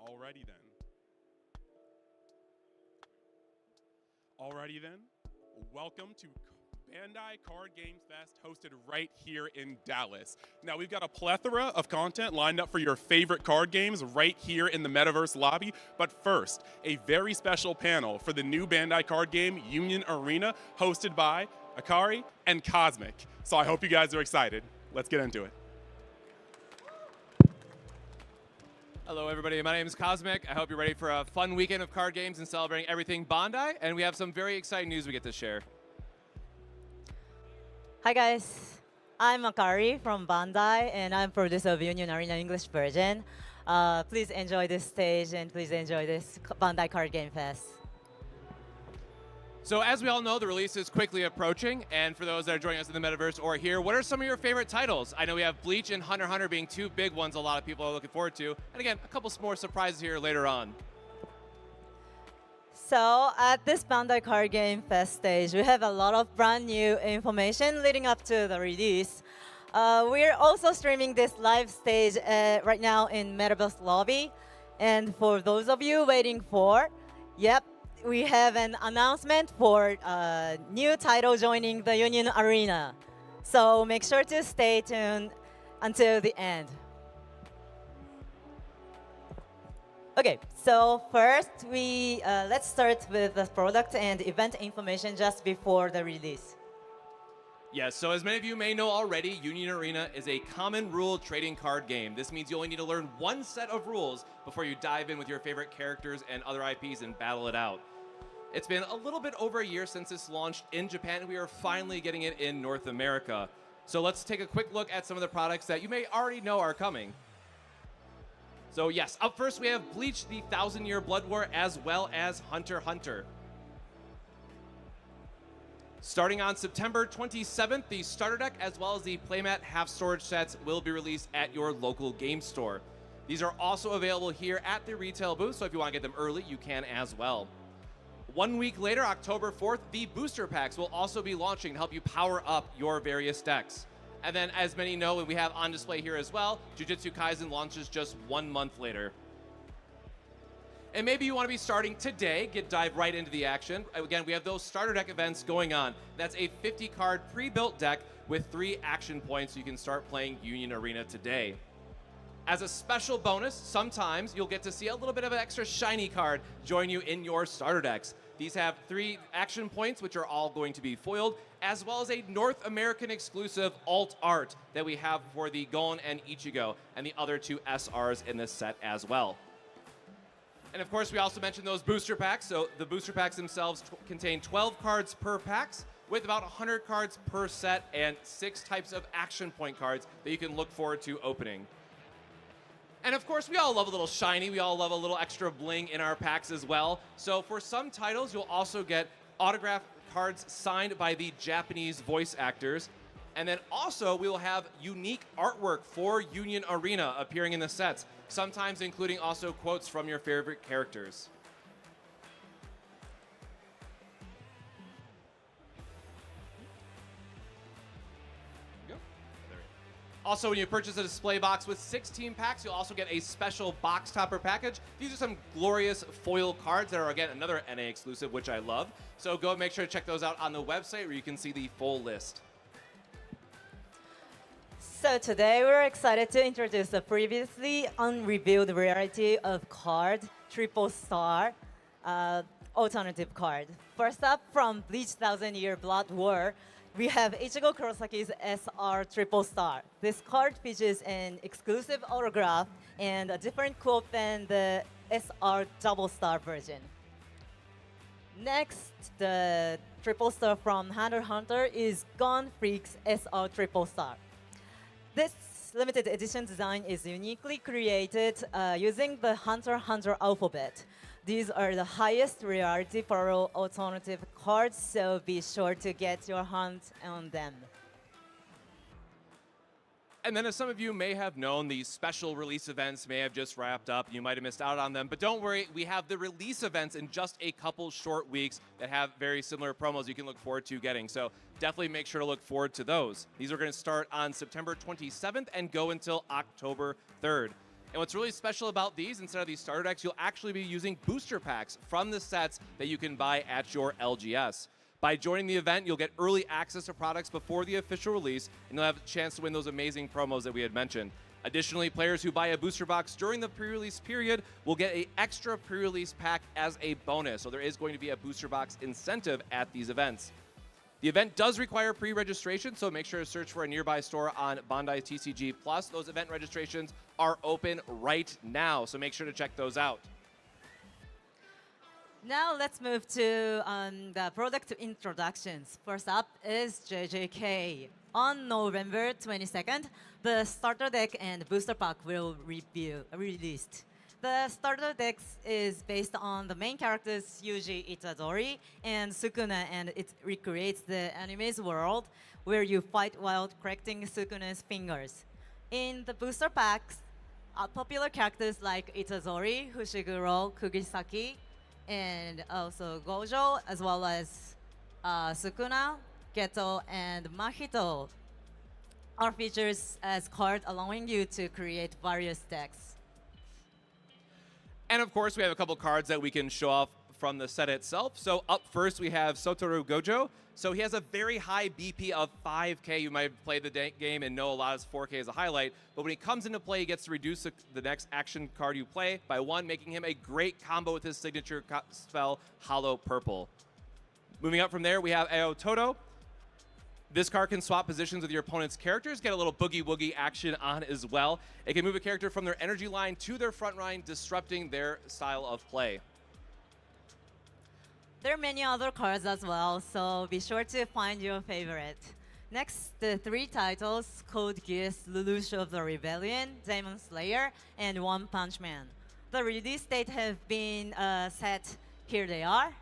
Alrighty then. Welcome to Bandai Card Games Fest, hosted right here in Dallas. Now, we've got a plethora of content lined up for your favorite card games right here in the Metaverse lobby. But first, a very special panel for the new Bandai card game, Union Arena, hosted by Akari and Cosmic. So I hope you guys are excited. Let's get into it. Hello, everybody. My name is Cosmic. I hope you're ready for a fun weekend of card games and celebrating everything Bandai. And we have some very exciting news we get to share. Hi, guys. I'm Akari from Bandai, and I'm producer of Union Arena English version. Please enjoy this stage, and please enjoy this Bandai Card Game Fest. So as we all know, the release is quickly approaching. And for those that are joining us in the Metaverse or here, what are some of your favorite titles? I know we have Bleach and Hunter x Hunter being two big ones a lot of people are looking forward to. And again, a couple more surprises here later on. So at this Bandai Card Game Fest stage, we have a lot of brand new information leading up to the release. We're also streaming this live stage right now in Metaverse Lobby. And for those of you waiting for, we have an announcement for a new title joining the Union Arena. So make sure to stay tuned until the end. Okay, so first let's start with the product and event information just before the release. Yes, so as many of you may know already, Union Arena is a common rule trading card game. This means you only need to learn one set of rules before you dive in with your favorite characters and other IPs and battle it out. It's been a little bit over a year since this launched in Japan, and we are finally getting it in North America. So let's take a quick look at some of the products that you may already know are coming. So yes, up first we have Bleach, the 1,000-Year Blood War, as well as Hunter x Hunter. Starting on September 27th, the starter deck as well as the playmat half storage sets will be released at your local game store. These are also available here at the retail booth, so if you want to get them early, you can as well. 1 week later, October 4th, the booster packs will also be launching to help you power up your various decks. And then, as many know, and we have on display here as well, Jujutsu Kaisen launches just 1 month later. And maybe you want to be starting today, dive right into the action. Again, we have those starter deck events going on. That's a 50-card pre-built deck with 3 action points, so you can start playing Union Arena today. As a special bonus, sometimes you'll get to see a little bit of an extra shiny card join you in your starter decks. These have 3 action points, which are all going to be foiled, as well as a North American exclusive alt art that we have for the Gon and Ichigo, and the other 2 SRs in this set as well. And of course, we also mentioned those booster packs. So the booster packs themselves contain 12 cards per packs, with about 100 cards per set and 6 types of action point cards that you can look forward to opening. And of course, we all love a little shiny. We all love a little extra bling in our packs as well. So for some titles, you'll also get autograph cards signed by the Japanese voice actors. And then also, we will have unique artwork for Union Arena appearing in the sets, sometimes including also quotes from your favorite characters. Also, when you purchase a display box with 16 packs, you'll also get a special box topper package. These are some glorious foil cards that are, again, another NA exclusive, which I love. So go make sure to check those out on the website where you can see the full list. So today we're excited to introduce the previously unrevealed rarity of card, Triple Star, alternative card. First up, from Bleach 1,000-Year Blood War, we have Ichigo Kurosaki's SR Triple Star. This card features an exclusive autograph and a different quote than the SR Double Star version. Next, the Triple Star from Hunter x Hunter is Gon Freak's SR Triple Star. This limited edition design is uniquely created using the Hunter x Hunter alphabet. These are the highest rarity for all alternative cards, so be sure to get your hands on them. And then, as some of you may have known, these special release events may have just wrapped up. You might have missed out on them. But don't worry, we have the release events in just a couple short weeks that have very similar promos you can look forward to getting. So definitely make sure to look forward to those. These are going to start on September 27th and go until October 3rd. And what's really special about these, instead of these starter decks, you'll actually be using booster packs from the sets that you can buy at your LGS. By joining the event, you'll get early access to products before the official release, and you'll have a chance to win those amazing promos that we had mentioned. Additionally, players who buy a booster box during the pre-release period will get an extra pre-release pack as a bonus. So there is going to be a booster box incentive at these events. The event does require pre-registration, so make sure to search for a nearby store on Bandai TCG Plus. Those event registrations are open right now, so make sure to check those out. Now let's move to the product introductions. First up is JJK. On November 22nd, the starter deck and booster pack will be released. The starter deck is based on the main characters Yuji Itadori and Sukuna, and it recreates the anime's world where you fight while correcting Sukuna's fingers. In the booster packs, popular characters like Itadori, Fushiguro, Kugisaki, and also Gojo, as well as Sukuna, Geto, and Mahito are featured as cards allowing you to create various decks. And of course, we have a couple cards that we can show off from the set itself. So up first, we have Satoru Gojo. So he has a very high BP of 5K. You might have played the game and know a lot of 4K as a highlight. But when he comes into play, he gets to reduce the next action card you play by 1, making him a great combo with his signature spell, Hollow Purple. Moving up from there, we have Ao Toto. This card can swap positions with your opponent's characters, get a little boogie-woogie action on as well. It can move a character from their energy line to their front line, disrupting their style of play. There are many other cards as well, so be sure to find your favorite. Next, the 3 titles, Code Geass, Lelouch of the Rebellion, Demon Slayer, and One Punch Man. The release date have been set. Here they are.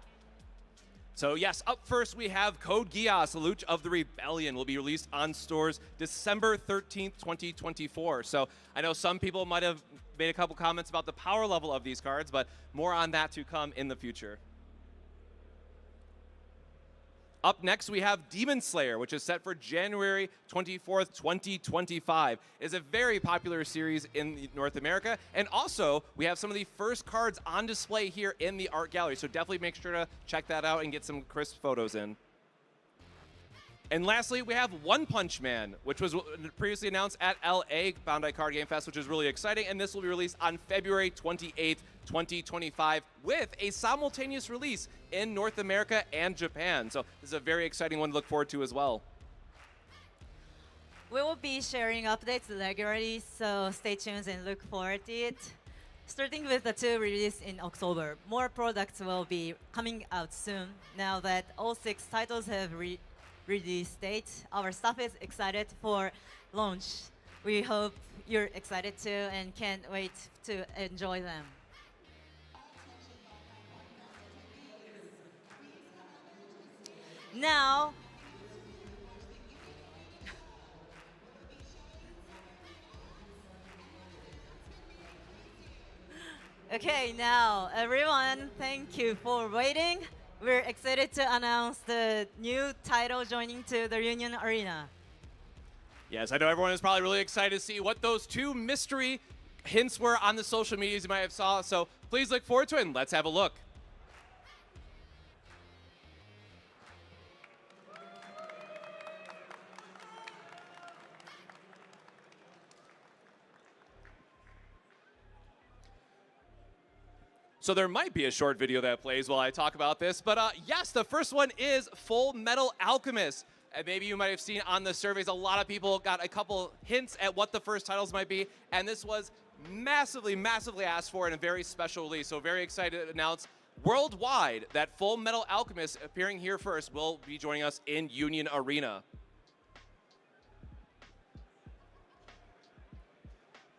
So yes, up first we have Code Geass, Lelouch of the Rebellion, will be released on stores December 13th, 2024. So I know some people might have made a couple comments about the power level of these cards, but more on that to come in the future. Up next, we have Demon Slayer, which is set for January 24th, 2025. It is a very popular series in North America. And also, we have some of the first cards on display here in the art gallery. So definitely make sure to check that out and get some crisp photos in. And lastly, we have One Punch Man, which was previously announced at LA Bandai Card Game Fest, which is really exciting. And this will be released on February 28th, 2025, with a simultaneous release in North America and Japan. So this is a very exciting one to look forward to as well. We will be sharing updates regularly, so stay tuned and look forward to it. Starting with the 2 released in October, more products will be coming out soon. Now that all 6 titles have release date, our staff is excited for launch. We hope you're excited too and can't wait to enjoy them. Now, okay, now everyone, thank you for waiting. We're excited to announce the new title joining to the Union Arena. Yes, I know everyone is probably really excited to see what those 2 mystery hints were on the social medias you might have saw. So please look forward to it and let's have a look. So there might be a short video that plays while I talk about this, but yes, the first one is Full Metal Alchemist. And maybe you might have seen on the surveys, a lot of people got a couple hints at what the first titles might be, and this was massively, massively asked for in a very special release. So very excited to announce worldwide that Full Metal Alchemist, appearing here first, will be joining us in Union Arena.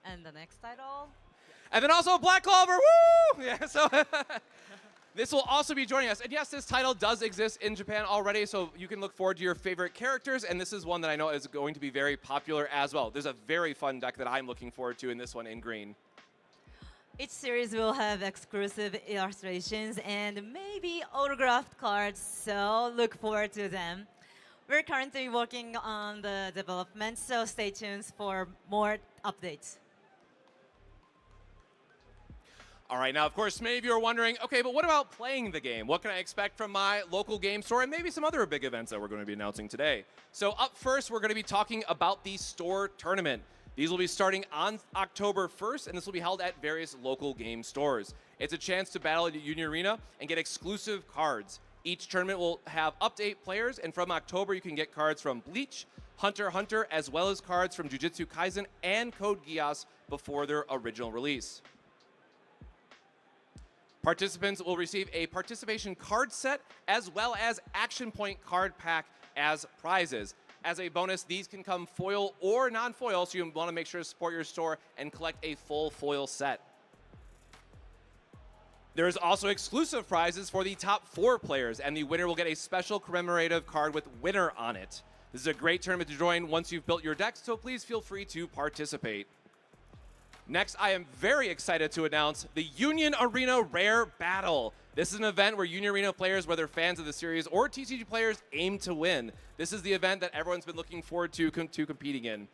And the next title? And then also Black Clover, woo! Yeah, so this will also be joining us. And yes, this title does exist in Japan already, so you can look forward to your favorite characters. And this is one that I know is going to be very popular as well. There's a very fun deck that I'm looking forward to in this one in green. Each series will have exclusive illustrations and maybe autographed cards, so look forward to them. We're currently working on the development, so stay tuned for more updates. All right, now, of course, many of you are wondering, okay, but what about playing the game? What can I expect from my local game store and maybe some other big events that we're going to be announcing today? So up first, we're going to be talking about the store tournament. These will be starting on October 1st, and this will be held at various local game stores. It's a chance to battle at Union Arena and get exclusive cards. Each tournament will have up to 8 players, and from October, you can get cards from Bleach, Hunter x Hunter, as well as cards from Jujutsu Kaisen and Code Geass before their original release. Participants will receive a participation card set as well as action point card pack as prizes. As a bonus, these can come foil or non-foil, so you want to make sure to support your store and collect a full foil set. There is also exclusive prizes for the top 4 players, and the winner will get a special commemorative card with winner on it. This is a great tournament to join once you've built your deck, so please feel free to participate. Next, I am very excited to announce the Union Arena Rare Battle. This is an event where Union Arena players, whether fans of the series or TCG players, aim to win. This is the event that everyone's been looking forward to competing in.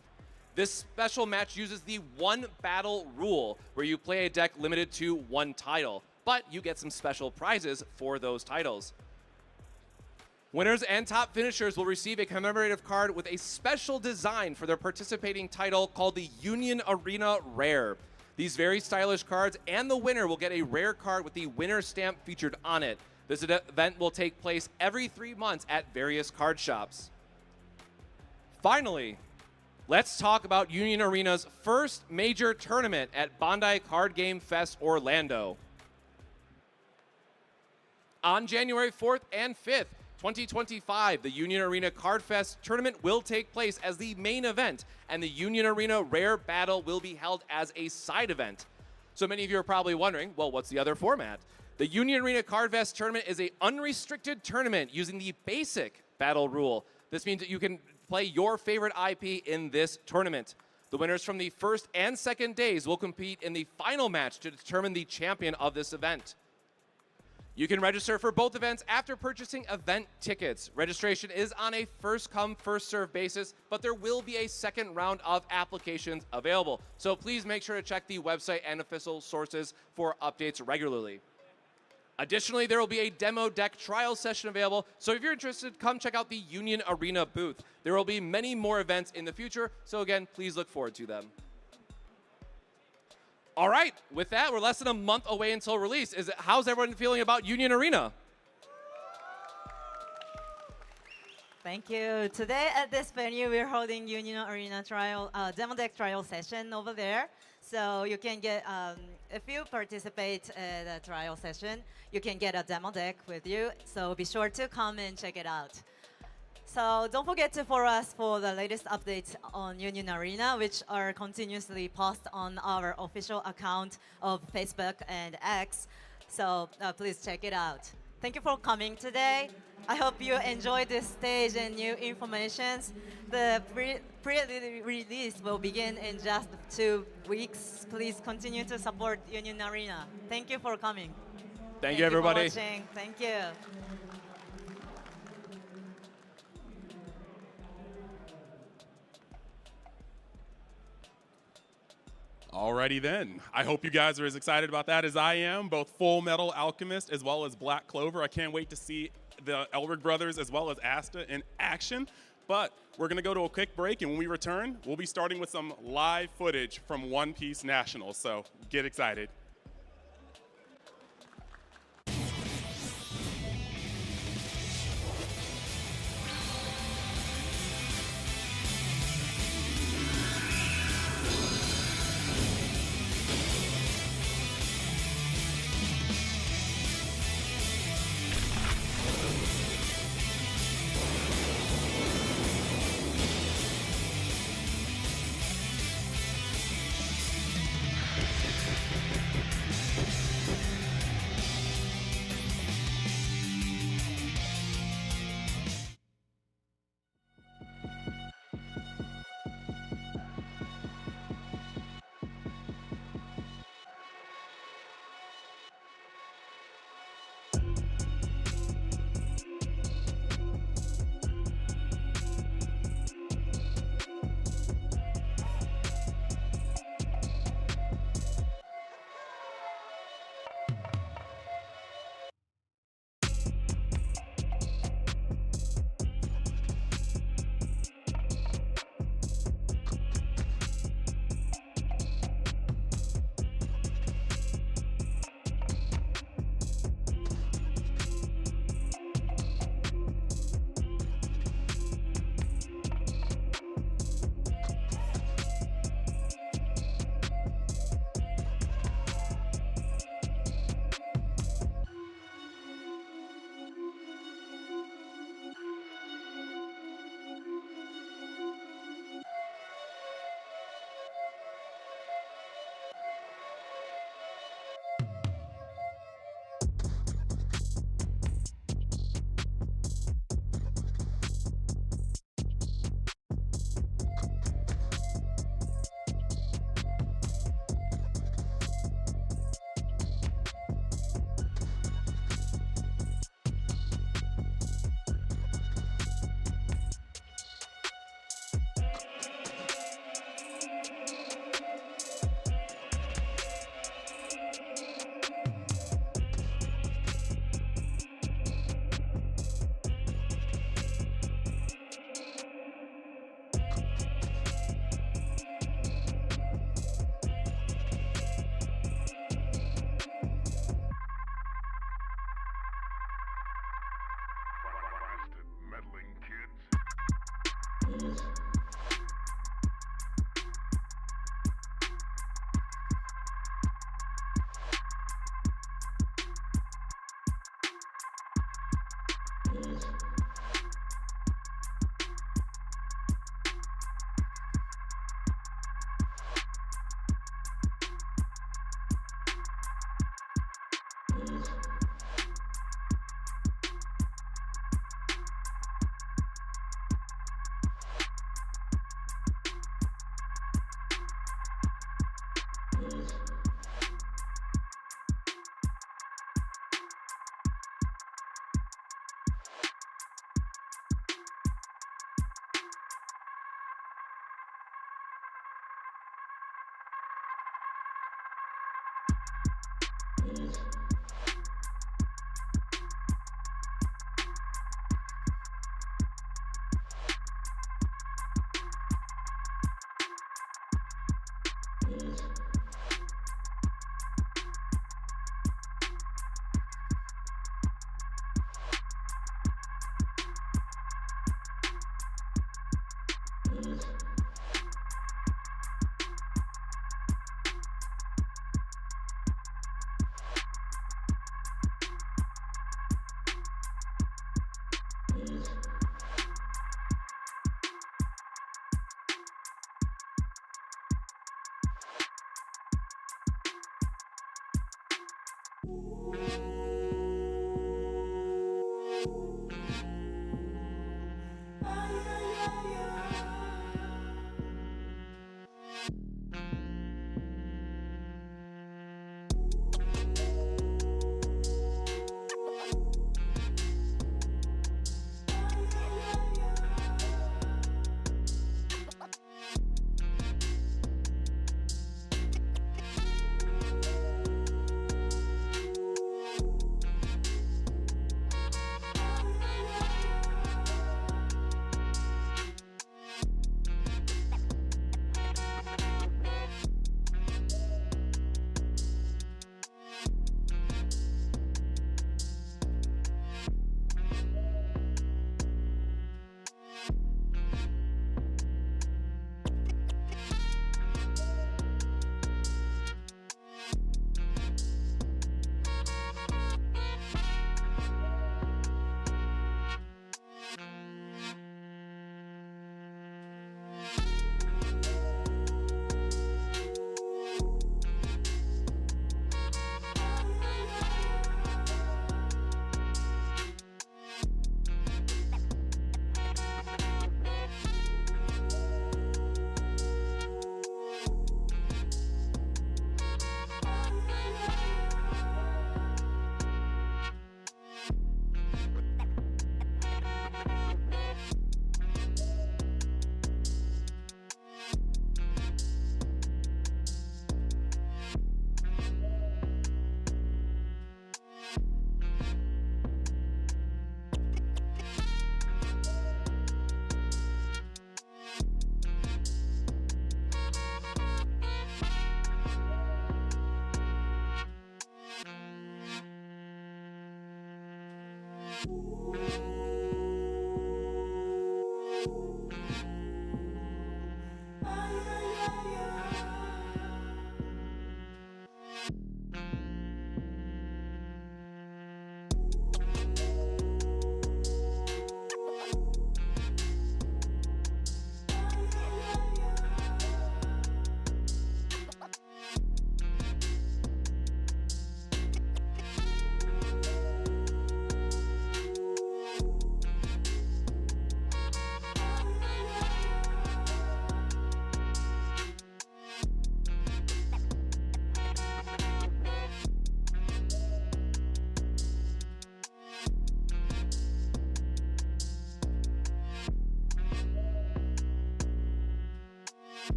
This special match uses the one battle rule, where you play a deck limited to 1 title, but you get some special prizes for those titles. Winners and top finishers will receive a commemorative card with a special design for their participating title called the Union Arena Rare. These very stylish cards and the winner will get a rare card with the winner stamp featured on it. This event will take place every 3 months at various card shops. Finally, let's talk about Union Arena's first major tournament at Bandai Card Game Fest Orlando. On January 4th and 5th, 2025, the Union Arena Card Fest tournament will take place as the main event, and the Union Arena Rare Battle will be held as a side event. So many of you are probably wondering, well, what's the other format? The Union Arena Card Fest tournament is an unrestricted tournament using the basic battle rule. This means that you can play your favorite IP in this tournament. The winners from the first and second days will compete in the final match to determine the champion of this event. You can register for both events after purchasing event tickets. Registration is on a first-come, first-served basis, but there will be a second round of applications available. So please make sure to check the website and official sources for updates regularly. Additionally, there will be a demo deck trial session available, so if you're interested, come check out the Union Arena booth. There will be many more events in the future, so again, please look forward to them. All right, with that, we're less than a month away until release. How's everyone feeling about Union Arena? Thank you. Today at this venue, we're holding Union Arena demo deck trial session over there. So you can get, if you participate in the trial session, you can get a demo deck with you. So be sure to come and check it out. So don't forget to follow us for the latest updates on Union Arena, which are continuously posted on our official account of Facebook and X. So please check it out. Thank you for coming today. I hope you enjoyed this stage and new informations. The pre-release will begin in just 2 weeks. Please continue to support Union Arena. Thank you for coming. Thank you, everybody. For watching. Thank you. Alrighty then. I hope you guys are as excited about that as I am, both Full Metal Alchemist as well as Black Clover. I can't wait to see the Elric brothers as well as Asta in action. But we're going to go to a quick break, and when we return, we'll be starting with some live footage from One Piece Nationals. So get excited.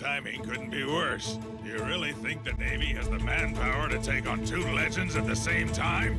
Timing couldn't be worse. Do you really think the Navy has the manpower to take on two legends at the same time?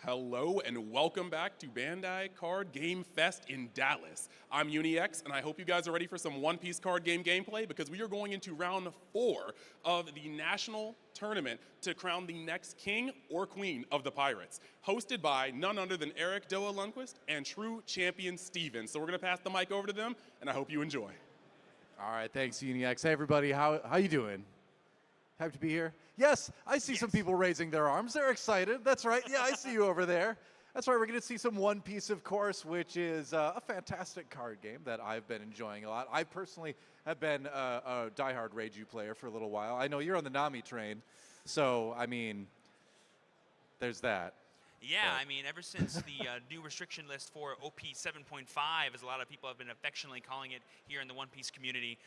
Hello and welcome back to Bandai Card Game Fest in Dallas. I'm UniX and I hope you guys are ready for some One Piece card game gameplay because we are going into round 4 of the national tournament to crown the next king or queen of the Pirates, hosted by none other than Eric Doa Lundquist and true champion Steven. So we're going to pass the mic over to them and I hope you enjoy. All right, thanks, UniX. Hey, everybody, how you doing? Happy to be here? Yes, I see some people raising their arms. They're excited. That's right. Yeah, I see you over there. That's right. We're going to see some One Piece, of course, which is a fantastic card game that I've been enjoying a lot. I personally have been a diehard Reiju player for a little while. I know you're on the Nami train, so, I mean, there's that. Yeah, I mean, ever since the new restriction list for OP 7.5, as a lot of people have been affectionately calling it here in the One Piece community,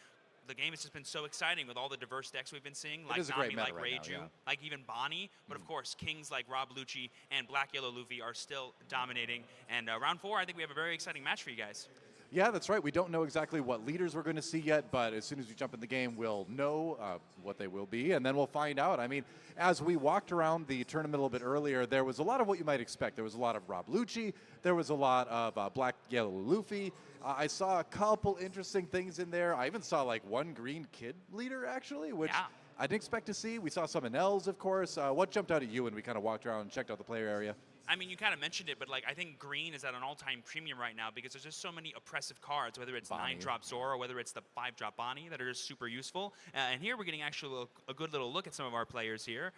the game has just been so exciting with all the diverse decks we've been seeing, like Nami, like Reiju, like even Bonnie. But of course, kings like Rob Lucci and Black Yellow Luffy are still dominating. And round 4, I think we have a very exciting match for you guys. Yeah, that's right. We don't know exactly what leaders we're going to see yet, but as soon as we jump in the game, we'll know what they will be, and then we'll find out. I mean, as we walked around the tournament a little bit earlier, there was a lot of what you might expect. There was a lot of Rob Lucci. There was a lot of Black Yellow Luffy. I saw a couple interesting things in there. I even saw like one green kid leader, actually, which I didn't expect to see. We saw some Nels, of course. What jumped out at you when we kind of walked around and checked out the player area? I mean, you kind of mentioned it, but like I think green is at an all-time premium right now because there's just so many oppressive cards, whether it's 9-drop Zoro or whether it's the 5-drop Bonnie, that are just super useful. And here we're getting actually a good little look at some of our players here.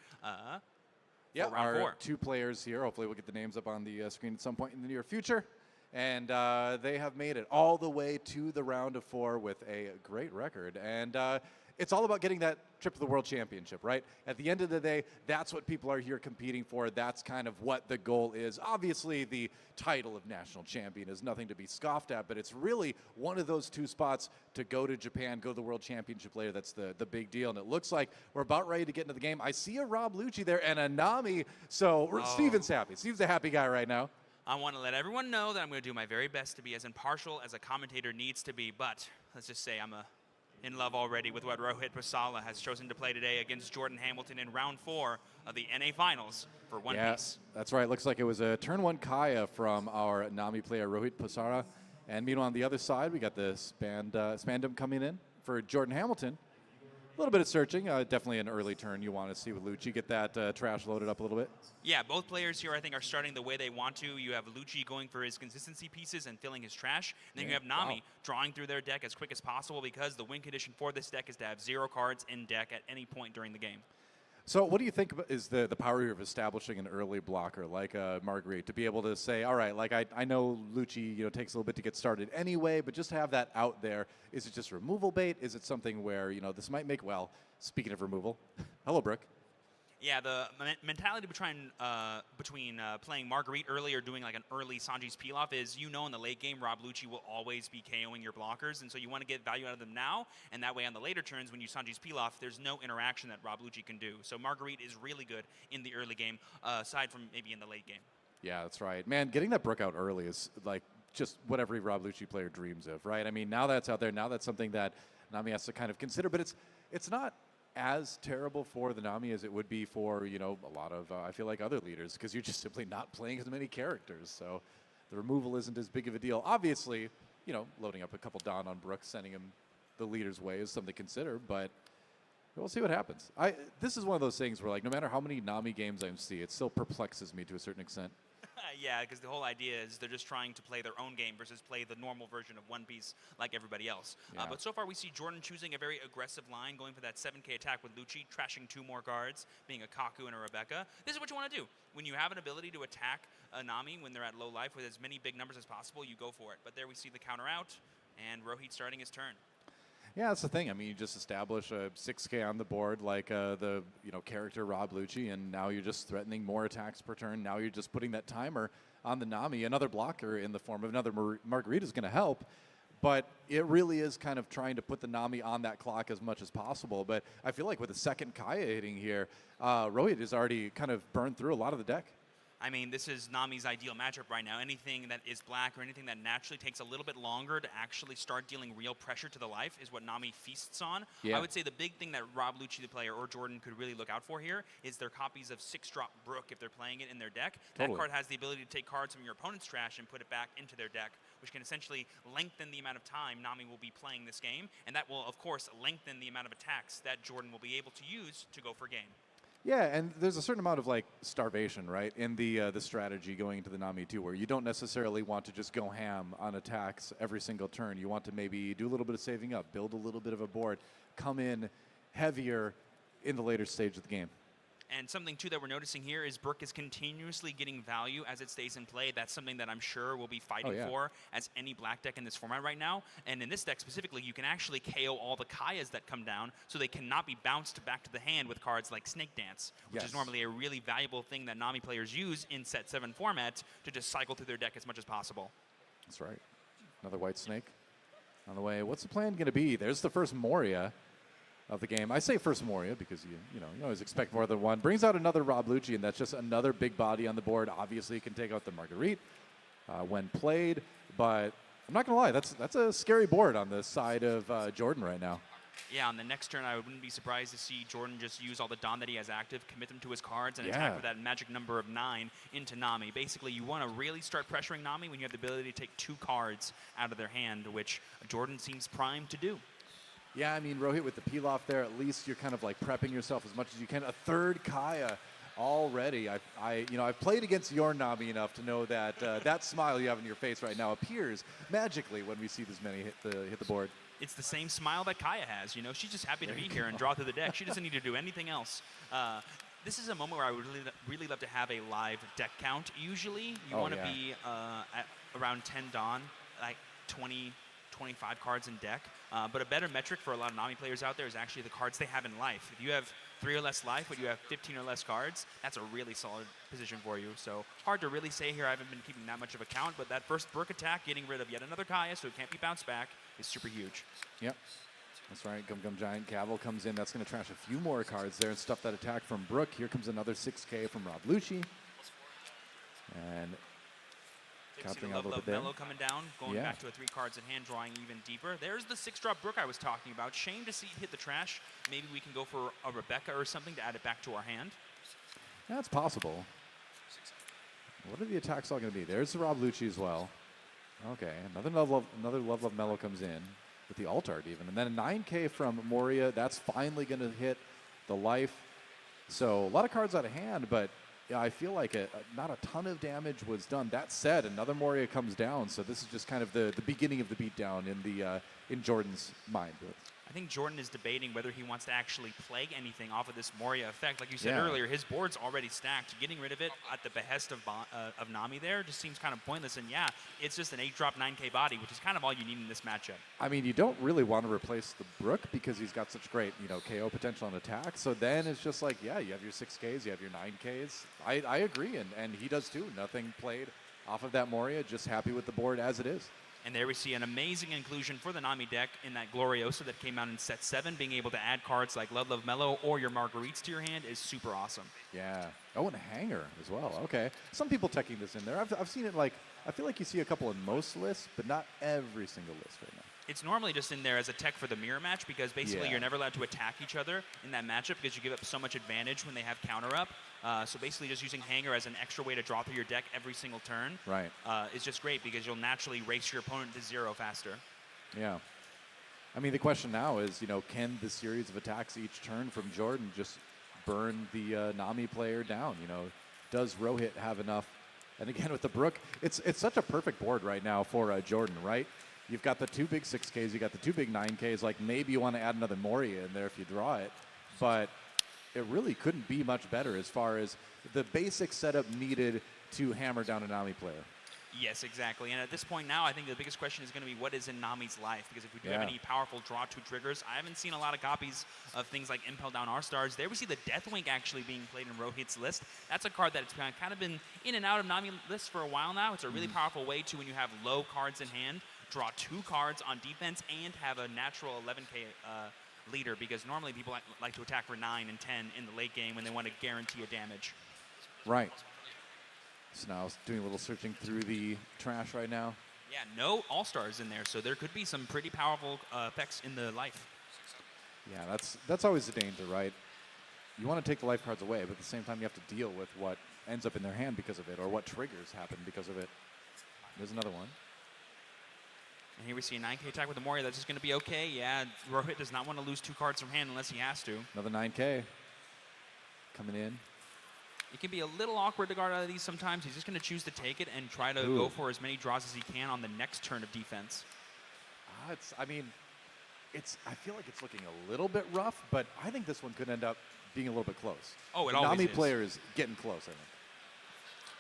Yeah, round our 4. 2 players here. Hopefully we'll get the names up on the screen at some point in the near future. And they have made it all the way to the round of 4 with a great record. And it's all about getting that trip to the World Championship, right? At the end of the day, that's what people are here competing for. That's kind of what the goal is. Obviously, the title of national champion is nothing to be scoffed at, but it's really one of those 2 spots to go to Japan, go to the World Championship later. That's the big deal. And it looks like we're about ready to get into the game. I see a Rob Lucci there and a Nami. So Steven's happy. Steven's a happy guy right now. I want to let everyone know that I'm going to do my very best to be as impartial as a commentator needs to be, but let's just say I'm in love already with what Rohit Pasala has chosen to play today against Jordan Hamilton in round 4 of the NA Finals for One Piece. That's right. Looks like it was a turn 1 Kaya from our Nami player Rohit Pasara. And meanwhile, on the other side, we got the Spandam coming in for Jordan Hamilton. A little bit of searching. Definitely an early turn you want to see with Lucci. Get that trash loaded up a little bit. Yeah, both players here I think are starting the way they want to. You have Lucci going for his consistency pieces and filling his trash. And then you have Nami drawing through their deck as quick as possible because the win condition for this deck is to have 0 cards in deck at any point during the game. So what do you think is the power here of establishing an early blocker like Marguerite to be able to say, all right, like I know Lucci takes a little bit to get started anyway, but just to have that out there, is it just removal bait? Is it something where, this might make, well, speaking of removal, hello, Brooke. Yeah, the mentality between playing Marguerite early or doing like an early Sanji's peel-off is, in the late game, Rob Lucci will always be KOing your blockers, and so you want to get value out of them now, and that way on the later turns when you Sanji's peel-off, there's no interaction that Rob Lucci can do. So Marguerite is really good in the early game, aside from maybe in the late game. Yeah, that's right. Man, getting that Brook out early is like just what every Rob Lucci player dreams of, right? I mean, now that's out there, now that's something that Nami has to kind of consider, but it's not as terrible for the Nami as it would be for, a lot of, I feel like, other leaders, because you're just simply not playing as many characters. So the removal isn't as big of a deal. Obviously, loading up a couple down on Brooks, sending him the leader's way is something to consider, but we'll see what happens. This is one of those things where, like, no matter how many Nami games I see, it still perplexes me to a certain extent. Yeah, because the whole idea is they're just trying to play their own game versus play the normal version of One Piece like everybody else. Yeah. But so far we see Jordan choosing a very aggressive line, going for that 7k attack with Lucci, trashing 2 more guards, being a Kaku and a Rebecca. This is what you want to do. When you have an ability to attack a Nami when they're at low life with as many big numbers as possible, you go for it. But there we see the counter out, and Rohit starting his turn. Yeah, that's the thing. I mean, you just establish a 6K on the board like the character Rob Lucci, and now you're just threatening more attacks per turn. Now you're just putting that timer on the Nami. Another blocker in the form of another Marguerite is going to help, but it really is kind of trying to put the Nami on that clock as much as possible. But I feel like with the second Kaya hitting here, Rohit has already kind of burned through a lot of the deck. I mean, this is Nami's ideal matchup right now. Anything that is black or anything that naturally takes a little bit longer to actually start dealing real pressure to the life is what Nami feasts on. Yeah. I would say the big thing that Rob Lucci, the player, or Jordan could really look out for here is their copies of 6-drop Brook if they're playing it in their deck. Totally. That card has the ability to take cards from your opponent's trash and put it back into their deck, which can essentially lengthen the amount of time Nami will be playing this game, and that will, of course, lengthen the amount of attacks that Jordan will be able to use to go for game. Yeah, and there's a certain amount of like starvation, right, in the strategy going into the Nami too, where you don't necessarily want to just go ham on attacks every single turn. You want to maybe do a little bit of saving up, build a little bit of a board, come in heavier in the later stage of the game. And something, too, that we're noticing here is Brook is continuously getting value as it stays in play. That's something that I'm sure we'll be fighting for as any black deck in this format right now. And in this deck specifically, you can actually KO all the Kayas that come down, so they cannot be bounced back to the hand with cards like Snake Dance, which is normally a really valuable thing that Nami players use in Set 7 format to just cycle through their deck as much as possible. That's right. Another white snake on the way. What's the plan going to be? There's the first Moria of the game. I say first Moria because you always expect more than one. Brings out another Rob Lucci, and that's just another big body on the board. Obviously, can take out the Marguerite when played, but I'm not gonna lie, that's a scary board on the side of Jordan right now. Yeah, on the next turn, I wouldn't be surprised to see Jordan just use all the Dawn that he has active, commit them to his cards, and attack with that magic number of 9 into Nami. Basically, you want to really start pressuring Nami when you have the ability to take 2 cards out of their hand, which Jordan seems primed to do. Yeah, I mean, Rohit with the peel off there, at least you're kind of like prepping yourself as much as you can. A third Kaya already. I've played against your Nami enough to know that that smile you have on your face right now appears magically when we see this many hit the board. It's the same smile that Kaya has. She's just happy to be here and draw through the deck. She doesn't need to do anything else. This is a moment where I would really love to have a live deck count. Usually, you want to be at around 10 Dawn, like 20, 25 cards in deck. But a better metric for a lot of Nami players out there is actually the cards they have in life. If you have 3 or less life, but you have 15 or less cards, that's a really solid position for you. So hard to really say here. I haven't been keeping that much of a count, but that first Brook attack, getting rid of yet another Kaya so it can't be bounced back, is super huge. Yep. That's right. Gum Gum Giant Cavill comes in. That's going to trash a few more cards there and stuff that attack from Brook. Here comes another 6K from Rob Lucci. And countering a little bit there. Mellow coming down, going back to a 3 cards in hand, drawing even deeper. There's the 6-drop Brook I was talking about. Shame to see it hit the trash. Maybe we can go for a Rebecca or something to add it back to our hand. That's possible. What are the attacks all going to be? There's the Rob Lucci as well. Okay, another Love Mellow comes in with the alt art even. And then a 9K from Moria. That's finally going to hit the life. So a lot of cards out of hand, but yeah, I feel like not a ton of damage was done. That said, another Moria comes down, so this is just kind of the beginning of the beatdown in Jordan's mind. I think Jordan is debating whether he wants to actually play anything off of this Moria effect. Like you said earlier, his board's already stacked. Getting rid of it at the behest of Nami there just seems kind of pointless. And yeah, it's just an 8-drop 9K body, which is kind of all you need in this matchup. I mean, you don't really want to replace the Brook because he's got such great, KO potential on attack. So then it's just like, yeah, you have your 6Ks, you have your 9Ks. I agree, and he does too. Nothing played off of that Moria, just happy with the board as it is. And there we see an amazing inclusion for the Nami deck in that Gloriosa that came out in Set 7. Being able to add cards like Love Mellow or your Marguerites to your hand is super awesome. Yeah. Oh, and a hanger as well. Okay. Some people teching this in there. I've seen it I feel like you see a couple in most lists, but not every single list right now. It's normally just in there as a tech for the mirror match because basically you're never allowed to attack each other in that matchup because you give up so much advantage when they have counter up. So basically just using Hanger as an extra way to draw through your deck every single turn is just great because you'll naturally race your opponent to 0 faster. Yeah. I mean, the question now is, can the series of attacks each turn from Jordan just burn the Nami player down? Does Rohit have enough? And again, with the Brook, it's such a perfect board right now for Jordan, right? You've got the 2 big 6Ks, you got the 2 big 9Ks. Like maybe you want to add another Moria in there if you draw it, but it really couldn't be much better as far as the basic setup needed to hammer down a Nami player. Yes, exactly. And at this point now, I think the biggest question is going to be what is in Nami's life? Because if we do have any powerful draw 2 triggers, I haven't seen a lot of copies of things like Impel Down R-Stars. There we see the Deathwink actually being played in Rohit's list. That's a card that's kind of been in and out of Nami lists for a while now. It's a really powerful way to, when you have low cards in hand, draw 2 cards on defense and have a natural 11K leader, because normally people like to attack for 9 and 10 in the late game when they want to guarantee a damage. Right. So now doing a little searching through the trash right now. Yeah, no all-stars in there, so there could be some pretty powerful effects in the life. Yeah, that's always the danger, right? You want to take the life cards away, but at the same time you have to deal with what ends up in their hand because of it, or what triggers happen because of it. There's another one. And here we see a 9K attack with the Moria. That's just going to be okay. Yeah, Rohit does not want to lose 2 cards from hand unless he has to. Another 9K coming in. It can be a little awkward to guard out of these sometimes. He's just going to choose to take it and try to go for as many draws as he can on the next turn of defense. I feel like it's looking a little bit rough, but I think this one could end up being a little bit close. Oh, it the always Nami is. player is getting close, I think.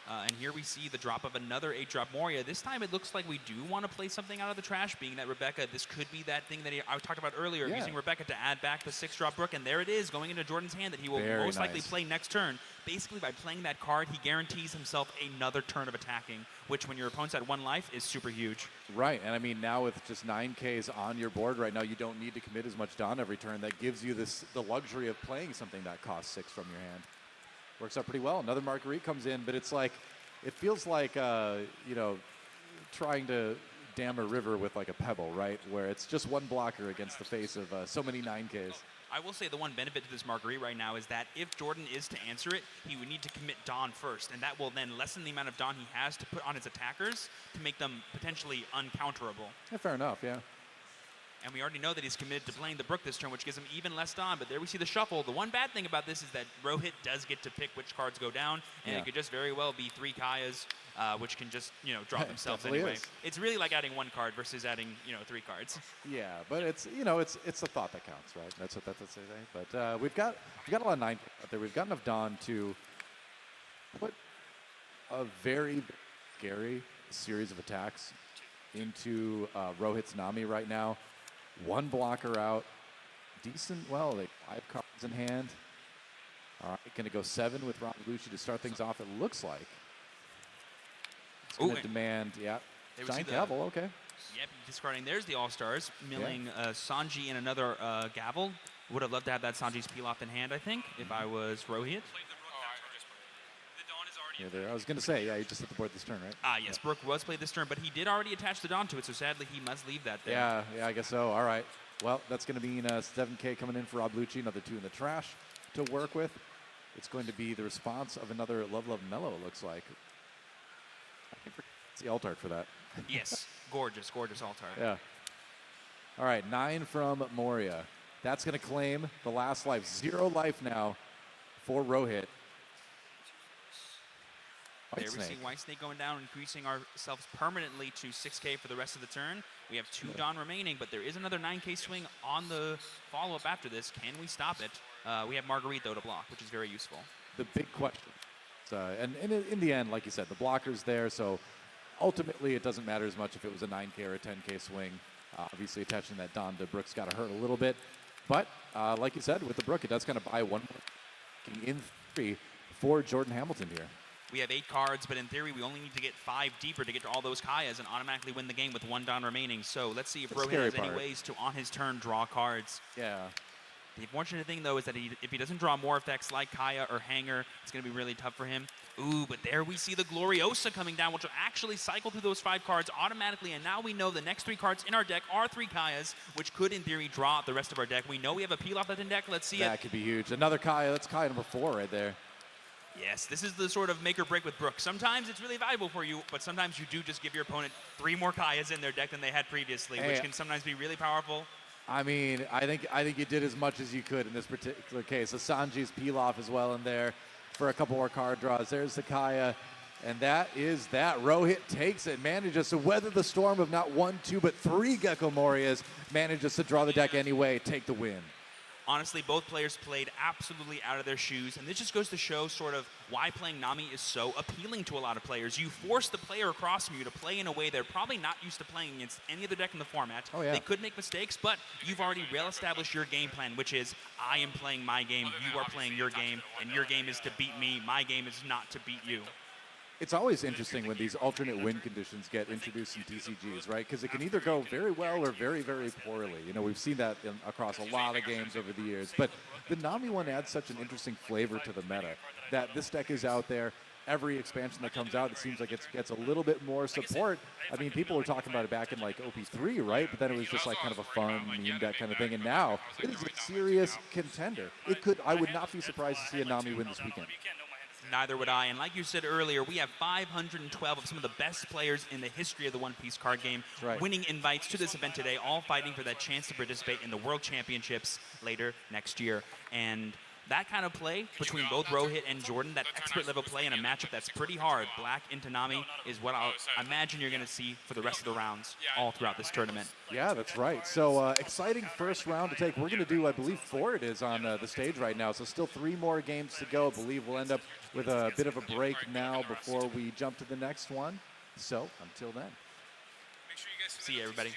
And here we see the drop of another 8-drop Moria. This time it looks like we do want to play something out of the trash, being that Rebecca, this could be that thing that I talked about earlier, Yeah. using Rebecca to add back the 6-drop Brook, and there it is, going into Jordan's hand that he will Very most likely nice. play next turn. Basically, by playing that card, he guarantees himself another turn of attacking, which when your opponent's at 1 life is super huge. Right, and I mean, now with just 9Ks on your board right now, you don't need to commit as much Dawn every turn. That gives you the luxury of playing something that costs 6 from your hand. Works out pretty well. Another Marguerite comes in, but it's like, it feels like, trying to dam a river with like a pebble, right? Where it's just one blocker against the face of so many 9Ks. I will say the one benefit to this Marguerite right now is that if Jordan is to answer it, he would need to commit Dawn first, and that will then lessen the amount of Dawn he has to put on his attackers to make them potentially uncounterable. Yeah, fair enough, yeah. And we already know that he's committed to playing the Brook this turn, which gives him even less Dawn. But there we see the shuffle. The one bad thing about this is that Rohit does get to pick which cards go down, and Yeah. it could just very well be 3 Kayas, which can just drop themselves Definitely anyway. is. It's really like adding 1 card versus adding 3 cards. Yeah, but it's the thought that counts, right? That's what they say. But we've got a lot of 9 out there. We've got enough Dawn to put a very scary series of attacks into Rohit's Nami right now. 1 blocker out, decent. Well, like 5 cards in hand. All right, going to go 7 with Rob Lucci to start things off. It looks like it's going Ooh, to and demand, yeah, there we see Giant the- Gavel. Okay. Yep, discarding. There's the All-Stars, milling Sanji and another Gavel. Would have loved to have that Sanji's peel off in hand, I think, if I was Rohit. Yeah, there. I was going to say, yeah, you just hit the board this turn, right? Ah, yes, Brook was played this turn, but he did already attach the Dawn to it, so sadly he must leave that there. Yeah, I guess so. All right. Well, that's going to mean 7K coming in for Rob Lucci, another 2 in the trash to work with. It's going to be the response of another Love Love Mellow, it looks like. I think it's the alt art for that. Yes, gorgeous, gorgeous altar. Yeah. All right, 9 from Moria. That's going to claim the last life. 0 life now for Rohit. There we see White Snake going down, increasing ourselves permanently to 6K for the rest of the turn. We have 2 Dawn remaining, but there is another 9K swing on the follow-up after this. Can we stop it? We have Marguerite, though, to block, which is very useful. The big question. And in the end, like you said, the blocker's there, so ultimately it doesn't matter as much if it was a 9K or a 10K swing. Obviously, attaching that Dawn to Brook's got to hurt a little bit. But like you said, with the Brook, it does kind of buy 1 more in 3 for Jordan Hamilton here. We have 8 cards, but in theory, we only need to get 5 deeper to get to all those Kayas and automatically win the game with 1 Dawn remaining. So let's see if That's the Rohit has scary any part. ways to, on his turn, draw cards. Yeah. The unfortunate thing, though, is that if he doesn't draw more effects like Kaya or Hanger, it's going to be really tough for him. Ooh, but there we see the Gloriosa coming down, which will actually cycle through those 5 cards automatically, and now we know the next 3 cards in our deck are 3 Kayas, which could, in theory, draw out the rest of our deck. We know we have a peel-off left in deck. Let's see That it. could be huge. Another Kaya. That's Kaya number 4 right there. Yes, this is the sort of make or break with Brook. Sometimes it's really valuable for you, but sometimes you do just give your opponent 3 more Kayas in their deck than they had previously, Hey, which can sometimes be really powerful. I mean, I think you did as much as you could in this particular case. The Sanji's peel off as well in there for a couple more card draws. There's the Kaya, and that is that. Rohit takes it, manages to weather the storm of not 1, 2, but 3 Gecko Morias, manages to draw the deck anyway, take the win. Honestly, both players played absolutely out of their shoes, and this just goes to show sort of why playing Nami is so appealing to a lot of players. You force the player across from you to play in a way they're probably not used to playing against any other deck in the format. Oh, yeah. They could make mistakes, but you've already well established your game plan, which is I am playing my game, you are playing your game, and your game is to beat me, my game is not to beat you. It's always interesting when these alternate win conditions get introduced in TCGs, right? Because it can either go very well or very, very poorly. You know, we've seen that across a lot of games over the years. But the Nami one adds such an interesting flavor to the meta that this deck is out there. every expansion that comes out, it seems like it gets a little bit more support. I mean, people were talking about it back in like OP3, right? But then it was just like kind of a fun meme deck kind of thing. And now it is a serious contender. I would not be surprised to see a Nami win this weekend. Neither would I. And like you said earlier, we have 512 of some of the best players in the history of the One Piece card game right. winning invites to this event today, all fighting for that chance to participate in the World Championships later next year. And that kind of play between both Rohit and Jordan, that expert level play in a matchup that's pretty hard, Black into Nami, is what I'll imagine you're going to see for the rest of the rounds all throughout this tournament. Yeah, that's right. So exciting first round to take. We're going to do, I believe, 4 it is on the stage right now. So still 3 more games to go. I believe we'll end up with a bit of a break now before we jump to the next one. So until then. See you, everybody.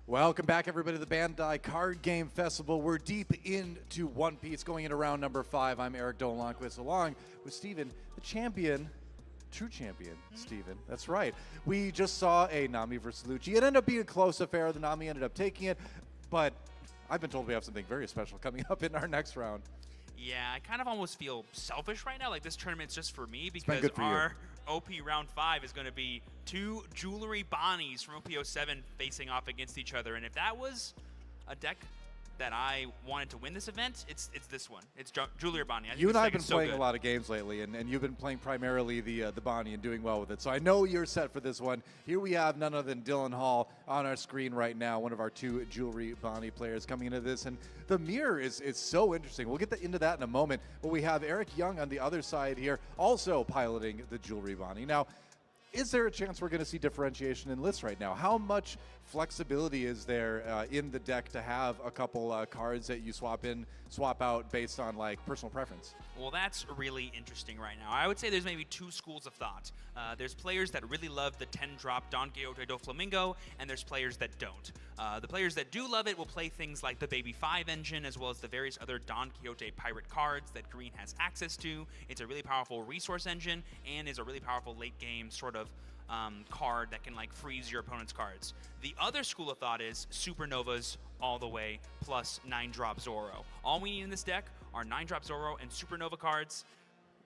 Welcome back, everybody, to the Bandai Card Game Festival. We're deep into One Piece, going into round number 5. I'm Eric Dolanquist, along with Steven, the champion, true champion, Steven. That's right. We just saw a Nami versus Lucci. It ended up being a close affair. The Nami ended up taking it, but I've been told we have something very special coming up in our next round. Yeah, I kind of almost feel selfish right now. Like this tournament's just for me been because good for you. our OP round 5 is going to be 2 jewelry Bonnies from OP07 facing off against each other. And if that was a deck that I wanted to win this event, it's this one. It's Jewelry Bonnie. You and I have been playing a lot of games lately, and you've been playing primarily the Bonnie and doing well with it. So I know you're set for this one. Here we have none other than Dylan Hall on our screen right now, one of our 2 Jewelry Bonnie players coming into this. And the mirror is so interesting. We'll get into that in a moment. But we have Eric Young on the other side here, also piloting the Jewelry Bonnie. Now, is there a chance we're going to see differentiation in lists right now? How much flexibility is there in the deck to have a couple cards that you swap in, swap out based on like personal preference? Well, that's really interesting right now. I would say there's maybe 2 schools of thought. There's players that really love the 10-drop Don Quixote do Flamingo, and there's players that don't. The players that do love it will play things like the Baby 5 engine, as well as the various other Don Quixote pirate cards that Green has access to. It's a really powerful resource engine, and is a really powerful late-game sort of card that can like freeze your opponent's cards. The other school of thought is Supernovas all the way, plus 9-drop Zoro. All we need in this deck are 9-drop Zoro and Supernova cards.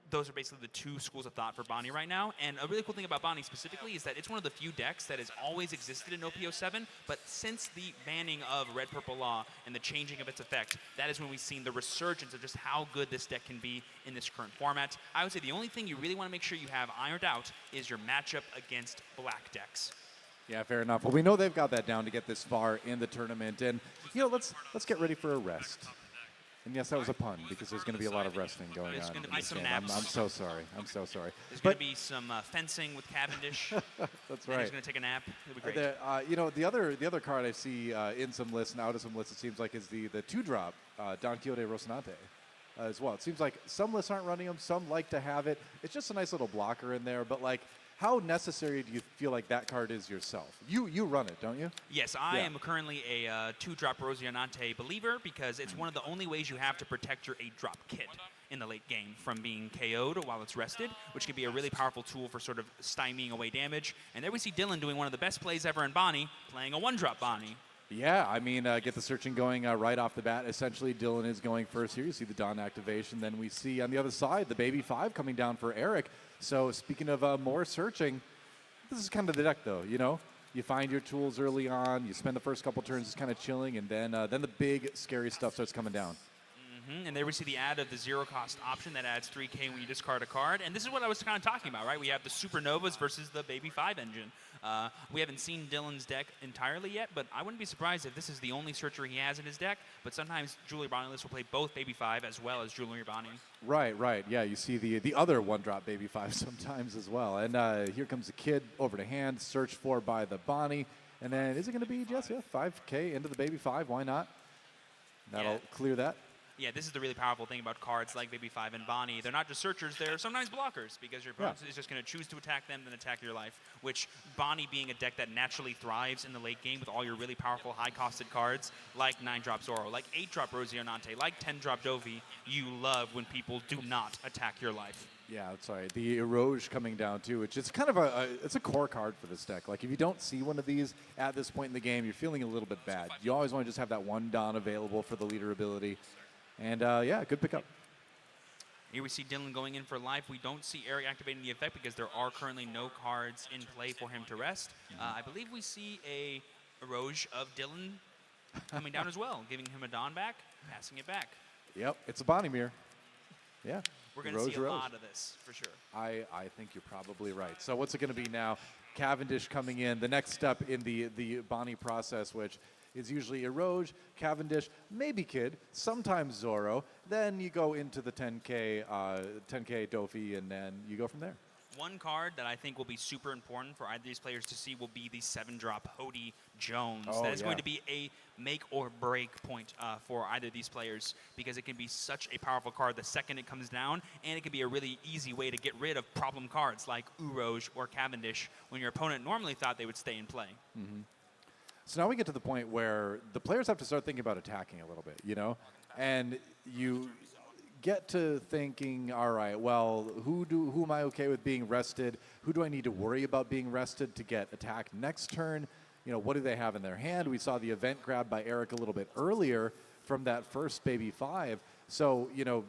Those are basically the 2 schools of thought for Bonnie right now. And a really cool thing about Bonnie specifically is that it's one of the few decks that has always existed in OP07, but since the banning of Red Purple Law and the changing of its effect, that is when we've seen the resurgence of just how good this deck can be in this current format. I would say the only thing you really want to make sure you have ironed out is your matchup against black decks. Yeah, fair enough. Well, we know they've got that down to get this far in the tournament, and you know, let's get ready for a rest. And yes, that was a pun because there's going to be a lot of wrestling going on. There's going to be some game. naps. I'm so sorry. I'm so sorry. There's going to be some fencing with Cavendish. That's And right. he's going to take a nap. It'll be great. You know, the other card I see in some lists and out of some lists, it seems like, is the 2-drop Don Quixote Rocinante as well. It seems like some lists aren't running them. Some like to have it. It's just a nice little blocker in there. But like, how necessary do you feel like that card is yourself? You run it, don't you? Yes, I am currently a 2-drop Rocinante believer because it's one of the only ways you have to protect your 8-drop kid in the late game from being KO'd while it's rested, which can be a really powerful tool for sort of stymieing away damage. And there we see Dylan doing one of the best plays ever in Bonnie, playing a 1-drop Bonnie. Yeah, I mean, get the searching going right off the bat. Essentially, Dylan is going first here. You see the Dawn activation. Then we see on the other side the Baby 5 coming down for Eric. So speaking of more searching, this is kind of the deck, though, you know? You find your tools early on. You spend the first couple turns just kind of chilling, and then the big, scary stuff starts coming down. And there we see the add of the 0-cost option that adds 3K when you discard a card. And this is what I was kind of talking about, right? We have the Supernovas versus the Baby 5 engine. We haven't seen Dylan's deck entirely yet, but I wouldn't be surprised if this is the only searcher he has in his deck. But sometimes Jewelry Bonnie lists will play both Baby 5 as well as Jewelry Bonnie. Right. Yeah, you see the other 1-drop Baby 5 sometimes as well. And here comes the kid over to hand, searched for by the Bonnie. And then is it going to be just 5K into the Baby 5? Why not? That'll clear that. Yeah, this is the really powerful thing about cards like Baby 5 and Bonnie. They're not just searchers, they're sometimes blockers, because your opponent is just going to choose to attack them, then attack your life, which Bonnie being a deck that naturally thrives in the late game with all your really powerful, high-costed cards, like 9-drop Zoro, like 8-drop Rosionante, like 10-drop Dovi, you love when people do not attack your life. Yeah, that's right. The Eroge coming down too, which is kind of it's a core card for this deck. Like if you don't see one of these at this point in the game, you're feeling a little bit bad. You always want to just have that one Don available for the leader ability. And yeah, good pickup. Here we see Dylan going in for life. We don't see Eric activating the effect because there are currently no cards in play for him to rest. I believe we see a Eroge of Dylan coming down as well, giving him a Don back, passing it back. Yep, it's a Bonnie mirror. Yeah. We're going to see a lot of this, for sure. I think you're probably right. So what's it going to be now? Cavendish coming in. The next step in the Bonnie process, which is usually Eroge, Cavendish, maybe Kid, sometimes Zoro. Then you go into the 10K Dofi, and then you go from there. One card that I think will be super important for either of these players to see will be the 7-drop Hody Jones. That is going to be a make or break point for either of these players, because it can be such a powerful card the second it comes down, and it can be a really easy way to get rid of problem cards like Eroge or Cavendish when your opponent normally thought they would stay in play. Mm-hmm. So now we get to the point where the players have to start thinking about attacking a little bit, you know? And you get to thinking, all right, well, who am I okay with being rested? Who do I need to worry about being rested to get attacked next turn? You know, what do they have in their hand? We saw the event grab by Eric a little bit earlier from that first Baby 5. So, you know,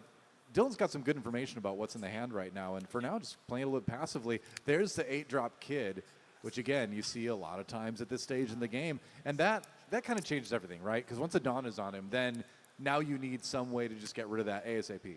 Dylan's got some good information about what's in the hand right now. And for now, just playing a little bit passively. There's the 8-drop Kid, which, again, you see a lot of times at this stage in the game. And that kind of changes everything, right? Because once a Dawn is on him, then now you need some way to just get rid of that ASAP.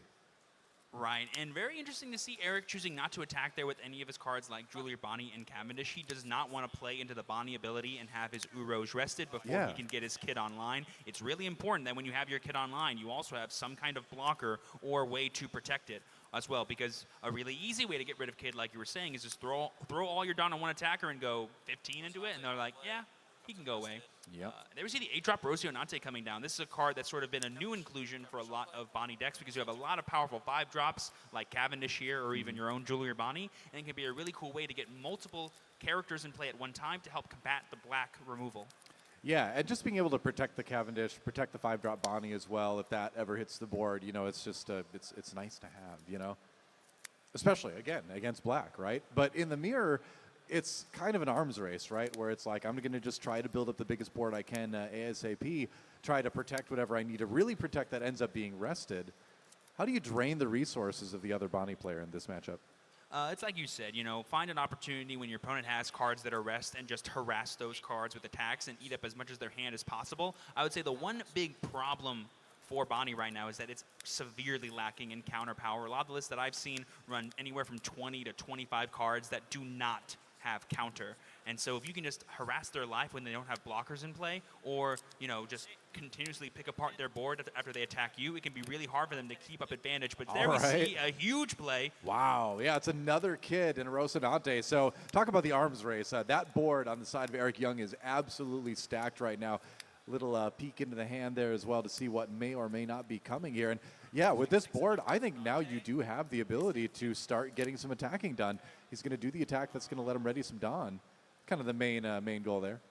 Right, and very interesting to see Eric choosing not to attack there with any of his cards like Julie, Bonnie, and Cavendish. He does not want to play into the Bonnie ability and have his Eroge rested before he can get his Kid online. It's really important that when you have your Kid online, you also have some kind of blocker or way to protect it as well, because a really easy way to get rid of Kid, like you were saying, is just throw all your Dawn on one attacker and go 15 into it, and they're like, yeah, he can go away. Yep. There we see the 8-drop Rosionante coming down. This is a card that's sort of been a new inclusion for a lot of Bonnie decks, because you have a lot of powerful 5-drops like Cavendish here, or even your own Julie or Bonnie, and it can be a really cool way to get multiple characters in play at one time to help combat the black removal. Yeah, and just being able to protect the Cavendish, protect the 5-drop Bonnie as well, if that ever hits the board, you know, it's just it's nice to have, you know, especially again against black, right? But in the mirror, it's kind of an arms race, right? Where it's like, I'm going to just try to build up the biggest board I can ASAP, try to protect whatever I need to really protect that ends up being rested. How do you drain the resources of the other Bonnie player in this matchup? It's like you said, you know, find an opportunity when your opponent has cards that are rest and just harass those cards with attacks and eat up as much of their hand as possible. I would say the one big problem for Bonnie right now is that it's severely lacking in counter power. A lot of the lists that I've seen run anywhere from 20 to 25 cards that do not have counter. And so if you can just harass their life when they don't have blockers in play, or, you know, just continuously pick apart their board after they attack you, it can be really hard for them to keep up advantage. But there we see a huge play. Wow, yeah, it's another Kid in a Rosinante. So talk about the arms race. That board on the side of Eric Young is absolutely stacked right now. Little peek into the hand there as well to see what may or may not be coming here. And yeah, with this board, I think now you do have the ability to start getting some attacking done. He's going to do the attack that's going to let him ready some Dawn. Kind of the main goal there.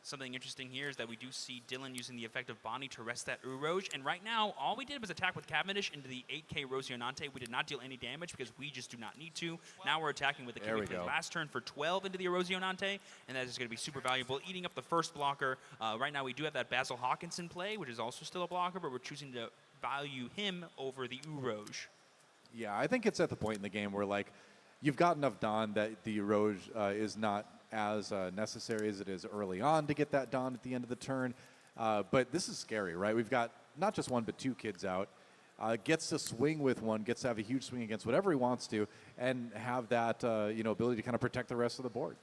Something interesting here is that we do see Dylan using the effect of Bonnie to rest that Eroge. And right now, all we did was attack with Cavendish into the 8K Rosionante. We did not deal any damage because we just do not need to. Now we're attacking with the Kid. We played last turn for 12 into the Erosionante, and that is going to be super valuable, eating up the first blocker. Right now, we do have that Basil Hawkins in play, which is also still a blocker, but we're choosing to value him over the Eroge. Yeah, I think it's at the point in the game where, like, you've got enough Dawn that the Eroge is not as necessary as it is early on to get that Dawn at the end of the turn. But this is scary, right? We've got not just one, but 2 Kids out. Gets to swing with one, gets to have a huge swing against whatever he wants to, and have that you know, ability to kind of protect the rest of the board.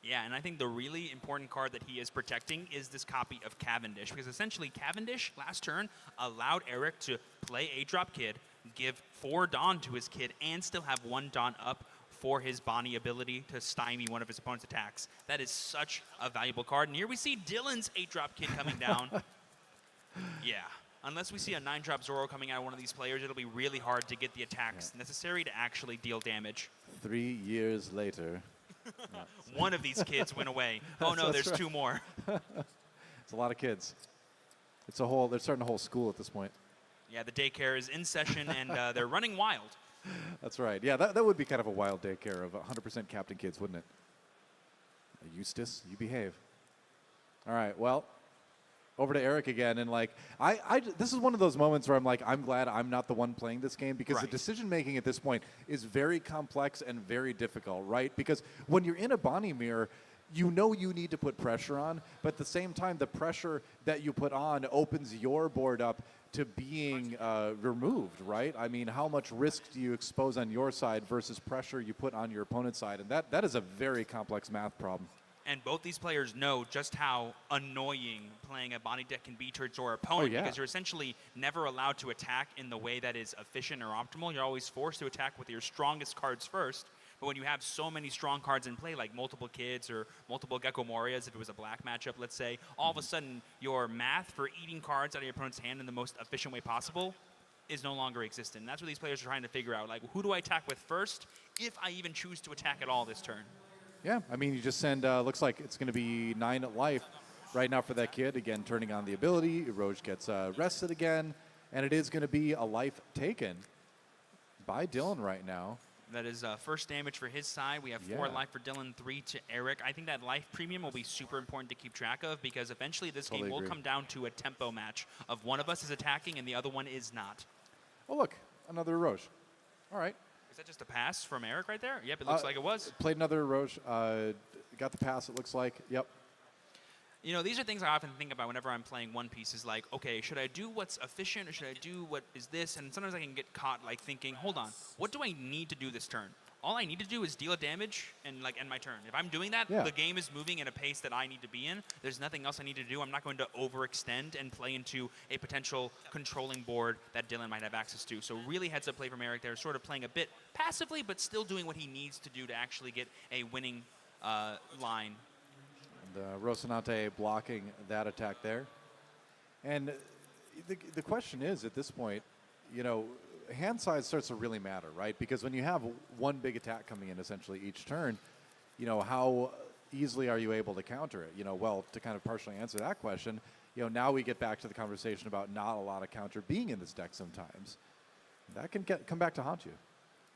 Yeah, and I think the really important card that he is protecting is this copy of Cavendish, because essentially Cavendish last turn allowed Eric to play 8-drop Kid, give 4 Dawn to his Kid, and still have 1 Dawn up for his Bonnie ability to stymie one of his opponent's attacks. That is such a valuable card. And here we see Dylan's 8-drop Kid coming down. Yeah. Unless we see a 9-drop Zoro coming out of one of these players, it'll be really hard to get the attacks necessary to actually deal damage. 3 years later. One of these kids went away. Oh no, there's 2 more. It's a lot of kids. It's a whole. They're starting a whole school at this point. Yeah, the daycare is in session and they're running wild. That's right. Yeah, that would be kind of a wild daycare of 100% captain kids, wouldn't it? Eustace, you behave. All right. Well, over to Eric again, and like this is one of those moments where I'm like, I'm glad I'm not the one playing this game because the decision making at this point is very complex and very difficult, right? Because when you're in a Bonnie mirror, you know you need to put pressure on, but at the same time, the pressure that you put on opens your board up to being removed, right? I mean, how much risk do you expose on your side versus pressure you put on your opponent's side? And that is a very complex math problem. And both these players know just how annoying playing a Bonnie deck can be towards your opponent because you're essentially never allowed to attack in the way that is efficient or optimal. You're always forced to attack with your strongest cards first. But when you have so many strong cards in play, like multiple kids or multiple Gecko Morias, if it was a black matchup, let's say, all of a sudden your math for eating cards out of your opponent's hand in the most efficient way possible is no longer existent. And that's what these players are trying to figure out. Like, who do I attack with first, if I even choose to attack at all this turn? Yeah, I mean, you just send, looks like it's going to be 9 life right now for that kid. Again, turning on the ability. Roj gets rested again, and it is going to be a life taken by Dylan right now. That is first damage for his side. We have 4 life for Dylan, 3 to Eric. I think that life premium will be super important to keep track of because eventually this game will come down to a tempo match of one of us is attacking and the other one is not. Oh, look, another Roj. All right. Is that just a pass from Eric right there? Yep, it looks like it was. Played another Roj. Got the pass, it looks like. Yep. You know, these are things I often think about whenever I'm playing One Piece is like, okay, should I do what's efficient or should I do what is this? And sometimes I can get caught like thinking, hold on, what do I need to do this turn? All I need to do is deal a damage and like end my turn. If I'm doing that, the game is moving at a pace that I need to be in. There's nothing else I need to do. I'm not going to overextend and play into a potential controlling board that Dylan might have access to. So really heads up play from Eric there, sort of playing a bit passively, but still doing what he needs to do to actually get a winning line. And Rocinante blocking that attack there. And the question is, at this point, you know, hand size starts to really matter, right? Because when you have one big attack coming in essentially each turn, you know, how easily are you able to counter it? You know, well, to kind of partially answer that question, you know, now we get back to the conversation about not a lot of counter being in this deck sometimes. That can come back to haunt you.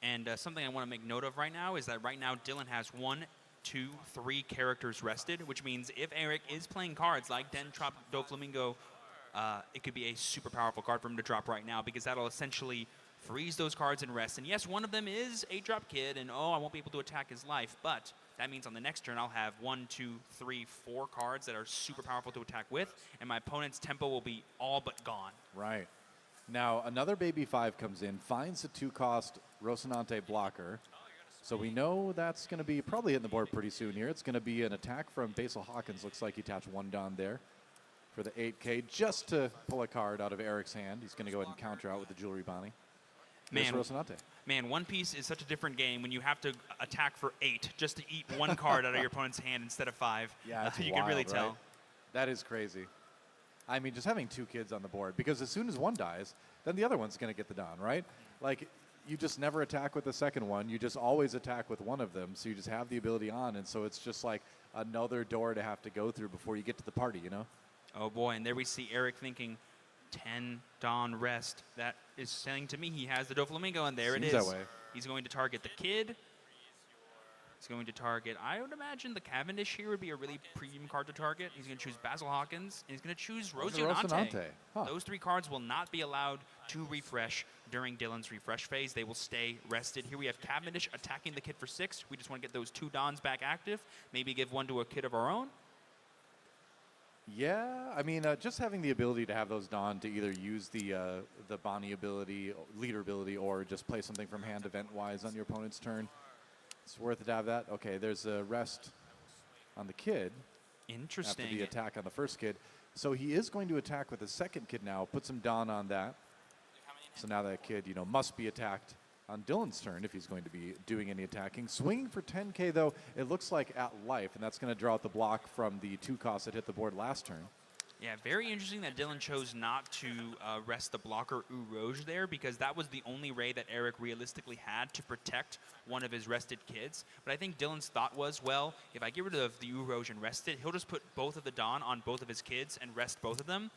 And something I want to make note of right now is that right now Dylan has 1, 2, 3 characters rested, which means if Eric is playing cards like Den Trop Doflamingo, it could be a super powerful card for him to drop right now because that'll essentially freeze those cards and rest. And yes, one of them is a drop kid, and I won't be able to attack his life, but that means on the next turn I'll have 1, 2, 3, 4 cards that are super powerful to attack with, and my opponent's tempo will be all but gone. Right. Now, another baby 5 comes in, finds the 2-cost Rocinante blocker. So we know that's going to be probably hitting the board pretty soon here. It's going to be an attack from Basil Hawkins. Looks like he tapped 1 Don there for the 8K just to pull a card out of Eric's hand. He's going to go ahead and counter out with the Jewelry Bonnie. Man, One Piece is such a different game when you have to attack for 8 just to eat 1 card out of your opponent's hand instead of 5. Yeah, that's you wild, can really right? tell. That is crazy. I mean, just having 2 kids on the board, because as soon as one dies, then the other one's going to get the Don, right? Like, you just never attack with the second one. You just always attack with one of them, so you just have the ability on, and so it's just like another door to have to go through before you get to the party, you know? Oh, boy, and there we see Eric thinking 10 Dawn rest. That is saying to me he has the Doflamingo, and there Seems it is. that way. He's going to target the kid. He's going to target, I would imagine the Cavendish here would be a really premium card to target. He's going to choose Basil Hawkins, and he's going to choose Rocinante. Huh. Those 3 cards will not be allowed to refresh during Dylan's refresh phase. They will stay rested. Here we have Cavendish attacking the kid for 6. We just want to get those 2 Dons back active. Maybe give 1 to a kid of our own. Yeah, I mean, just having the ability to have those Dawn to either use the Bonnie ability, leader ability, or just play something from hand event-wise on your opponent's turn. It's worth it to have that. Okay, there's a rest on the kid. Interesting. After the attack on the first kid. So he is going to attack with the second kid now, put some Dawn on that. So now that kid, you know, must be attacked on Dylan's turn if he's going to be doing any attacking. Swinging for 10K, though, it looks like at life, and that's going to draw out the block from the 2 costs that hit the board last turn. Yeah, very interesting that Dylan chose not to rest the blocker Rouge there, because that was the only Ray that Eric realistically had to protect one of his rested kids. But I think Dylan's thought was, well, if I get rid of the Rouge and rest it, he'll just put both of the Dawn on both of his kids and rest both of them.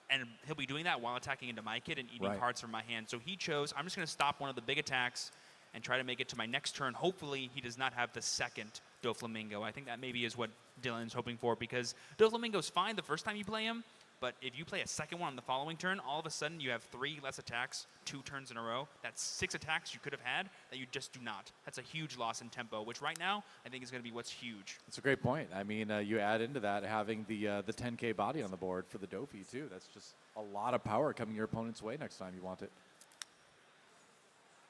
And he'll be doing that while attacking into my kid and eating cards from my hand. So he chose, I'm just going to stop one of the big attacks and try to make it to my next turn. Hopefully he does not have the second Doflamingo. I think that maybe is what Dylan's hoping for, because Doflamingo's fine the first time you play him, but if you play a second one on the following turn, all of a sudden you have 3 less attacks 2 turns in a row. That's 6 attacks you could have had that you just do not. That's a huge loss in tempo, which right now I think is going to be what's huge. That's a great point. I mean, you add into that having the 10K body on the board for the Dofi too. That's just a lot of power coming your opponent's way next time you want it.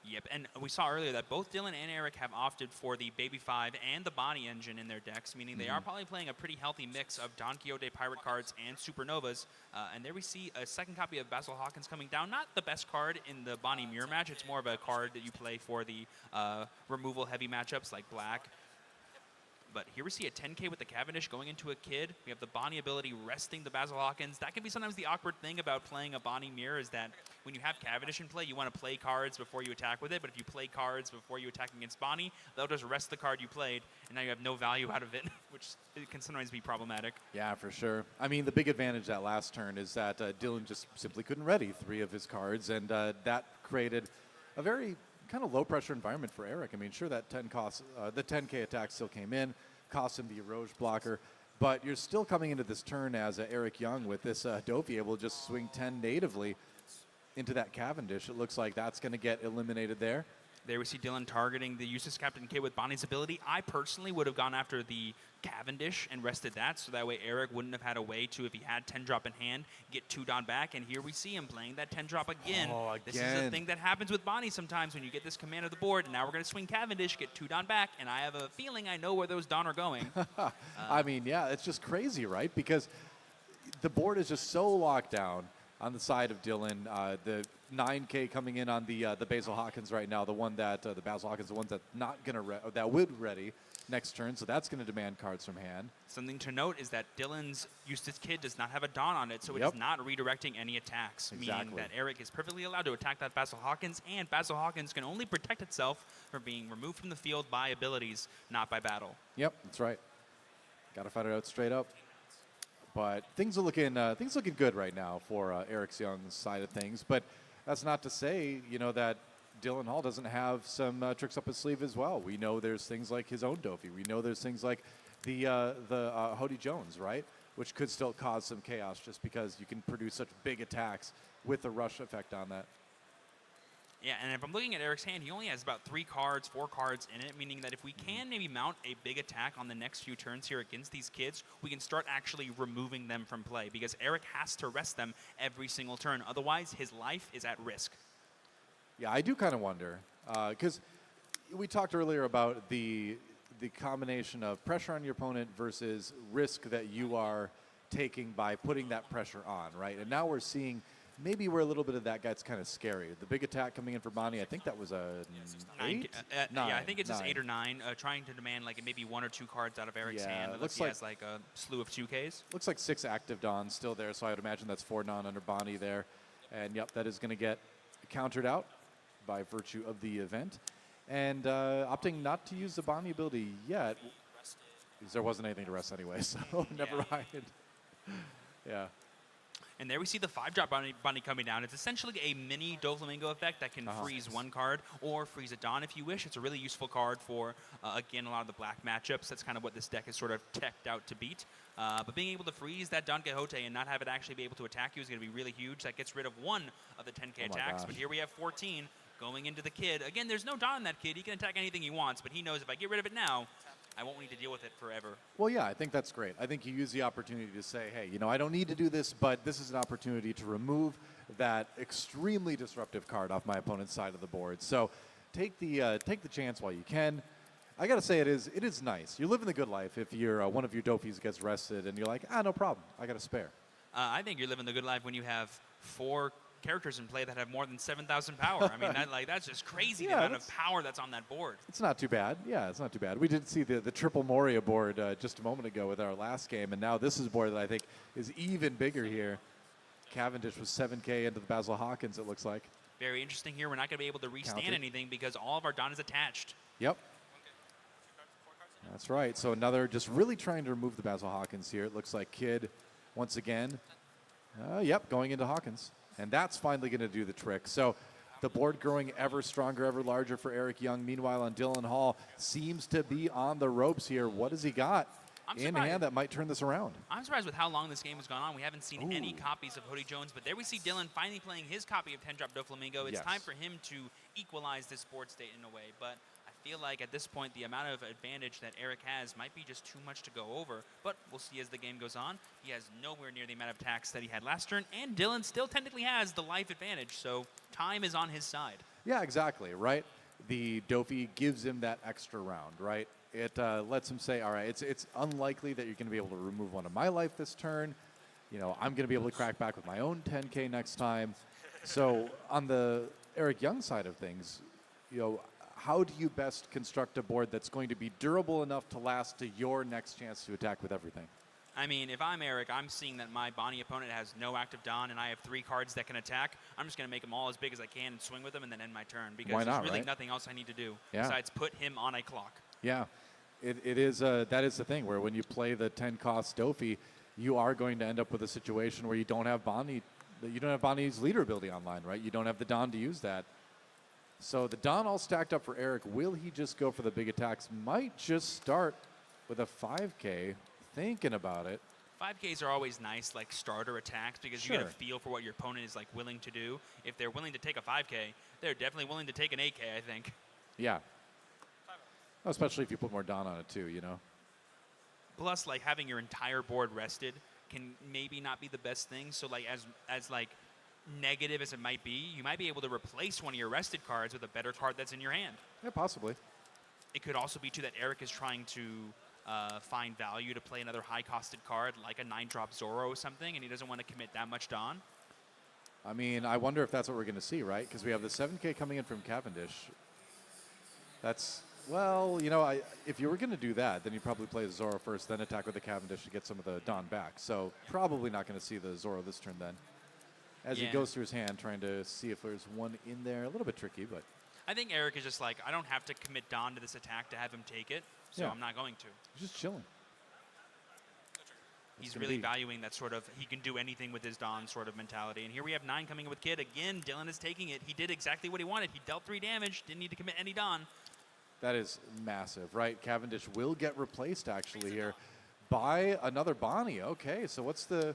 Yep, and we saw earlier that both Dylan and Eric have opted for the Baby 5 and the Bonnie engine in their decks, meaning they are probably playing a pretty healthy mix of Don Quixote Pirate cards and Supernovas. And there we see a second copy of Basil Hawkins coming down. Not the best card in the Bonnie Mirror match. It's more of a card that you play for the removal heavy matchups like Black. But here we see a 10K with the Cavendish going into a kid. We have the Bonnie ability resting the Basil Hawkins. That can be sometimes the awkward thing about playing a Bonnie Mirror, is that when you have Cavendish in play, you want to play cards before you attack with it. But if you play cards before you attack against Bonnie, they'll just rest the card you played, and now you have no value out of it, which it can sometimes be problematic. Yeah, for sure. I mean, the big advantage that last turn is that Dylan just simply couldn't ready 3 of his cards, and that created a very kind of low-pressure environment for Eric. I mean, sure, that the 10K attack still came in, cost him the Eroge blocker, but you're still coming into this turn as Eric Young with this Dofi able to just swing 10 natively into that Cavendish. It looks like that's going to get eliminated there. There we see Dylan targeting the Eustace Captain Kid with Bonnie's ability. I personally would have gone after the Cavendish and rested that, so that way Eric wouldn't have had a way to, if he had 10-drop in hand, get 2 Don back. And here we see him playing that 10-drop again. This is a thing that happens with Bonnie sometimes when you get this command of the board. And now we're going to swing Cavendish, get 2 Don back, and I have a feeling I know where those Don are going. I mean, yeah, it's just crazy, right? Because the board is just so locked down on the side of Dylan. The 9K coming in on the Basil Hawkins right now, the one that the Basil Hawkins, the ones that not gonna that would ready next turn, so that's going to demand cards from hand. Something to note is that Dylan's Eustace Kid does not have a Dawn on it, so it is not redirecting any attacks, meaning that Eric is perfectly allowed to attack that Basil Hawkins, and Basil Hawkins can only protect itself from being removed from the field by abilities, not by battle. Yep, that's right. Got to fight it out straight up. But things are looking good right now for Eric Young's side of things. But that's not to say, you know, that Dylan Hall doesn't have some tricks up his sleeve as well. We know there's things like his own Dofi. We know there's things like the Hody Jones, right? Which could still cause some chaos just because you can produce such big attacks with the rush effect on that. Yeah, and if I'm looking at Eric's hand, he only has about 3 cards, 4 cards in it, meaning that if we can maybe mount a big attack on the next few turns here against these kids, we can start actually removing them from play, because Eric has to rest them every single turn. Otherwise, his life is at risk. Yeah, I do kind of wonder, because we talked earlier about the combination of pressure on your opponent versus risk that you are taking by putting that pressure on, right? And now we're seeing maybe where a little bit of that gets kind of scary. The big attack coming in for Bonnie, I think that was a 8? Yeah, I think it's just 8 or 9, trying to demand like maybe 1 or 2 cards out of Eric's hand. It looks like he has like a slew of 2Ks. Looks like 6 active Dons still there, so I would imagine that's 4 non under Bonnie there. And yep, that is going to get countered out by virtue of the event. And opting not to use the Bonnie ability yet, because there wasn't anything to rest anyway, so never mind. Yeah. And there we see the 5-drop Bonnie coming down. It's essentially a mini Doflamingo effect that can freeze 1 card or freeze a Dawn if you wish. It's a really useful card for, again, a lot of the black matchups. That's kind of what this deck is sort of teched out to beat. But being able to freeze that Don Quixote and not have it actually be able to attack you is going to be really huge. That gets rid of 1 of the 10K attacks. But here we have 14 going into the kid. Again, there's no Dawn in that kid. He can attack anything he wants, but he knows if I get rid of it now, I won't need to deal with it forever. Well, yeah, I think that's great. I think you use the opportunity to say, hey, you know, I don't need to do this, but this is an opportunity to remove that extremely disruptive card off my opponent's side of the board. So take the chance while you can. I got to say, it is nice. You're living the good life if you're one of your Dofis gets rested and you're like, no problem. I got a spare. I think you're living the good life when you have 4 characters in play that have more than 7,000 power. I mean, that's just crazy, the Yeah, amount of power that's on that board. It's not too bad. Yeah, it's not too bad. We did see the triple Moria board just a moment ago with our last game, and now this is a board that I think is even bigger here. Cavendish was 7K into the Basil Hawkins, it looks like. Very interesting here. We're not going to be able to restand Counted. anything because all of our Dawn is attached. Yep. That's right. So another just really trying to remove the Basil Hawkins here. It looks like Kid once again. Yep, going into Hawkins. And that's finally going to do the trick. So the board growing ever stronger, ever larger for Eric Young. Meanwhile, on Dylan Hall, seems to be on the ropes here. What has he got I'm in surprised. hand that might turn this around? I'm surprised with how long this game has gone on. We haven't seen any copies of Hody Jones, but there we see Dylan finally playing his copy of 10-drop Doflamingo. It's Yes. time for him to equalize this board state in a way, but I feel like at this point the amount of advantage that Eric has might be just too much to go over, but we'll see as the game goes on. He has nowhere near the amount of attacks that he had last turn, and Dylan still technically has the life advantage, so time is on his side. Yeah, exactly, right? The Dofi gives him that extra round, right? It lets him say, all right, it's unlikely that you're going to be able to remove one of my life this turn. You know, I'm going to be able to crack back with my own 10K next time. So on the Eric Young side of things, you know, how do you best construct a board that's going to be durable enough to last to your next chance to attack with everything? I mean, if I'm Eric, I'm seeing that my Bonnie opponent has no active Dawn, and I have 3 cards that can attack. I'm just going to make them all as big as I can and swing with them and then end my turn because Why not, there's really right? nothing else I need to do Yeah. besides put him on a clock. Yeah, it is. That is the thing where when you play the 10-cost Dofi, you are going to end up with a situation where you don't have Bonnie. You don't have Bonnie's leader ability online, right? You don't have the Dawn to use that. So the Dawn all stacked up for Eric. Will he just go for the big attacks? Might just start with a 5K. Thinking about it. 5Ks are always nice, like starter attacks, because you get a feel for what your opponent is like willing to do. If they're willing to take a 5K, they're definitely willing to take an 8K, I think. Yeah. Especially if you put more Dawn on it too, you know. Plus, like having your entire board rested can maybe not be the best thing. So, like as like negative as it might be, you might be able to replace one of your rested cards with a better card that's in your hand. Yeah, possibly. It could also be too that Eric is trying to find value to play another high-costed card like a 9-drop Zoro or something, and he doesn't want to commit that much Dawn. I mean, I wonder if that's what we're going to see, right? Because we have the 7K coming in from Cavendish. That's, well, you know, if you were going to do that, then you probably play the Zoro first, then attack with the Cavendish to get some of the Dawn back. So probably not going to see the Zoro this turn then. As he goes through his hand, trying to see if there's one in there. A little bit tricky, but... I think Eric is just like, I don't have to commit Dawn to this attack to have him take it, so Yeah. I'm not going to. He's just chilling. He's gonna really be- valuing that sort of, he can do anything with his Dawn sort of mentality. And here we have 9 coming in with Kid. Again, Dylan is taking it. He did exactly what he wanted. He dealt 3 damage, didn't need to commit any Dawn. That is massive, right? Cavendish will get replaced, actually, here by another Bonnie. Okay, so what's going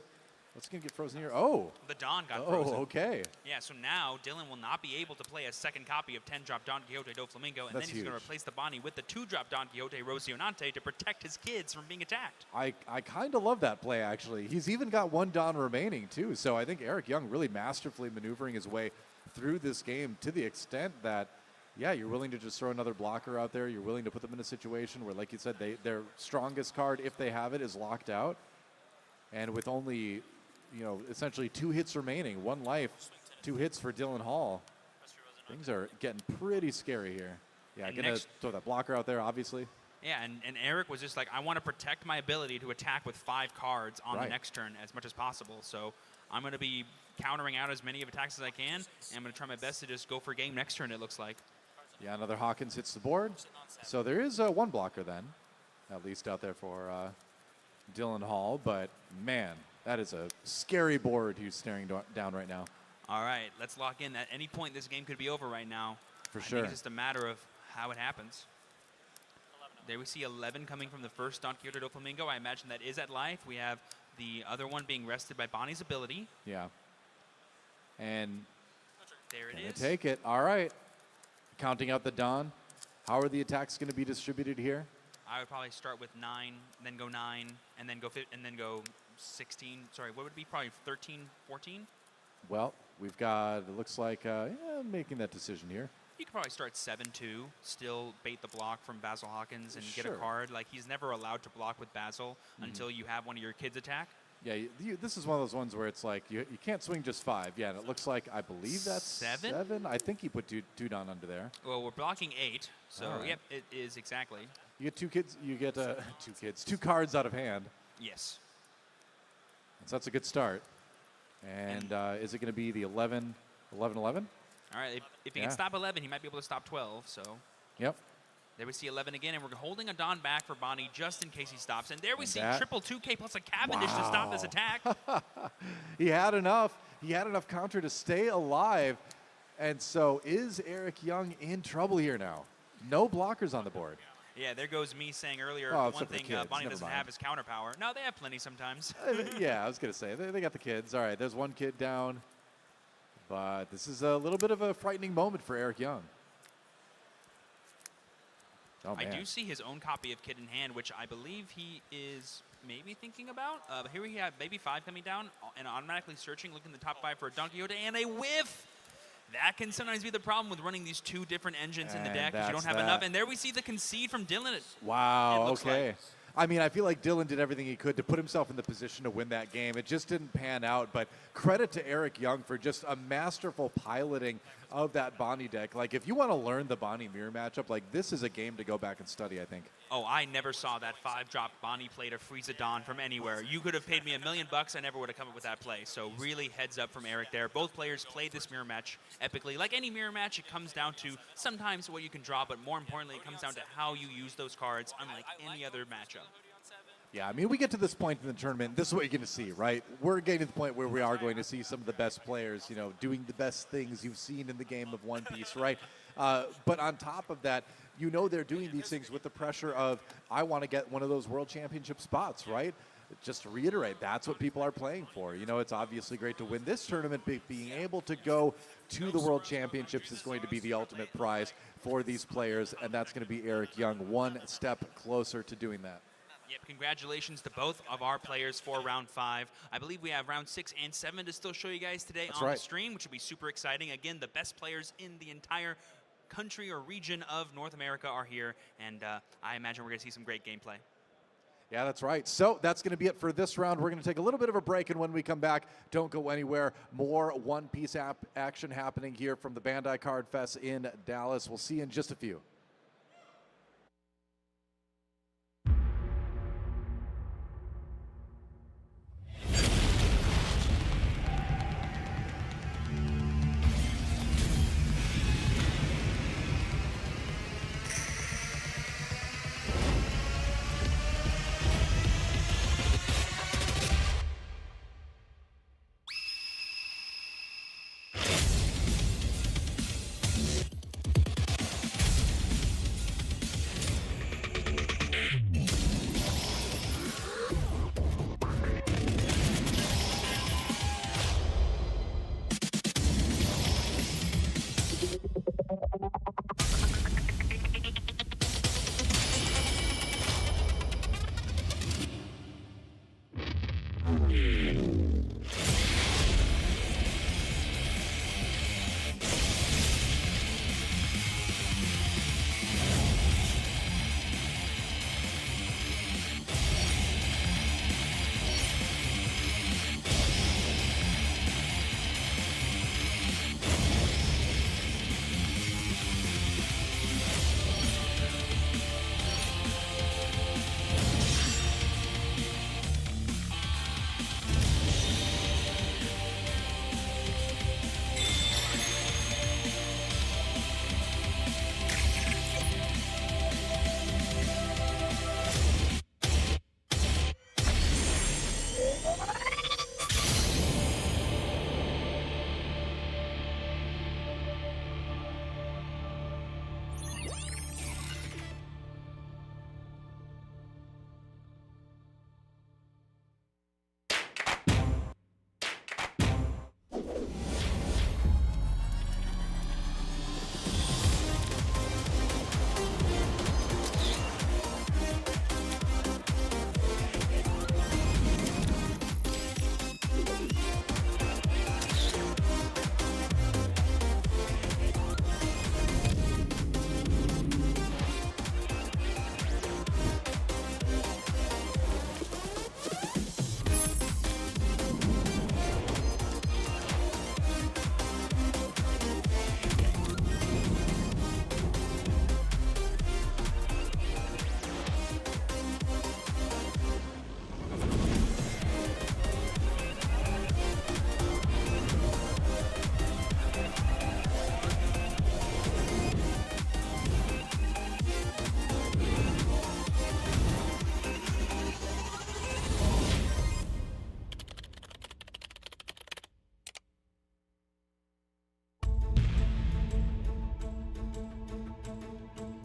to get frozen here? Oh, The Dawn got frozen. okay. Yeah, so now Dylan will not be able to play a second copy of 10-drop Don Quixote do Flamingo, and That's then he's going to huge. replace the Bonnie with the 2-drop Don Quixote Rocionante to protect his kids from being attacked. I kind of love that play, actually. He's even got 1 Dawn remaining, too. So I think Eric Young really masterfully maneuvering his way through this game to the extent that, yeah, you're willing to just throw another blocker out there. You're willing to put them in a situation where, like you said, their strongest card, if they have it, is locked out. And with only, you know, essentially 2 hits remaining, 1 life, 2 hits for Dylan Hall. Things are getting pretty scary here. Yeah, And going to next- throw that blocker out there, obviously. Yeah, and Eric was just like, I want to protect my ability to attack with 5 cards on the Right. next turn as much as possible. So I'm going to be countering out as many of attacks as I can, and I'm going to try my best to just go for game next turn, it looks like. Yeah, another Hawkins hits the board. So there is 1 blocker then, at least out there for Dylan Hall. But, man, that is a scary board he's staring down right now. All right, let's lock in. At any point, this game could be over right now. For I sure. think it's just a matter of how it happens. There we see 11 coming from the first Don Quixote do Flamingo. I imagine that is at life. We have the other one being rested by Bonnie's ability. Yeah. And There it gonna is. take it. All right. Counting out the Dawn. How are the attacks going to be distributed here? I would probably start with 9, then go 9, and then go 16. Sorry, what would it be? Probably 13, 14? Well, we've got, it looks like, making that decision here. You could probably start 7-2, still bait the block from Basil Hawkins and get a Sure. card. Like, he's never allowed to block with Basil until you have one of your kids attack. Yeah, this is one of those ones where it's like you can't swing just 5. Yeah, and it looks like, I believe that's 7? I think he put two down under there. Well, we're blocking 8, so All right. yep, it is exactly. You get 2 kids. You get 2 cards out of hand. Yes. So that's a good start. And is it going to be the 11-11? All right, if he Yeah. can stop 11, he might be able to stop 12, so. Yep. There we see 11 again, and we're holding a Don back for Bonnie just in case he stops. And there we And see that- triple 2K plus a Cavendish to stop this attack. He had enough. He had enough counter to stay alive. And so is Eric Young in trouble here now? No blockers on the board. Yeah, there goes me saying earlier, Oh, the except one for the thing kids, Bonnie never doesn't mind. have is counter power. No, they have plenty sometimes. Yeah, I was going to say, they got the kids. All right, there's one kid down. But this is a little bit of a frightening moment for Eric Young. Oh, I man. do see his own copy of Kid in Hand, which I believe he is maybe thinking about. But here we have Baby 5 coming down and automatically searching, looking in the top 5 for a Don Quixote, and a whiff! That can sometimes be the problem with running these 2 different engines in the And deck because you don't that's have enough. that. And there we see the concede from Dylan. Wow, It looks okay. like. I mean, I feel like Dylan did everything he could to put himself in the position to win that game. It just didn't pan out, but credit to Eric Young for just a masterful piloting of that Bonnie deck. Like, if you want to learn the Bonnie mirror matchup, like, this is a game to go back and study, I think. Oh, I never saw that 5-drop Bonnie play to freeze a Don from anywhere. You could have paid me $1 million, I never would have come up with that play. So really heads up from Eric there. Both players played this mirror match epically. Like any mirror match, it comes down to sometimes what you can draw, but more importantly, it comes down to how you use those cards, unlike any other matchup. Yeah, I mean, we get to this point in the tournament, this is what you're going to see, right? We're getting to the point where we are going to see some of the best players, you know, doing the best things you've seen in the game of One Piece, right? But on top of that, you know they're doing these things with the pressure of, I want to get one of those world championship spots, right? Just to reiterate, that's what people are playing for. You know, it's obviously great to win this tournament, but being able to go to the world championships is going to be the ultimate prize for these players, and that's going to be Eric Young one step closer to doing that. Yep, congratulations to both of our players for round 5. I believe we have round 6 and 7 to still show you guys today That's on right. the stream, which will be super exciting. Again, the best players in the entire country or region of North America are here, and I imagine we're going to see some great gameplay. Yeah, that's right. So that's going to be it for this round. We're going to take a little bit of a break, and when we come back, don't go anywhere. More One Piece action happening here from the Bandai Card Fest in Dallas. We'll see you in just a few.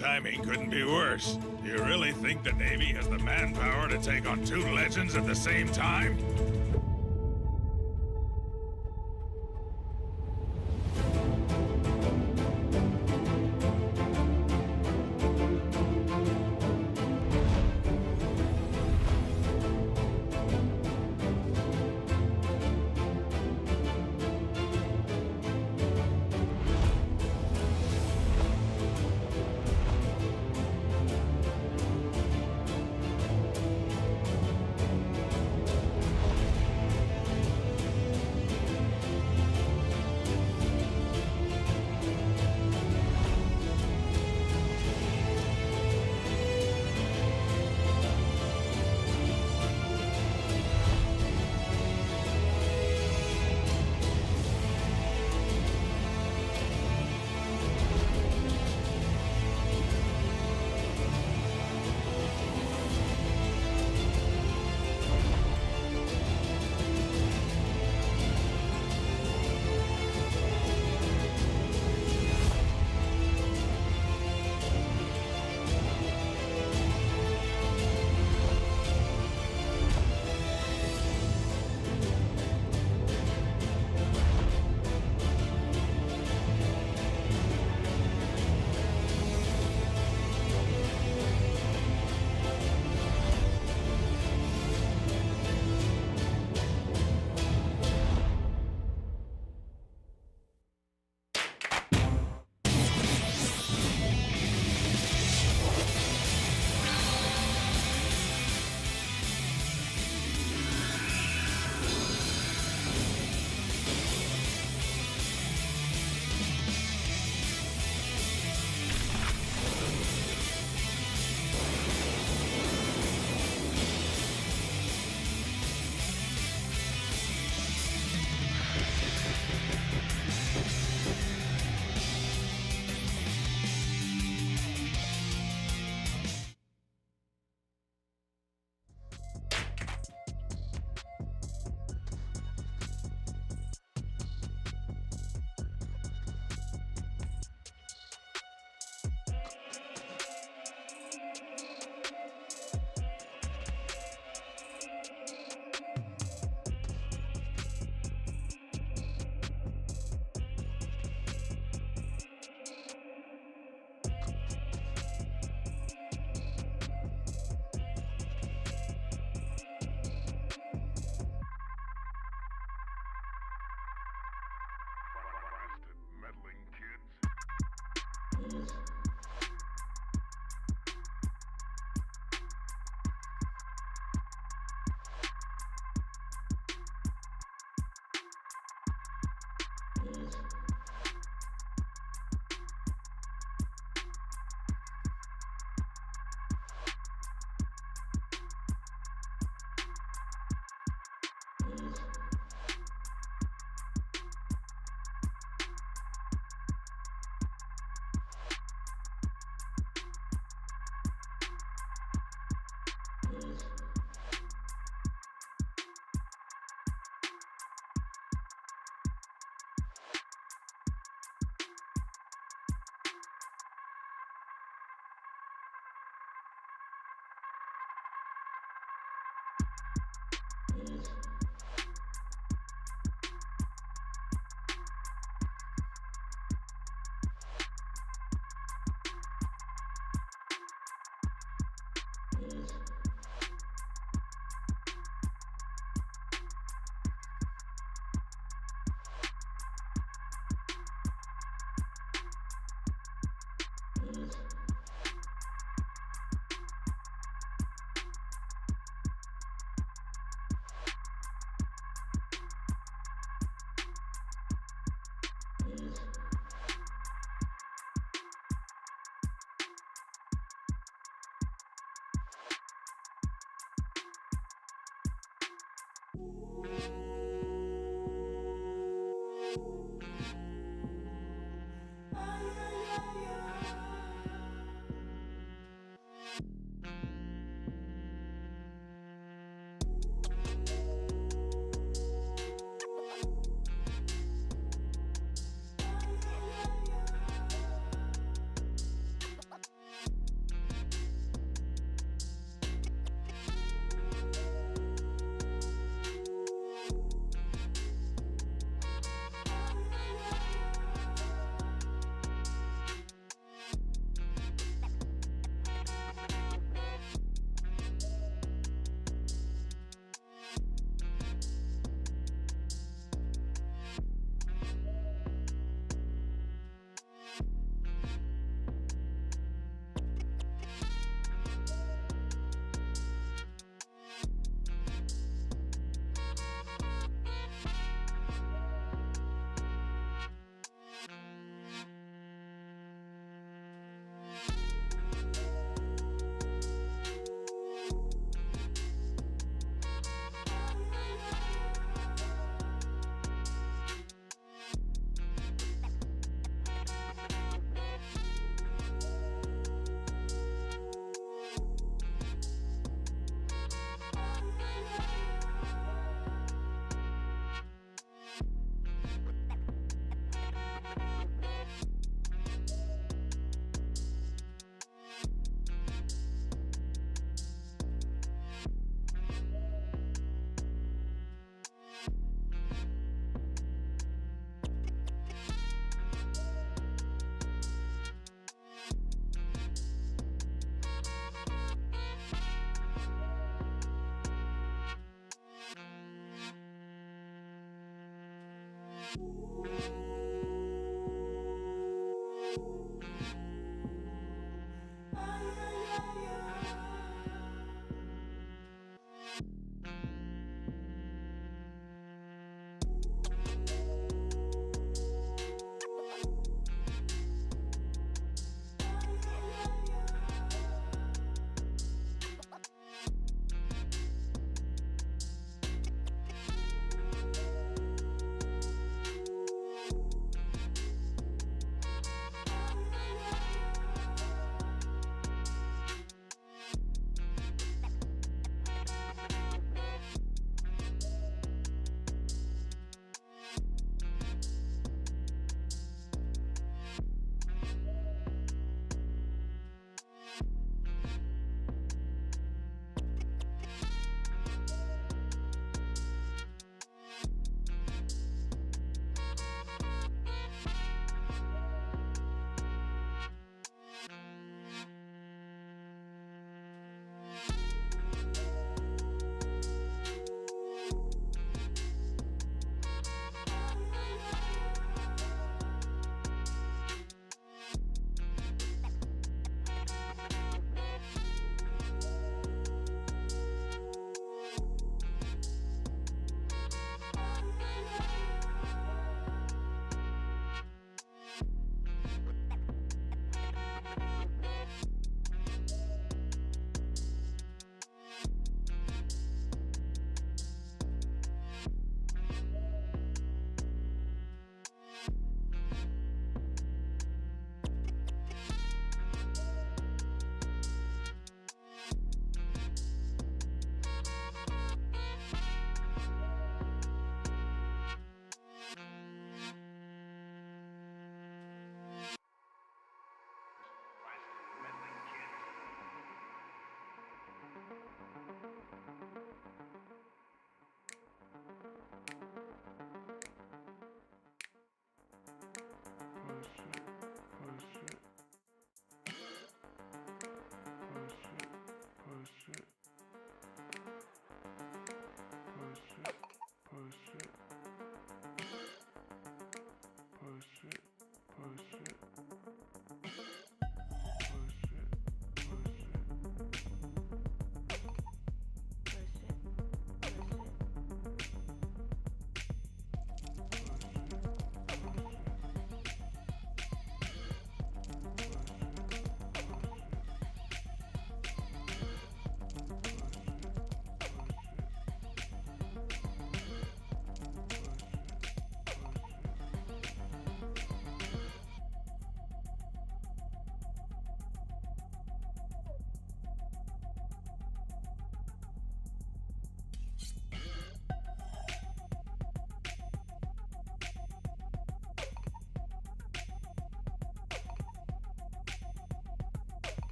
timing couldn't be worse. Do you really think the Navy has the manpower to take on two legends at the same time?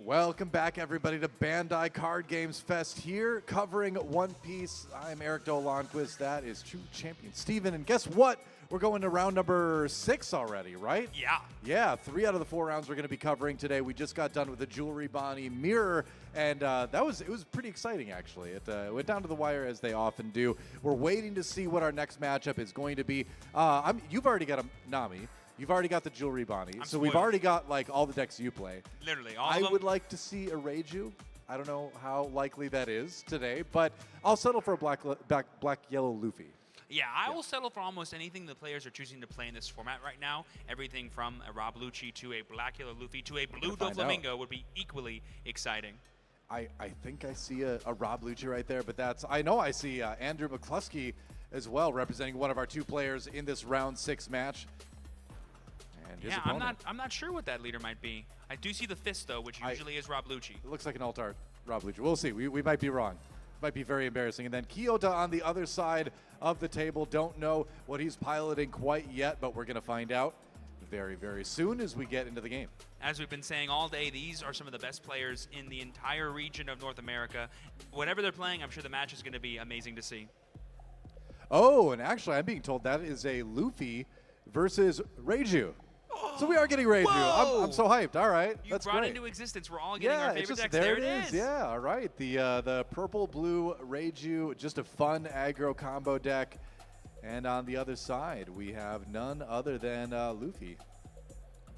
Welcome back, everybody, to Bandai Card Games Fest here, covering One Piece. I'm Eric Dolanquist. That is True Champion Steven. And guess what? We're going to round number 6 already, right? Yeah. Yeah, 3 out of the 4 rounds we're going to be covering today. We just got done with the Jewelry Bonnie Mirror, and it was pretty exciting, actually. It went down to the wire, as they often do. We're waiting to see what our next matchup is going to be. You've already got a Nami. You've already got the Jewelry Bonnie. So we've spoiled. Already got like all the decks you play. Literally, all I of them. would like to see a Reiju. I don't know how likely that is today, but I'll settle for a black yellow Luffy. Yeah, I will settle for almost anything the players are choosing to play in this format right now. Everything from a Rob Lucci to a black yellow Luffy to a blue Doflamingo would be equally exciting. I think I see a Rob Lucci right there, but I know I see Andrew McCluskey as well, representing one of our 2 players in this round 6 match. And his Yeah, opponent. I'm not sure what that leader might be. I do see the fist though, which usually is Rob Lucci. It looks like an alt art Rob Lucci. We'll see. We might be wrong. Might be very embarrassing. And then Kyoto on the other side of the table. Don't know what he's piloting quite yet, but we're going to find out very, very soon as we get into the game. As we've been saying all day, these are some of the best players in the entire region of North America. Whatever they're playing, I'm sure the match is going to be amazing to see. Oh, and actually, I'm being told that is a Luffy versus Reiju. So we are getting Reiju. I'm so hyped. All right, You that's brought great. into existence. We're all getting our it's favorite just, decks. there it is. Yeah, all right. The purple-blue Reiju, just a fun aggro combo deck. And on the other side, we have none other than Luffy.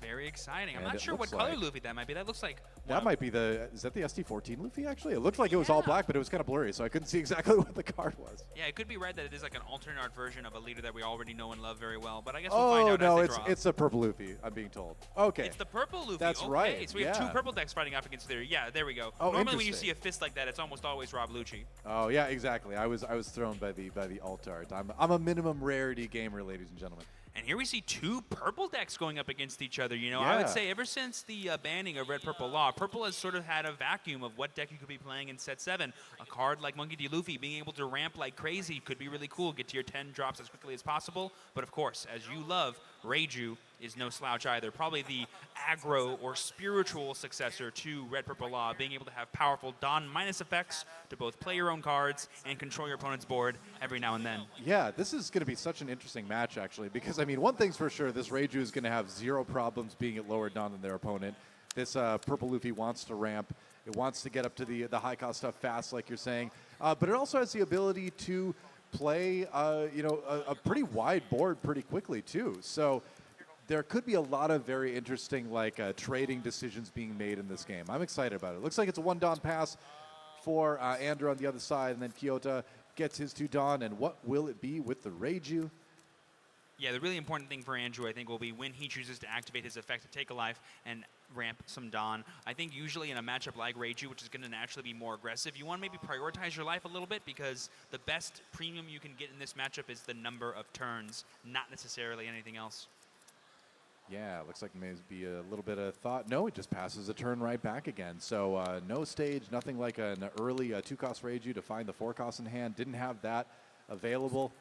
Very exciting. I'm And not it sure what looks color like- Luffy that might be. That looks like That might be is that the SD14 Luffy, actually? It looked like it was all Yeah. black, but it was kind of blurry, so I couldn't see exactly what the card was. Yeah, it could be right that it is like an alternate art version of a leader that we already know and love very well. But I guess we'll find Oh, out no, as they draw. it's a purple Luffy, I'm being told. Okay. It's the purple Luffy. That's okay, right, So we have 2 yeah. purple decks fighting up against there. Yeah, there we go. Oh, Normally when you interesting. see a fist like that, it's almost always Rob Lucci. Oh, yeah, exactly. I was thrown by the alt art. I'm a minimum rarity gamer, ladies and gentlemen. And here we see 2 purple decks going up against each other. You know, I Yeah. would say ever since the banning of Red-Purple Law, Purple has sort of had a vacuum of what deck you could be playing in set 7. A card like Monkey D. Luffy being able to ramp like crazy could be really cool, get to your 10 drops as quickly as possible. But of course, as you love, Reiju is no slouch either. Probably the aggro or spiritual successor to Red-Purple Law, being able to have powerful Dawn minus effects to both play your own cards and control your opponent's board every now and then. Yeah, this is going to be such an interesting match, actually, because, I mean, one thing's for sure, this Reiju is going to have 0 problems being at lower down than their opponent. This purple Luffy wants to ramp. It wants to get up to the high-cost stuff fast, like you're saying. But it also has the ability to play, a pretty wide board pretty quickly, too. So there could be a lot of very interesting, trading decisions being made in this game. I'm excited about it. Looks like it's a 1 Dawn pass for Andrew on the other side, and then Kyoto gets his 2 Dawn. And what will it be with the Reiju? Yeah, the really important thing for Andrew, I think, will be when he chooses to activate his effect to take a life and ramp some Dawn. I think usually in a matchup like Reiju, which is going to naturally be more aggressive, you want to maybe prioritize your life a little bit because the best premium you can get in this matchup is the number of turns, not necessarily anything else. Yeah, looks like maybe a little bit of thought. No, it just passes a turn right back again. So no stage, nothing like an early 2-cost Reiju to find the 4-cost in hand. Didn't have that available.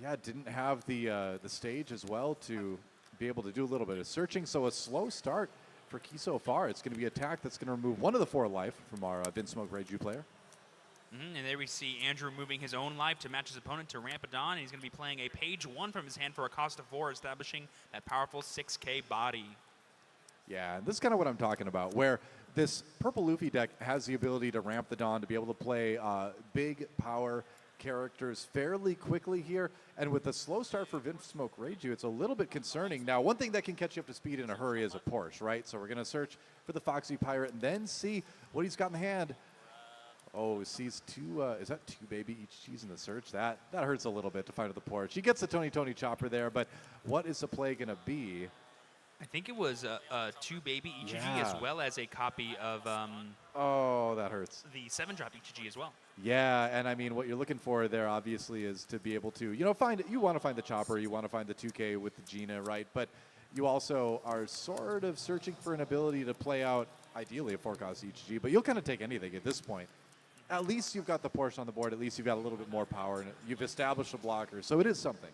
Yeah, didn't have the stage as well to be able to do a little bit of searching. So a slow start for Key so far. It's going to be attack that's going to remove 1 of the 4 life from our Vinsmoke Reiju player. And there we see Andrew moving his own life to match his opponent to ramp a Dawn. And he's going to be playing a page 1 from his hand for a cost of 4, establishing that powerful 6K body. Yeah, and this is kind of what I'm talking about, where this purple Luffy deck has the ability to ramp the Dawn to be able to play big power characters fairly quickly here. And with a slow start for Vinsmoke Reiju, it's a little bit concerning. Now, one thing that can catch you up to speed in a hurry is a Porsche, right? So we're going to search for the Foxy Pirate and then see what he's got in the hand. Oh, sees 2, is that 2 baby EGGs in the search? That hurts a little bit to find the Porsche. He gets the Tony Chopper there, but what is the play going to be? I think it was a 2 baby EGG Yeah. as well as a copy of Oh, that hurts. the 7-drop EGG as well. Yeah, and I mean, what you're looking for there, obviously, is to be able to, you want to find the Chopper, you want to find the 2K with the Gina, right? But you also are sort of searching for an ability to play out, ideally, a 4-cost EGG, but you'll kind of take anything at this point. At least you've got the Porsche on the board, at least you've got a little bit more power, and you've established a blocker, so it is something.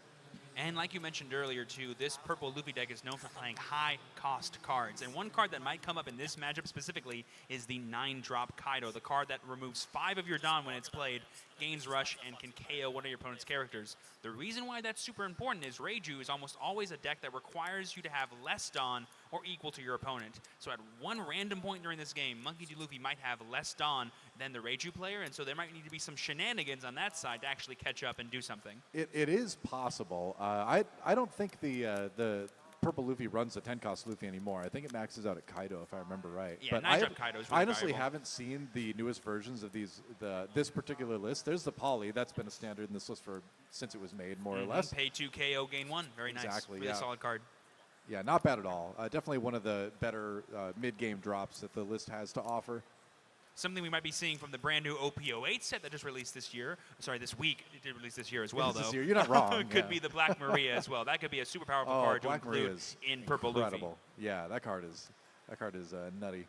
And like you mentioned earlier, too, this purple Luffy deck is known for playing high-cost cards. And one card that might come up in this matchup specifically is the 9-drop Kaido, the card that removes 5 of your Dawn when it's played, gains Rush, and can KO one of your opponent's characters. The reason why that's super important is Reiju is almost always a deck that requires you to have less Dawn or equal to your opponent. So at one random point during this game, Monkey D. Luffy might have less Dawn than the Reiju player, and so there might need to be some shenanigans on that side to actually catch up and do something. It is possible. I don't think the purple Luffy runs the 10-cost Luffy anymore. I think it maxes out at Kaido, if I remember right. Yeah, but 9-drop Kaido is really honestly valuable. haven't seen the newest versions of this particular list. There's the Poly. That's been a standard in this list since it was made, more or less. Pay 2, KO, gain 1. Very nice. Exactly, Really yeah. solid card. Yeah, not bad at all. Definitely one of the better mid-game drops that the list has to offer. Something we might be seeing from the brand new OP08 set that just released this year. Sorry, this week. It did release this year as well, It is though. this year. You're not wrong. Could yeah. be the Black Maria as well. That could be a super powerful Oh, card Black to include Maria is in purple Luffy. incredible. Yeah, that card is nutty.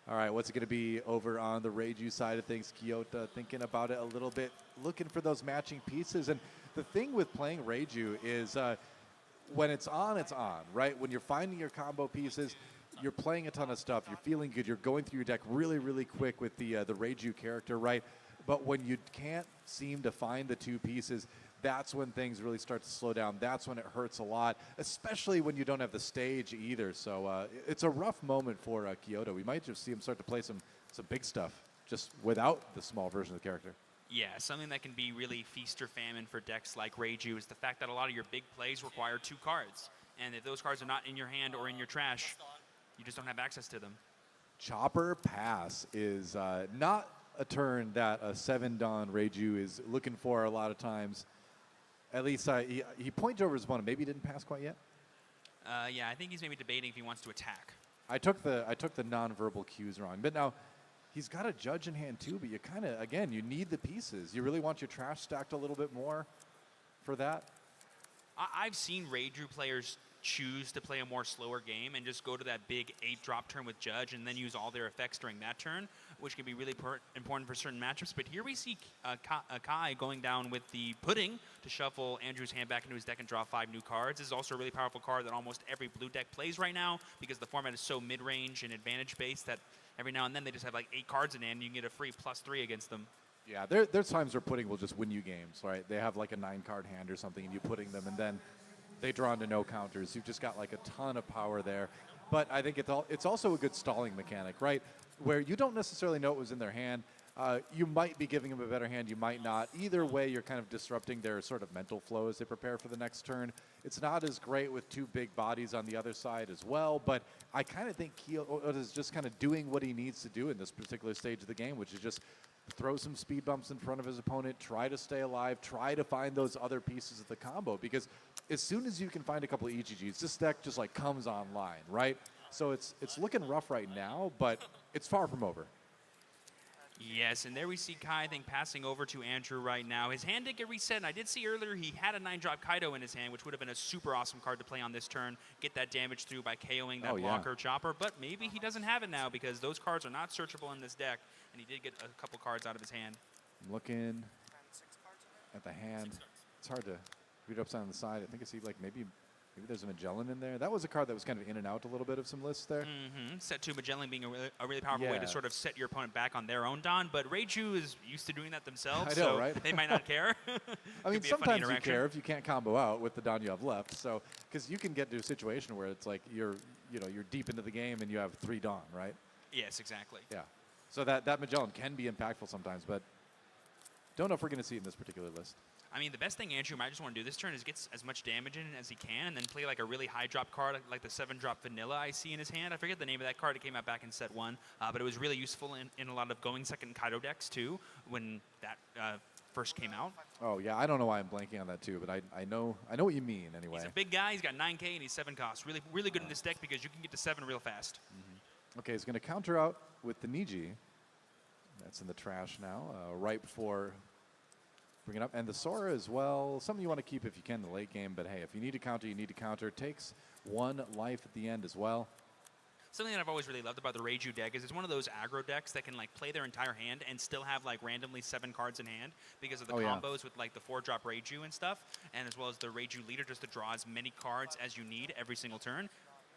All right, what's it going to be over on the Reiju side of things? Kyoto thinking about it a little bit, looking for those matching pieces. And the thing with playing Reiju is when it's on, right? When you're finding your combo pieces, you're playing a ton of stuff. You're feeling good. You're going through your deck really, really quick with the Reiju character, right? But when you can't seem to find the 2 pieces, that's when things really start to slow down. That's when it hurts a lot, especially when you don't have the stage either. So it's a rough moment for Kyoto. We might just see him start to play some big stuff just without the small version of the character. Yeah, something that can be really feast or famine for decks like Reiju is the fact that a lot of your big plays require 2 cards. And if those cards are not in your hand or in your trash, you just don't have access to them. Chopper Pass is not a turn that a 7-Dawn Reiju is looking for a lot of times. At least he pointed over his opponent. Maybe he didn't pass quite yet. Yeah, I think he's maybe debating if he wants to attack. I took the nonverbal cues wrong. But now he's got a Judge in hand too, but you kind of, again, you need the pieces. You really want your trash stacked a little bit more for that. I've seen Reiju players choose to play a more slower game and just go to that big 8-drop turn with Judge and then use all their effects during that turn, which can be really important for certain matchups. But here we see Kai going down with the Pudding to shuffle Andrew's hand back into his deck and draw 5 new cards. This is also a really powerful card that almost every blue deck plays right now because the format is so mid-range and advantage-based that every now and then they just have like 8 cards in hand and you can get a free +3 against them. Yeah, there's times where Pudding will just win you games, right? They have like a 9-card hand or something and you Pudding them and then they draw into no counters. You've just got like a ton of power there. But I think it's also a good stalling mechanic, right? Where you don't necessarily know what was in their hand. You might be giving them a better hand, you might not. Either way, you're kind of disrupting their sort of mental flow as they prepare for the next turn. It's not as great with 2 big bodies on the other side as well, but I kind of think Kyoto is just kind of doing what he needs to do in this particular stage of the game, which is just throw some speed bumps in front of his opponent, try to stay alive, try to find those other pieces of the combo, because as soon as you can find a couple of EGGs, this deck just like comes online, right? So it's looking rough right now, but it's far from over. Yes, and there we see Kai, I think, passing over to Andrew right now. His hand did get reset, and I did see earlier he had a 9-drop Kaido in his hand, which would have been a super awesome card to play on this turn, get that damage through by KOing that blocker Chopper, but maybe he doesn't have it now because those cards are not searchable in this deck, and he did get a couple cards out of his hand. I'm looking at the hand. It's hard to read upside on the side. I think I see like maybe there's a Magellan in there. That was a card that was kind of in and out a little bit of some lists there. Set 2 Magellan being a really powerful way to sort of set your opponent back on their own Dawn, but Reiju is used to doing that themselves, I know, so right? they might not care. I mean, sometimes you care if you can't combo out with the Dawn you have left. So, because you can get to a situation where it's like you're deep into the game and you have 3 Dawn, right? Yes, exactly. Yeah. So that Magellan can be impactful sometimes, but don't know if we're going to see it in this particular list. I mean, the best thing Andrew might just want to do this turn is get as much damage in as he can and then play like a really high drop card like the 7-drop Vanilla I see in his hand. I forget the name of that card. It came out back in set 1, but it was really useful in a lot of going second Kaido decks too when that first came out. Oh, yeah. I don't know why I'm blanking on that too, but I know what you mean anyway. He's a big guy. He's got 9K and he's 7 cost. Really, really good in this deck because you can get to 7 real fast. Okay, he's going to counter out with the Niji. That's in the trash now, right before bring it up. And the Sora as well, something you want to keep if you can in the late game, but hey, if you need to counter, you need to counter. Takes 1 life at the end as well. something that I've always really loved about the Reiju deck is it's one of those aggro decks that can like play their entire hand and still have like randomly 7 cards in hand because of the combos with like the 4-drop Reiju and stuff, and as well as the Reiju leader just to draw as many cards as you need every single turn.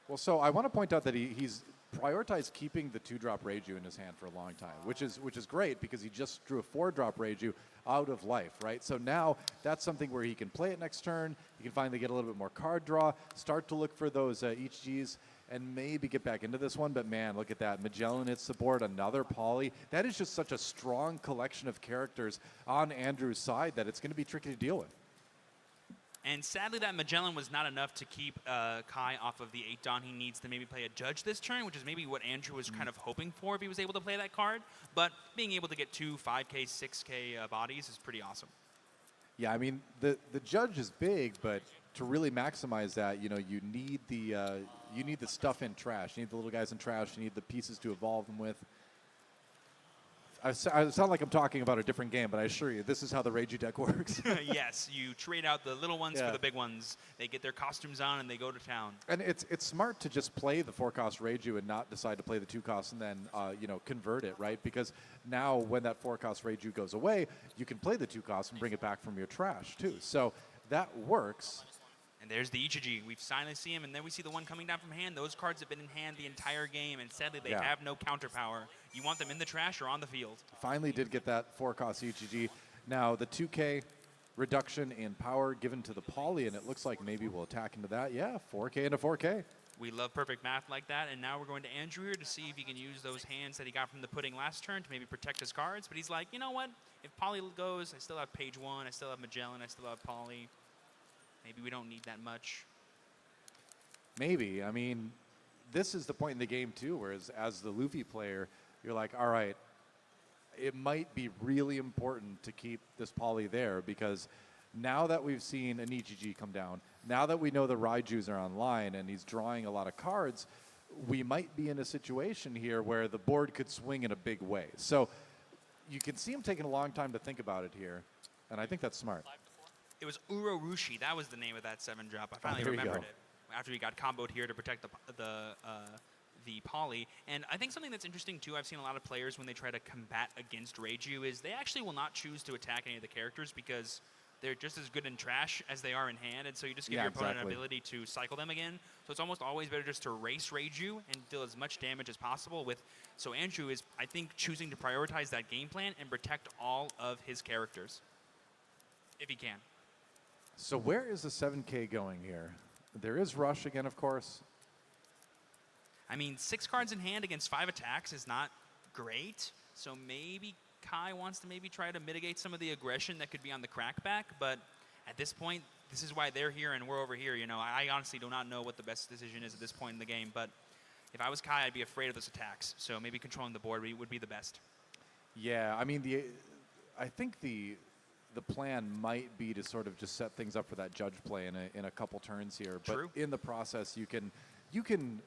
Well, so I want to point out that he's prioritized keeping the 2-drop Reiju in his hand for a long time, which is great because he just drew a 4-drop Reiju out of life, right? So now that's something where he can play it next turn. He can finally get a little bit more card draw, start to look for those HGs, and maybe get back into this one. But man, look at that. Magellan hits the board, another Poly. That is just such a strong collection of characters on Andrew's side that it's going to be tricky to deal with. And sadly, that Magellan was not enough to keep Kai off of the 8-Don. He needs to maybe play a Judge this turn, which is maybe what Andrew was kind of hoping for if he was able to play that card. But being able to get 2 5K, 6K bodies is pretty awesome. Yeah, I mean, the Judge is big, but to really maximize that, you know, you need the stuff in trash. You need the little guys in trash. You need the pieces to evolve them with. I sound like I'm talking about a different game, but I assure you, this is how the Reiju deck works. Yes, you trade out the little ones for the big ones. They get their costumes on and they go to town. And it's smart to just play the 4-cost Reiju and not decide to play the 2-cost and then convert it, right? Because now when that 4-cost Reiju goes away, you can play the 2-cost and bring it back from your trash too. So that works. And there's the Ichiji. We've finally seen him, and then we see the one coming down from hand. Those cards have been in hand the entire game, and sadly they have no counter power. You want them in the trash or on the field. Finally did get that 4-cost Ichiji. Now the 2K reduction in power given to the Poly, and it looks like maybe we'll attack into that. Yeah, 4K into 4K. We love perfect math like that, and now we're going to Andrew here to see if he can use those hands that he got from the pudding last turn to maybe protect his cards. But he's like, you know what? If Poly goes, I still have Page 1, I still have Magellan, I still have Poly. Maybe we don't need that much. Maybe. I mean, this is the point in the game, too, whereas as the Luffy player, you're like, all right, it might be really important to keep this Poly there because now that we've seen an Ichiji come down, now that we know the Raijus are online and he's drawing a lot of cards, we might be in a situation here where the board could swing in a big way. So you can see him taking a long time to think about it here, and I think that's smart. It was Urorushi. That was the name of that 7-drop. I finally remembered it after he got comboed here to protect the Poly. And I think something that's interesting, too, I've seen a lot of players when they try to combat against Reiju is they actually will not choose to attack any of the characters because they're just as good in trash as they are in hand. And so you just give your opponent an ability to cycle them again. So it's almost always better just to race Reiju and deal as much damage as possible with. So Andrew is, I think, choosing to prioritize that game plan and protect all of his characters if he can. So where is the 7K going here? There is Rush again, of course. I mean, 6 cards in hand against 5 attacks is not great. So maybe Kai wants to maybe try to mitigate some of the aggression that could be on the crackback. But at this point, this is why they're here and we're over here. You know, I honestly do not know what the best decision is at this point in the game. But if I was Kai, I'd be afraid of those attacks. So maybe controlling the board would be the best. Yeah, I mean, I think the plan might be to sort of just set things up for that Judge play in a couple turns here. But in the process, you can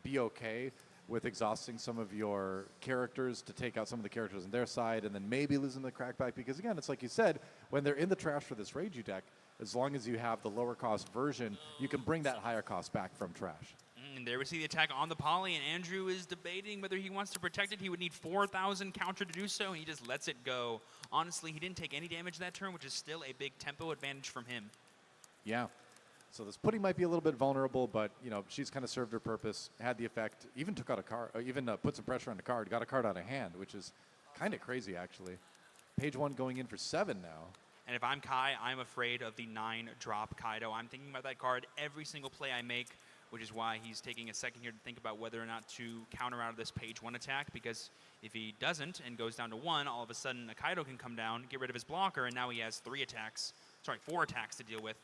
be okay with exhausting some of your characters to take out some of the characters on their side and then maybe losing the crackback. Because again, it's like you said, when they're in the trash for this Reiju deck, as long as you have the lower cost version, you can bring that higher cost back from trash. And there we see the attack on the Poly, and Andrew is debating whether he wants to protect it. He would need 4,000 counter to do so, and he just lets it go. Honestly, he didn't take any damage that turn, which is still a big tempo advantage from him. Yeah. So this pudding might be a little bit vulnerable, but you know she's kind of served her purpose, had the effect, even took out a card, even put some pressure on the card, got a card out of hand, which is kind of crazy actually. Page 1 going in for 7 now. And if I'm Kai, I'm afraid of the 9-drop Kaido. I'm thinking about that card every single play I make, which is why he's taking a second here to think about whether or not to counter out of this Page 1 attack, because if he doesn't and goes down to 1, all of a sudden a Kaido can come down, get rid of his blocker, and now he has 4 attacks to deal with.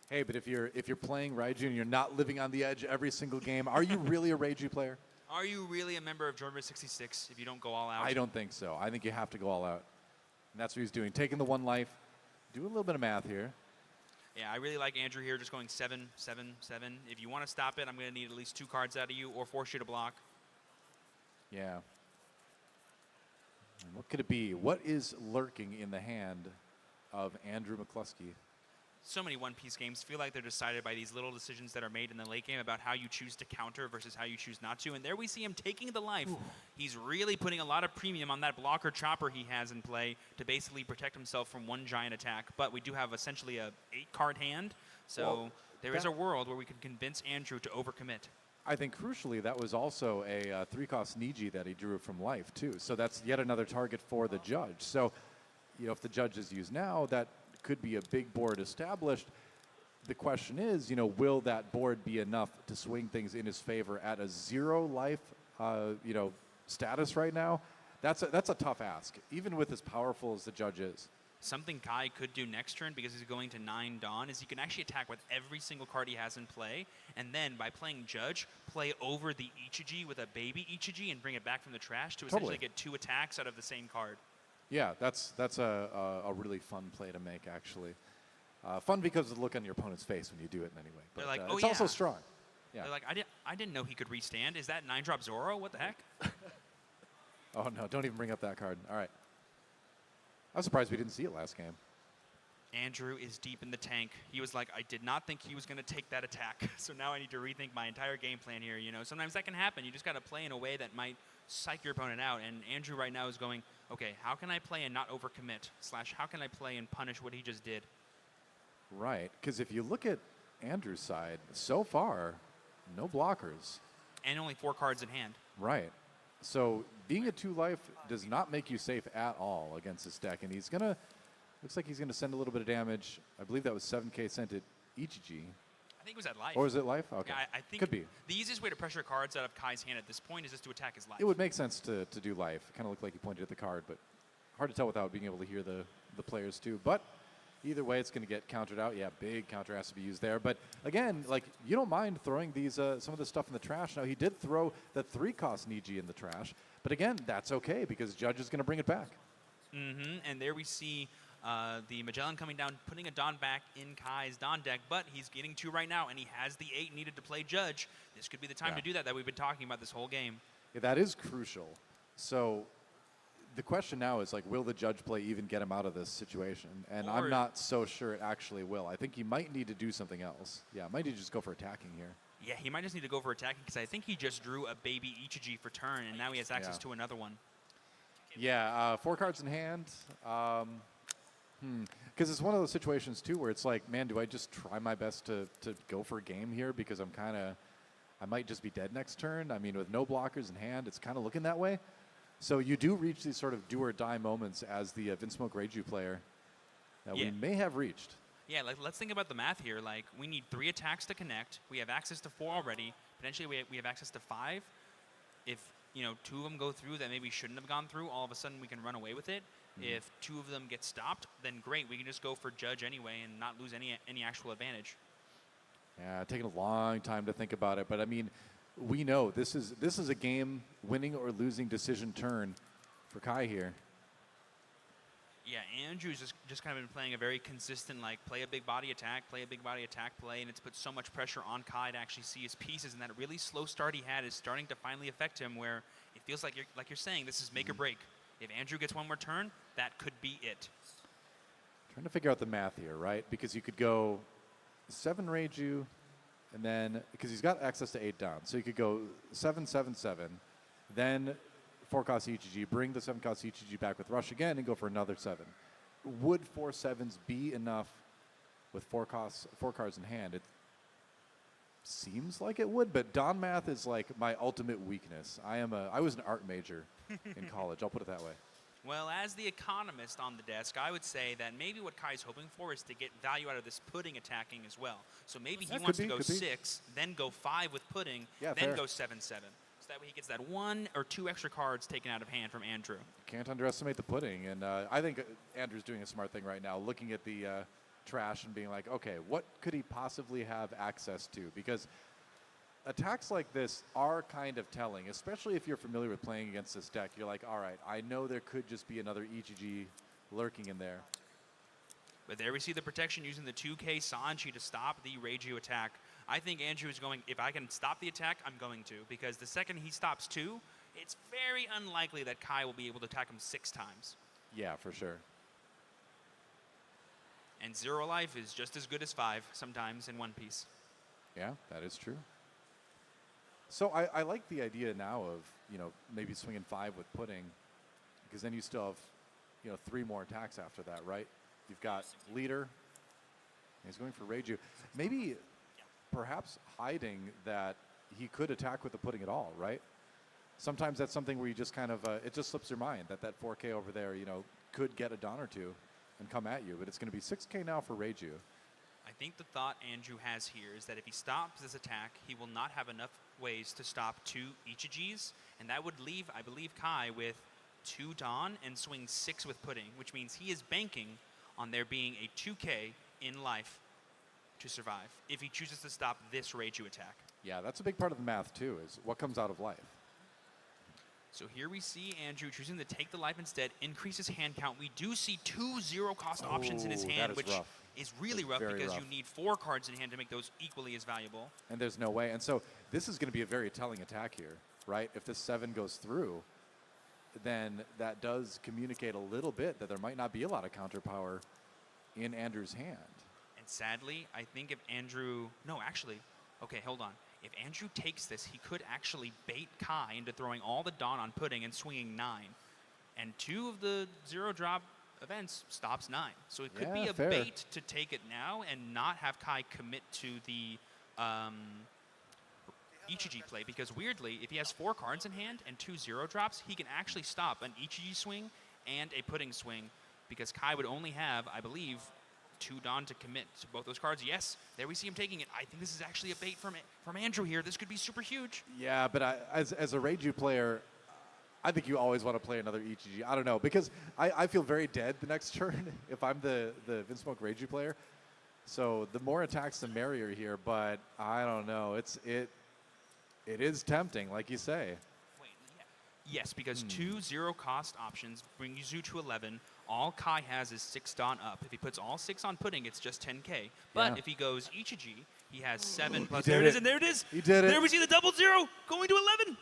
Hey, but if you're playing Raiju and you're not living on the edge every single game, are you really a Raiju player? Are you really a member of Jordan 66 if you don't go all out? I don't think so. I think you have to go all out. And that's what he's doing, taking the 1 life, doing a little bit of math here. Yeah, I really like Andrew here, just going 7, 7, 7. If you want to stop it, I'm going to need at least 2 cards out of you or force you to block. Yeah. And what could it be? What is lurking in the hand of Andrew McCluskey? so many One Piece games feel like they're decided by these little decisions that are made in the late game about how you choose to counter versus how you choose not to. And there we see him taking the life. Ooh. He's really putting a lot of premium on that blocker chopper he has in play to basically protect himself from one giant attack. But we do have essentially a 8-card hand, so there is a world where we can convince Andrew to overcommit. I think crucially that was also a 3-cost Niji that he drew from life too. So that's yet another target for the judge. So, you know, if the judge is used now, that could be a big board established. The question is, you know, will that board be enough to swing things in his favor at a 0 life, you know, status right now? That's a tough ask, even with as powerful as the judge is. Something Kai could do next turn, because he's going to 9 Dawn, is he can actually attack with every single card he has in play, and then by playing Judge, play over the Ichiji with a baby Ichiji and bring it back from the trash to essentially get 2 attacks out of the same card. Yeah, that's a really fun play to make, actually. Fun because of the look on your opponent's face when you do it in any way. But like, it's also strong. Yeah. They're like, I didn't know he could restand. Is that 9-drop Zoro? What the heck? Oh, no, don't even bring up that card. All right. I'm surprised we didn't see it last game. Andrew is deep in the tank. He was like, I did not think he was going to take that attack. So now I need to rethink my entire game plan here. You know, sometimes that can happen. You just got to play in a way that might psych your opponent out. And Andrew right now is going, okay, how can I play and not overcommit? / how can I play and punish what he just did? Right, because if you look at Andrew's side, so far, no blockers. And only 4 cards in hand. Right. So being a 2 life does not make you safe at all against this deck. And he's going to, looks like he's going to send a little bit of damage. I believe that was 7K sent at Ichiji. I think it was at life. Or is it life? Okay. Yeah, I think could be. The easiest way to pressure cards out of Kai's hand at this point is just to attack his life. It would make sense to do life. Kind of looked like he pointed at the card, but hard to tell without being able to hear the players too. But either way, it's going to get countered out. Yeah, big counter has to be used there. But again, like, you don't mind throwing these some of the stuff in the trash. Now, he did throw the 3-cost Niji in the trash. But again, that's okay because Judge is going to bring it back. Mm-hmm. And there we see the Magellan coming down, putting a Dawn back in Kai's Dawn deck. But he's getting 2 right now, and he has the 8 needed to play Judge. This could be the time to do that we've been talking about this whole game. Yeah, that is crucial. So the question now is, like, will the Judge play even get him out of this situation? And I'm not so sure it actually will. I think he might need to do something else. Yeah, might need to just go for attacking here. Yeah, he might just need to go for attacking because I think he just drew a baby Ichiji for turn, and now he has access to another one. Yeah, 4 cards in hand. Because it's one of those situations, too, where it's like, man, do I just try my best to go for a game here because I might just be dead next turn? I mean, with no blockers in hand, it's kind of looking that way. So you do reach these sort of do-or-die moments as the Vinsmoke Reiju player that we may have reached. Yeah, like, let's think about the math here. Like, we need 3 attacks to connect. We have access to 4 already. Potentially, we have access to 5. If, you know, 2 of them go through that maybe shouldn't have gone through, all of a sudden we can run away with it. If 2 of them get stopped, then great. We can just go for Judge anyway and not lose any actual advantage. Yeah, taking a long time to think about it. But, I mean, we know this is a game winning or losing decision turn for Kai here. Yeah, Andrew's just kind of been playing a very consistent, like, play a big body attack play, and it's put so much pressure on Kai to actually see his pieces, and that really slow start he had is starting to finally affect him, where it feels like you're saying this is make or break. If Andrew gets 1 more turn, that could be it. Trying to figure out the math here, right? Because you could go 7 Reiju, and then, because he's got access to 8 down, so you could go 7, 7, 7, then 4-cost Ichiji, bring the 7-cost Ichiji back with Rush again, and go for another 7. Would 4 7s be enough with 4 cards in hand? It seems like it would, but Dawn math is like my ultimate weakness. I was an art major in college, I'll put it that way. Well, as the economist on the desk, I would say that maybe what Kai's hoping for is to get value out of this pudding attacking as well. So maybe he wants to go 6, then go 5 with pudding, then go 7, 7. So that way he gets that 1 or 2 extra cards taken out of hand from Andrew. Can't underestimate the pudding, and I think Andrew's doing a smart thing right now, looking at the trash and being like, okay, what could he possibly have access to? Because attacks like this are kind of telling, especially if you're familiar with playing against this deck. You're like, all right, I know there could just be another Ichiji lurking in there. But there we see the protection using the 2K Sanji to stop the Reiju attack. I think Andrew is going, if I can stop the attack, I'm going to. Because the second he stops 2, it's very unlikely that Kai will be able to attack him 6 times. Yeah, for sure. And 0 life is just as good as 5 sometimes in One Piece. Yeah, that is true. So I like the idea now of, maybe swinging 5 with Pudding, because then you still have, 3 more attacks after that, right? You've got Leader. He's going for Reiju. Maybe, perhaps hiding that he could attack with the Pudding at all, right? Sometimes that's something where you just kind of, it just slips your mind that 4K over there, could get a Don or 2 and come at you. But it's going to be 6K now for Reiju. I think the thought Andrew has here is that if he stops this attack, he will not have enough ways to stop 2 Ichijis, and that would leave, I believe, Kai with 2 Dawn and swing 6 with Pudding, which means he is banking on there being a 2K in life to survive if he chooses to stop this Reiju attack. Yeah, that's a big part of the math, too, is what comes out of life. So here we see Andrew choosing to take the life instead, increase his hand count. We do see 2 zero-cost options in his hand, which is really rough because you need 4 cards in hand to make those equally as valuable. And there's no way. And so this is going to be a very telling attack here, right? If this 7 goes through, then that does communicate a little bit that there might not be a lot of counter power in Andrew's hand. And sadly, I think if Andrew... No, actually, okay, hold on. If Andrew takes this, he could actually bait Kai into throwing all the Dawn on Pudding and swinging 9. And 2 of the 0-drop events stops 9. So it could be a fair bait to take it now and not have Kai commit to the Ichiji play. Because weirdly, if he has 4 cards in hand and 2 0-drops, he can actually stop an Ichiji swing and a Pudding swing. Because Kai would only have, I believe, 2 Dawn to commit to both those cards. Yes, there we see him taking it. I think this is actually a bait from Andrew here. This could be super huge. Yeah, but as a Reiju player, I think you always want to play another Ichiji. I don't know, because I feel very dead the next turn if I'm the Vinsmoke Reiju player. So the more attacks, the merrier here, but I don't know. It is tempting, like you say. Wait, yeah. Yes, because 2 0-cost options brings you to 11. All Kai has is 6 Dawn up. If he puts all 6 on Pudding, it's just 10K. But if he goes Ichiji, he has 7 plus. There it is, and there it is. He did it. There we see the 0-0 going to 11.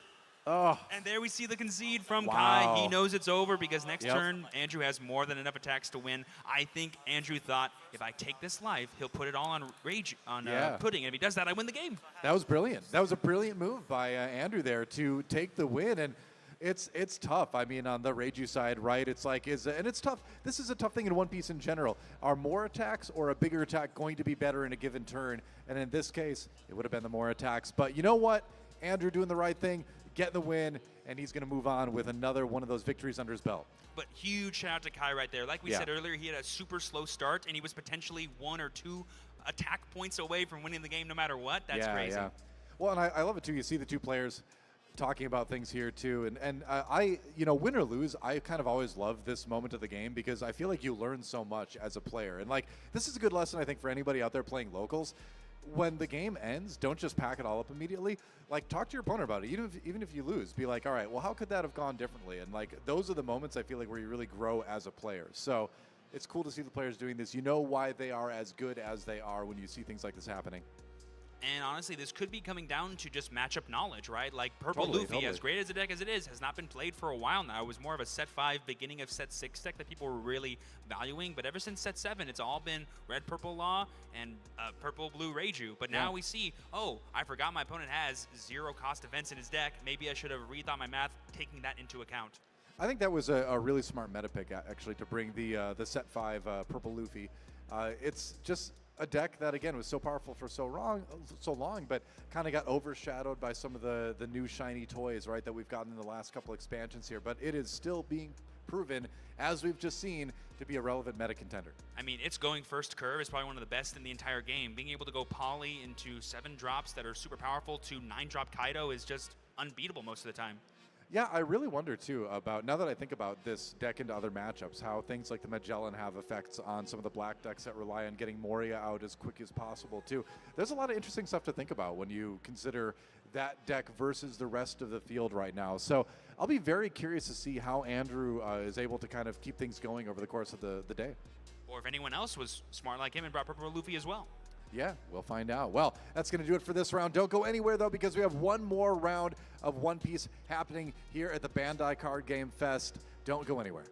Oh. And there we see the concede from Wow. Kai. He knows it's over because next turn, Andrew has more than enough attacks to win. I think Andrew thought, if I take this life, he'll put it all on Pudding. And if he does that, I win the game. That was brilliant. That was a brilliant move by Andrew there to take the win. And it's tough. I mean, on the Reiju side, right? It's like, and it's tough. This is a tough thing in One Piece in general. Are more attacks or a bigger attack going to be better in a given turn? And in this case, it would have been the more attacks. But you know what? Andrew doing the right thing, getting the win, and he's going to move on with another one of those victories under his belt. But huge shout out to Kai right there. Like we said earlier, he had a super slow start, and he was potentially 1 or 2 attack points away from winning the game no matter what. That's crazy. Yeah. Well, and I love it, too. You see the 2 players talking about things here too, and I win or lose, I kind of always love this moment of the game because I feel like you learn so much as a player, and like this is a good lesson I think for anybody out there playing locals. When the game ends, don't just pack it all up immediately. Like, talk to your opponent about it. Even if you lose, be like, all right, well, how could that have gone differently? And like those are the moments I feel like where you really grow as a player. So it's cool to see the players doing this. You know why they are as good as they are when you see things like this happening. And honestly, this could be coming down to just matchup knowledge, right? Like Purple Luffy, as great as a deck as it is, has not been played for a while now. It was more of a set 5, beginning of set 6 deck that people were really valuing. But ever since set 7, it's all been Red Purple Law and Purple Blue Reiju. But now we see, oh, I forgot my opponent has 0-cost events in his deck. Maybe I should have rethought my math, taking that into account. I think that was a really smart meta pick, actually, to bring the set 5 Purple Luffy. It's just a deck that, again, was so powerful for so long, but kind of got overshadowed by some of the new shiny toys, right, that we've gotten in the last couple expansions here. But it is still being proven, as we've just seen, to be a relevant meta contender. I mean, it's going first curve is probably one of the best in the entire game. Being able to go poly into 7 drops that are super powerful to 9-drop Kaido is just unbeatable most of the time. Yeah, I really wonder, too, about, now that I think about this deck into other matchups, how things like the Magellan have effects on some of the black decks that rely on getting Moria out as quick as possible, too. There's a lot of interesting stuff to think about when you consider that deck versus the rest of the field right now. So I'll be very curious to see how Andrew is able to kind of keep things going over the course of the day. Or if anyone else was smart like him and brought Purple Luffy as well. Yeah, we'll find out. Well, that's going to do it for this round. Don't go anywhere, though, because we have one more round of One Piece happening here at the Bandai Card Game Fest. Don't go anywhere.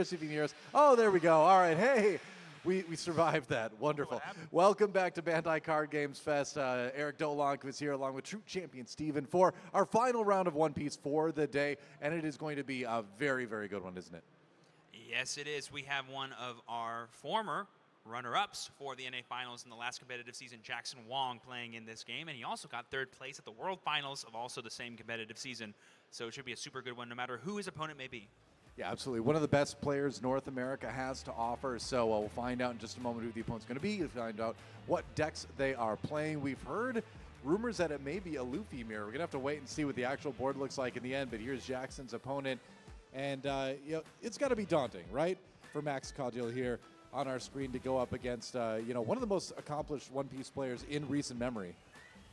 See if you can hear us. Oh, there we go. All right. Hey, we survived that. Wonderful. Welcome back to Bandai Card Games Fest. Eric Dolank was here along with Troop Champion Steven for our final round of One Piece for the day. And it is going to be a very, very good one, isn't it? Yes, it is. We have one of our former runner-ups for the NA Finals in the last competitive season, Jackson Wong, playing in this game. And he also got third place at the World Finals of also the same competitive season. So it should be a super good one no matter who his opponent may be. Yeah, absolutely. One of the best players North America has to offer. So we'll find out in just a moment who the opponent's going to be. We'll find out what decks they are playing. We've heard rumors that it may be a Luffy mirror. We're going to have to wait and see what the actual board looks like in the end. But here's Jackson's opponent. And you know, it's got to be daunting, right? For Max Caudil here on our screen to go up against you know, one of the most accomplished One Piece players in recent memory.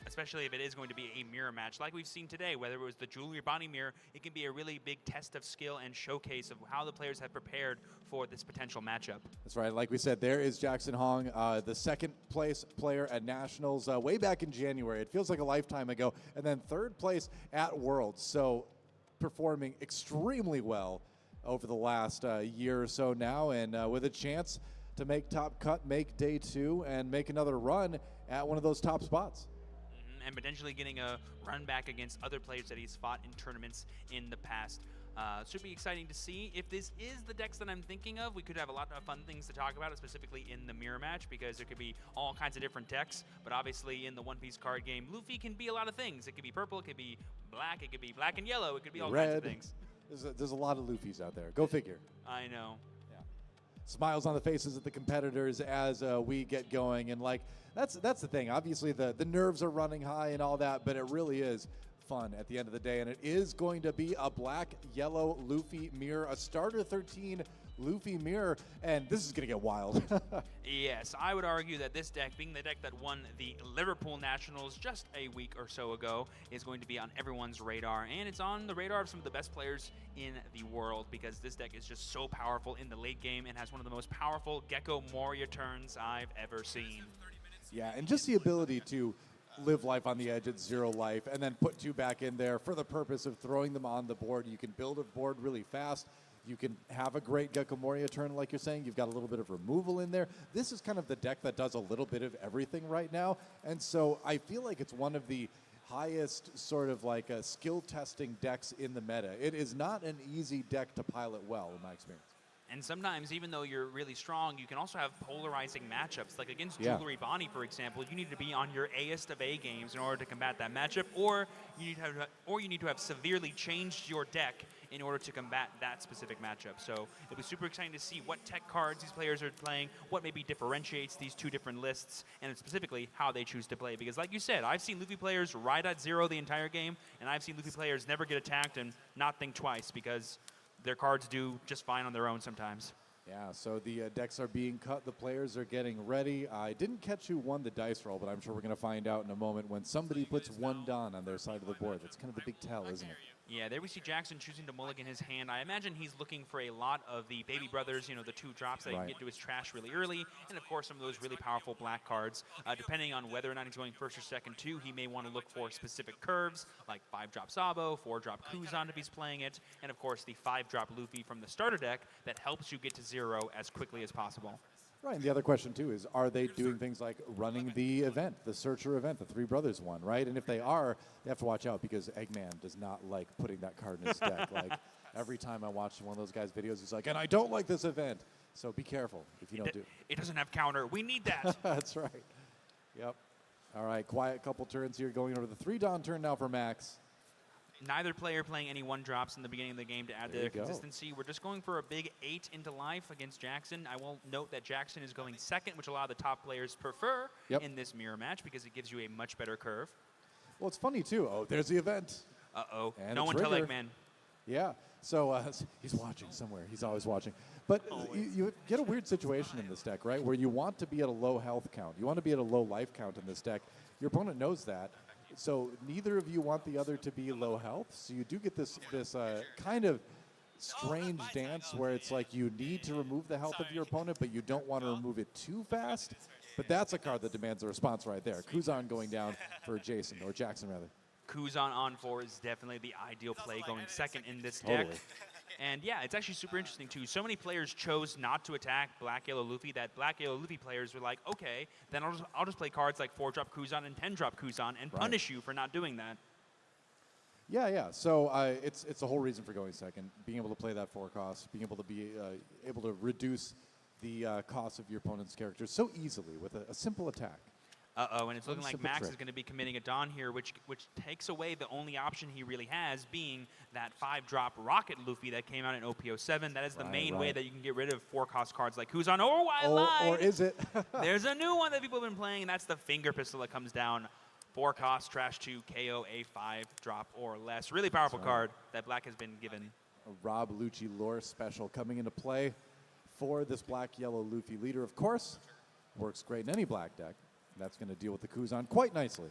Especially if it is going to be a mirror match like we've seen today, whether it was the Jewelry Bonnie mirror, it can be a really big test of skill and showcase of how the players have prepared for this potential matchup. That's right. Like we said, there is Jackson Hong, the second place player at Nationals way back in January. It feels like a lifetime ago. And then third place at Worlds. So performing extremely well over the last year or so now, and with a chance to make top cut, make day 2, and make another run at one of those top spots. And potentially getting a run back against other players that he's fought in tournaments in the past. Should be exciting to see. If this is the decks that I'm thinking of, we could have a lot of fun things to talk about, specifically in the mirror match, because there could be all kinds of different decks. But obviously in the One Piece card game, Luffy can be a lot of things. It could be purple, it could be black and yellow, it could be all kinds of things. There's a lot of Luffys out there. Go figure. I know. Smiles on the faces of the competitors as we get going, and like that's the thing. Obviously the nerves are running high and all that, but it really is fun at the end of the day, and it is going to be a black yellow Luffy mirror, a starter 13 Luffy mirror, and this is gonna get wild. Yes, I would argue that this deck, being the deck that won the Liverpool Nationals just a week or so ago, is going to be on everyone's radar, and it's on the radar of some of the best players in the world, because this deck is just so powerful in the late game and has one of the most powerful Gecko Moria turns I've ever seen. Yeah, and just the ability to live life on the edge at 0 life and then put 2 back in there for the purpose of throwing them on the board. You can build a board really fast. You can have a great Gecko Moria turn, like you're saying. You've got a little bit of removal in there. This is kind of the deck that does a little bit of everything right now. And so I feel like it's one of the highest sort of like skill testing decks in the meta. It is not an easy deck to pilot well, in my experience. And sometimes, even though you're really strong, you can also have polarizing matchups. Like against Jewelry Bonnie, for example, you need to be on your A-est of A games in order to combat that matchup, or you need to have severely changed your deck in order to combat that specific matchup. So it'll be super exciting to see what tech cards these players are playing, what maybe differentiates these 2 different lists, and specifically how they choose to play. Because like you said, I've seen Luffy players ride at 0 the entire game, and I've seen Luffy players never get attacked and not think twice, because their cards do just fine on their own sometimes. Yeah, so the decks are being cut. The players are getting ready. I didn't catch who won the dice roll, but I'm sure we're going to find out in a moment when somebody puts 1 Don on their side of the board. That's kind of the big tell, isn't it? Yeah, there we see Jackson choosing to mulligan his hand. I imagine he's looking for a lot of the Baby Brothers, you know, the 2 drops that he can get to his trash really early, and of course some of those really powerful black cards. Depending on whether or not he's going first or second too, he may want to look for specific curves, like 5-drop Sabo, 4-drop Kuzan if he's playing it, and of course the 5-drop Luffy from the starter deck that helps you get to 0 as quickly as possible. Right, and the other question too is, are they doing things like running the event, the Searcher event, the 3 Brothers one, right? And if they are, they have to watch out, because Eggman does not like putting that card in his deck. Like every time I watch one of those guys' videos, he's like, and I don't like this event. So be careful if you don't do it. It doesn't have counter. We need that. That's right. Yep. All right, quiet couple turns here, going over the 3 Don turn now for Max. Neither player playing any 1-drops in the beginning of the game to add to their consistency. We're just going for a big 8 into life against Jackson. I will note that Jackson is going second, which a lot of the top players prefer in this mirror match, because it gives you a much better curve. Well, it's funny too. Oh, there's the event. Uh-oh. And no one tell Eggman. Yeah. So he's watching somewhere. He's always watching. But you get a weird situation in this deck, right? Where you want to be at a low health count. You want to be at a low life count in this deck. Your opponent knows that. So neither of you want the other to be low health. So you do get this kind of strange dance where it's like you need to remove the health of your opponent, but you don't want to remove it too fast. But that's a card that demands a response right there. Kuzan going down for Jason, or Jackson rather. Kuzan on 4 is definitely the ideal play, going second in this deck. And yeah, it's actually super interesting too. So many players chose not to attack Black Yellow Luffy that Black Yellow Luffy players were like, okay, then I'll just play cards like 4-drop Kuzan and 10-drop Kuzan and punish you for not doing that. Yeah, yeah. So it's the whole reason for going second, being able to play that 4 cost, being able to be able to reduce the cost of your opponent's characters so easily with a simple attack. Uh-oh, and it's looking like simple Max trick. is going to be committing a Dawn here, which takes away the only option he really has, being that 5-drop Rocket Luffy that came out in OP07. That is the main way that you can get rid of 4-cost cards like Kuzan. Oh, I lied! Or is it? There's a new one that people have been playing, and that's the Finger Pistol that comes down. 4 cost, trash 2, KO a 5-drop or less. Really powerful card that Black has been given. A Rob Lucci lore special coming into play for this Black-Yellow Luffy leader. Of course, works great in any black deck. That's going to deal with the Kuzan quite nicely.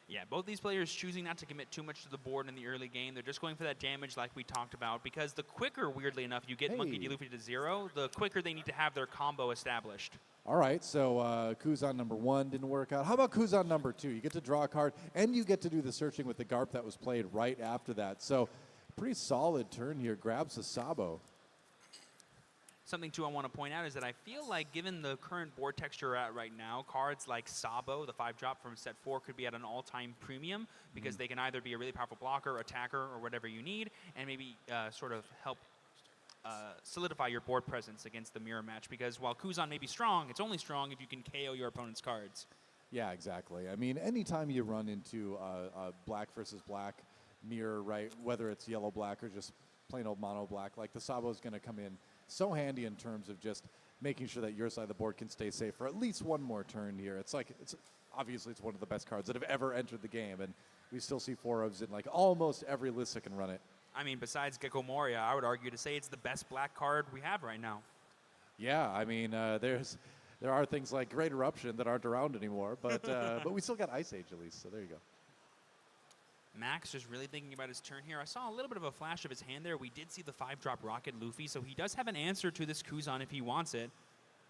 Yeah, both these players choosing not to commit too much to the board in the early game. They're just going for that damage like we talked about, because the quicker, weirdly enough, you get Monkey D. Luffy to 0, the quicker they need to have their combo established. All right, so Kuzan number 1 didn't work out. How about Kuzan number 2? You get to draw a card, and you get to do the searching with the Garp that was played right after that. So pretty solid turn here. Grabs a Sabo. Something, too, I want to point out is that I feel like, given the current board texture we're at right now, cards like Sabo, the 5-drop from set 4, could be at an all-time premium because they can either be a really powerful blocker, attacker, or whatever you need, and maybe sort of help solidify your board presence against the mirror match. Because while Kuzan may be strong, it's only strong if you can KO your opponent's cards. Yeah, exactly. I mean, anytime you run into a black versus black mirror, right, whether it's yellow-black or just plain old mono-black, like the Sabo is going to come in so handy in terms of just making sure that your side of the board can stay safe for at least one more turn here. It's like, obviously it's one of the best cards that have ever entered the game, and we still see 4-ofs in like almost every list that can run it. I mean, besides Gecko Moria, I would argue to say it's the best black card we have right now. Yeah, I mean, there are things like Great Eruption that aren't around anymore, but but we still got Ice Age at least, so there you go. Max just really thinking about his turn here. I saw a little bit of a flash of his hand there. We did see the 5-drop Rocket Luffy, so he does have an answer to this Kuzan if he wants it.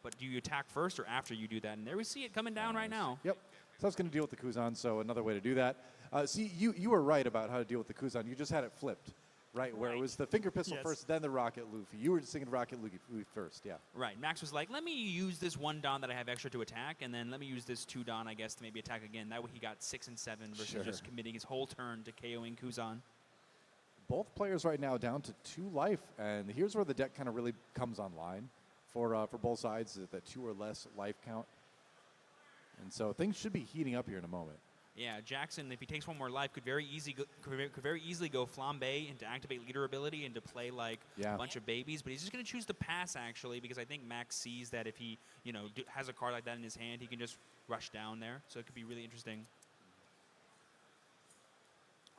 But do you attack first or after you do that? And there we see it coming down right now. Yep. So I was going to deal with the Kuzan, so another way to do that. See, you were right about how to deal with the Kuzan. You just had it flipped, right? Where it was the Finger Pistol first, then the Rocket Luffy. You were just thinking Rocket Luffy first, yeah. Right. Max was like, let me use this 1 Dawn that I have extra to attack, and then let me use this 2 Dawn, I guess, to maybe attack again. That way he got 6 and 7 versus just committing his whole turn to KOing Kuzan. Both players right now down to 2 life, and here's where the deck kind of really comes online for both sides, the 2 or less life count. And so things should be heating up here in a moment. Yeah, Jackson, if he takes 1 more life, could very easily go Flambe and to activate leader ability and to play like a bunch of babies. But he's just going to choose to pass, actually, because I think Max sees that if he, has a card like that in his hand, he can just rush down there. So it could be really interesting.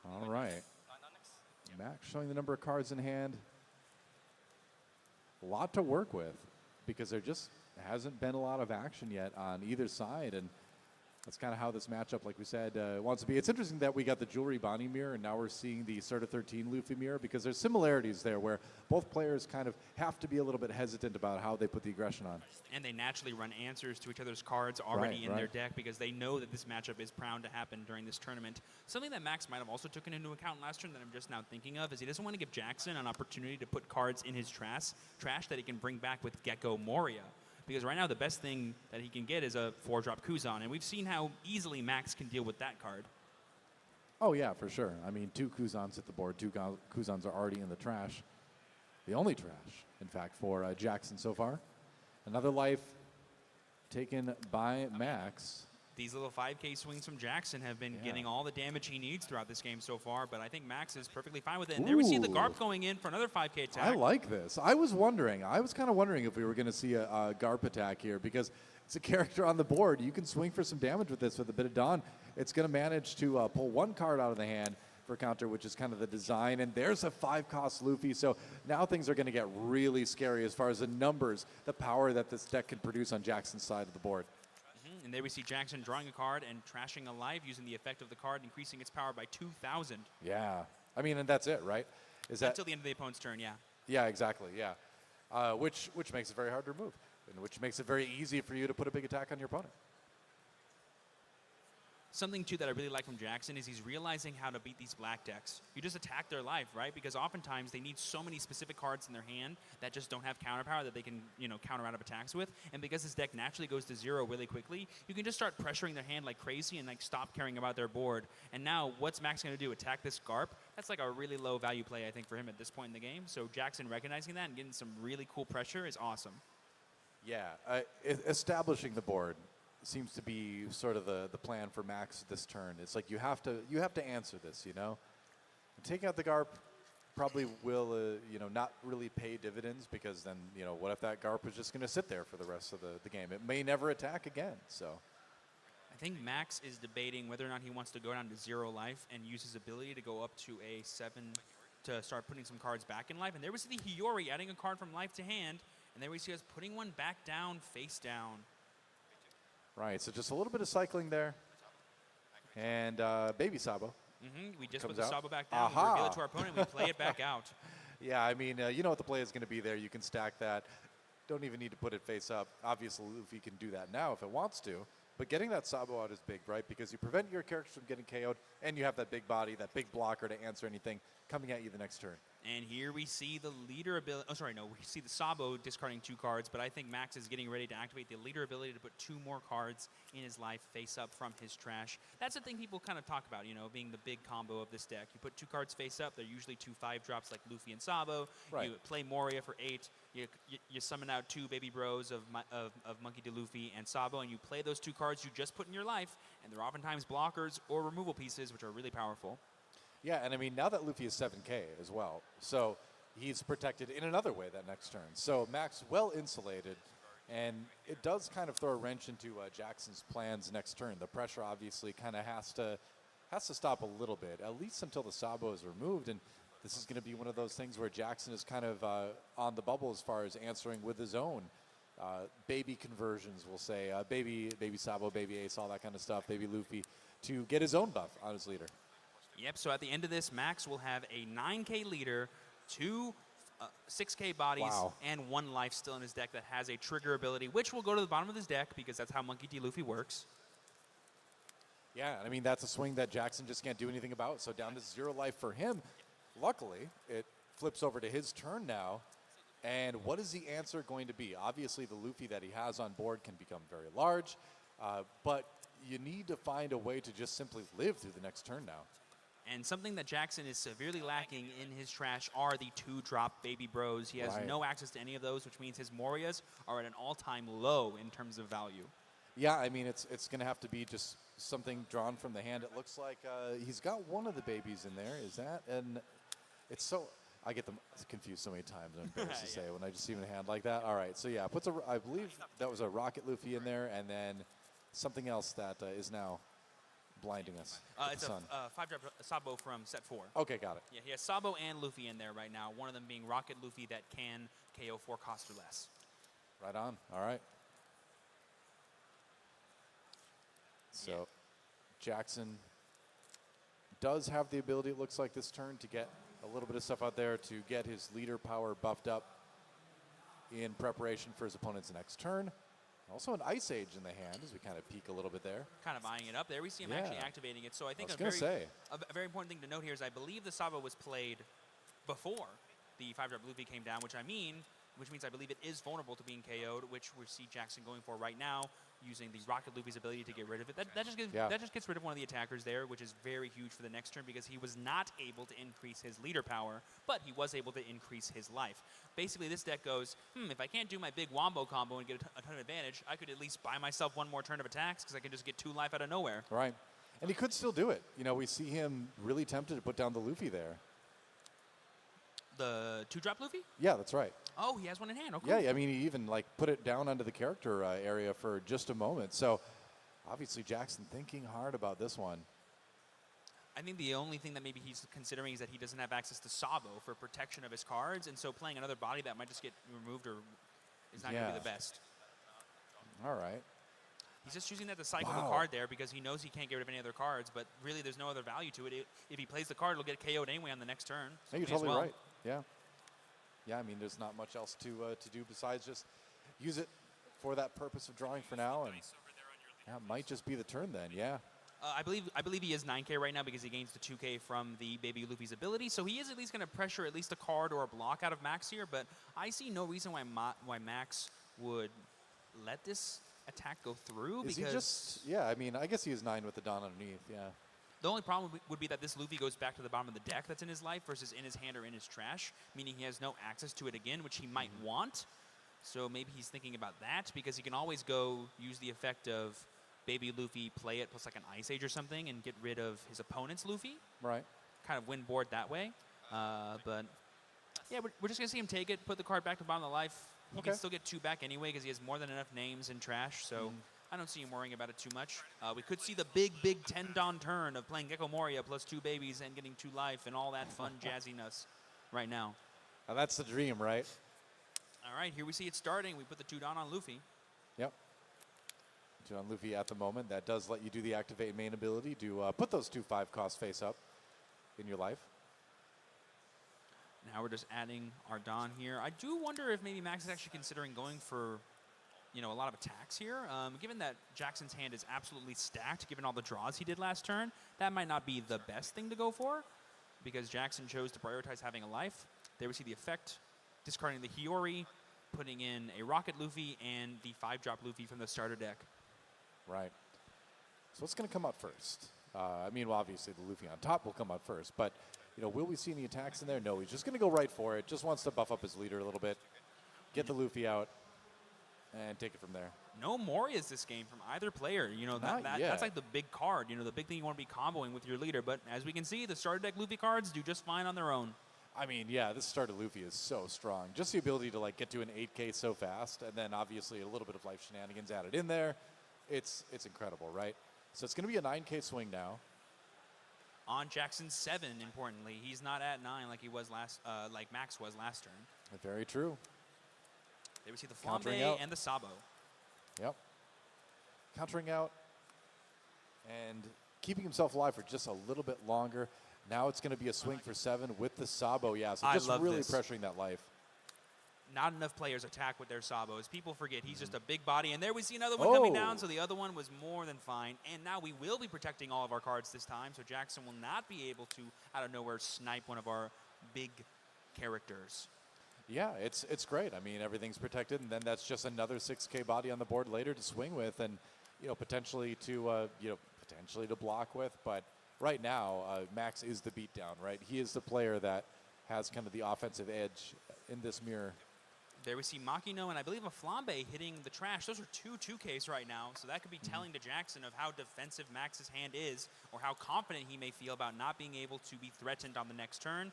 All right. Max showing the number of cards in hand. A lot to work with because there just hasn't been a lot of action yet on either side, and that's kind of how this matchup, like we said, wants to be. It's interesting that we got the Jewelry Bonnie mirror, and now we're seeing the Serta 13 Luffy mirror, because there's similarities there where both players kind of have to be a little bit hesitant about how they put the aggression on. And they naturally run answers to each other's cards already in their deck because they know that this matchup is bound to happen during this tournament. Something that Max might have also taken into account last turn that I'm just now thinking of is he doesn't want to give Jackson an opportunity to put cards in his trash that he can bring back with Gecko Moria. Because right now the best thing that he can get is a 4-drop Kuzan, and we've seen how easily Max can deal with that card. Oh yeah, for sure. I mean, 2 Kuzans hit the board. 2 Kuzans are already in the trash. The only trash, in fact, for Jackson so far. Another life taken by Max. These little 5K swings from Jackson have been getting all the damage he needs throughout this game so far, but I think Max is perfectly fine with it. And there we see the Garp going in for another 5K attack. I like this. I was kind of wondering if we were going to see a Garp attack here, because it's a character on the board. You can swing for some damage with this with a bit of Dawn. It's going to manage to pull 1 card out of the hand for counter, which is kind of the design. And there's a 5-cost Luffy. So now things are going to get really scary as far as the numbers, the power that this deck can produce on Jackson's side of the board. And there we see Jackson drawing a card and trashing a life using the effect of the card, increasing its power by 2,000. Yeah. I mean, and that's it, right? Until the end of the opponent's turn, yeah. Yeah, exactly, yeah. Which makes it very hard to remove, and which makes it very easy for you to put a big attack on your opponent. Something, too, that I really like from Jackson is he's realizing how to beat these black decks. You just attack their life, right? Because oftentimes they need so many specific cards in their hand that just don't have counter power that they can, counter out of attacks with. And because this deck naturally goes to 0 really quickly, you can just start pressuring their hand like crazy and stop caring about their board. And now, what's Max going to do? Attack this Garp? That's like a really low value play, I think, for him at this point in the game. So Jackson recognizing that and getting some really cool pressure is awesome. Yeah, establishing the board seems to be sort of the plan for Max this turn. It's like you have to answer this, Taking out the Garp probably will, not really pay dividends because then, what if that Garp is just going to sit there for the rest of the game? It may never attack again, so. I think Max is debating whether or not he wants to go down to 0 life and use his ability to go up to a 7 to start putting some cards back in life. And there we see the Hiyori adding a card from life to hand, and there we see us putting one back down, face down. Right, so just a little bit of cycling there. And Baby Sabo. We just put comes the out. Sabo back down, we reveal it to our opponent, we play it back out. Yeah, I mean, you know what the play is going to be there. You can stack that. Don't even need to put it face up. Obviously, Luffy can do that now if it wants to. But getting that Sabo out is big, right? Because you prevent your characters from getting KO'd, and you have that big body, that big blocker to answer anything coming at you the next turn. And here we see the leader ability. Oh, sorry, no. We see the Sabo discarding 2 cards, but I think Max is getting ready to activate the leader ability to put 2 more cards in his life face up from his trash. That's the thing people kind of talk about, being the big combo of this deck. You put 2 cards face up. They're usually 2 5-drops like Luffy and Sabo. Right. You play Moria for 8. You summon out 2 baby bros of Monkey D. Luffy and Sabo, and you play those 2 cards you just put in your life, and they're oftentimes blockers or removal pieces, which are really powerful. Yeah, and I mean, now that Luffy is 7K as well, so he's protected in another way that next turn. So Max well insulated, and it does kind of throw a wrench into Jackson's plans next turn. The pressure obviously kind of has to stop a little bit, at least until the Sabo is removed, and this is going to be one of those things where Jackson is kind of on the bubble as far as answering with his own baby conversions, we'll say, baby Sabo, baby Ace, all that kind of stuff, baby Luffy, to get his own buff on his leader. Yep, so at the end of this, Max will have a 9K leader, 2 6K bodies, Wow. and 1 life still in his deck that has a trigger ability, which will go to the bottom of his deck because that's how Monkey D. Luffy works. Yeah, I mean, that's a swing that Jackson just can't do anything about, so down to 0 life for him. Luckily, it flips over to his turn now, and what is the answer going to be? Obviously, the Luffy that he has on board can become very large, but you need to find a way to just simply live through the next turn now. And something that Jackson is severely lacking in his trash are the 2-drop baby bros. He has Right. no access to any of those, which means his Morias are at an all-time low in terms of value. Yeah, I mean, it's going to have to be just something drawn from the hand. It looks like he's got one of the babies in there. Is that? And it's so, I get them confused so many times, I'm embarrassed to say, when I just see him in a hand like that. All right, so yeah, I believe that was a Rocket Luffy in there, and then something else that is now blinding us. It's a 5-drop Sabo from set 4. Okay, got it. Yeah, he has Sabo and Luffy in there right now, one of them being Rocket Luffy that can KO 4 cost or less. Right on. All right. So Jackson does have the ability, it looks like this turn, to get a little bit of stuff out there to get his leader power buffed up in preparation for his opponent's next turn. Also an Ice Age in the hand as we kind of peek a little bit there. Kind of eyeing it up there. We see him actually activating it. So I think I was a gonna say. very important thing to note here is I believe the Sabo was played before the 5-drop Luffy came down, which means I believe it is vulnerable to being KO'd, which we see Jackson going for right now, using the Rocket Luffy's ability to get rid of it. That just gets rid of one of the attackers there, which is very huge for the next turn because he was not able to increase his leader power, but he was able to increase his life. Basically, this deck goes, if I can't do my big wombo combo and get a ton of advantage, I could at least buy myself 1 more turn of attacks because I can just get 2 life out of nowhere. Right. And he could still do it. You know, we see him really tempted to put down the Luffy there. The 2-drop Luffy? Yeah, that's right. Oh, he has one in hand. Oh, cool. Yeah, I mean, he even like put it down onto the character area for just a moment. So obviously Jackson thinking hard about this one. I think the only thing that maybe he's considering is that he doesn't have access to Sabo for protection of his cards, and so playing another body that might just get removed or is not going to be the best. All right. He's just choosing that to cycle the card there because he knows he can't get rid of any other cards, but really there's no other value to it. If he plays the card, it'll get KO'd anyway on the next turn. No, you're totally right. Yeah. Yeah, I mean, there's not much else to do besides just use it for that purpose of drawing for now, and that might just be the turn then, yeah. I believe he is 9K right now because he gains the 2K from the Baby Luffy's ability. So he is at least going to pressure at least a card or a block out of Max here. But I see no reason why Max would let this attack go through. Is because he just? Yeah, I mean, I guess he is 9 with the Dawn underneath. Yeah. the only problem would be that this Luffy goes back to the bottom of the deck that's in his life versus in his hand or in his trash, meaning he has no access to it again, which he might want. So maybe he's thinking about that because he can always go use the effect of Baby Luffy, play it plus like an Ice Age or something and get rid of his opponent's Luffy. Right. Kind of win board that way. But yeah, we're just going to see him take it, put the card back to the bottom of the life. He can still get 2 back anyway because he has more than enough names in trash. So I don't see him worrying about it too much. We could see the big 10-Don turn of playing Gecko Moria plus 2 babies and getting 2 life and all that fun jazziness right now. Now that's the dream, right? All right, here we see it starting. We put the 2 Don on Luffy. Yep. 2 on Luffy at the moment. That does let you do the activate main ability to put those 2 5 cost face up in your life. Now we're just adding our Don here. I do wonder if maybe Max is actually considering going for, a lot of attacks here. Given that Jackson's hand is absolutely stacked, given all the draws he did last turn, that might not be the best thing to go for because Jackson chose to prioritize having a life. There we see the effect, discarding the Hiyori, putting in a Rocket Luffy and the 5-drop Luffy from the starter deck. Right. So what's going to come up first? Well, obviously the Luffy on top will come up first, but will we see any attacks in there? No, he's just going to go right for it. Just wants to buff up his leader a little bit, get the Luffy out, and take it from there. No Morias this game from either player. That's like the big card. The big thing you want to be comboing with your leader. But as we can see, the starter deck Luffy cards do just fine on their own. I mean, yeah, this starter Luffy is so strong. Just the ability to get to an 8K so fast, and then obviously a little bit of life shenanigans added in there. It's incredible, right? So it's going to be a 9K swing now. On Jackson's 7, importantly, he's not at 9 like he was like Max was last turn. Very true. There we see the Flambe and the Sabo. Yep. Countering out and keeping himself alive for just a little bit longer. Now it's going to be a swing for 7 with the Sabo. Yeah, so just really pressuring that life. Not enough players attack with their Sabos. People forget he's just a big body. And there we see another one coming down, so the other one was more than fine. And now we will be protecting all of our cards this time, so Jackson will not be able to, out of nowhere, snipe one of our big characters. Yeah, it's great. I mean, everything's protected, and then that's just another 6K body on the board later to swing with and, potentially to block with. But right now, Max is the beatdown, right? He is the player that has kind of the offensive edge in this mirror. There we see Makino and I believe a Flambe hitting the trash. Those are 2 2Ks right now, so that could be telling to Jackson of how defensive Max's hand is or how confident he may feel about not being able to be threatened on the next turn.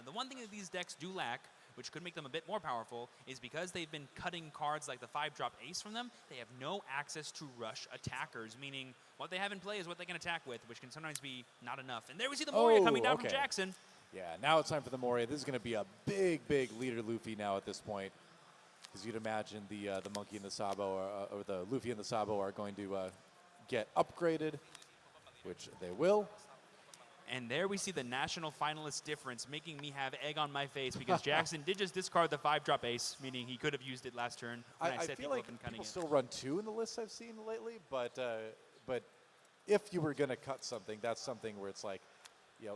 The one thing that these decks do lack, which could make them a bit more powerful, is because they've been cutting cards like the 5-drop Ace from them, they have no access to rush attackers, meaning what they have in play is what they can attack with, which can sometimes be not enough. And there we see the Moria coming down from Jackson. Yeah, now it's time for the Moria. This is going to be a big leader Luffy now at this point. Because you'd imagine the Monkey and the Sabo or the Luffy and the Sabo are going to get upgraded, which they will. And there we see the national finalist difference, making me have egg on my face because Jackson did just discard the 5-drop Ace, meaning he could have used it last turn. I feel like people still run 2 in the lists I've seen lately, but if you were going to cut something, that's something where it's like,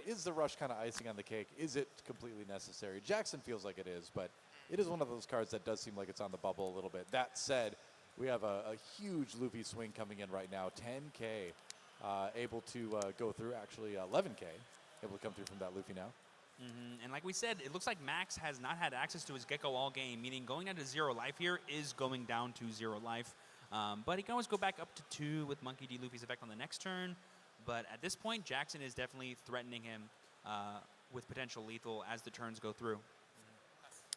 is the rush kind of icing on the cake? Is it completely necessary? Jackson feels like it is, but it is one of those cards that does seem like it's on the bubble a little bit. That said, we have a huge Luffy swing coming in right now. 10K able to go through, actually 11K able to come through from that Luffy now. And like we said, it looks like Max has not had access to his Gecko all game, meaning going down to 0 life here is going down to 0 life. But he can always go back up to 2 with Monkey D. Luffy's effect on the next turn. But at this point, Jackson is definitely threatening him with potential lethal as the turns go through.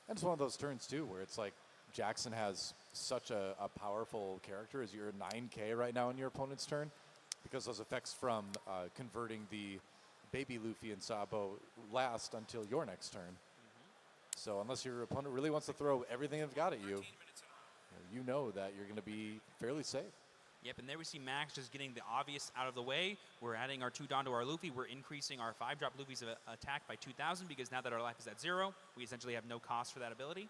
And it's one of those turns, too, where it's like Jackson has such a powerful character as you're 9K right now in your opponent's turn because those effects from converting the baby Luffy and Sabo last until your next turn. So unless your opponent really wants to throw everything they've got at you, you know that you're going to be fairly safe. Yep, and there we see Max just getting the obvious out of the way. We're adding our 2 Don to our Luffy. We're increasing our 5-drop Luffy's attack by 2,000 because now that our life is at 0, we essentially have no cost for that ability.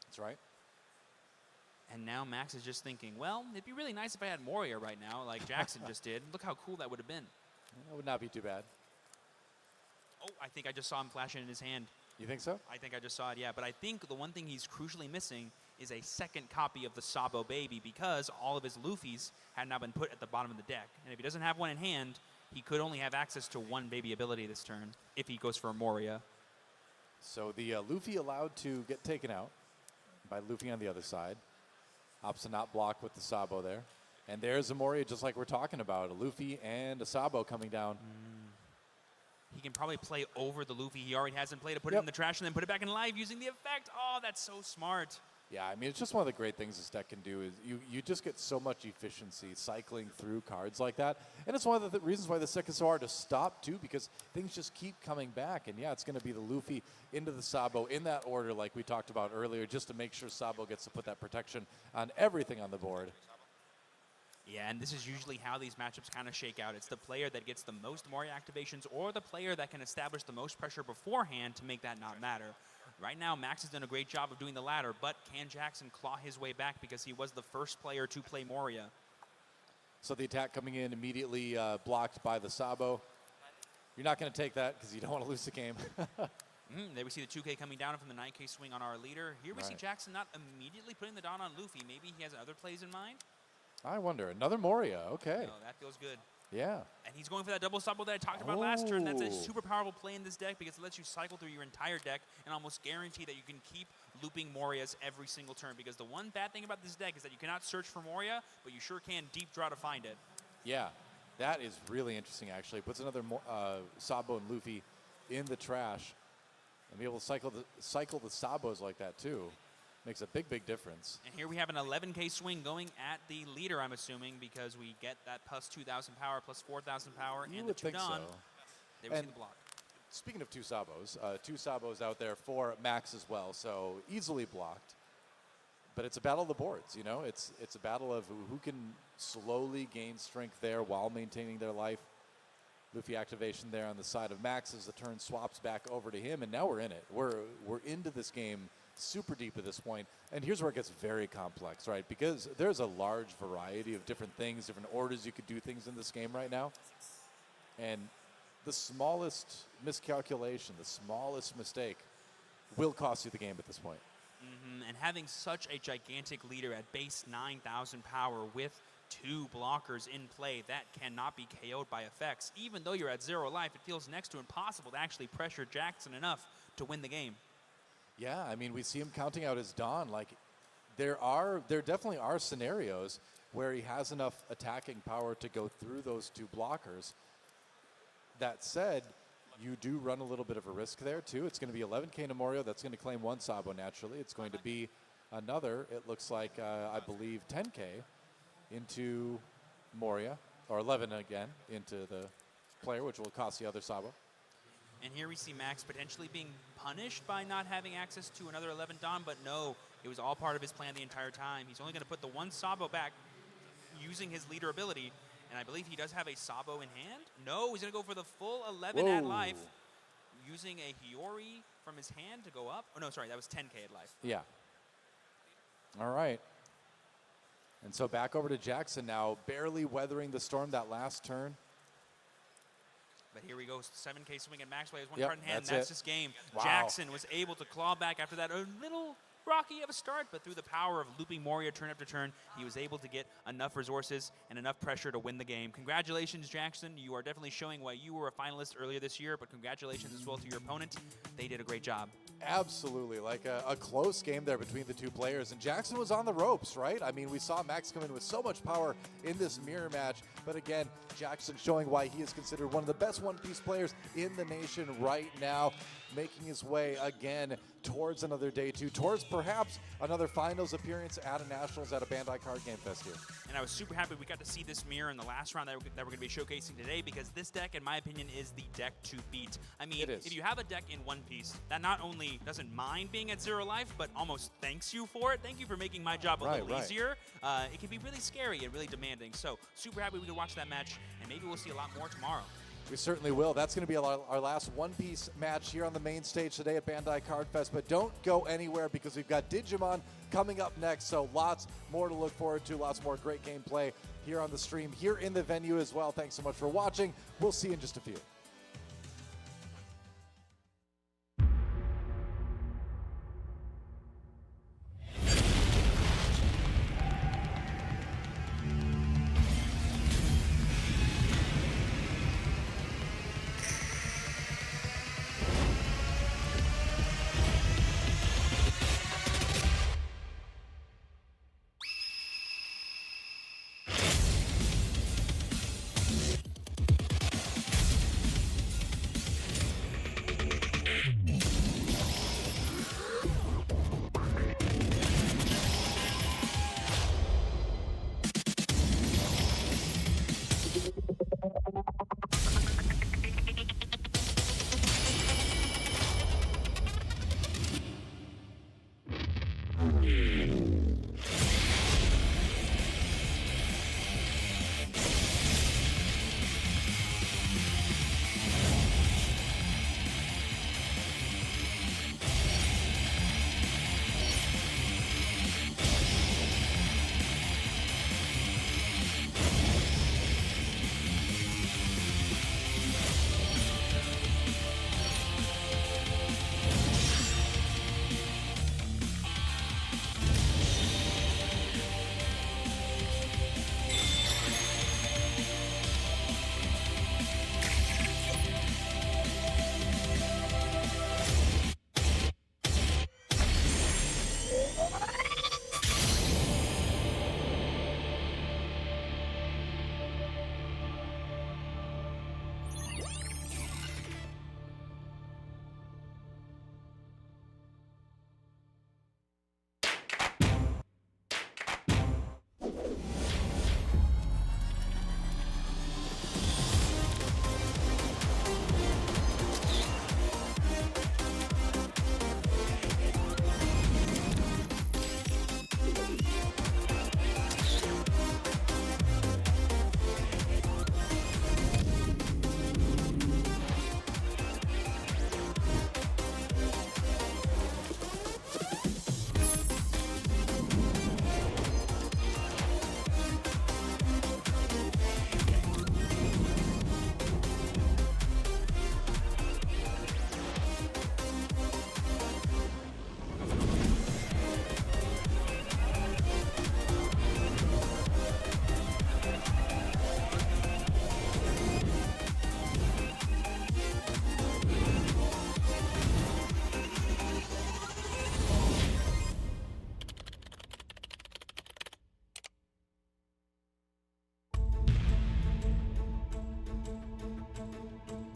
That's right. And now Max is just thinking, well, it'd be really nice if I had Moria right now, like Jackson just did. Look how cool that would have been. That would not be too bad. Oh, I think I just saw him flash it in his hand. You think so? I think I just saw it, yeah. But I think the one thing he's crucially missing is a second copy of the Sabo Baby because all of his Luffys had now been put at the bottom of the deck. And if he doesn't have one in hand, he could only have access to one Baby ability this turn if he goes for a Moria. So the Luffy allowed to get taken out by Luffy on the other side. Opts to not block with the Sabo there. And there's a Moria just like we're talking about. A Luffy and a Sabo coming down. He can probably play over the Luffy he already has in play to put it in the trash and then put it back in live using the effect. Oh, that's so smart. Yeah, I mean, it's just one of the great things this deck can do is you just get so much efficiency cycling through cards like that. And it's one of the reasons why this deck is so hard to stop, too, because things just keep coming back. And, yeah, it's going to be the Luffy into the Sabo in that order like we talked about earlier, just to make sure Sabo gets to put that protection on everything on the board. Yeah, and this is usually how these matchups kind of shake out. It's the player that gets the most Moria activations or the player that can establish the most pressure beforehand to make that not matter. Right now, Max has done a great job of doing the latter, but can Jackson claw his way back because he was the first player to play Moria? So the attack coming in immediately blocked by the Sabo. You're not going to take that because you don't want to lose the game. There we see the 2K coming down from the 9K swing on our leader. Here we see Jackson not immediately putting the Dawn on Luffy. Maybe he has other plays in mind? I wonder. Another Moria. Okay. Oh, that feels good. Yeah. And he's going for that double Sabo that I talked about last turn. That's a super powerful play in this deck because it lets you cycle through your entire deck and almost guarantee that you can keep looping Morias every single turn. Because the one bad thing about this deck is that you cannot search for Moria, but you sure can deep draw to find it. Yeah. That is really interesting, actually. Puts another Sabo and Luffy in the trash. And be able to cycle the Sabos like that, too. Makes a big, big difference. And here we have an 11K swing going at the leader, I'm assuming, because we get that plus 2,000 power, plus 4,000 power, You and the would 2 think Dawn. so. There we see And the block. Speaking of two Sabos out there for Max as well, so easily blocked. But it's a battle of the boards, you know? It's a battle of who can slowly gain strength there while maintaining their life. Luffy activation there on the side of Max as the turn swaps back over to him, and now we're in it. We're into this game super deep at this point, and here's where it gets very complex, right? Because there's a large variety of different things, different orders you could do things in this game right now, and the smallest miscalculation, the smallest mistake will cost you the game at this point. And having such a gigantic leader at base 9,000 power with 2 blockers in play, that cannot be KO'd by effects. Even though you're at 0 life, it feels next to impossible to actually pressure Jackson enough to win the game. Yeah, I mean, we see him counting out his Dawn. Like, there definitely are scenarios where he has enough attacking power to go through those 2 blockers. That said, you do run a little bit of a risk there, too. It's going to be 11K to Morio. That's going to claim 1 Sabo naturally. It's going to be another, it looks like, I believe, 10K into Moria, or 11 again into the player, which will cost the other Sabo. And here we see Max potentially being punished by not having access to another 11 Dawn, but no, it was all part of his plan the entire time. He's only going to put the 1 Sabo back using his leader ability, and I believe he does have a Sabo in hand. No, he's going to go for the full 11 at life, using a Hiyori from his hand to go up. Oh, no, sorry, that was 10K at life. Yeah. All right. And so back over to Jackson now, barely weathering the storm that last turn. But here we go, 7K swing, and Max plays 1 Yep, card in hand. that's That's it. this game. Wow. Jackson was able to claw back after that a little rocky of a start, but through the power of looping Moria turn after turn, he was able to get enough resources and enough pressure to win the game. Congratulations, Jackson. You are definitely showing why you were a finalist earlier this year, but congratulations as well to your opponent. They did a great job. Absolutely, like a close game there between the 2 players, and Jackson was on the ropes, right? I mean, we saw Max come in with so much power in this mirror match, but again, Jackson showing why he is considered one of the best one-piece players in the nation right now, making his way again towards another day 2, towards perhaps another finals appearance at a Nationals at a Bandai Card Game Fest here. And I was super happy we got to see this mirror in the last round that we're going to be showcasing today, because this deck, in my opinion, is the deck to beat. I mean, It is. if you have a deck in One Piece that not only doesn't mind being at 0 life, but almost thanks you for it, thank you for making my job a little easier, it can be really scary and really demanding. So super happy we could watch that match, and maybe we'll see a lot more tomorrow. We certainly will. That's going to be our last one-piece match here on the main stage today at Bandai Card Fest. But don't go anywhere because we've got Digimon coming up next. So lots more to look forward to, lots more great gameplay here on the stream, here in the venue as well. Thanks so much for watching. We'll see you in just a few.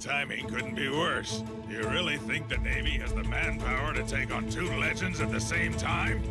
Timing couldn't be worse. Do you really think the Navy has the manpower to take on two legends at the same time?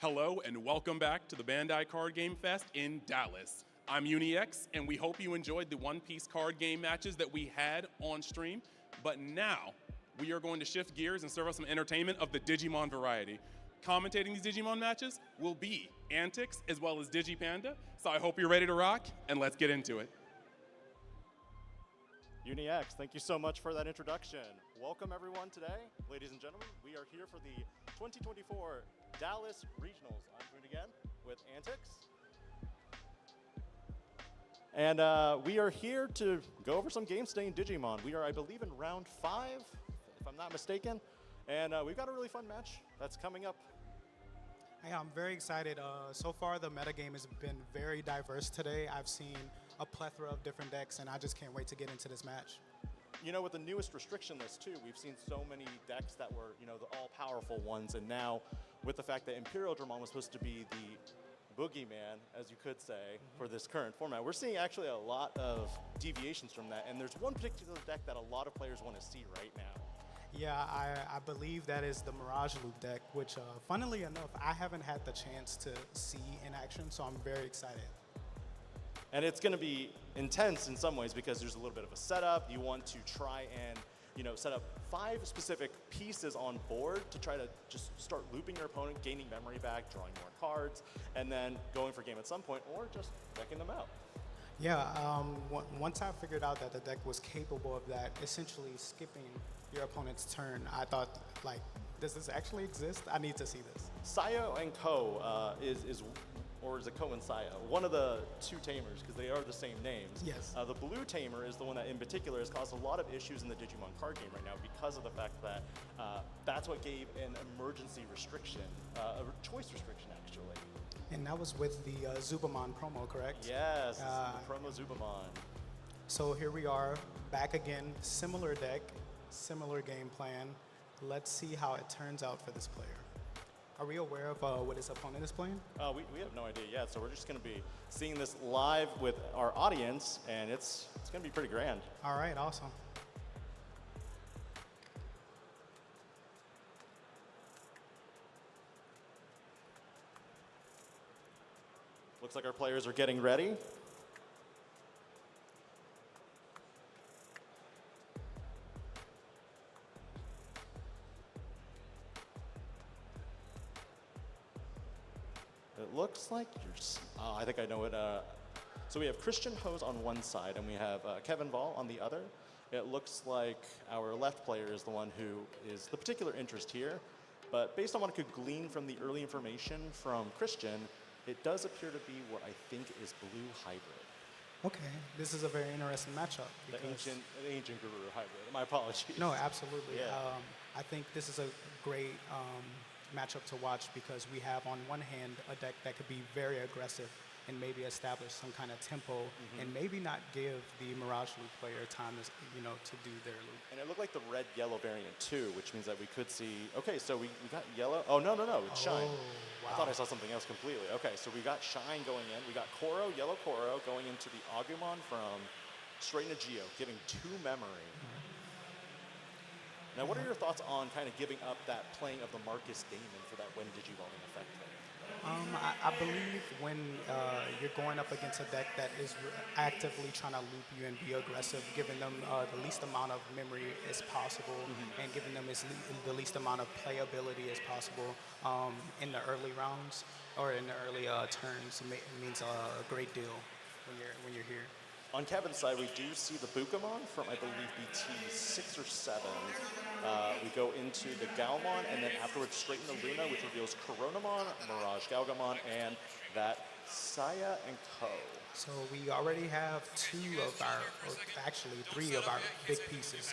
Hello and welcome back to the Bandai Card Game Fest in Dallas. I'm UniX, and we hope you enjoyed the One Piece card game matches that we had on stream. But now, we are going to shift gears and serve up some entertainment of the Digimon variety. commentating these Digimon matches will be Antics as well as DigiPanda. So I hope you're ready to rock, and let's get into it. UniX, thank you so much for that introduction. Welcome everyone today. Ladies and gentlemen, we are here for the 2024 Dallas Regionals. I'm joined again with Antics. And we are here to go over some game staying Digimon. We are, I believe, in round 5, if I'm not mistaken. And we've got a really fun match that's coming up. Hey, I'm very excited. So far, the metagame has been very diverse today. I've seen a plethora of different decks, and I just can't wait to get into this match. You know, with the newest restriction list too, we've seen so many decks that were, you know, the all-powerful ones, and now with the fact that Imperial Dramon was supposed to be the boogeyman, as you could say, for this current format, we're seeing actually a lot of deviations from that, and there's one particular deck that a lot of players want to see right now. Yeah, I believe that is the Mirage Loop deck, which, funnily enough, I haven't had the chance to see in action, so I'm very excited. And it's going to be intense in some ways because there's a little bit of a setup. You want to try and, you know, set up 5 specific pieces on board to try to just start looping your opponent, gaining memory back, drawing more cards, and then going for game at some point, or just decking them out. Yeah, once I figured out that the deck was capable of that, essentially skipping your opponent's turn, I thought, like, does this actually exist? I need to see this. Sayo and Ko or is it Ko and Sayo? One of the 2 tamers, because they are the same names. Yes. The blue tamer is the one that in particular has caused a lot of issues in the Digimon card game right now because of the fact that that's what gave an emergency restriction, a choice restriction actually. And that was with the Zubamon promo, correct? Yes, the promo Zubamon. So here we are, back again, similar deck, similar game plan. Let's see how it turns out for this player. Are we aware of what his opponent is playing? We have no idea yet, so we're just going to be seeing this live with our audience, and it's going to be pretty grand. All right, awesome. Looks like our players are getting ready. It looks like I think I know it. So we have Christian Hose on one side, and we have Kevin Ball on the other. It looks like our left player is the one who is the particular interest here. But based on what I could glean from the early information from Christian, it does appear to be what I think is Blue Hybrid. Okay, this is a very interesting matchup. The ancient Guru Hybrid. My apologies. No, absolutely. Yeah. I think this is a great matchup to watch because we have on one hand a deck that could be very aggressive and maybe establish some kind of tempo and maybe not give the Mirage Loop player time to do their loop. And it looked like the red-yellow variant too, which means that we could see, okay, so we got yellow. Oh, no, it's Shine. Wow. I thought I saw something else completely. Okay, so we got Shine going in. We got Koro, yellow Koro, going into the Agumon from straight into Geo, giving 2 memory. Now, what are your thoughts on kind of giving up that playing of the Marcus Damon for that When Digivolving effect there? I believe when you're going up against a deck that is actively trying to loop you and be aggressive, giving them the least amount of memory as possible and giving them the least amount of playability as possible in the early rounds or in the early turns, it means a great deal when you're here. On Kevin's side, we do see the Bukamon from, I believe, BT 6 or 7. We go into the Gaomon, and then afterwards straight into Luna, which reveals Coronamon, Mirage Galgamon, and that Saya and Ko. So we already have 3 of our big pieces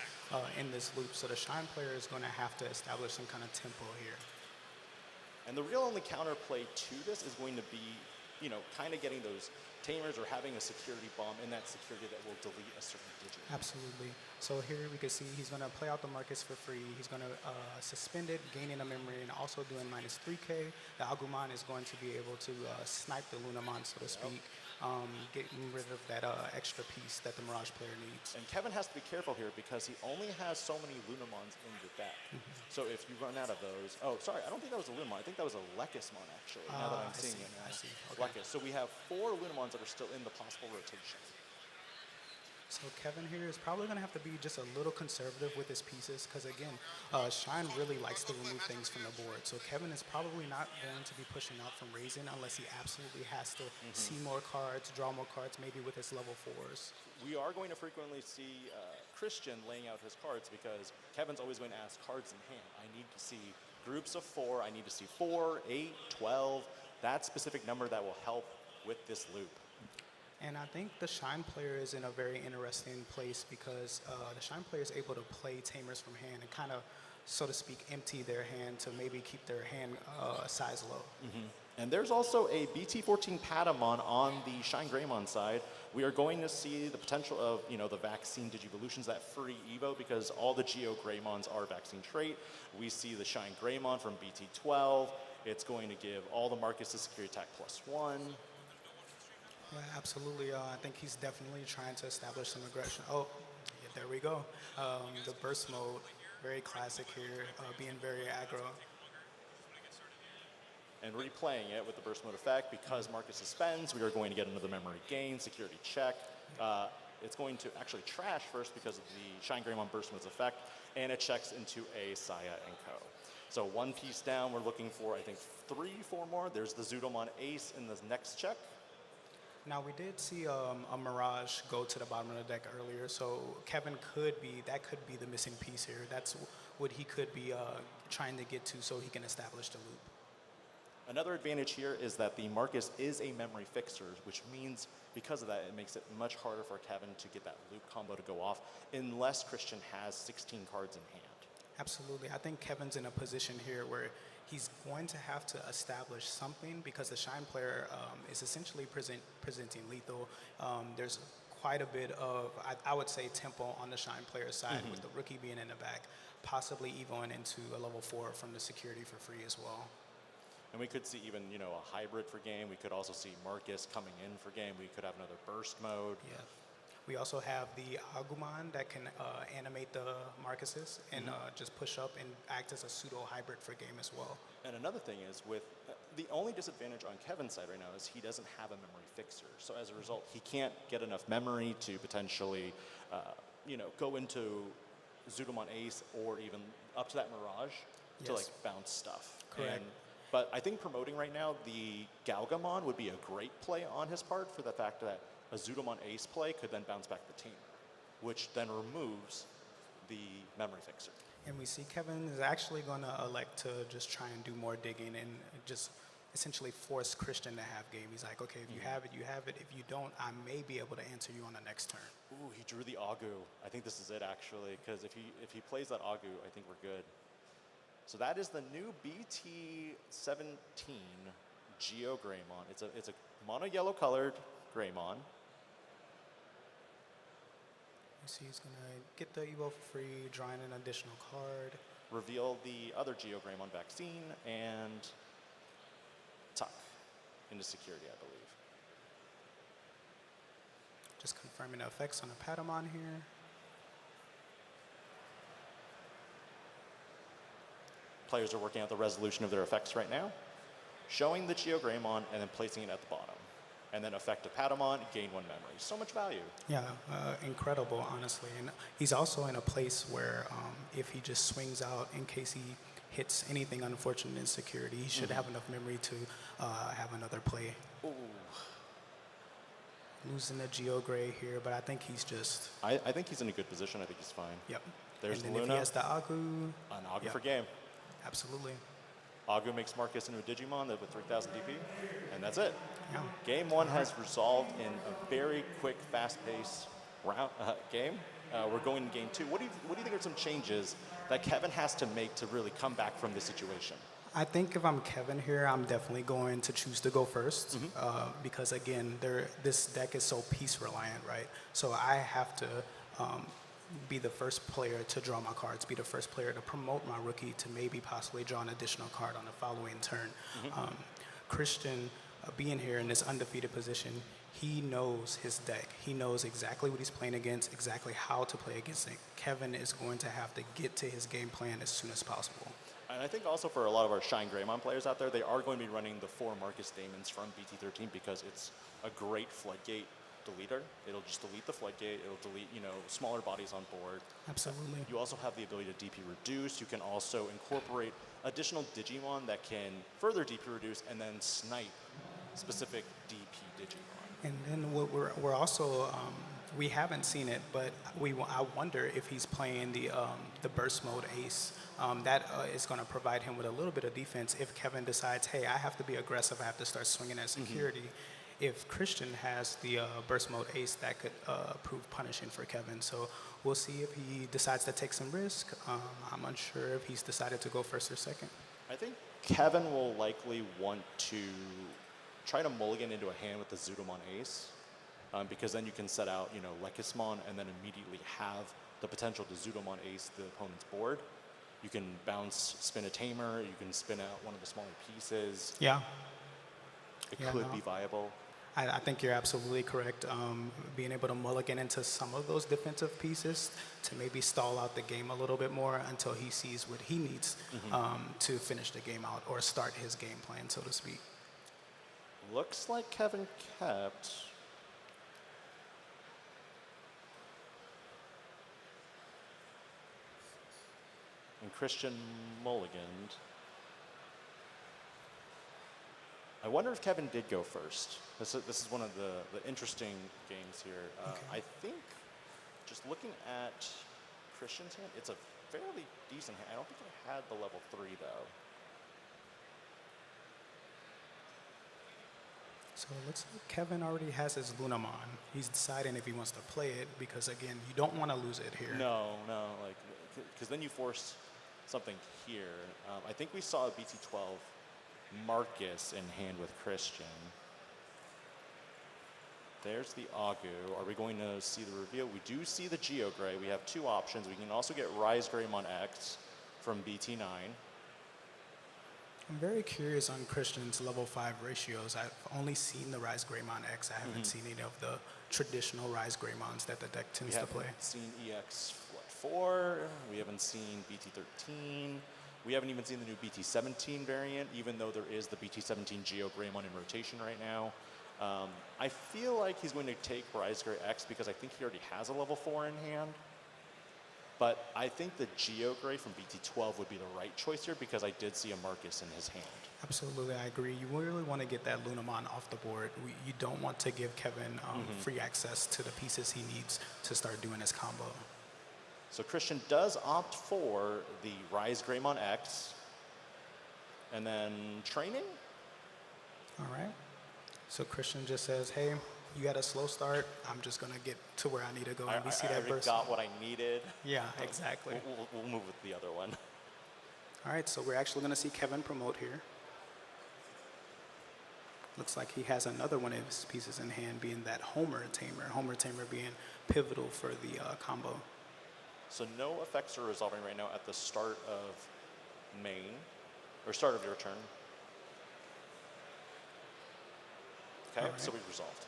in this loop. So the Shine player is going to have to establish some kind of tempo here. And the real only counterplay to this is going to be, kind of getting those tamers or having a security bomb in that security that will delete a certain digit. Absolutely. So here we can see he's going to play out the Marcus for free. He's going to suspend it, gaining a memory, and also doing -3K. The Agumon is going to be able to snipe the Lunamon, so to speak, getting rid of that extra piece that the Mirage player needs. And Kevin has to be careful here because he only has so many Lunamons in the deck. So if you run out of those, I don't think that was a Lunamon. I think that was a Lekismon, actually, now that I'm seeing it now. I see. Okay. Lekis. So we have 4 Lunamons that are still in the possible rotation. So Kevin here is probably going to have to be just a little conservative with his pieces because, again, Shine really likes to remove things from the board. So Kevin is probably not going to be pushing out from raising unless he absolutely has to see more cards, draw more cards, maybe with his level 4s. We are going to frequently see Christian laying out his cards because Kevin's always going to ask cards in hand. I need to see groups of 4. I need to see 4, 8, 12. That specific number that will help with this loop. And I think the Shine player is in a very interesting place because the Shine player is able to play Tamers from hand and kind of, so to speak, empty their hand to maybe keep their hand size low. And there's also a BT14 Patamon on the Shine Greymon side. We are going to see the potential of, the vaccine Digivolutions, that free Evo, because all the Geo Greymons are vaccine trait. We see the Shine Greymon from BT12. It's going to give all the Marcus a security attack +1. Yeah, absolutely. I think he's definitely trying to establish some aggression. Oh, yeah, there we go. The burst mode, very classic here, being very aggro. And replaying it with the burst mode effect, because Marcus suspends, we are going to get another memory gain, security check. It's going to actually trash first because of the Shine Greymon burst mode's effect, and it checks into a Saya and Co. So 1 piece down, we're looking for, I think, 3, 4 more. There's the Zudomon Ace in the next check. Now, we did see a Mirage go to the bottom of the deck earlier, so Kevin could be the missing piece here. That's what he could be trying to get to so he can establish the loop. Another advantage here is that the Marcus is a memory fixer, which means because of that, it makes it much harder for Kevin to get that loop combo to go off unless Christian has 16 cards in hand. Absolutely. I think Kevin's in a position here where he's going to have to establish something because the Shine player is essentially presenting lethal. There's quite a bit of, I would say, tempo on the Shine player side with the rookie being in the back, possibly evoing into a level 4 from the security for free as well. And we could see even, a hybrid for game. We could also see Marcus coming in for game. We could have another burst mode. Yeah. We also have the Agumon that can animate the Marcuses and just push up and act as a pseudo hybrid for game as well. And another thing is with the only disadvantage on Kevin's side right now is he doesn't have a memory fixer. So as a result, he can't get enough memory to potentially, go into Zudomon Ace or even up to that Mirage to bounce stuff. Correct. But I think promoting right now the Galgamon would be a great play on his part for the fact that a Zudomon Ace play could then bounce back the Tamer, which then removes the memory fixer. And we see Kevin is actually going to elect to just try and do more digging and just essentially force Christian to have game. He's like, okay, if you have it, you have it. If you don't, I may be able to answer you on the next turn. Ooh, he drew the Agu. I think this is it actually, because if he plays that Agu, I think we're good. So that is the new BT17 Geo Greymon. It's a mono yellow colored Greymon. You see he's going to get the Evo for free, drawing an additional card. Reveal the other Geo Greymon vaccine and tuck into security, I believe. Just confirming the effects on the Patamon here. Players are working out the resolution of their effects right now, showing the Geo Greymon and then placing it at the bottom. And then effective Patamon, gain 1 memory. So much value. Yeah, incredible, honestly. And he's also in a place where if he just swings out in case he hits anything unfortunate in security, he should have enough memory to have another play. Ooh. Losing the Geo Gray here, but I think he's just... I think he's in a good position. I think he's fine. Yep. There's and the then Luna. If he has the Agu... An Agu for game. Absolutely. Agu makes Marcus into a Digimon with 3,000 DP, and that's it. Yeah. Game 1 has resolved in a very quick, fast-paced game. We're going to game 2. What do you think are some changes that Kevin has to make to really come back from this situation? I think if I'm Kevin here, I'm definitely going to choose to go first because, again, this deck is so piece reliant, right? So I have to be the first player to draw my cards, be the first player to promote my rookie to maybe possibly draw an additional card on the following turn. Christian, being here in this undefeated position, he knows his deck. He knows exactly what he's playing against, exactly how to play against it. Kevin is going to have to get to his game plan as soon as possible. And I think also for a lot of our Shine Greymon players out there, they are going to be running the 4 Marcus Daemons from BT13 because it's a great floodgate deleter. It'll just delete the floodgate. It'll delete, smaller bodies on board. Absolutely. You also have the ability to DP reduce. You can also incorporate additional Digimon that can further DP reduce and then snipe specific DP Digimon. And then what we're also we haven't seen it, but I wonder if he's playing the burst mode ace. That is going to provide him with a little bit of defense if Kevin decides, hey, I have to be aggressive. I have to start swinging at security. If Christian has the burst mode ace, that could prove punishing for Kevin. So we'll see if he decides to take some risk. I'm unsure if he's decided to go first or second. I think Kevin will likely want to try to mulligan into a hand with the Zudomon ace, because then you can set out, Lekismon and then immediately have the potential to Zudomon ace the opponent's board. You can bounce, spin a Tamer, you can spin out one of the smaller pieces. Yeah. It could be viable. I think you're absolutely correct. Being able to mulligan into some of those defensive pieces to maybe stall out the game a little bit more until he sees what he needs to finish the game out or start his game plan, so to speak. Looks like Kevin kept. And Christian mulliganed. I wonder if Kevin did go first. This is one of the interesting games here. I think, just looking at Christian's hand, it's a fairly decent hand. I don't think it had the level 3, though. So it looks like Kevin already has his Lunamon. He's deciding if he wants to play it because, again, you don't want to lose it here. No, because then you force something here. I think we saw a BT12 Marcus in hand with Christian. There's the Agu. Are we going to see the reveal? We do see the Geogray. We have two options. We can also get Rise Greymon X from BT9. I'm very curious on Christian's level 5 ratios. I've only seen the Rise Greymon X. I haven't seen any of the traditional Rise Greymons that the deck tends to play. We haven't seen EX Flood 4. We haven't seen BT13. We haven't even seen the new BT17 variant, even though there is the BT17 Geo Greymon in rotation right now. I feel like he's going to take Rise Grey X because I think he already has a level 4 in hand. But I think the Geo Grey from BT12 would be the right choice here because I did see a Marcus in his hand. Absolutely, I agree. You really want to get that Lunamon off the board. You don't want to give Kevin free access to the pieces he needs to start doing his combo. So Christian does opt for the Rise Greymon X. And then training? All right. So Christian just says, hey, you had a slow start. I'm just going to get to where I need to go. And we see that burst. I got what I needed. Yeah, exactly. We'll move with the other one. All right, so we're actually going to see Kevin promote here. Looks like he has another one of his pieces in hand, being that Homer Tamer. Homer Tamer being pivotal for the combo. So no effects are resolving right now at the start of main, or start of your turn. Okay, so we've resolved.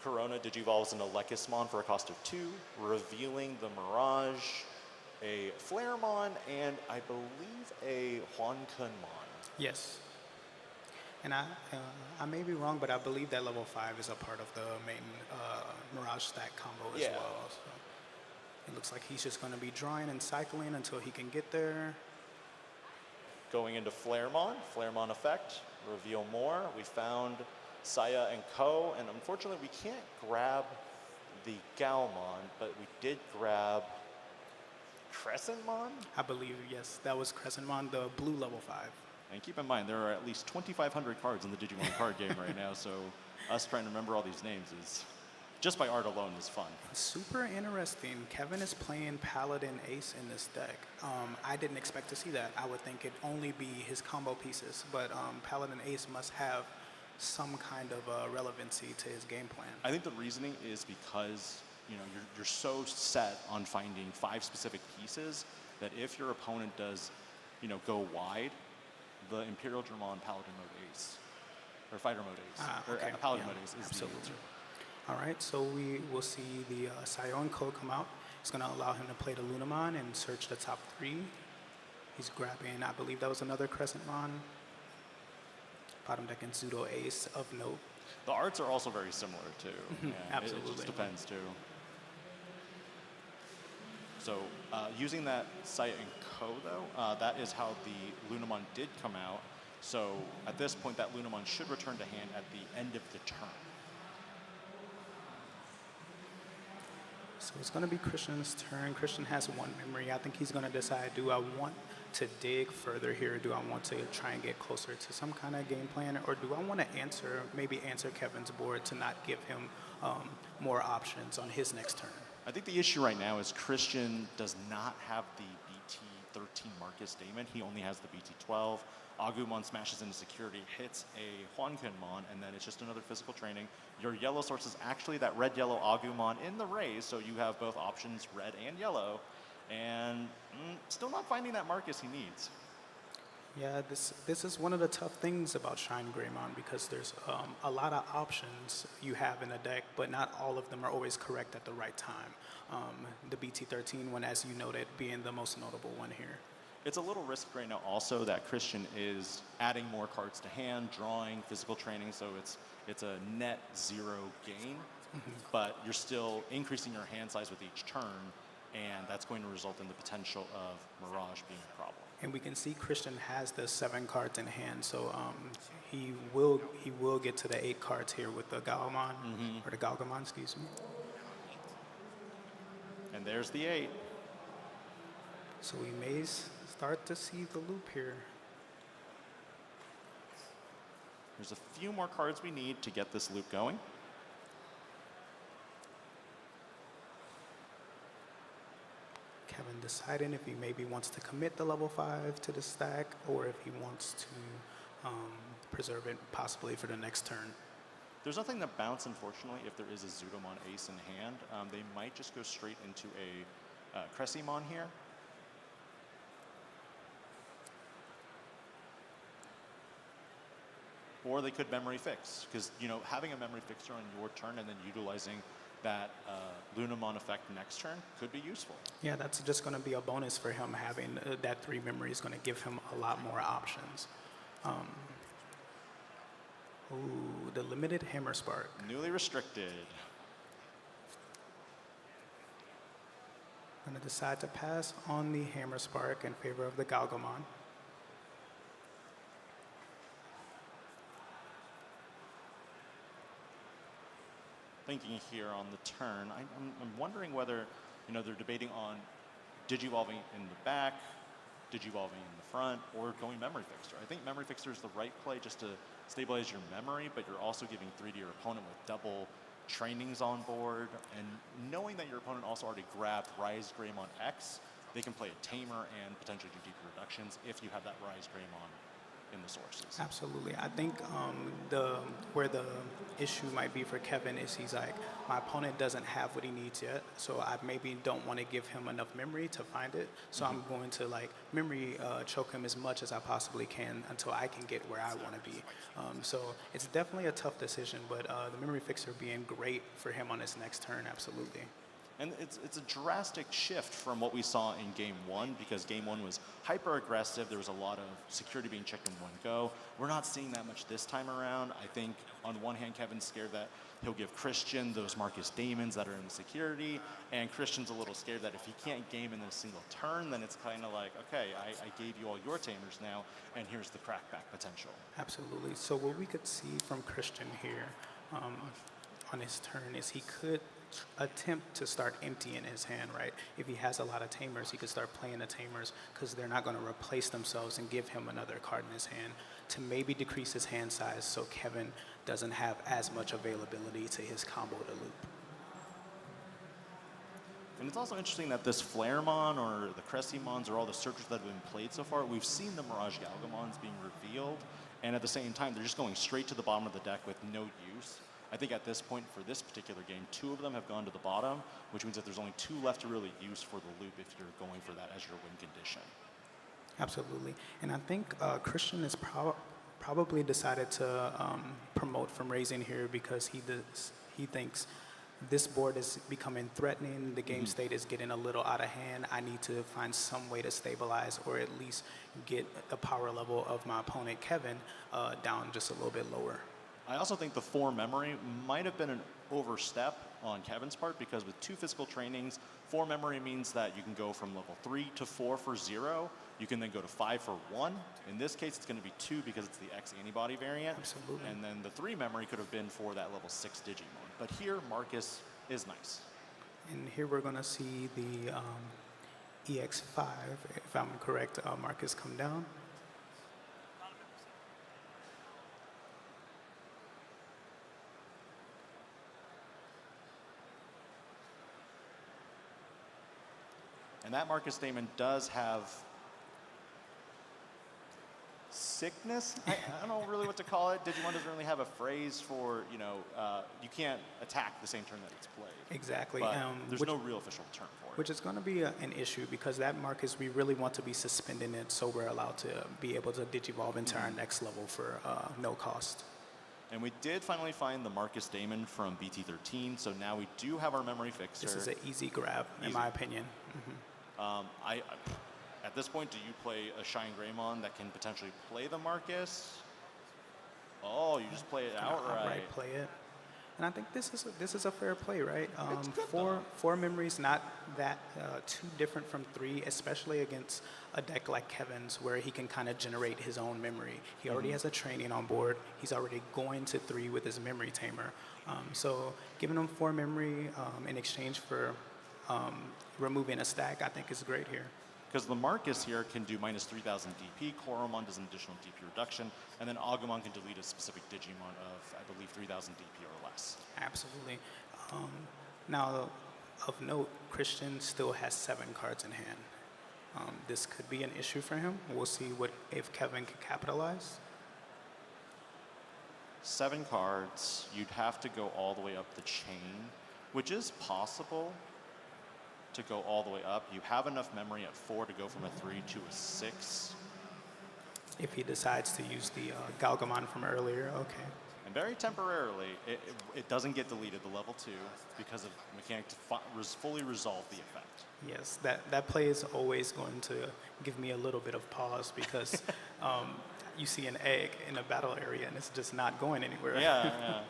Corona digivolves into Lekismon for a cost of 2, revealing the Mirage, a Flaremon, and I believe a Huankunmon. Yes. And I may be wrong, but I believe that level 5 is a part of the main Mirage stack combo as well. So it looks like he's just going to be drawing and cycling until he can get there. Going into Flaremon, Flaremon effect, reveal more. We found Saya and Ko, and unfortunately we can't grab the Galmon, but we did grab Crescentmon? I believe, yes, that was Crescentmon, the blue level 5. And keep in mind, there are at least 2,500 cards in the Digimon card game right now, so us trying to remember all these names is, just by art alone, is fun. Super interesting. Kevin is playing Paladin Ace in this deck. I didn't expect to see that. I would think it'd only be his combo pieces, but Paladin Ace must have some kind of relevancy to his game plan. I think the reasoning is because you're so set on finding 5 specific pieces that if your opponent does go wide, the Imperial Dramon Paladin mode ace, or Fighter mode ace, or Paladin mode ace is absolutely the answer. All right, so we will see the Sion code come out. It's going to allow him to play the Lunamon and search the top 3. He's grabbing, I believe that was another Crescentmon. Bottom deck and Pseudo Ace of note. The arts are also very similar too. Yeah, Absolutely. It just depends too. So using that site and co though, that is how the Lunamon did come out. So at this point, that Lunamon should return to hand at the end of the turn. So it's going to be Christian's turn. Christian has one memory. I think he's going to decide, do I want to dig further here? Do I want to try and get closer to some kind of game plan? Or do I want to maybe answer Kevin's board to not give him more options on his next turn? I think the issue right now is Christian does not have the BT13 Marcus Damon. He only has the BT12. Agumon smashes into security, hits a Huanquanmon, and then it's just another physical training. Your yellow source is actually that red-yellow Agumon in the raise, so you have both options, red and yellow, and still not finding that Marcus he needs. Yeah, this is one of the tough things about Shine Greymon, because there's a lot of options you have in a deck, but not all of them are always correct at the right time. The BT13 one, as you noted, being the most notable one here. It's a little risky right now also that Christian is adding more cards to hand, drawing, physical training, so it's a net zero gain, but you're still increasing your hand size with each turn, and that's going to result in the potential of Mirage being a problem. And we can see Christian has the 7 cards in hand, so he will get to the 8 cards here with the Galgamon, or the Galgamon, excuse me. And there's the 8. So we may start to see the loop here. There's a few more cards we need to get this loop going. Kevin deciding if he maybe wants to commit the level 5 to the stack, or if he wants to preserve it possibly for the next turn. There's nothing to bounce, unfortunately, if there is a Zudomon ace in hand. They might just go straight into a Cressimon here. Or they could memory fix, because having a memory fixer on your turn and then utilizing that Lunamon effect next turn could be useful. Yeah, that's just going to be a bonus for him. Having that 3 memory is going to give him a lot more options. Ooh, the limited Hammer Spark. Newly restricted. Going to decide to pass on the Hammer Spark in favor of the Galgamon. Thinking here on the turn, I'm wondering whether they're debating on digivolving in the back, digivolving in the front, or going memory fixer. I think memory fixer is the right play just to stabilize your memory, but you're also giving 3 to your opponent with double trainings on board, and knowing that your opponent also already grabbed Rise Greymon X, they can play a Tamer and potentially do deeper reductions if you have that Rise Greymon in the sources. Absolutely. I think where the issue might be for Kevin is he's like, my opponent doesn't have what he needs yet, so I maybe don't want to give him enough memory to find it. So I'm going to memory choke him as much as I possibly can until I can get where I want to be. So it's definitely a tough decision, but the memory fixer being great for him on his next turn, absolutely. And it's a drastic shift from what we saw in Game 1, because Game 1 was hyper-aggressive. There was a lot of security being checked in one go. We're not seeing that much this time around. I think, on one hand, Kevin's scared that he'll give Christian those Marcus Damons that are in the security, and Christian's a little scared that if he can't game in a single turn, then it's kind of like, okay, I gave you all your Tamers now, and here's the crackback potential. Absolutely. So what we could see from Christian here on his turn is he could attempt to start emptying his hand, right? If he has a lot of Tamers, he could start playing the Tamers because they're not going to replace themselves and give him another card in his hand to maybe decrease his hand size so Kevin doesn't have as much availability to his combo to loop. And it's also interesting that this Flaremon or the Cressimons or all the searchers that have been played so far, we've seen the Mirage Galgamons being revealed, and at the same time, they're just going straight to the bottom of the deck with no use. I think at this point for this particular game, 2 of them have gone to the bottom, which means that there's only 2 left to really use for the loop if you're going for that as your win condition. Absolutely. And I think Christian has probably decided to promote from raising here because he thinks this board is becoming threatening, the game state is getting a little out of hand, I need to find some way to stabilize or at least get the power level of my opponent Kevin down just a little bit lower. I also think the 4 memory might have been an overstep on Kevin's part because with 2 physical trainings, 4 memory means that you can go from level 3 to 4 for 0. You can then go to 5 for 1. In this case, it's going to be 2 because it's the X antibody variant. Absolutely. And then the 3 memory could have been for that level 6 Digimon. But here, Marcus is nice. And here we're going to see the EX5, if I'm correct, Marcus come down. And that Marcus Damon does have sickness. I don't know really what to call it. Digimon doesn't really have a phrase for, you can't attack the same turn that it's played. Exactly. But there's no real official term for it. Which is going to be an issue because that Marcus, we really want to be suspending it so we're allowed to be able to digivolve into our next level for no cost. And we did finally find the Marcus Damon from BT13, so now we do have our memory fixer. This is an easy grab, in my opinion. At this point, do you play a Shine Greymon that can potentially play the Marcus? Oh, you just play it outright. Play it. And I think this is a fair play, right? It's good, four memories, not that too different from 3, especially against a deck like Kevin's, where he can kind of generate his own memory. He already has a training on board. He's already going to 3 with his memory tamer. So giving him 4 memory in exchange for removing a stack, I think is great here. Because the Marcus here can do minus 3,000 DP, Koromon does an additional DP reduction, and then Agumon can delete a specific Digimon of, I believe, 3,000 DP or less. Absolutely. Now, of note, Christian still has 7 cards in hand. This could be an issue for him. We'll see if Kevin can capitalize. 7 cards, you'd have to go all the way up the chain, which is possible to go all the way up. You have enough memory at 4 to go from a 3 to a 6. If he decides to use the Galgamon from earlier, okay. And very temporarily, it doesn't get deleted, the level 2, because of mechanic to fully resolve the effect. Yes, that play is always going to give me a little bit of pause because you see an egg in a battle area and it's just not going anywhere. Yeah.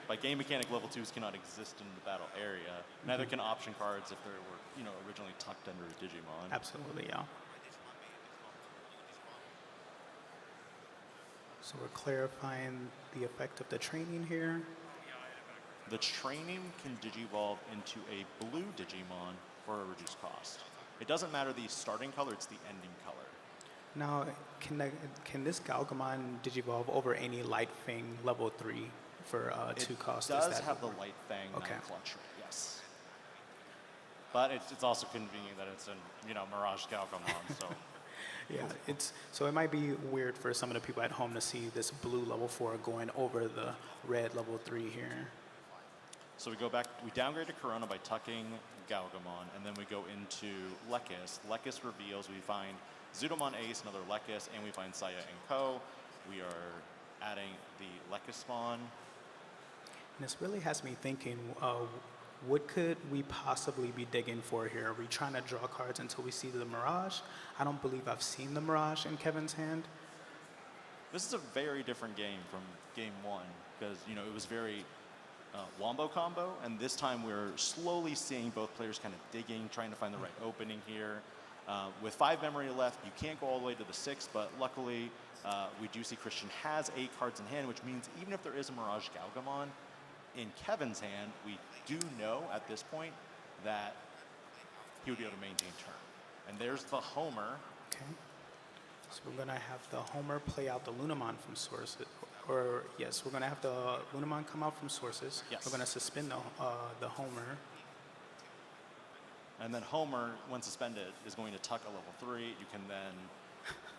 By game mechanic, level 2s cannot exist in the battle area. Neither can option cards if they were, originally tucked under a Digimon. Absolutely, yeah. So we're clarifying the effect of the training here. The training can digivolve into a blue Digimon for a reduced cost. It doesn't matter the starting color, it's the ending color. Now, can this Galgamon digivolve over any Light Fang level 3 for 2 cost? It does have the Light Fang clutch rate, yes. But it's also convenient that it's in, Mirage Galgamon, so. Yeah, so it might be weird for some of the people at home to see this blue level 4 going over the red level 3 here. So we downgrade to Corona by tucking Galgamon, and then we go into Lekis. Lekis reveals we find Zudomon Ace, another Lekis, and we find Saya and Ko. We are adding the Lekis spawn. And this really has me thinking, what could we possibly be digging for here? Are we trying to draw cards until we see the Mirage? I don't believe I've seen the Mirage in Kevin's hand. This is a very different game from game 1, because, it was very wombo combo, and this time we're slowly seeing both players kind of digging, trying to find the right opening here. With 5 memory left, you can't go all the way to the 6, but luckily we do see Christian has 8 cards in hand, which means even if there is a Mirage Galgamon in Kevin's hand, we do know at this point that he would be able to maintain turn. And there's the Homer. Okay. So we're going to have the Homer play out the Lunamon from sources. Or, yes, we're going to have the Lunamon come out from sources. Yes. We're going to suspend the Homer. And then Homer, when suspended, is going to tuck a level 3. You can then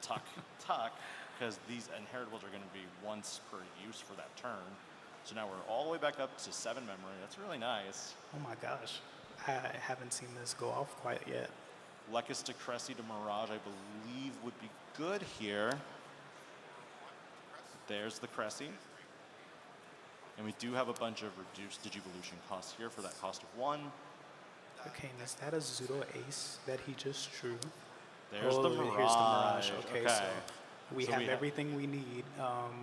tuck, because these inheritables are going to be once per use for that turn. So now we're all the way back up to 7 memory. That's really nice. Oh my gosh. I haven't seen this go off quite yet. Lekis to Cressy to Mirage, I believe, would be good here. There's the Cressy. And we do have a bunch of reduced Digivolution costs here for that cost of 1. Okay, and is that a Zudo Ace that he just drew? There's the Mirage. Here's the Mirage. Okay, so We So have we have- everything we need,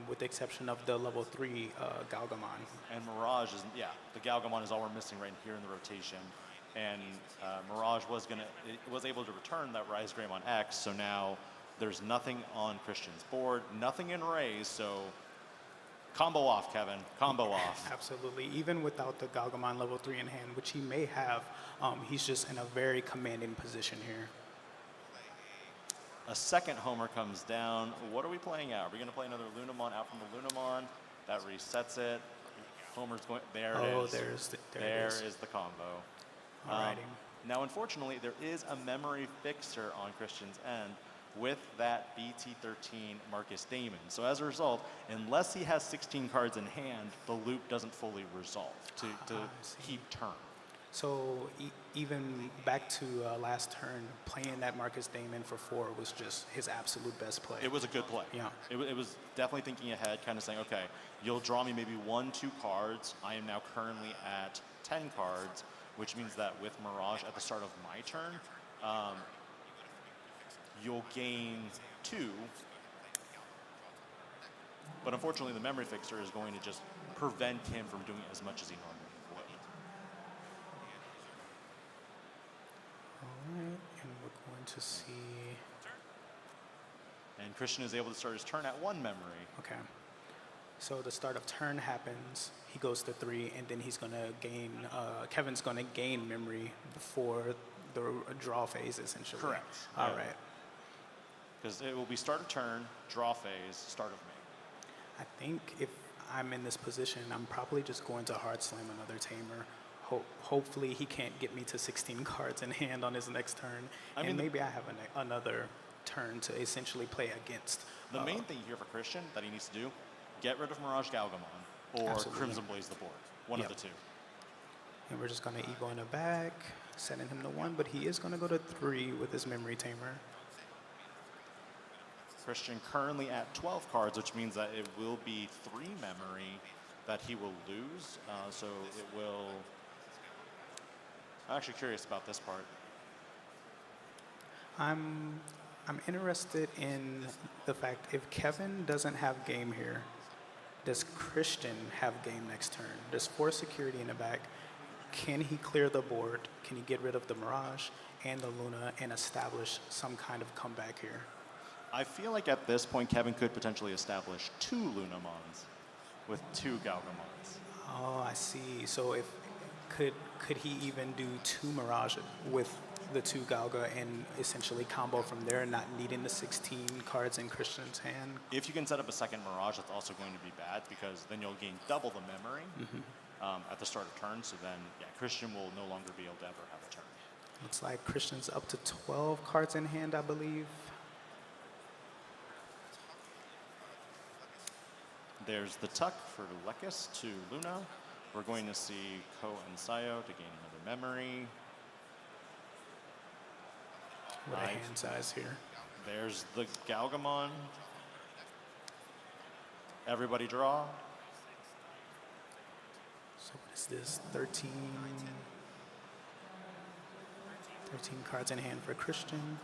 with the exception of the level 3 Galgamon. And Mirage is, yeah, the Galgamon is all we're missing right here in the rotation. And Mirage was able to return that Rise Greymon X, so now there's nothing on Christian's board, nothing in Ray's, so combo off, Kevin, combo off. Absolutely. Even without the Galgamon level 3 in hand, which he may have, he's just in a very commanding position here. A second homer comes down. What are we playing out? Are we going to play another Lunamon out from the Lunamon? That resets it. Homer's going, there it Oh, is. there it is. the combo. Alrighty. Now, unfortunately, there is a memory fixer on Christian's end with that BT13 Marcus Damon. So as a result, unless he has 16 cards in hand, the loop doesn't fully resolve to keep turn. So even back to last turn, playing that Marcus Damon for 4 was just his absolute best play. It was a good play. Yeah. It was definitely thinking ahead, kind of saying, okay, you'll draw me maybe 1-2 cards. I am now currently at 10 cards, which means that with Mirage at the start of my turn, you'll gain 2. But unfortunately, the memory fixer is going to just prevent him from doing as much as he normally would. All right, and we're going to see. And Christian is able to start his turn at 1 memory. Okay. So the start of turn happens. He goes to 3, and then he's gonna gain. Kevin's gonna gain memory before the draw phase, essentially. Correct. All Yeah. right. Because it will be start of turn, draw phase, start of main. I think if I'm in this position, I'm probably just going to hard slam another tamer. Hopefully he can't get me to 16 cards in hand on his next turn, and maybe I have another turn to essentially play against. The main thing here for Christian that he needs to do, get rid of Mirage Galgamon or Absolutely. Crimson Blaze the board. One Yep. of the two. And we're just going to Evo in the back, sending him to 1, but he is going to go to 3 with his memory tamer. Christian currently at 12 cards, which means that it will be 3 memory that he will lose. So it will. I'm actually curious about this part. I'm interested in the fact if Kevin doesn't have game here, does Christian have game next turn? There's 4 security in the back. Can he clear the board? Can he get rid of the Mirage and the Luna and establish some kind of comeback here? I feel like at this point, Kevin could potentially establish 2 Lunamons with 2 Galgamons. Oh, I see. So if could he even do 2 Mirage with the 2 Galga and essentially combo from there, not needing the 16 cards in Christian's hand? If you can set up a second Mirage, that's also going to be bad because then you'll gain double the memory at the start of turn. So then, yeah, Christian will no longer be able to ever have a turn. Looks like Christian's up to 12 cards in hand, I believe. There's the tuck for Lekis to Luna. We're going to see Ko and Sayo to gain another memory. What a hand size here. There's the Galgamon. Everybody draw. So what is this? 13 cards in hand for Christian.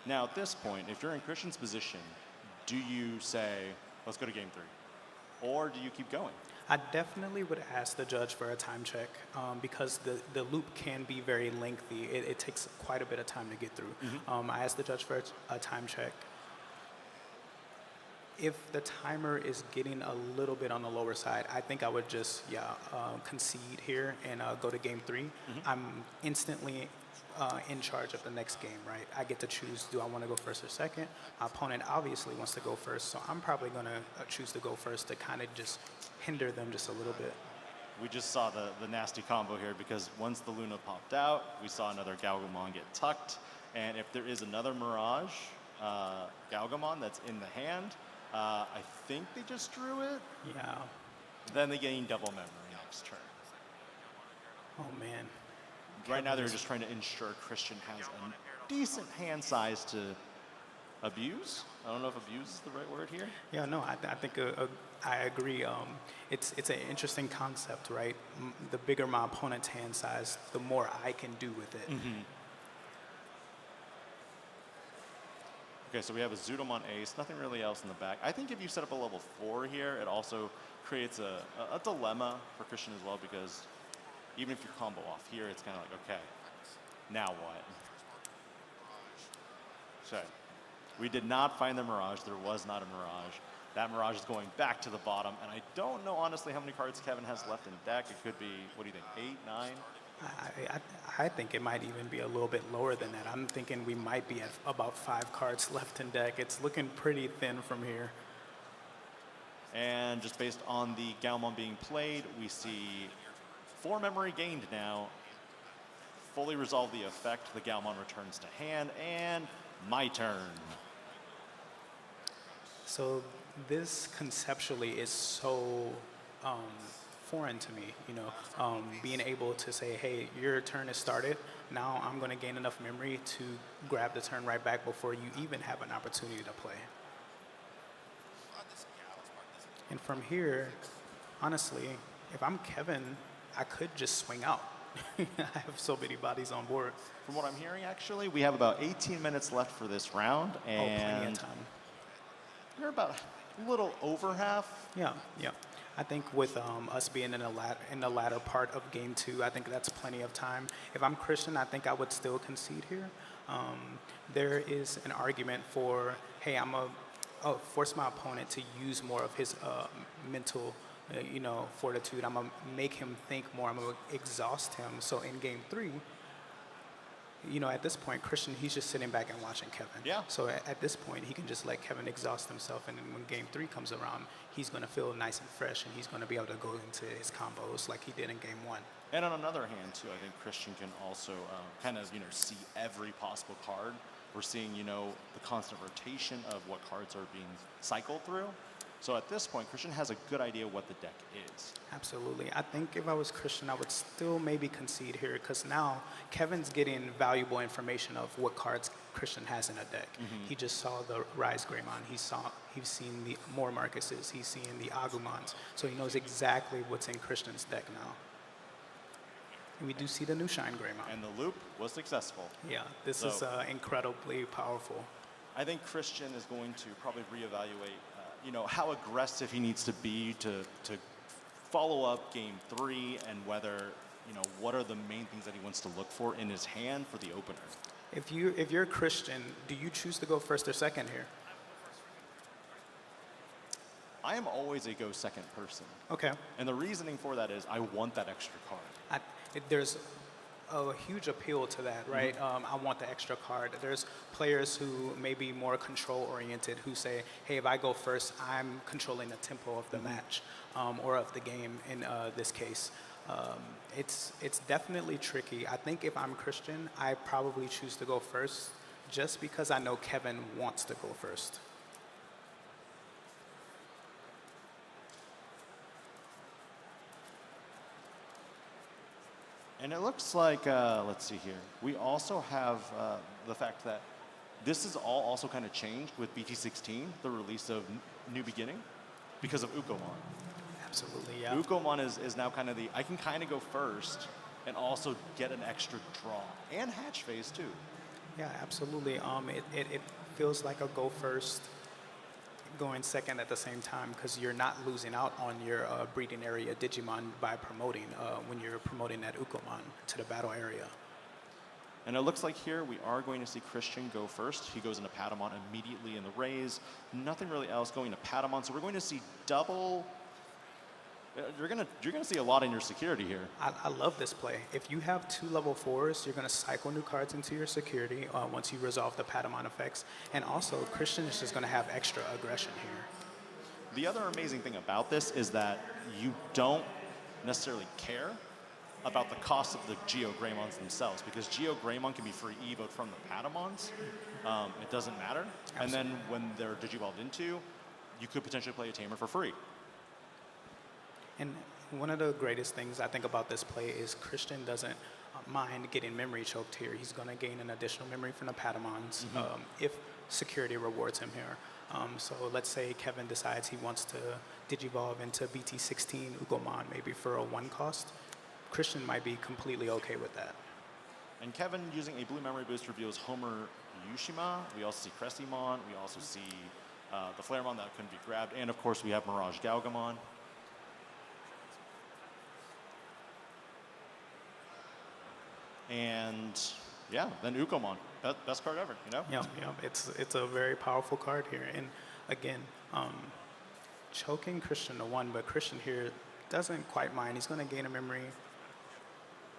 Now at this point, if you're in Christian's position, do you say, let's go to game 3? Or do you keep going? I definitely would ask the judge for a time check because the loop can be very lengthy. It takes quite a bit of time to get through. I asked the judge for a time check. If the timer is getting a little bit on the lower side, I think I would just concede here and go to game 3. I'm instantly in charge of the next game, right? I get to choose, do I want to go first or second? My opponent obviously wants to go first, so I'm probably going to choose to go first to kind of just hinder them just a little bit. We just saw the nasty combo here because once the Luna popped out, we saw another Galgamon get tucked. And if there is another Mirage Galgamon that's in the hand, I think they just drew it. Yeah. Then they gain double memory next turn. Oh, man. Right now, they're just trying to ensure Christian has a decent hand size to abuse. I don't know if abuse is the right word here. Yeah, no, I think I agree. It's an interesting concept, right? The bigger my opponent's hand size, the more I can do with it. Okay, so we have a Zudomon Ace, nothing really else in the back. I think if you set up a level 4 here, it also creates a dilemma for Christian as well, because even if you combo off here, it's kind of like, okay, now what? So, we did not find the Mirage. There was not a Mirage. That Mirage is going back to the bottom, and I don't know, honestly, how many cards Kevin has left in deck. It could be, what do you think, 8, 9? I think it might even be a little bit lower than that. I'm thinking we might be at about 5 cards left in deck. It's looking pretty thin from here. And just based on the Galmon being played, we see 4 memory gained now. Fully resolve the effect. The Galmon returns to hand, and my turn. So this conceptually is so foreign to me, you know, being able to say, hey, your turn has started. Now I'm going to gain enough memory to grab the turn right back before you even have an opportunity to play. And from here, honestly, if I'm Kevin, I could just swing out. I have so many bodies on board. From what I'm hearing, actually, we have about 18 minutes left for this round, and plenty of time. You're about a little over half. Yeah. I think with us being in the latter part of game 2, I think that's plenty of time. If I'm Christian, I think I would still concede here. There is an argument for, hey, I'm a force my opponent to use more of his mental, fortitude. I'm gonna make him think more. I'm gonna exhaust him. So in game 3, at this point, Christian, he's just sitting back and watching Kevin. Yeah. So at this point, he can just let Kevin exhaust himself, and then when game 3 comes around, he's gonna feel nice and fresh, and he's gonna be able to go into his combos like he did in game 1. And on another hand, too, I think Christian can also see every possible card. We're seeing, the constant rotation of what cards are being cycled through. So at this point, Christian has a good idea what the deck is. Absolutely. I think if I was Christian, I would still maybe concede here, because now Kevin's getting valuable information of what cards Christian has in a deck. He just saw the Rise Greymon. He's seen the more Marcuses. He's seen the Agumons. So he knows exactly what's in Christian's deck now. And we do see the new Shine Greymon. And the loop was successful. Yeah, this is incredibly powerful. I think Christian is going to probably reevaluate, how aggressive he needs to be to follow up game 3, and whether, what are the main things that he wants to look for in his hand for the opener. If you're Christian, do you choose to go first or second here? I am always a go second person. Okay. And the reasoning for that is I want that extra card. There's a huge appeal to that, right? I want the extra card. There's players who may be more control-oriented who say, hey, if I go first, I'm controlling the tempo of the match or of the game in this case. It's definitely tricky. I think if I'm Christian, I probably choose to go first just because I know Kevin wants to go first. And it looks like, let's see here, we also have the fact that this is all also kind of changed with BT16, the release of New Beginning, because of Ukomon. Absolutely, yeah. Ukomon is now kind of I can kind of go first and also get an extra draw. And Hatch Phase, too. Yeah, absolutely. It feels like a go first, going second at the same time, because you're not losing out on your breeding area Digimon by promoting when you're promoting that Ukomon to the battle area. And it looks like here we are going to see Christian go first. He goes into Patamon immediately in the raise. Nothing really else going to Patamon, so we're going to see double. You're gonna see a lot in your security here. I love this play. If you have 2 level 4s, you're gonna cycle new cards into your security once you resolve the Patamon effects. And also, Christian is just gonna have extra aggression here. The other amazing thing about this is that you don't necessarily care about the cost of the Geo Greymons themselves, because Geo Greymon can be free evoed from the Patamons. It doesn't matter. Absolutely. And then when they're digivolved into, you could potentially play a Tamer for free. And one of the greatest things I think about this play is Christian doesn't mind getting memory choked here. He's going to gain an additional memory from the Patamons if security rewards him here. So let's say Kevin decides he wants to digivolve into BT16 Ukomon, maybe for a 1 cost. Christian might be completely okay with that. And Kevin, using a blue memory boost, reveals Homer Yushima. We also see Crestymon. We also see the Flaremon that couldn't be grabbed. And of course, we have Mirage Galgamon. And yeah, then Ukomon. Best card ever, you know? Yeah, it's a very powerful card here. And again, choking Christian to 1, but Christian here doesn't quite mind. He's going to gain a memory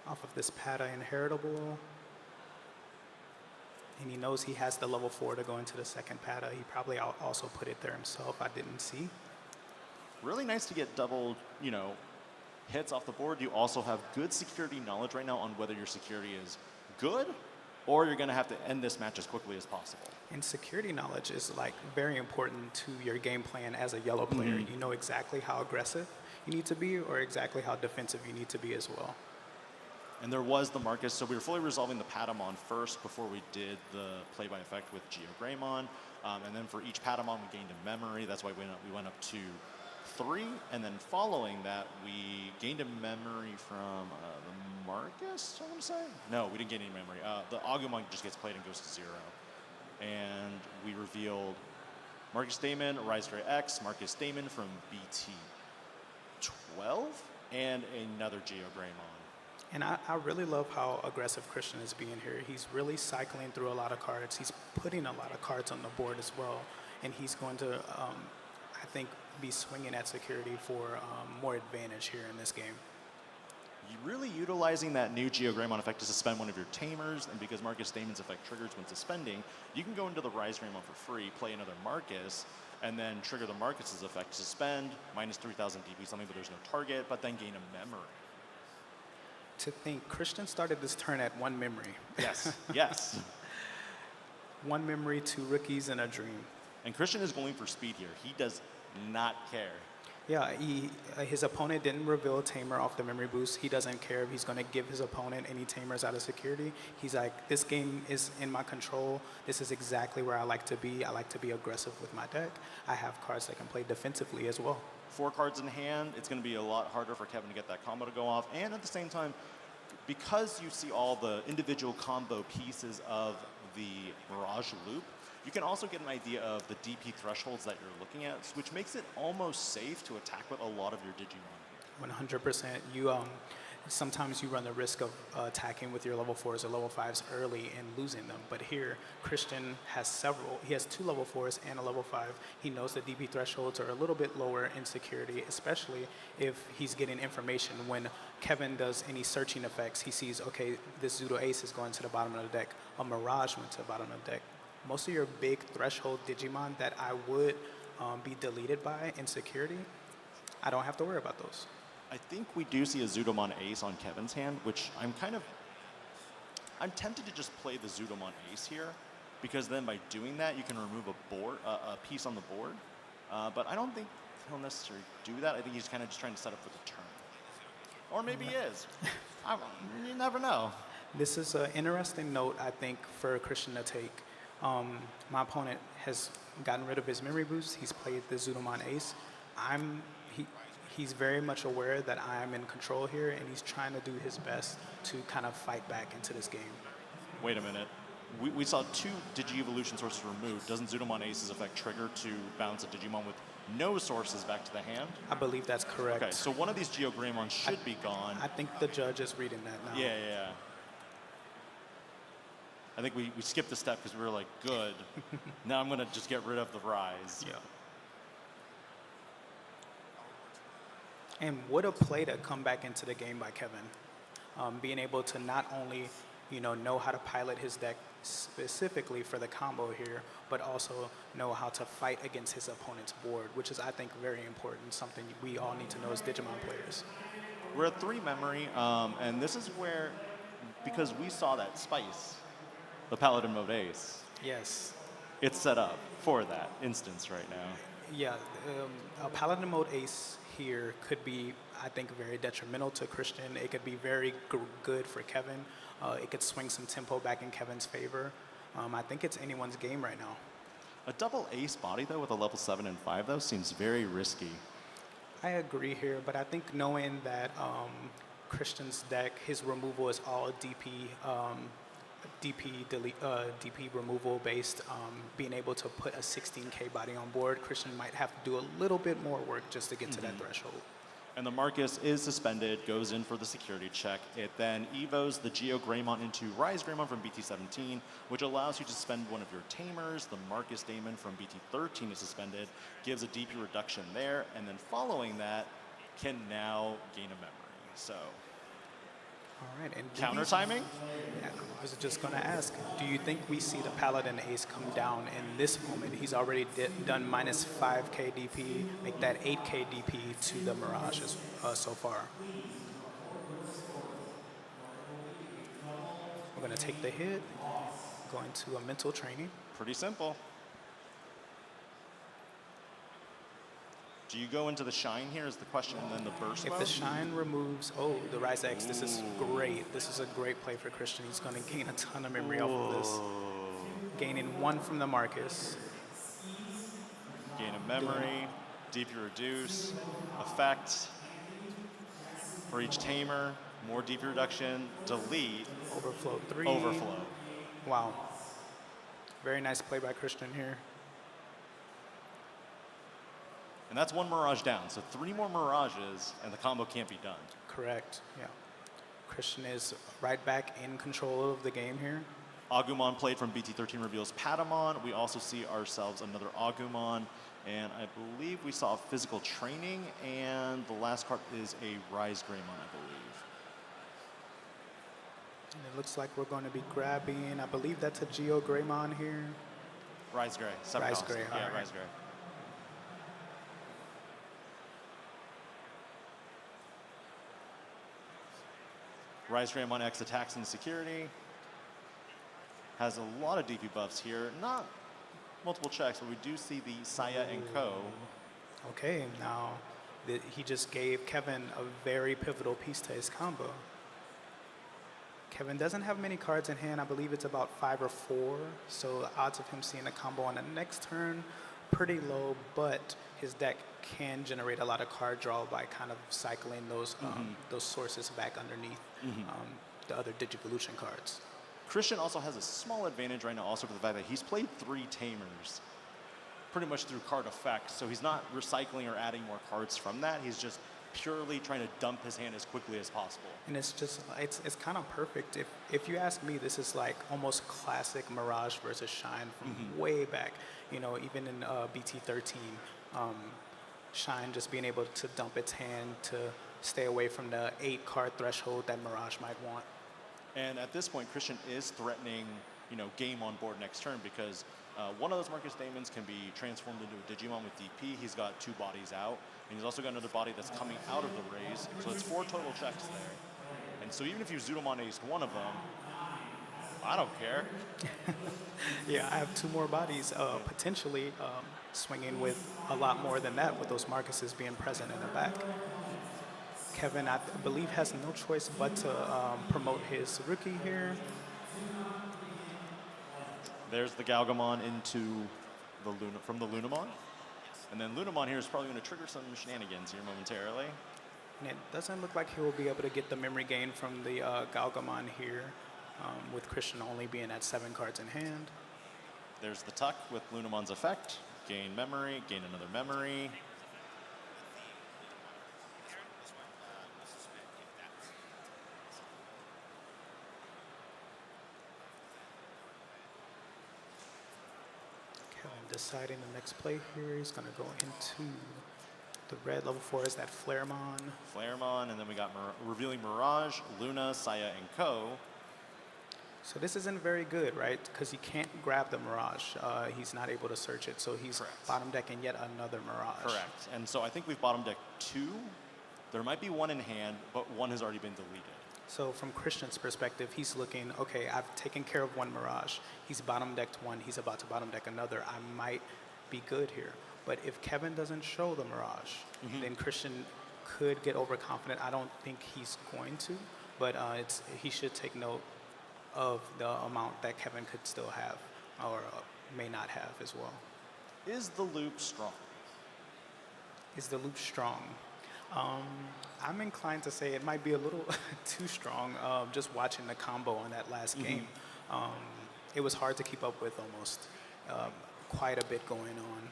off of this Pata Inheritable. And he knows he has the level 4 to go into the second Pata. He probably also put it there himself. I didn't see. Really nice to get double, you know, hits off the board. You also have good security knowledge right now on whether your security is good or you're going to have to end this match as quickly as possible. And security knowledge is like very important to your game plan as a yellow player. You know exactly how aggressive you need to be or exactly how defensive you need to be as well. And there was the Marcus, so we were fully resolving the Patamon first before we did the play by effect with Geogreymon. And then for each Patamon, we gained a memory. That's why we went up to 3. And then following that, we gained a memory from the Marcus, I want to say? No, we didn't gain any memory. The Agumon just gets played and goes to 0. And we revealed Marcus Damon, Rise Ray X, Marcus Damon from BT 12, and another Geogreymon. And I really love how aggressive Christian is being here. He's really cycling through a lot of cards. He's putting a lot of cards on the board as well. And he's going to, I think, be swinging at security for more advantage here in this game. You're really utilizing that new Geogreymon effect to suspend one of your Tamers, and because Marcus Damon's effect triggers when suspending, you can go into the Rise Greymon for free, play another Marcus, and then trigger the Marcus's effect to suspend, minus 3,000 DP, something but there's no target, but then gain a memory. To think, Christian started this turn at 1 memory. Yes, yes. 1 memory, 2 rookies, and a dream. And Christian is going for speed here. He does not care. Yeah, his opponent didn't reveal a Tamer off the memory boost. He doesn't care if he's going to give his opponent any Tamers out of security. He's like, this game is in my control. This is exactly where I like to be. I like to be aggressive with my deck. I have cards that can play defensively as well. 4 cards in hand, it's going to be a lot harder for Kevin to get that combo to go off. And at the same time, because you see all the individual combo pieces of the Mirage loop, you can also get an idea of the DP thresholds that you're looking at, which makes it almost safe to attack with a lot of your Digimon. 100%. You sometimes you run the risk of attacking with your level 4s or level 5s early and losing them. But here, Christian has several. He has 2 level 4s and a level 5. He knows the DP thresholds are a little bit lower in security, especially if he's getting information when Kevin does any searching effects. He sees, okay, this Zudo Ace is going to the bottom of the deck. A Mirage went to the bottom of the deck. Most of your big threshold Digimon that I would be deleted by in security, I don't have to worry about those. I think we do see a Zudomon Ace on Kevin's hand, which I'm tempted to just play the Zudomon Ace here, because then by doing that, you can remove a piece on the board. But I don't think he'll necessarily do that. I think he's kind of just trying to set up for the turn. Or maybe he is. You never know. This is an interesting note, I think, for Christian to take. My opponent has gotten rid of his memory boost. He's played the Zudomon Ace. He's very much aware that I am in control here, and he's trying to do his best to kind of fight back into this game. Wait a minute. We saw 2 Digi-Evolution sources removed. Doesn't Zudomon Ace's effect trigger to bounce a Digimon with no sources back to the hand? I believe that's correct. Okay, so one of these Geogreymon should be gone. I think the judge is reading that now. Yeah. I think we skipped a step because we were like, good. Now I'm going to just get rid of the Rise. Yeah. And what a play to come back into the game by Kevin. Being able to not only, know how to pilot his deck specifically for the combo here, but also know how to fight against his opponent's board, which is, I think, very important, something we all need to know as Digimon players. We're at 3 memory, and this is where, because we saw that Spice, the Paladin Mode Ace. Yes. It's set up for that instance right now. Yeah, a Paladin Mode Ace here could be, I think, very detrimental to Christian. It could be very good for Kevin. It could swing some tempo back in Kevin's favor. I think it's anyone's game right now. A double Ace body, though, with a level 7 and 5, though, seems very risky. I agree here, but I think knowing that Christian's deck, his removal is all DP DP removal based, being able to put a 16K body on board, Christian might have to do a little bit more work just to get to that threshold. And the Marcus is suspended, goes in for the security check. It then evos the Geo Greymon into Rise Greymon from BT17, which allows you to suspend one of your Tamers. The Marcus Daemon from BT13 is suspended, gives a DP reduction there, and then following that, can now gain a memory. So, All right, and counter timing? Yeah, I was just going to ask, do you think we see the Paladin Ace come down in this moment? He's already done minus 5K DP, make that 8K DP to the Mirage so far. We're going to take the hit, go into a mental training. Pretty simple. Do you go into the Shine here is the question, and then the Burst If mode? the Shine removes, the Rise X, this is great. This is a great play for Christian. He's going to gain a ton of memory off of this. Gaining 1 from the Marcus. Gain a memory, DP reduce, effect for each Tamer, more DP reduction, delete, Overflow 3. overflow. Wow. Very nice play by Christian here. And that's 1 Mirage down. So 3 more Mirages, and the combo can't be done. Correct, yeah. Christian is right back in control of the game here. Agumon played from BT13 reveals Patamon. We also see ourselves another Agumon. And I believe we saw physical training, and the last card is a Rise Greymon, I believe. And it looks like we're going to be grabbing, I believe that's a Geo Greymon here. Rise Grey. 7 Rise cost. Grey, Yeah, alright. Rise Grey. Rise Greymon X attacks and security. Has a lot of DP buffs here. Not multiple checks, but we do see the Saya and Co. Okay, now he just gave Kevin a very pivotal piece to his combo. Kevin doesn't have many cards in hand. I believe it's about 5 or 4. So the odds of him seeing a combo on the next turn, pretty low, but his deck can generate a lot of card draw by kind of cycling those sources back underneath the other Digivolution cards. Christian also has a small advantage right now also for the fact that he's played 3 Tamers pretty much through card effects. So he's not recycling or adding more cards from that. He's just purely trying to dump his hand as quickly as possible. And it's just, it's kind of perfect. If you ask me, this is like almost classic Mirage versus Shine from way back. You know, even in BT13, Shine just being able to dump its hand to stay away from the 8 card threshold that Mirage might want. And at this point, Christian is threatening, game on board next turn because one of those Marcus Daemons can be transformed into a Digimon with DP. He's got 2 bodies out, and he's also got another body that's coming out of the raise. So it's 4 total checks there. And so even if you Zudomon aced one of them, I don't care. Yeah, I have 2 more bodies, potentially swinging with a lot more than that with those Marcuses being present in the back. Kevin, I believe, has no choice but to promote his rookie here. There's the Galgamon into the from the Lunamon. And then Lunamon here is probably going to trigger some shenanigans here momentarily. And it doesn't look like he will be able to get the memory gain from the Galgamon here, with Christian only being at 7 cards in hand. There's the Tuck with Lunamon's effect. Gain memory, gain another memory. Kevin deciding the next play here. He's going to go into the red. Level 4 is that Flaremon. Flaremon, and then we got revealing Mirage, Luna, Saya, and Co. So this isn't very good, right? Because he can't grab the Mirage. He's not able to search it, so he's bottom decking yet another Mirage. Correct. And so I think we've bottom decked 2. There might be 1 in hand, but 1 has already been deleted. So from Christian's perspective, he's looking, okay, I've taken care of 1 Mirage. He's bottom decked 1. He's about to bottom deck another. I might be good here. But if Kevin doesn't show the Mirage, then Christian could get overconfident. I don't think he's going to, but he should take note of the amount that Kevin could still have or may not have as well. Is the loop strong? Is the loop strong? I'm inclined to say it might be a little too strong, just watching the combo on that last game. it was hard to keep up with almost. Quite a bit going on.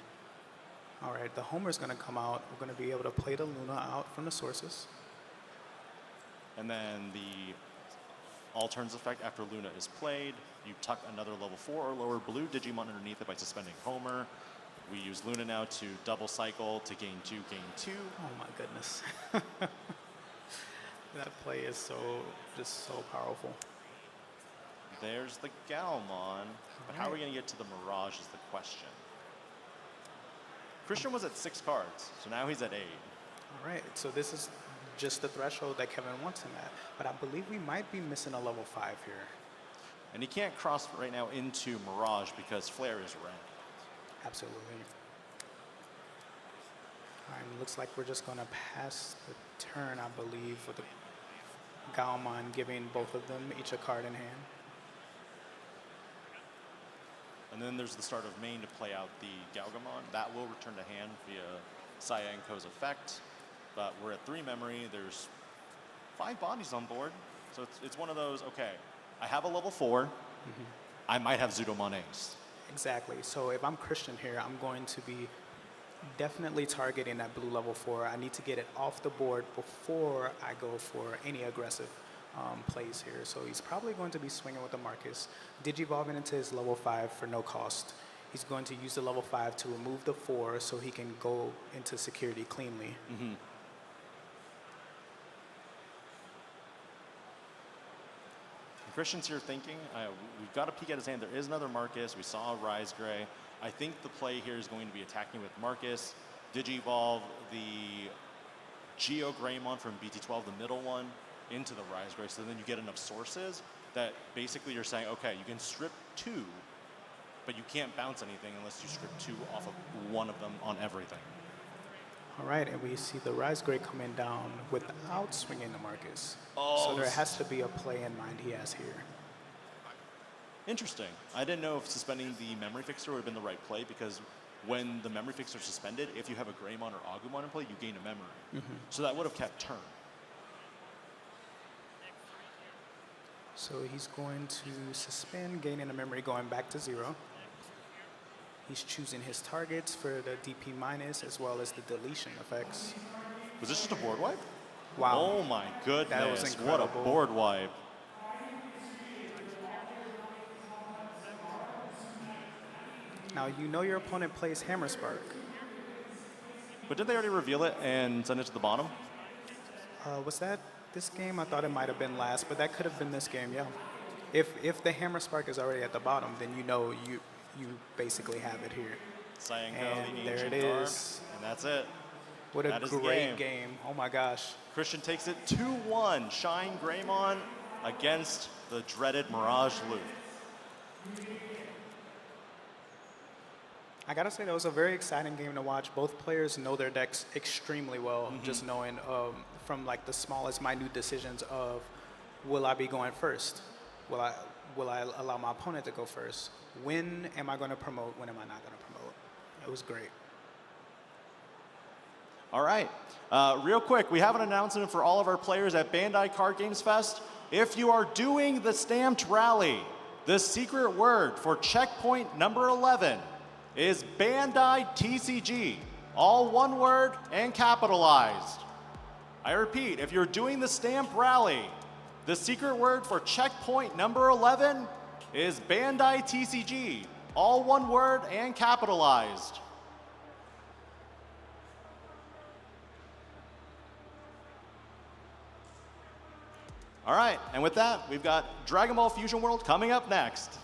All right, the Homer's going to come out. We're going to be able to play the Luna out from the sources. And then the all-turns effect after Luna is played, you tuck another level 4 or lower blue Digimon underneath it by suspending Homer. We use Luna now to double cycle to gain 2, gain 2. Oh my goodness. That play is just so powerful. There's the Galmon, but how are we going to get to the Mirage is the question. Christian was at 6 cards, so now he's at 8. All right, so this is just the threshold that Kevin wants him at, but I believe we might be missing a level 5 here. And he can't cross right now into Mirage because Flare is red. Absolutely. All right, looks like we're just going to pass the turn, I believe, with the Galmon giving both of them each a card in hand. And then there's the start of main to play out the Galgamon. That will return to hand via Cyanco's effect. But we're at 3 memory. There's 5 bodies on board. So it's one of those, okay, I have a level 4. I might have Zudomon Ace. Exactly. So if I'm Christian here, I'm going to be definitely targeting that blue level 4. I need to get it off the board before I go for any aggressive plays here. So he's probably going to be swinging with the Marcus, digivolving into his level 5 for no cost. He's going to use the level 5 to remove the 4 so he can go into security cleanly. Christian's here thinking, we've got a peek at his hand. There is another Marcus. We saw Rise Gray. I think the play here is going to be attacking with Marcus, Digivolve the Geo Greymon from BT12, the middle one, into the Rise Gray. So then you get enough sources that basically you're saying, okay, you can strip 2, but you can't bounce anything unless you strip 2 off of one of them on everything. All right, and we see the Rise Gray coming down without swinging the Marcus. Oh, so there has to be a play in mind he has here. Interesting. I didn't know if suspending the Memory Fixer would have been the right play because when the Memory Fixer is suspended, if you have a Greymon or Agumon in play, you gain a memory. So that would have kept turn. So he's going to suspend, gaining a memory, going back to 0. He's choosing his targets for the DP minus as well as the deletion effects. Was this just a board wipe? Wow. Oh my goodness. That was What incredible. a board wipe. Now, you know your opponent plays Hammer Spark. But did they already reveal it and send it to the bottom? Was that this game? I thought it might have been last, but that could have been this game, yeah. If the Hammer Spark is already at the bottom, then you know you basically have it here. Cyanco, And the there ancient it garb, is. and that's it. What a That is the great game. Oh my gosh. Christian takes it 2-1. Shine Greymon against the dreaded Mirage Loop. I gotta say that was a very exciting game to watch. Both players know their decks extremely well, just knowing from like the smallest minute decisions of, will I be going first? Will I allow my opponent to go first? When am I going to promote? When am I not going to promote? It was great. All right. Real quick, we have an announcement for all of our players at Bandai Card Games Fest. If you are doing the stamped rally, the secret word for checkpoint number 11 is Bandai TCG, all one word and capitalized. I repeat, if you're doing the stamp rally, the secret word for checkpoint number 11 is Bandai TCG, all one word and capitalized. All right, and with that, we've got Dragon Ball Fusion World coming up next.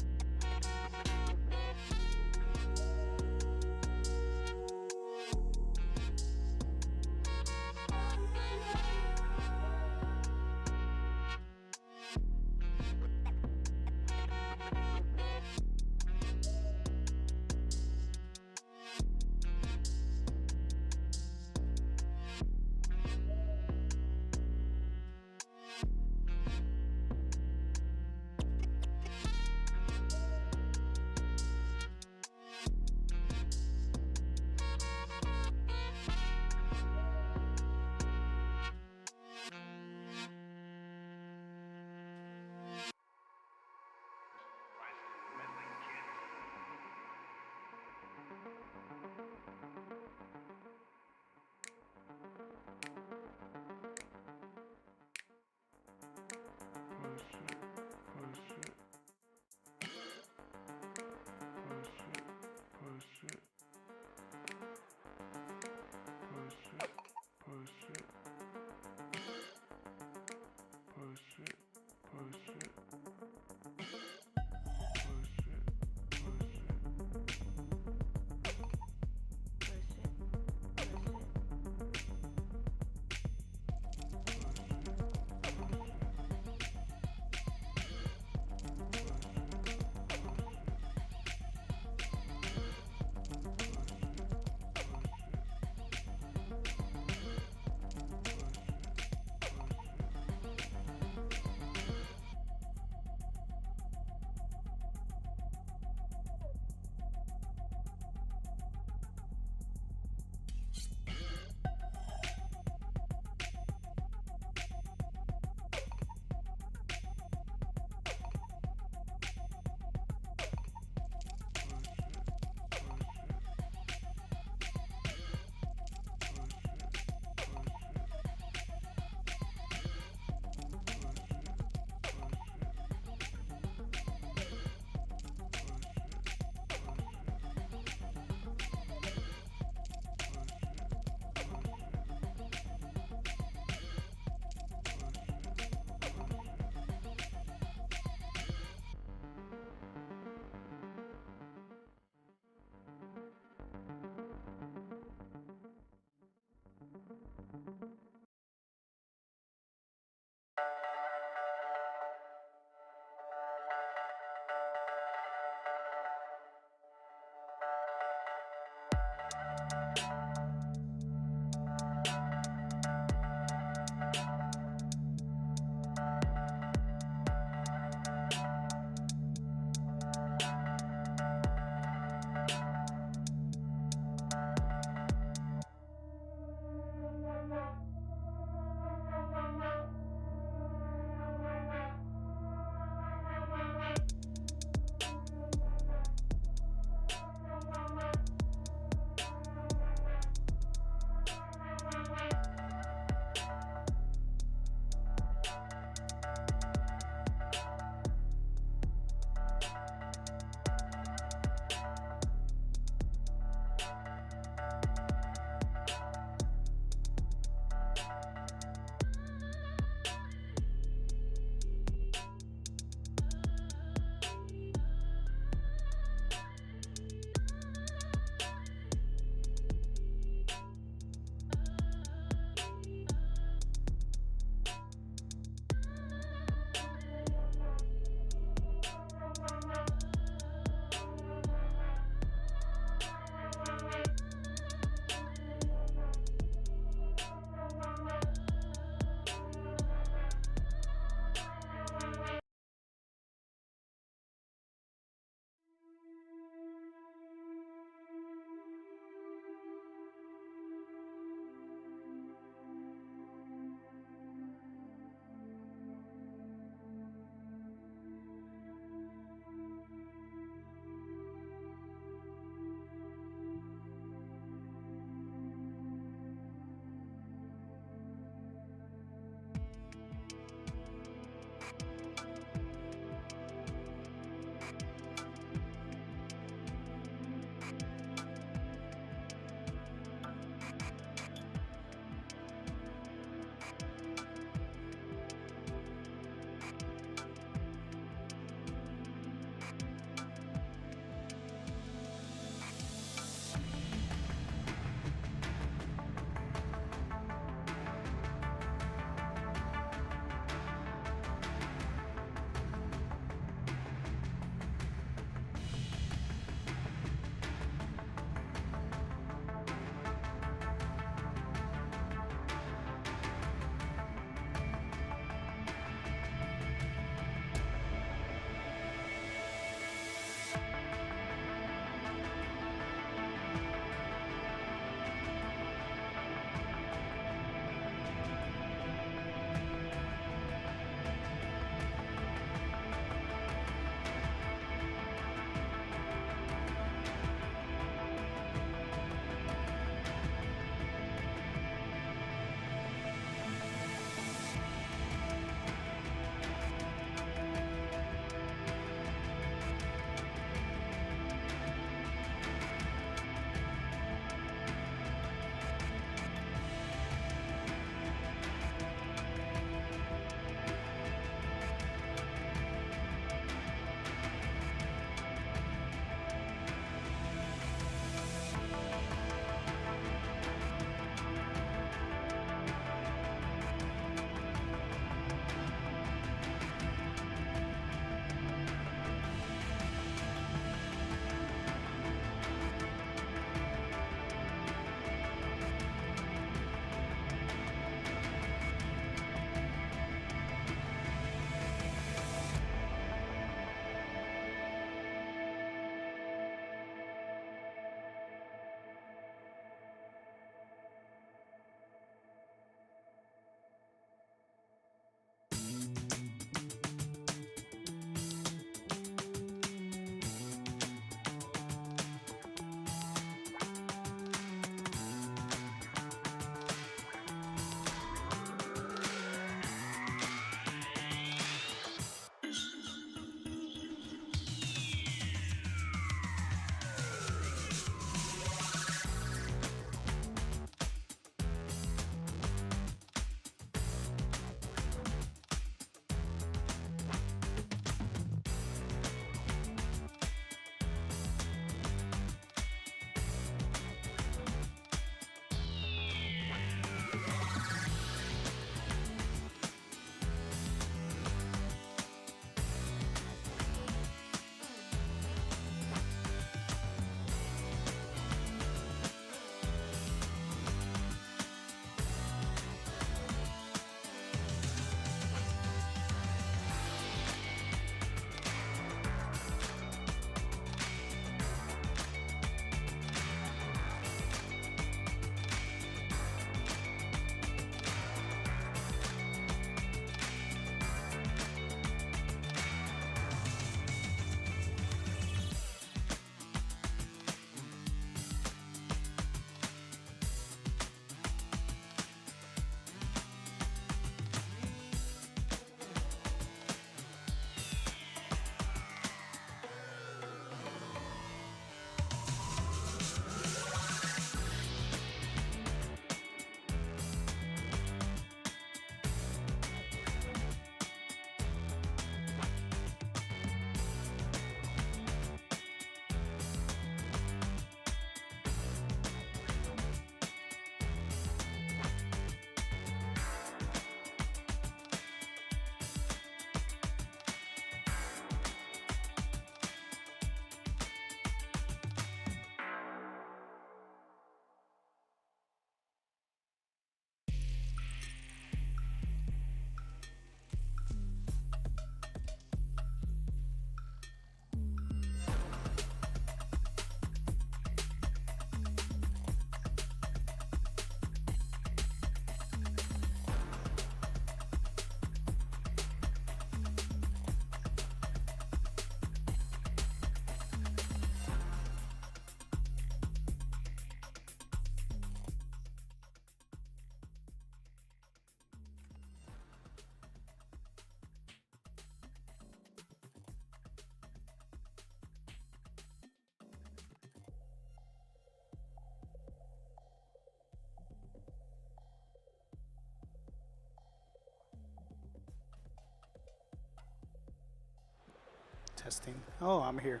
Testing. Oh, I'm here.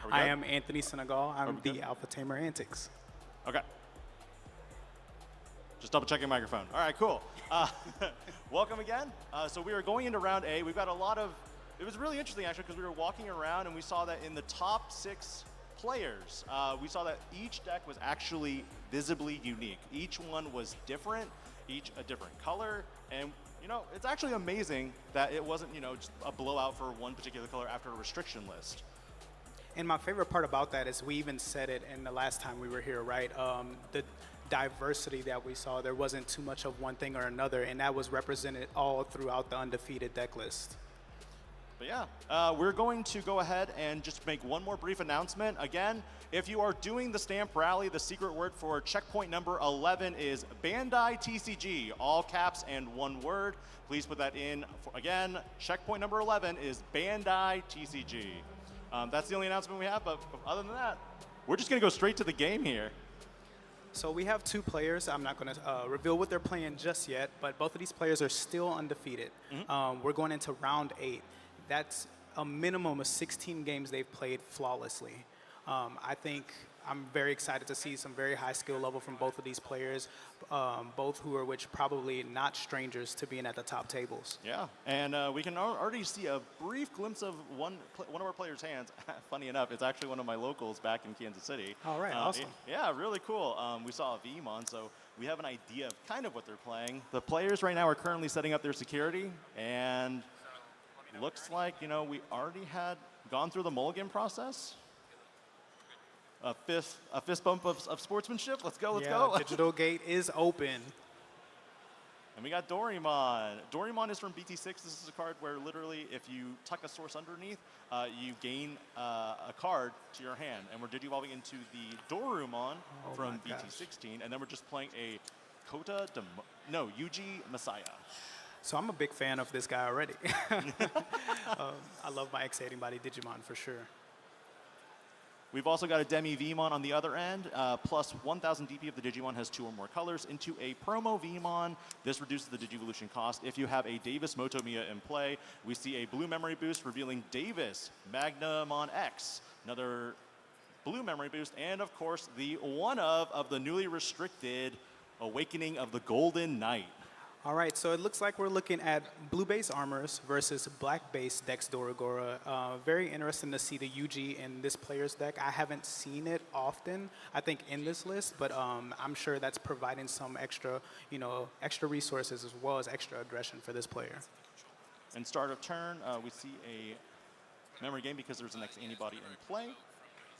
Are we I good? am Anthony Senegal. I'm we the good? Alpha Tamer Antics. Okay. Just double checking microphone. All right, cool. Welcome again. So we are going into round A. We've got a lot of, it was really interesting actually because we were walking around and we saw that in the top 6 players, we saw that each deck was actually visibly unique. Each one was different, each a different color, and you know, it's actually amazing that it wasn't, you know, just a blowout for one particular color after a restriction list. And my favorite part about that is we even said it in the last time we were here, right? The diversity that we saw, there wasn't too much of one thing or another, and that was represented all throughout the undefeated deck list. But yeah, we're going to go ahead and just make one more brief announcement. Again, if you are doing the stamp rally, the secret word for checkpoint number 11 is Bandai TCG, all caps and one word. Please put that in. Again, checkpoint number 11 is Bandai TCG. That's the only announcement we have, but other than that, we're just going to go straight to the game here. So we have 2 players. I'm not going to reveal what they're playing just yet, but both of these players are still undefeated. We're going into round 8. That's a minimum of 16 games they've played flawlessly. I think I'm very excited to see some very high skill level from both of these players, both who are which probably not strangers to being at the top tables. Yeah, and we can already see a brief glimpse of one of our players' hands. Funny enough, it's actually one of my locals back in Kansas City. All right, awesome. Yeah, really cool. We saw a Vmon, so we have an idea of kind of what they're playing. The players right now are currently setting up their security, and looks like, you know, we already had gone through the mulligan process. A fist bump of sportsmanship. Let's go, let's go. Digital gate is open. And we got Dorimon. Dorimon is from BT6. This is a card where literally if you tuck a source underneath, you gain a card to your hand. And we're digivolving into the Dorumon from BT16. And then we're just playing a Yuji Messiah. So I'm a big fan of this guy already. I love my Exciting Body Digimon for sure. We've also got a Demi Vmon on the other end, plus 1,000 DP if the Digimon has 2 or more colors into a promo Vmon. This reduces the Digivolution cost. If you have a Davis Motomiya in play, we see a blue memory boost revealing Davis Magnamon X, another blue memory boost, and of course the one of the newly restricted Awakening of the Golden Knight. All right, so it looks like we're looking at blue base armors versus black base Dex Doragora. Very interesting to see the UG in this player's deck. I haven't seen it often, I think, in this list, but I'm sure that's providing some extra, extra resources as well as extra aggression for this player. And start of turn, we see a memory gain because there's an X antibody in play.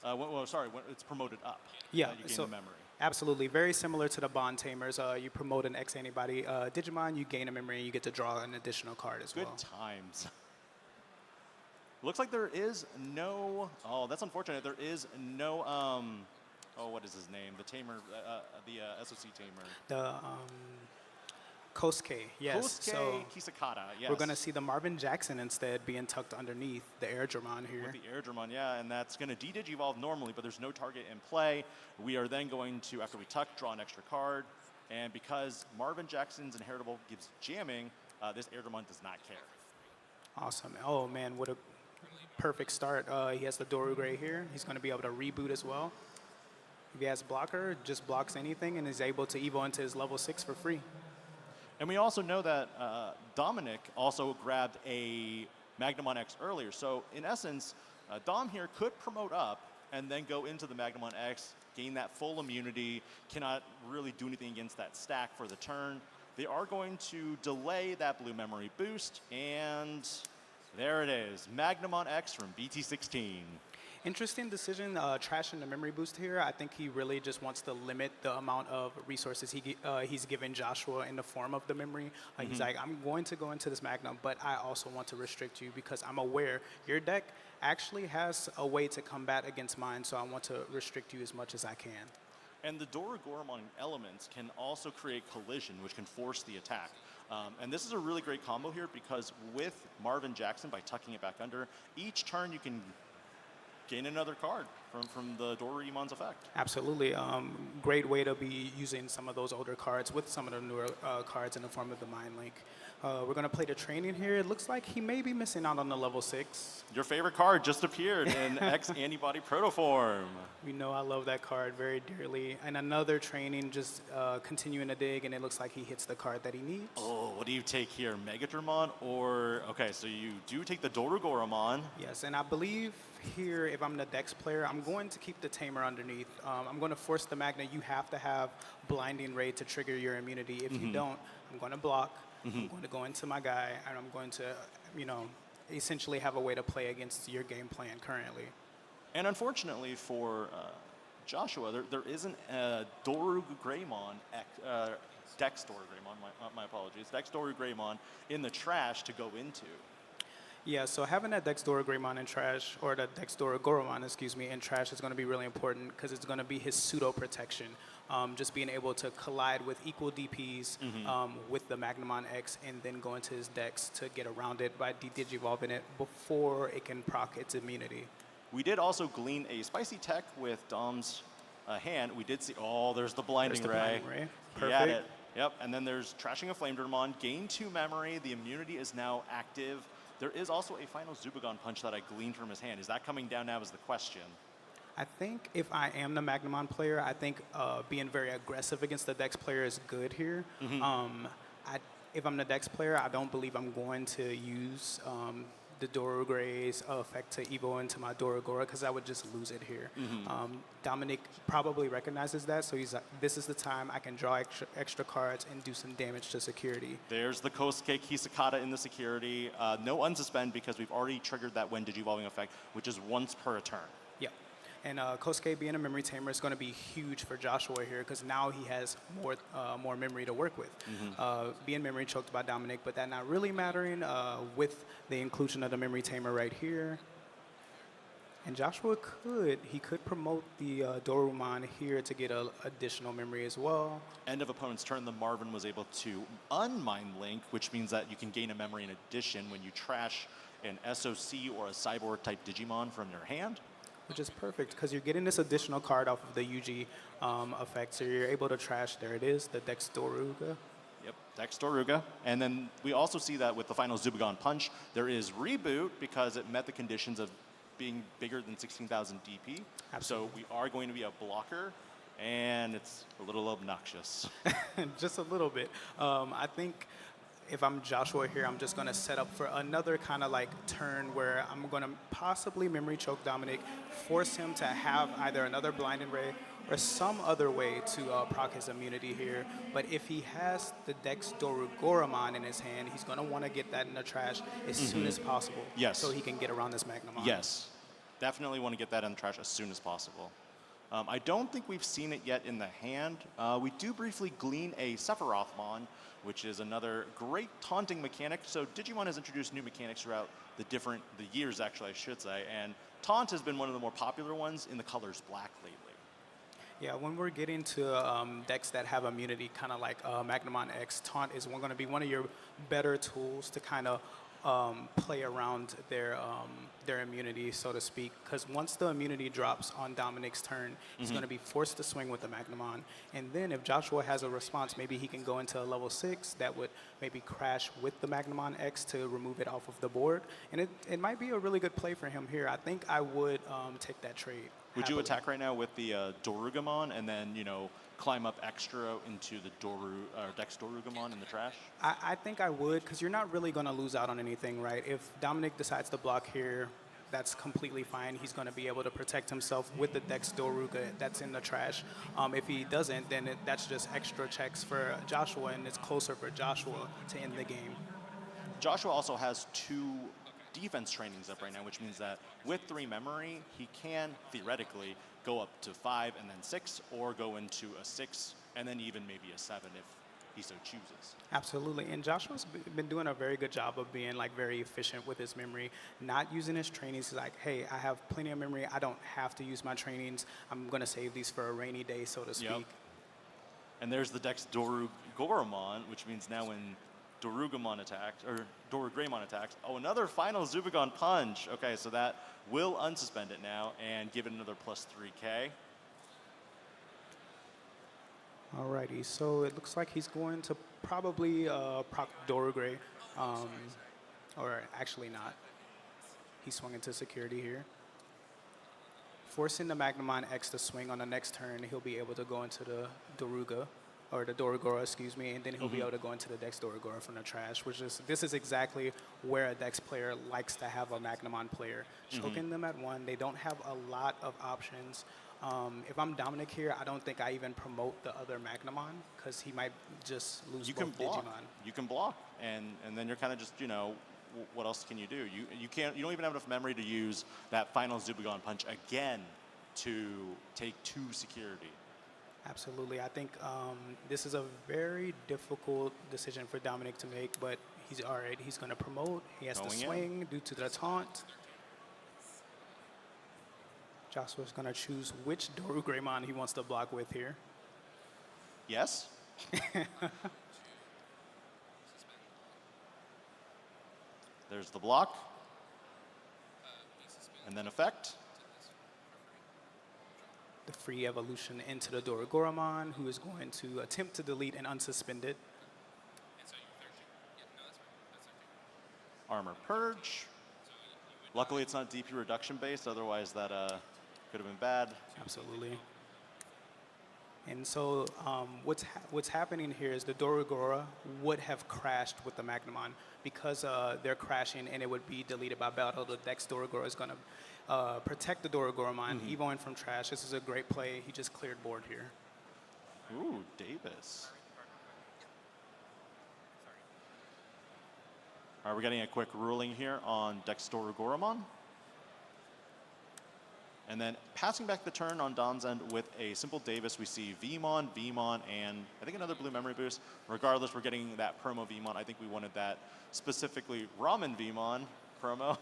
When it's promoted up. Yeah, you gain so the memory. Absolutely, very similar to the Bond Tamers. You promote an X antibody Digimon, you gain a memory, and you get to draw an additional card as well. Good times. Looks like there is no. Oh, that's unfortunate. There is no. What is his name? The tamer, the SOC tamer. The Kosuke, yes. Kosuke So Kisakata, yes. we're going to see the Marvin Jackson instead being tucked underneath the Airdramon here. With the Airdramon, yeah, and that's going to de-digivolve normally, but there's no target in play. We are then going to, after we tuck, draw an extra card. And because Marvin Jackson's inheritable gives jamming, this Airdramon does not care. Awesome. Oh, man, what a perfect start. He has the Doru Gray here. He's going to be able to reboot as well. If he has blocker, just blocks anything and is able to evo into his level 6 for free. And we also know that Dominic also grabbed a Magnamon X earlier. So in essence, Dom here could promote up and then go into the Magnamon X, gain that full immunity, cannot really do anything against that stack for the turn. They are going to delay that blue memory boost, and there it is, Magnamon X from BT16. Interesting decision, trashing the memory boost here. I think he really just wants to limit the amount of resources he's given Joshua in the form of the memory. He's like, I'm going to go into this Magnum, but I also want to restrict you because I'm aware your deck actually has a way to combat against mine, so I want to restrict you as much as I can. And the Doragoromon elements can also create collision, which can force the attack. And this is a really great combo here because with Marvin Jackson, by tucking it back under, each turn you can gain another card. from the Dorugomon's effect. Absolutely. Great way to be using some of those older cards with some of the newer cards in the form of the Mind Link. We're going to play the training here. It looks like he may be missing out on the level 6. Your favorite card just appeared in X Antibody Protoform. We know I love that card very dearly. And another training just continuing to dig, and it looks like he hits the card that he needs. Oh, what do you take here? Megadramon or... Okay, so you do take the Dorugoromon. Yes, and I believe here, if I'm the Dex player, I'm going to keep the Tamer underneath. I'm going to force the Magna. You have to have Blinding Ray to trigger your immunity. If you don't, I'm going to block. I'm going to go into my guy, and I'm going to, essentially have a way to play against your game plan currently. And unfortunately for Joshua, there isn't a Dorugreymon, Dex Dorugreymon, my apologies, Dex Dorugreymon in the trash to go into. Yeah, so having that Dex Dorugreymon in trash, or the Dex Dorugoromon, in trash is going to be really important because it's going to be his pseudo protection. Just being able to collide with equal DPs with the Magnamon X and then go into his Dex to get around it by de-digivolving it before it can proc its immunity. We did also glean a spicy tech with Dom's hand. We did see, there's the Blinding Ray. Perfect. He had it. Yep, and then there's Trashing a Flame Dramon. Gain 2 memory. The immunity is now active. There is also a final Zubagon punch that I gleaned from his hand. Is that coming down now is the question. I think if I am the Magnamon player, I think being very aggressive against the Dex player is good here. If I'm the Dex player, I don't believe I'm going to use the Dorugray's effect to evo into my Dorugora because I would just lose it here. Dominic probably recognizes that, so he's like, this is the time I can draw extra cards and do some damage to security. There's the Kosuke Hisakata in the security. No unsuspend because we've already triggered that when digivolving effect, which is once per turn. Yeah. And Kosuke being a memory tamer is going to be huge for Joshua here because now he has more memory to work with. Being memory choked by Dominic, but that not really mattering with the inclusion of the memory tamer right here. And Joshua could promote the Dorumon here to get additional memory as well. End of opponent's turn, the Marvin was able to unmind Link, which means that you can gain a memory in addition when you trash an SOC or a Cyborg type Digimon from your hand. Which is perfect because you're getting this additional card off of the UG effect, so you're able to trash. There it is, the Dex Doruga. Yep, Dex Doruga. And then we also see that with the final Zubagon punch, there is reboot because it met the conditions of being bigger than 16,000 DP. Absolutely. So we are going to be a blocker, and it's a little obnoxious. Just a little bit. I think if I'm Joshua here, I'm just going to set up for another kind of like turn where I'm going to possibly memory choke Dominic, force him to have either another Blinding Ray or some other way to proc his immunity here. But if he has the Dex Dorugoromon in his hand, he's going to want to get that in the trash as soon as possible. Yes. So he can get around this Magnamon. Yes, definitely want to get that in the trash as soon as possible. I don't think we've seen it yet in the hand. We do briefly glean a Sephirothmon, which is another great taunting mechanic. So Digimon has introduced new mechanics throughout the years, actually, I should say. And taunt has been one of the more popular ones in the colors black lately. Yeah, when we're getting to decks that have immunity, kind of like Magnamon X, taunt is going to be one of your better tools to kind of play around their immunity, so to speak. Because once the immunity drops on Dominic's turn, he's going to be forced to swing with the Magnamon. And then if Joshua has a response, maybe he can go into a level 6 that would maybe crash with the Magnamon X to remove it off of the board. And it might be a really good play for him here. I think I would take that trade. Would you happily. attack right now with the Dorugamon and then, climb up extra into the Dex Dorugamon in the trash? I think I would, because you're not really going to lose out on anything, right? If Dominic decides to block here, that's completely fine. He's going to be able to protect himself with the Dex Doruga that's in the trash. If he doesn't, then that's just extra checks for Joshua, and it's closer for Joshua to end the game. Joshua also has 2 defense trainings up right now, which means that with 3 memory, he can theoretically go up to 5 and then 6, or go into a 6 and then even maybe a 7 if he so chooses. Absolutely, and Joshua's been doing a very good job of being very efficient with his memory, not using his trainings like, hey, I have plenty of memory, I don't have to use my trainings, I'm going to save these for a rainy day, so to speak. Yep. And there's the Dex Dorugoromon, which means now when Dorugamon attacks, or Dorugreymon attacks. Oh, another final Zubagon punch. Okay, so that will unsuspend it now and give it another plus 3k. Alrighty, so it looks like he's going to probably proc Dorugray, or actually not. He swung into security here. Forcing the Magnamon X to swing on the next turn, he'll be able to go into the Doruga, or the Doragora, excuse me, and then he'll be able to go into the Dex Doragora from the trash, this is exactly where a Dex player likes to have a Magnamon player. Choking them at one, they don't have a lot of options. If I'm Dominic here, I don't think I even promote the other Magnamon, because he might just lose both Digimon. You can block, and then you're kind of just, you know, what else can you do? You don't even have enough memory to use that final Zubagon punch again to take 2 security. Absolutely. I think this is a very difficult decision for Dominic to make, but he's all right. He's going to promote. He has to swing due to the taunt. Joshua's going to choose which Dorugreymon he wants to block with here. Yes. There's the block. And then effect. The free evolution into the Dorugoramon, who is going to attempt to delete and unsuspend it. Armor Purge. Luckily, it's not DP reduction based, otherwise that could have been bad. Absolutely. And so what's happening here is the Doragora would have crashed with the Magnamon because they're crashing and it would be deleted by battle. The Dex Doragora is going to protect the Dorugoramon. Evoing from trash. This is a great play. He just cleared board here. Ooh, Davis. All right, we're getting a quick ruling here on Dex Dorugoramon. And then passing back the turn on Dom's end with a simple Davis, we see Vmon, and I think another blue memory boost. Regardless, we're getting that promo Vmon. I think we wanted that specifically Ramen Vmon promo.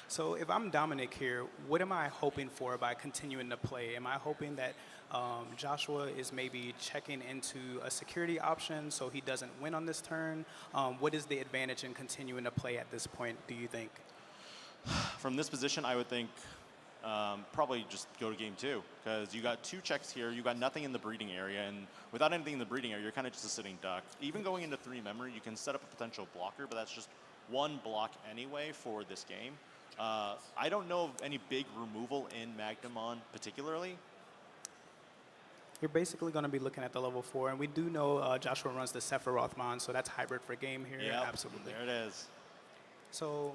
So if I'm Dominic here, what am I hoping for by continuing to play? Am I hoping that Joshua is maybe checking into a security option so he doesn't win on this turn? What is the advantage in continuing to play at this point, do you think? From this position, I would think probably just go to game 2, because you got 2 checks here, you got nothing in the breeding area, and without anything in the breeding area, you're kind of just a sitting duck. Even going into 3 memory, you can set up a potential blocker, but that's just 1 block anyway for this game. I don't know of any big removal in Magnamon particularly. You're basically going to be looking at the level 4, and we do know Joshua runs the Sephirothmon, so that's hybrid for game here. Yep, absolutely. There it is. So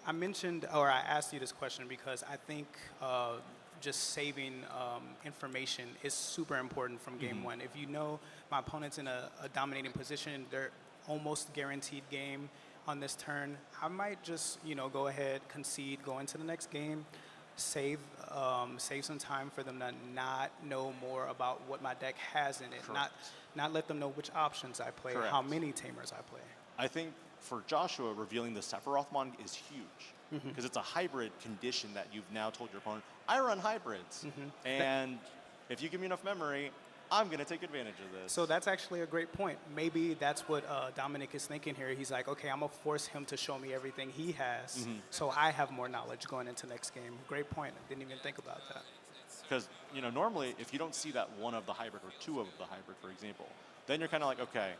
I mentioned, or I asked you this question because I think just saving information is super important from game 1. If you know my opponent's in a dominating position, they're almost guaranteed game on this turn, I might just, go ahead, concede, go into the next game, save some time for them to not know more about what my deck has in it, not let them know which options I play, how many Tamers I play. I think for Joshua, revealing the Sephirothmon is huge, because it's a hybrid condition that you've now told your opponent, I run hybrids, and if you give me enough memory, I'm going to take advantage of this. So that's actually a great point. Maybe that's what Dominic is thinking here. He's like, okay, I'm going to force him to show me everything he has so I have more knowledge going into next game. Great point. I didn't even think about that. Because, normally if you don't see that one of the hybrid or 2 of the hybrid, for example, then you're kind of like, okay.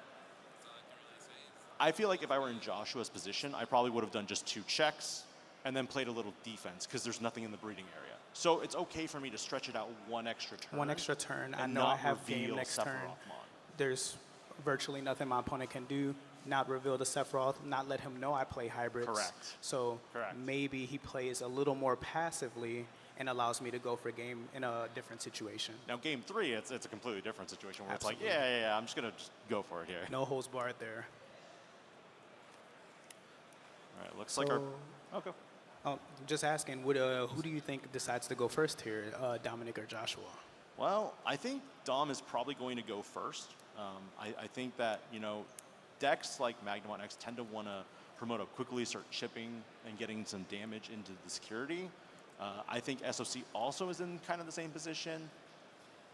I feel like if I were in Joshua's position, I probably would have done just 2 checks and then played a little defense because there's nothing in the breeding area. So it's okay for me to stretch it out 1 extra turn. 1 extra turn. I know I have game next turn. There's virtually nothing my opponent can do. Not reveal the Sephiroth, not let him know I play hybrids. Correct. So maybe he plays a little more passively and allows me to go for game in a different situation. Now game 3, it's a completely different situation where it's like, yeah, I'm just going to go for it here. No holds barred there. All right, looks like our... Okay. Oh, just asking, who do you think decides to go first here, Dominic or Joshua? Well, I think Dom is probably going to go first. I think that, decks like Magnamon X tend to want to promote up quickly, start chipping, and getting some damage into the security. I think SOC also is in kind of the same position.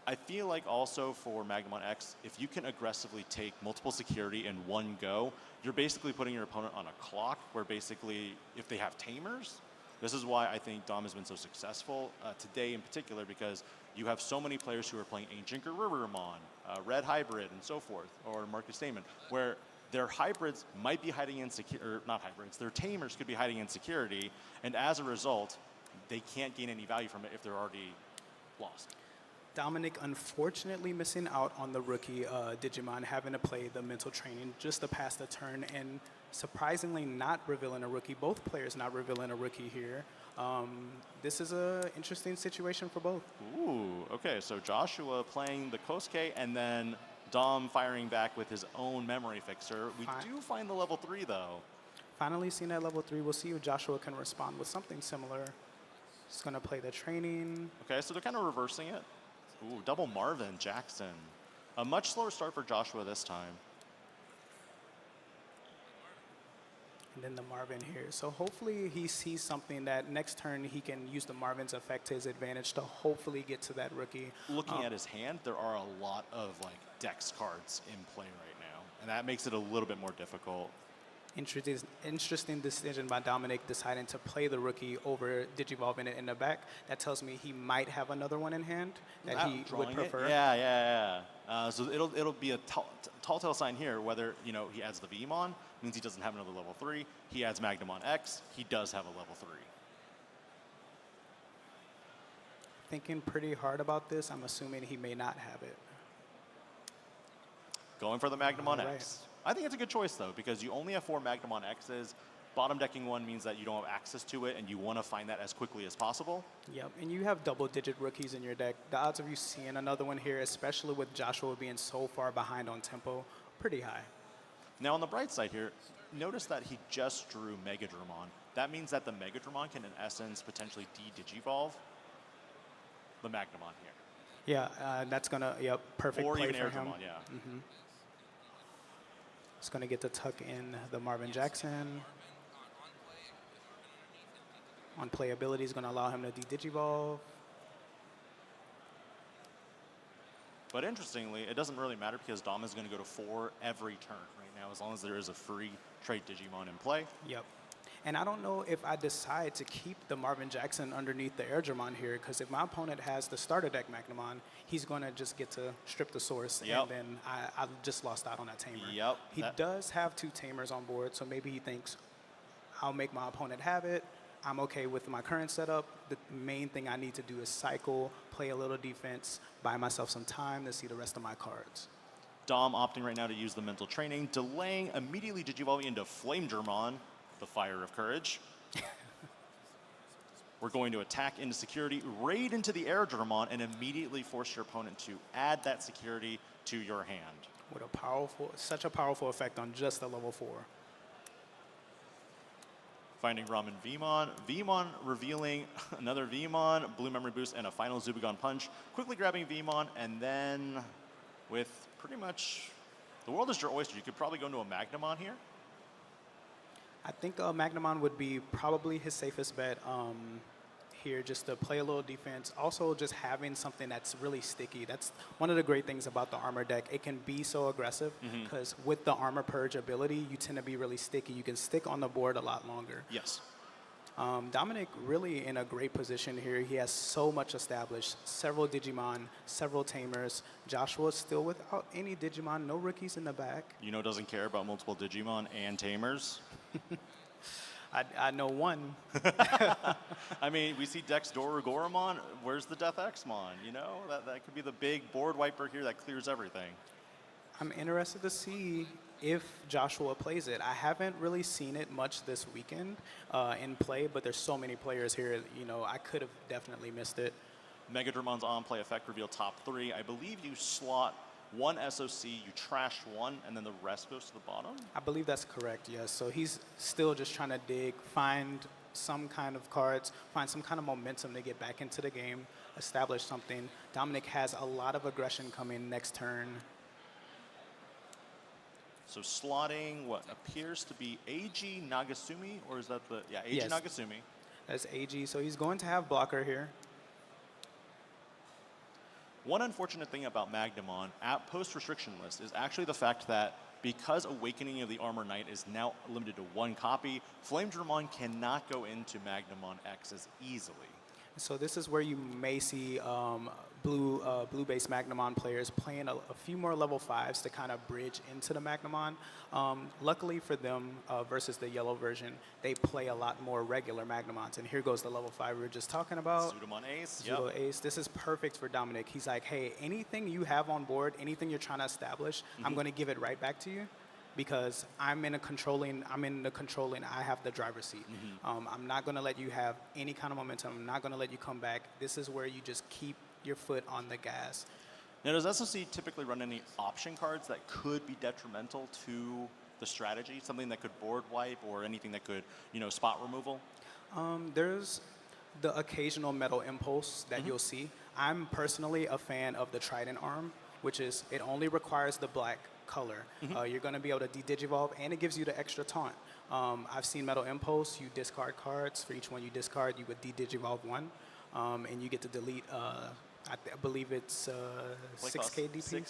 I feel like also for Magnamon X, if you can aggressively take multiple security in one go, you're basically putting your opponent on a clock where basically if they have tamers, this is why I think Dom has been so successful today in particular, because you have so many players who are playing Ancient Garurumon, Red Hybrid, and so forth, or Marcus Damon, where their hybrids might be hiding in or not hybrids, their tamers could be hiding in security, and as a result, they can't gain any value from it if they're already lost. Dominic unfortunately missing out on the rookie Digimon, having to play the mental training just to pass the turn, and surprisingly not revealing a rookie. Both players not revealing a rookie here. This is an interesting situation for both. Ooh, okay, so Joshua playing the Kosuke, and then Dom firing back with his own memory fixer. We do find the level 3, though. Finally seen that level 3. We'll see if Joshua can respond with something similar. He's going to play the training. Okay, so they're kind of reversing it. Ooh, double Marvin Jackson. A much slower start for Joshua this time. And then the Marvin here. So hopefully he sees something that next turn he can use the Marvin's effect to his advantage to hopefully get to that rookie. Looking at his hand, there are a lot of like Dex cards in play right now, and that makes it a little bit more difficult. Interesting decision by Dominic deciding to play the rookie over Digivolving it in the back. That tells me he might have another one in hand that he would prefer. Yeah. So it'll be a tall tale sign here whether he adds the Vmon, means he doesn't have another level 3. He adds Magnamon X, he does have a level 3. Thinking pretty hard about this. I'm assuming he may not have it. Going for the Magnamon Right. X. I think it's a good choice, though, because you only have 4 Magnamon X's. Bottom decking one means that you don't have access to it, and you want to find that as quickly as possible. Yep, and you have double-digit rookies in your deck. The odds of you seeing another one here, especially with Joshua being so far behind on tempo, pretty high. Now, on the bright side here, notice that he just drew Megadramon. That means that the Megadramon can, in essence, potentially de-Digivolve the Magnamon here. Yeah, that's going to, perfect or play even for Airdramon, him. yeah. It's going to get to tuck in the Marvin Jackson. On playability is going to allow him to de-Digivolve. But interestingly, it doesn't really matter because Dom is going to go to 4 every turn right now, as long as there is a free trade Digimon in play. Yep. And I don't know if I decide to keep the Marvin Jackson underneath the Airdramon here, because if my opponent has the starter deck Magnamon, he's going to just get to strip the source, and then I just lost out on that tamer. Yep. He does have 2 tamers on board, so maybe he thinks, I'll make my opponent have it. I'm okay with my current setup. The main thing I need to do is cycle, play a little defense, buy myself some time to see the rest of my cards. Dom opting right now to use the mental training, delaying immediately Digivolving into Flamedramon, the Fire of Courage. We're going to attack into security, raid into the Airdramon, and immediately force your opponent to add that security to your hand. With such a powerful effect on just a level 4. Finding Ramen Vmon. Vmon revealing another Vmon, Blue Memory Boost, and a final Zubagon Punch. Quickly grabbing Vmon, and then with pretty much the world is your oyster, you could probably go into a Magnamon here. I think Magnamon would be probably his safest bet here, just to play a little defense. Also, just having something that's really sticky. That's one of the great things about the armor deck. It can be so aggressive because with the armor purge ability, you tend to be really sticky. You can stick on the board a lot longer. Yes. Dominic really in a great position here. He has so much established. Several Digimon, several tamers. Joshua still without any Digimon, no rookies in the back. Doesn't care about multiple Digimon and tamers. I know one. I mean, we see Dex Dorugoromon. Where's the Death Xmon? That could be the big board wiper here that clears everything. I'm interested to see if Joshua plays it. I haven't really seen it much this weekend in play, but there's so many players here. I could have definitely missed it. Megadramon's on-play effect reveal top 3. I believe you slot 1 SOC, you trash 1, and then the rest goes to the bottom? I believe that's correct, yes. So he's still just trying to dig, find some kind of cards, find some kind of momentum to get back into the game, establish something. Dominic has a lot of aggression coming next turn. So slotting what appears to be AG Nagasumi, or is that the, AG Yes. Nagasumi. That's AG, so he's going to have blocker here. One unfortunate thing about Magnamon at post-restriction list is actually the fact that because Awakening of the Armor Knight is now limited to 1 copy, Flamedramon cannot go into Magnamon X as easily. So this is where you may see blue-based Magnamon players playing a few more level 5s to kind of bridge into the Magnamon. Luckily for them, versus the yellow version, they play a lot more regular Magnamons. And here goes the level 5 we were just talking about. Zudomon Ace. Zudo Yep. Ace. This is perfect for Dominic. He's like, hey, anything you have on board, anything you're trying to establish, I'm going to give it right back to you. Because I'm in the controlling, I have the driver's seat. I'm not going to let you have any kind of momentum. I'm not going to let you come back. This is where you just keep your foot on the gas. Now, does SOC typically run any option cards that could be detrimental to the strategy? Something that could board wipe or anything that could, spot removal? There's the occasional metal impulse that you'll see. I'm personally a fan of the Trident arm, which is it only requires the black color. You're going to be able to de-digivolve, and it gives you the extra taunt. I've seen Metal Impulse. You discard cards. For each one you discard, you would de-digivolve 1, and you get to delete, I believe it's 6k DP,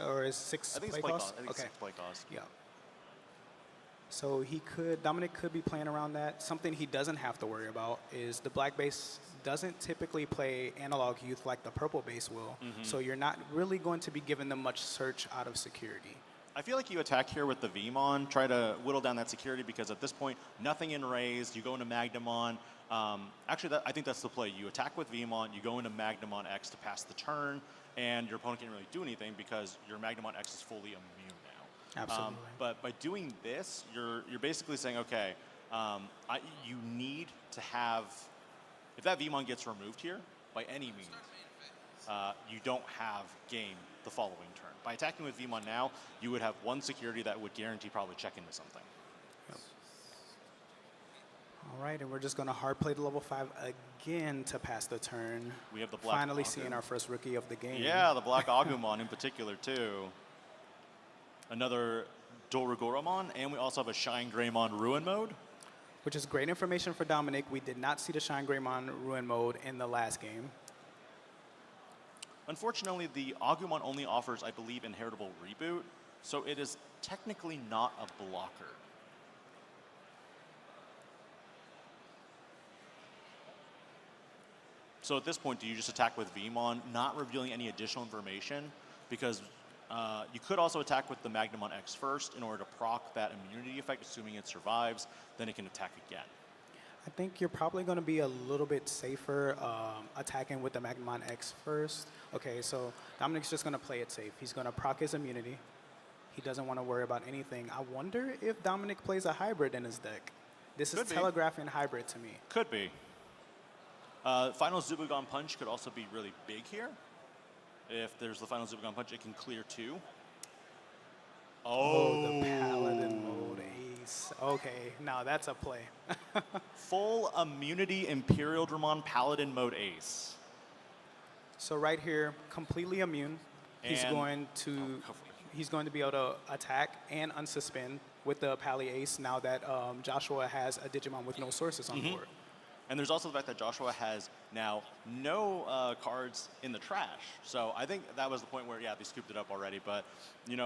or is 6 I think play it's play cost? cost. I think it's 6 play cost. Yeah. So Dominic could be playing around that. Something he doesn't have to worry about is the black base doesn't typically play analog youth like the purple base will. So you're not really going to be giving them much search out of security. I feel like you attack here with the Vmon, try to whittle down that security because at this point, nothing in raised, you go into Magnamon. Actually, I think that's the play. You attack with Vmon, you go into Magnamon X to pass the turn, and your opponent can't really do anything because your Magnamon X is fully immune now. Absolutely. But by doing this, you're basically saying, okay, you need to have, if that Vmon gets removed here, by any means, you don't have game the following turn. By attacking with Vmon now, you would have 1 security that would guarantee probably check into something. All right, and we're just going to hard play the level 5 again to pass the turn. We have the black Finally Agumon. seeing our first rookie of the game. Yeah, the black Agumon in particular too. Another Dorugoramon, and we also have a Shine Greymon Ruin mode. Which is great information for Dominic. We did not see the Shine Greymon Ruin mode in the last game. Unfortunately, the Agumon only offers, I believe, Inheritable Reboot, so it is technically not a blocker. So at this point, do you just attack with Vmon, not revealing any additional information? Because you could also attack with the Magnamon X first in order to proc that immunity effect, assuming it survives, then it can attack again. I think you're probably going to be a little bit safer attacking with the Magnamon X first. Okay, so Dominic's just going to play it safe. He's going to proc his immunity. He doesn't want to worry about anything. I wonder if Dominic plays a hybrid in his deck. This is telegraphing hybrid to me. Could be. Final Zubagon Punch could also be really big here. If there's the final Zubagon Punch, it can clear 2. Oh, the Paladin mode ace. Okay, now that's a play. Full immunity Imperial Dramon Paladin mode ace. So right here, completely immune. He's And- going to be able to attack and unsuspend with the Pally ace now that Joshua has a Digimon with no sources on board. And there's also the fact that Joshua has now no cards in the trash. So I think that was the point where, yeah, they scooped it up already. But, you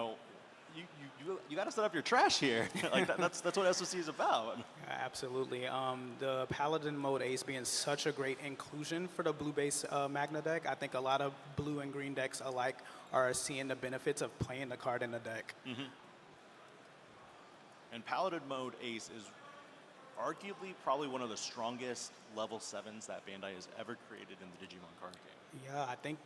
got to set up your trash here. Like that's what SOC is about. Absolutely. The Paladin mode ace being such a great inclusion for the blue base Magna deck. I think a lot of blue and green decks alike are seeing the benefits of playing the card in the deck. And Paladin mode ace is arguably probably one of the strongest level 7s that Bandai has ever created in the Digimon card game. Yeah, I think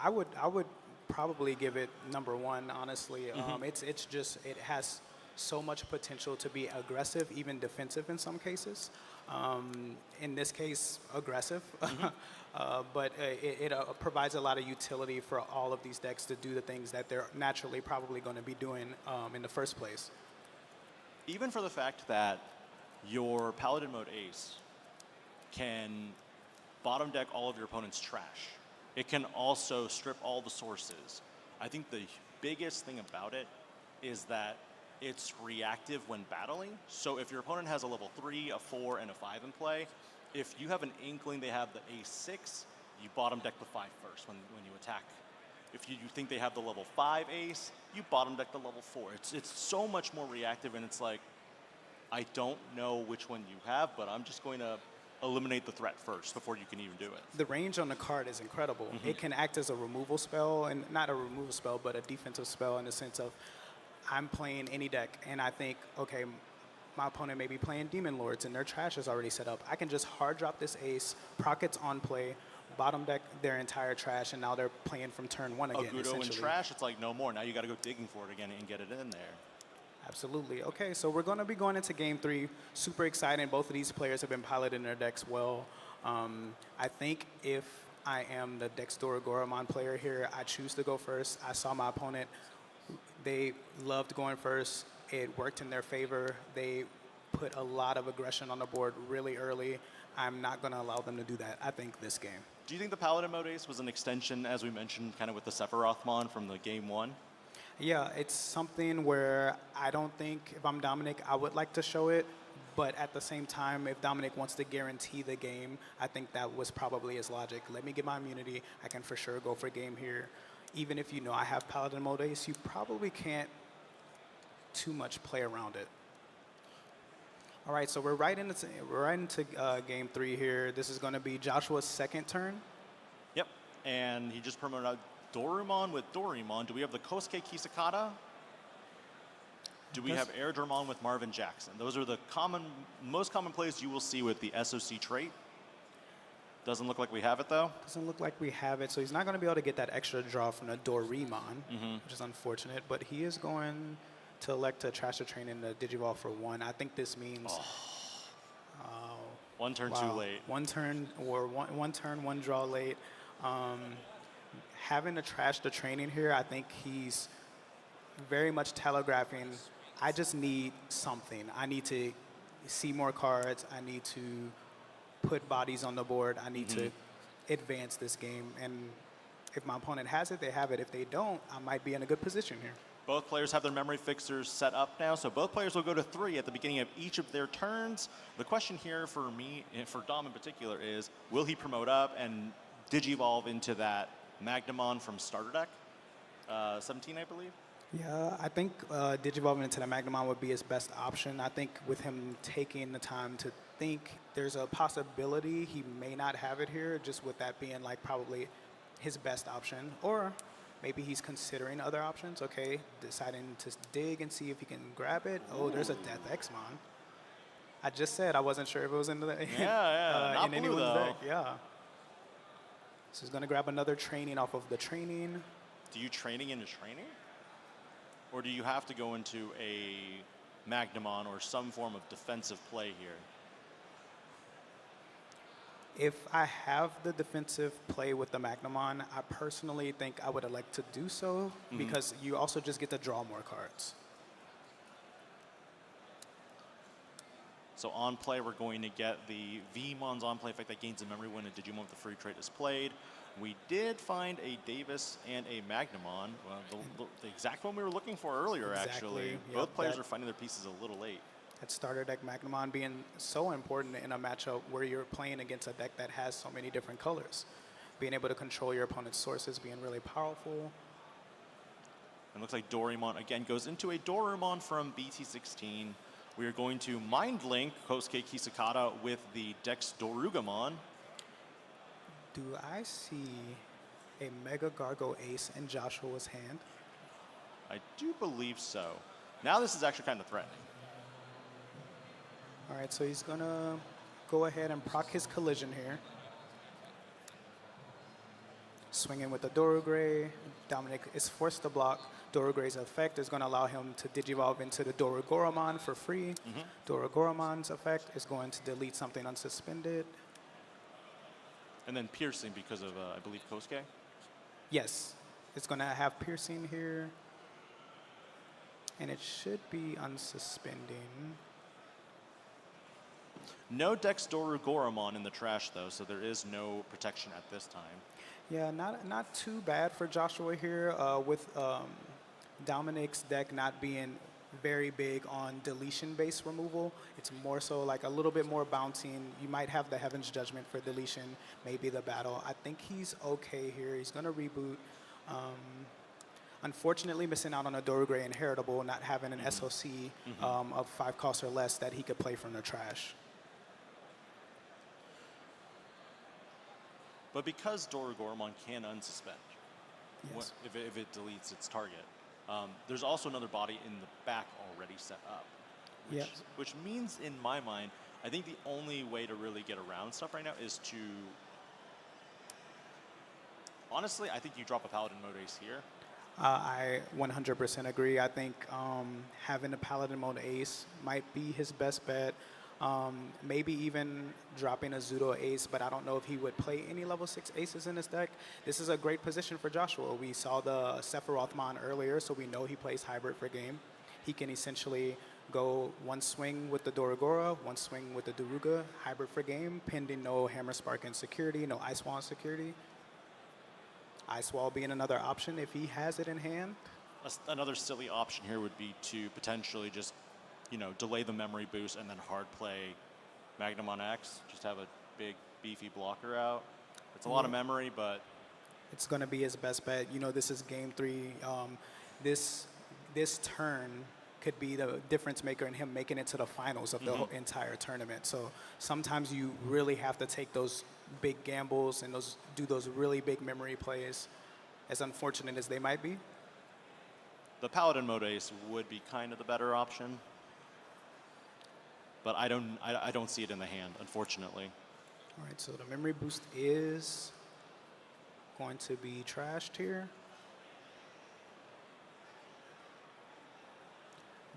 I would probably give it number 1. Honestly, it has so much potential to be aggressive, even defensive in some cases. In this case, aggressive, but it provides a lot of utility for all of these decks to do the things that they're naturally probably going to be doing in the first place. Even for the fact that your Paladin mode ace can bottom deck all of your opponent's trash. It can also strip all the sources. I think the biggest thing about it is that it's reactive when battling. So if your opponent has a level 3, a 4, and a 5 in play, if you have an inkling they have the A6, you bottom deck the 5 first when you attack If you think they have the level 5 ace, you bottom deck the level 4. It's so much more reactive, and it's like, I don't know which one you have, but I'm just going to eliminate the threat first before you can even do it. The range on the card is incredible. It can act as a removal spell, and not a removal spell, but a defensive spell in the sense of I'm playing any deck, and I think, okay, my opponent may be playing Demon Lords, and their trash is already set up. I can just hard drop this ace, proc it's on play, bottom deck their entire trash, and now they're playing from turn 1 again, Agudo and essentially. trash, it's like no more. Now you got to go digging for it again and get it in there. Absolutely. Okay, so we're going to be going into game 3. Super exciting. Both of these players have been piloting their decks well. I think if I am the Dexdor Goramon player here, I choose to go first. I saw my opponent. They loved going first. It worked in their favor. They put a lot of aggression on the board really early. I'm not going to allow them to do that, I think, this game. Do you think the Paladin mode ace was an extension, as we mentioned, kind of with the Sephirothmon from the game 1? Yeah, it's something where I don't think, if I'm Dominic, I would like to show it. But at the same time, if Dominic wants to guarantee the game, I think that was probably his logic. Let me get my immunity. I can for sure go for game here. Even if you know I have Paladin mode ace, you probably can't too much play around it. All right, so we're right into game 3 here. This is going to be Joshua's second turn. Yep, and he just promoted out Dorumon with Dorimon. Do we have the Kosuke Kisakata? Do we have Air Dramon with Marvin Jackson? Those are the most common plays you will see with the SOC trait. Doesn't look like we have it, though. Doesn't look like we have it, so he's not going to be able to get that extra draw from the Dorimon, which is unfortunate. But he is going to elect to trash the train in the Digivolve for 1. I think this means... One turn too late. One turn, or one turn, one draw late. Having to trash the training here, I think he's very much telegraphing, I just need something. I need to see more cards. I need to put bodies on the board. I need to advance this game. And if my opponent has it, they have it. If they don't, I might be in a good position here. Both players have their memory fixers set up now, so both players will go to 3 at the beginning of each of their turns. The question here for me, and for Dom in particular, is will he promote up and Digivolve into that Magnamon from starter deck? 17, I believe? Yeah, I think Digivolving into the Magnamon would be his best option. I think with him taking the time to think, there's a possibility he may not have it here, just with that being like probably his best option. Or maybe he's considering other options, okay, deciding to dig and see if he can grab it. Oh, there's a Death X-Mon. I just said I wasn't sure if it was in the not in blue, anyone's though. deck. Yeah. So he's going to grab another training off of the training. Do you training into training? Or do you have to go into a Magnamon or some form of defensive play here? If I have the defensive play with the Magnamon, I personally think I would elect to do so because you also just get to draw more cards. So on play, we're going to get the V-Mon's on play effect that gains a memory when a Digimon with the free trait is played. We did find a Davis and a Magnamon, well, the exact one we were looking for earlier, actually. Yep, Both players are finding their pieces a little late. That starter deck Magnamon being so important in a matchup where you're playing against a deck that has so many different colors. Being able to control your opponent's sources, being really powerful. It looks like Dorimon, again, goes into a Dorumon from BT16. We are going to Mind Link Kosuke Kisakata with the Dex Dorugamon. Do I see a Mega Gargo Ace in Joshua's hand? I do believe so. Now this is actually kind of threatening. All right, so he's going to go ahead and proc his collision here. Swinging with the Dorugray. Dominic is forced to block. Dorugray's effect is going to allow him to Digivolve into the Dorugoramon for free. Dorugoramon's effect is going to delete something unsuspended. And then piercing because of, I believe, Kosuke? Yes, it's going to have piercing here. And it should be unsuspending. No Dex Dorugoramon in the trash, though, so there is no protection at this time. Yeah, not too bad for Joshua here with Dominic's deck not being very big on deletion-based removal. It's more so like a little bit more bouncing. You might have the Heaven's Judgment for deletion, maybe the battle. I think he's okay here. He's going to reboot. Unfortunately, missing out on a Dorugray Inheritable, not having an SOC of 5 costs or less that he could play from the trash. But because Dorugormon can unsuspend, Yes. if it deletes its target, there's also another body in the back already set up. Yep. Which means, in my mind, I think the only way to really get around stuff right now is to... Honestly, I think you drop a Paladin mode ace here. I 100% agree. I think having a Paladin mode ace might be his best bet. Maybe even dropping a Zudo ace, but I don't know if he would play any level 6 aces in his deck. This is a great position for Joshua. We saw the Sephirothmon earlier, so we know he plays hybrid for game. He can essentially go one swing with the Doragora, one swing with the Daruga, hybrid for game, pending no Hammer Spark insecurity, no Ice Wall insecurity. Ice Wall being another option if he has it in hand. Another silly option here would be to potentially just, delay the memory boost and then hard play Magnum on X. Just have a big, beefy blocker out. It's a lot of memory, but... It's going to be his best bet. This is game 3. This turn could be the difference maker in him making it to the finals of the entire tournament. So sometimes you really have to take those big gambles and do those really big memory plays, as unfortunate as they might be. The Paladin mode ace would be kind of the better option, but I don't see it in the hand, unfortunately. All right, so the memory boost is going to be trashed here.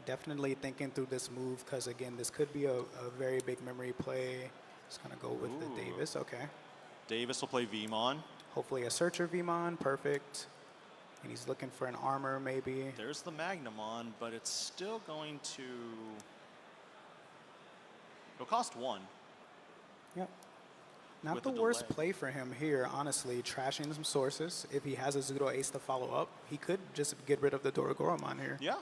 Definitely thinking through this move because, again, this could be a very big memory play. Just going to go with the Davis. Okay. Davis will play Vmon. Hopefully a Searcher Vmon. Perfect. And he's looking for an armor, maybe. There's the Magnamon, but it's still going to... It'll cost 1. Yep. Not With the the worst delay. play for him here, honestly. Trashing some sources. If he has a Zudo ace to follow up, he could just get rid of the Doragoromon here. Yeah.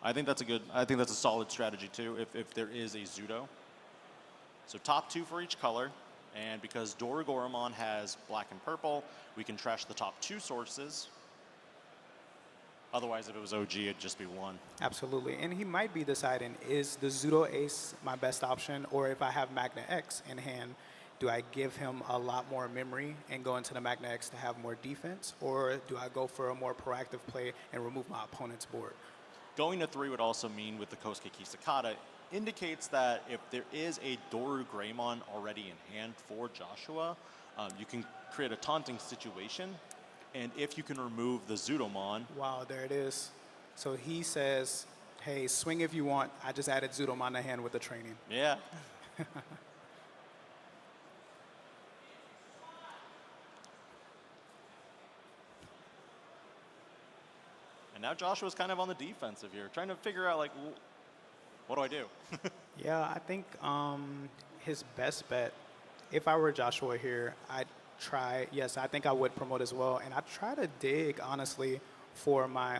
I think that's a solid strategy too, if there is a Zudo. So top 2 for each color, and because Doragoromon has black and purple, we can trash the top 2 sources. Otherwise, if it was OG, it'd just be 1. Absolutely. And he might be deciding, is the Zudo ace my best option, or if I have Magna X in hand, do I give him a lot more memory and go into the Magna X to have more defense, or do I go for a more proactive play and remove my opponent's board? Going to 3 would also mean with the Kosuke Kisakata indicates that if there is a Doru Greymon already in hand for Joshua, you can create a taunting situation. And if you can remove the Zudomon... Wow, there it is. So he says, hey, swing if you want. I just added Zudomon to hand with the training. Yeah. And now Joshua's kind of on the defensive here, trying to figure out, like, what do I do? Yeah, I think his best bet, if I were Joshua here, I'd try, yes, I think I would promote as well, and I'd try to dig, honestly, for my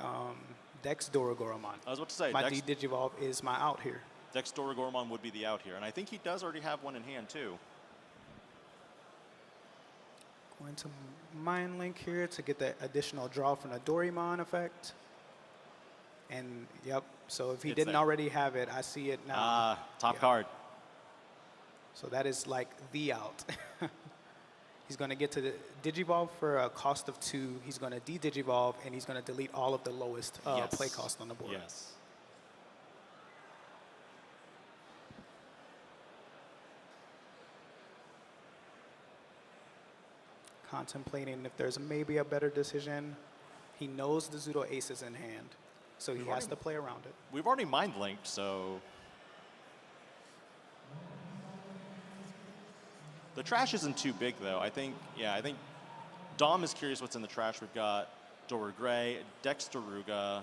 Dex Doragoromon. I was about to say, my D-Digivolve is my out here. Dex Doragoromon would be the out here, and I think he does already have one in hand, too. Going to Mind Link here to get the additional draw from the Dorimon effect. And, yep, so if he didn't already have it, I see it now. Top card. So that is like the out. He's going to get to the Digivolve for a cost of 2. He's going to de-Digivolve, and he's going to delete all of the lowest play cost on the board. Yes. Contemplating if there's maybe a better decision. He knows the Zudo ace is in hand, so he has to play around it. We've already mind linked, so... The trash isn't too big, though. I think Dom is curious what's in the trash. We've got Dora Gray, Dex Daruga,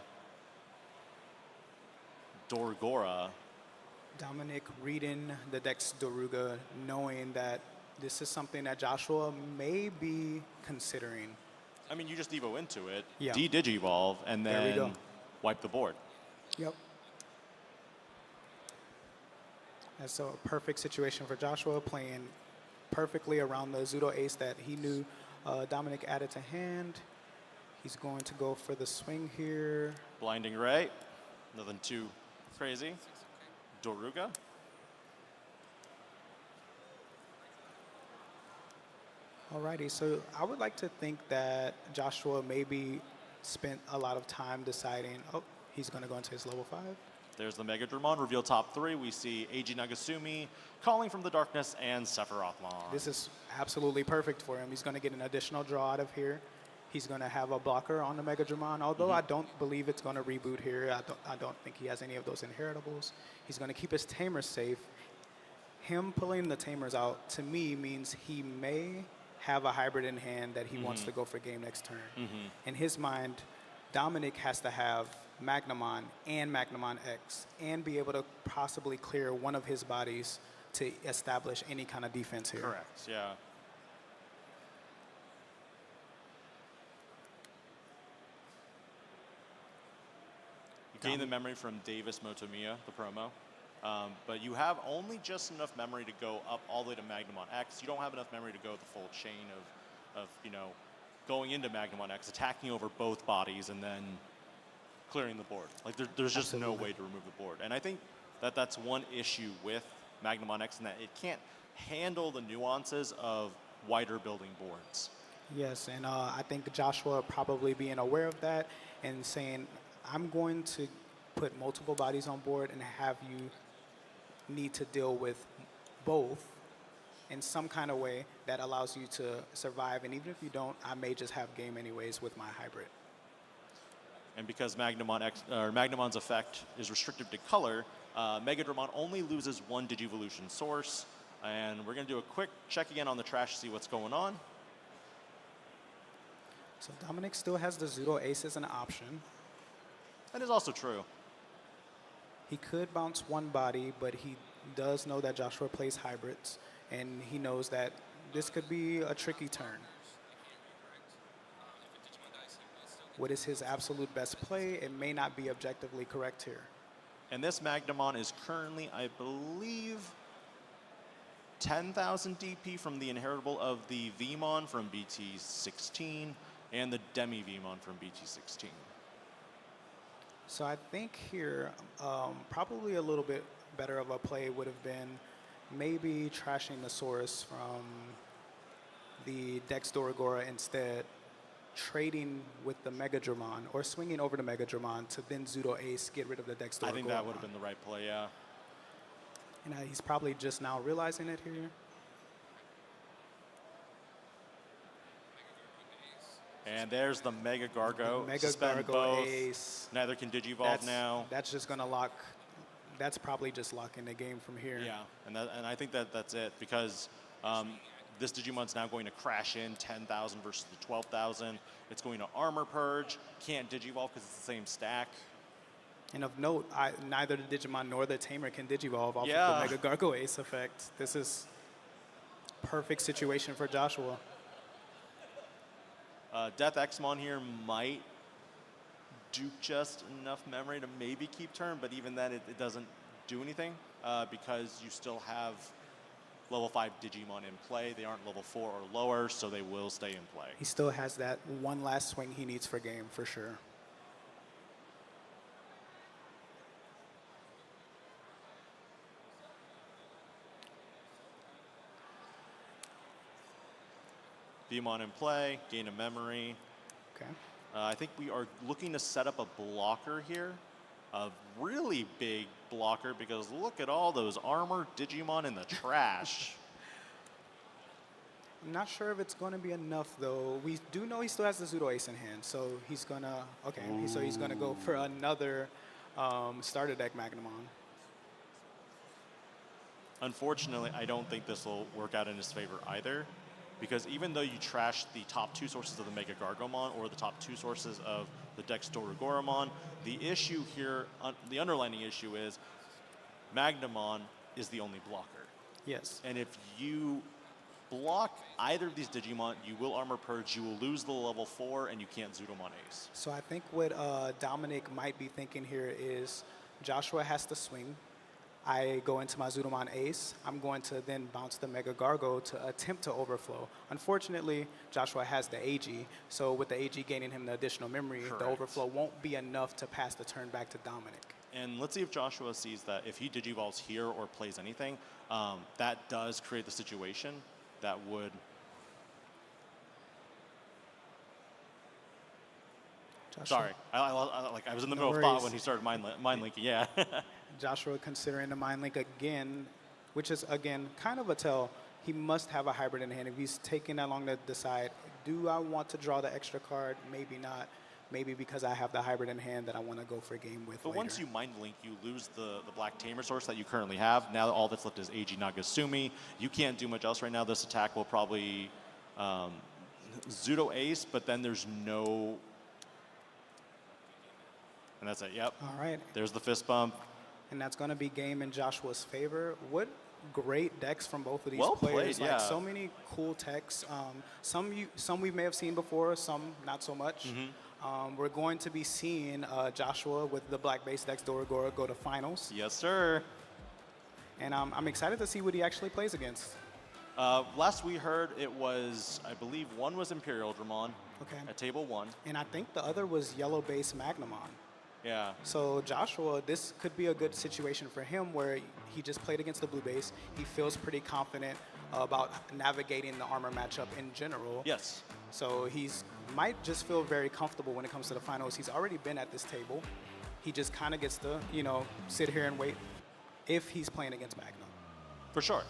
Doragora. Dominic reading the Dex Daruga, knowing that this is something that Joshua may be considering. I mean, you just Evo into it, Yeah. de-Digivolve, and There we then go. wipe the board. Yep. That's a perfect situation for Joshua, playing perfectly around the Zudo ace that he knew Dominic added to hand. He's going to go for the swing here. Blinding Ray. Nothing too crazy. Doruga. Alrighty, so I would like to think that Joshua maybe spent a lot of time deciding, oh, he's going to go into his level 5. There's the Mega Dramon reveal top 3. We see Eiji Nagasumi, Calling from the Darkness, and Sephirothmon. This is absolutely perfect for him. He's going to get an additional draw out of here. He's going to have a blocker on the Mega Dramon, although I don't believe it's going to reboot here. I don't think he has any of those inheritables. He's going to keep his Tamers safe. Him pulling the Tamers out, to me, means he may have a hybrid in hand that he wants to go for game next turn. In his mind, Dominic has to have Magnamon and Magnamon X and be able to possibly clear one of his bodies to establish any kind of defense here. Correct, yeah. You gain the memory from Davis Motomiya, the promo. But you have only just enough memory to go up all the way to Magnamon X. You don't have enough memory to go the full chain of you know, going into Magnamon X, attacking over both bodies, and then clearing the board. Like there's just no way to remove the board. And I think that that's one issue with Magnamon X, in that it can't handle the nuances of wider building boards. Yes, and I think Joshua probably being aware of that and saying, I'm going to put multiple bodies on board and have you need to deal with both in some kind of way that allows you to survive. And even if you don't, I may just have game anyways with my hybrid. And because Magnamon's effect is restricted to color, Mega Dramon only loses one Digivolution source. And we're going to do a quick check again on the trash to see what's going on. So Dominic still has the Zudo Ace as an option. That is also true. He could bounce one body, but he does know that Joshua plays hybrids, and he knows that this could be a tricky turn. What is his absolute best play? It may not be objectively correct here. And this Magnamon is currently, I believe, 10,000 DP from the inheritable of the Vmon from BT16 and the Demi Vmon from BT16. So I think here, probably a little bit better of a play would have been maybe trashing the source from the Dex Doragora instead, trading with the Mega Dramon, or swinging over the Mega Dramon to then Zudo Ace, get rid of the Dex Doragora. I think that would have been the right play, yeah. And he's probably just now realizing it here. And there's the Mega Gargo. Mega Suspend Gargo both. Ace. Neither can Digivolve now. That's just going to lock. That's probably just locking the game from here. Yeah, and I think that's it, because this Digimon's now going to crash in 10,000 versus the 12,000. It's going to Armor Purge. Can't Digivolve because it's the same stack. And of note, neither the Digimon nor the Tamer can Digivolve off of the Mega Gargo Ace effect. This is perfect situation for Joshua. Death Xmon here might do just enough memory to maybe keep turn, but even then it doesn't do anything because you still have level 5 Digimon in play. They aren't level 4 or lower, so they will stay in play. He still has that one last swing he needs for game, for sure. Vmon in play, gain a memory. Okay. I think we are looking to set up a blocker here, a really big blocker, because look at all those armor Digimon in the trash. I'm not sure if it's going to be enough, though. We do know he still has the Zudo Ace in hand, so he's going to, okay, so he's going to go for another starter deck Magnamon. Unfortunately, I don't think this will work out in his favor either, because even though you trash the top 2 sources of the Mega Gargomon or the top 2 sources of the Dex Doragoramon, the issue here, the underlining issue is Magnamon is the only blocker. Yes. And if you block either of these Digimon, you will Armor Purge, you will lose the level 4, and you can't Zudomon Ace. So I think what Dominic might be thinking here is Joshua has to swing. I go into my Zudomon Ace. I'm going to then bounce the Mega Gargo to attempt to overflow. Unfortunately, Joshua has the AG, so with the AG gaining him the additional memory, the Correct. overflow won't be enough to pass the turn back to Dominic. And let's see if Joshua sees that if he digivolves here or plays anything, that does create the situation that would. Joshua, Sorry, I was in the No middle of thought worries. when he started mind linking. Yeah. Joshua considering the Mind Link again, which is, again, kind of a tell. He must have a hybrid in hand. If he's taking that long to decide, do I want to draw the extra card? Maybe not. Maybe because I have the hybrid in hand that I want to go for a game with But later. once you mind link, you lose the black tame resource that you currently have. Now all that's left is AG Nagasumi. You can't do much else right now. This attack will probably Zudo Ace, but then there's no. And that's it. Yep. All right. There's the fist bump. And that's going to be game in Joshua's favor. What great decks from both of these Well players. played, Like yeah. so many cool techs. Some we may have seen before, some not so much. We're going to be seeing Joshua with the black base decks Doragora go to finals. Yes, sir. And I'm excited to see what he actually plays against. Last we heard, it was, I believe, one was Imperial Dramon Okay. at table 1. And I think the other was yellow base Magnamon. Yeah. So Joshua, this could be a good situation for him where he just played against the blue base. He feels pretty confident about navigating the armor matchup in general. Yes. So he's might just feel very comfortable when it comes to the finals. He's already been at this table. He just kind of gets to, sit here and wait if he's playing against Magnum. For sure.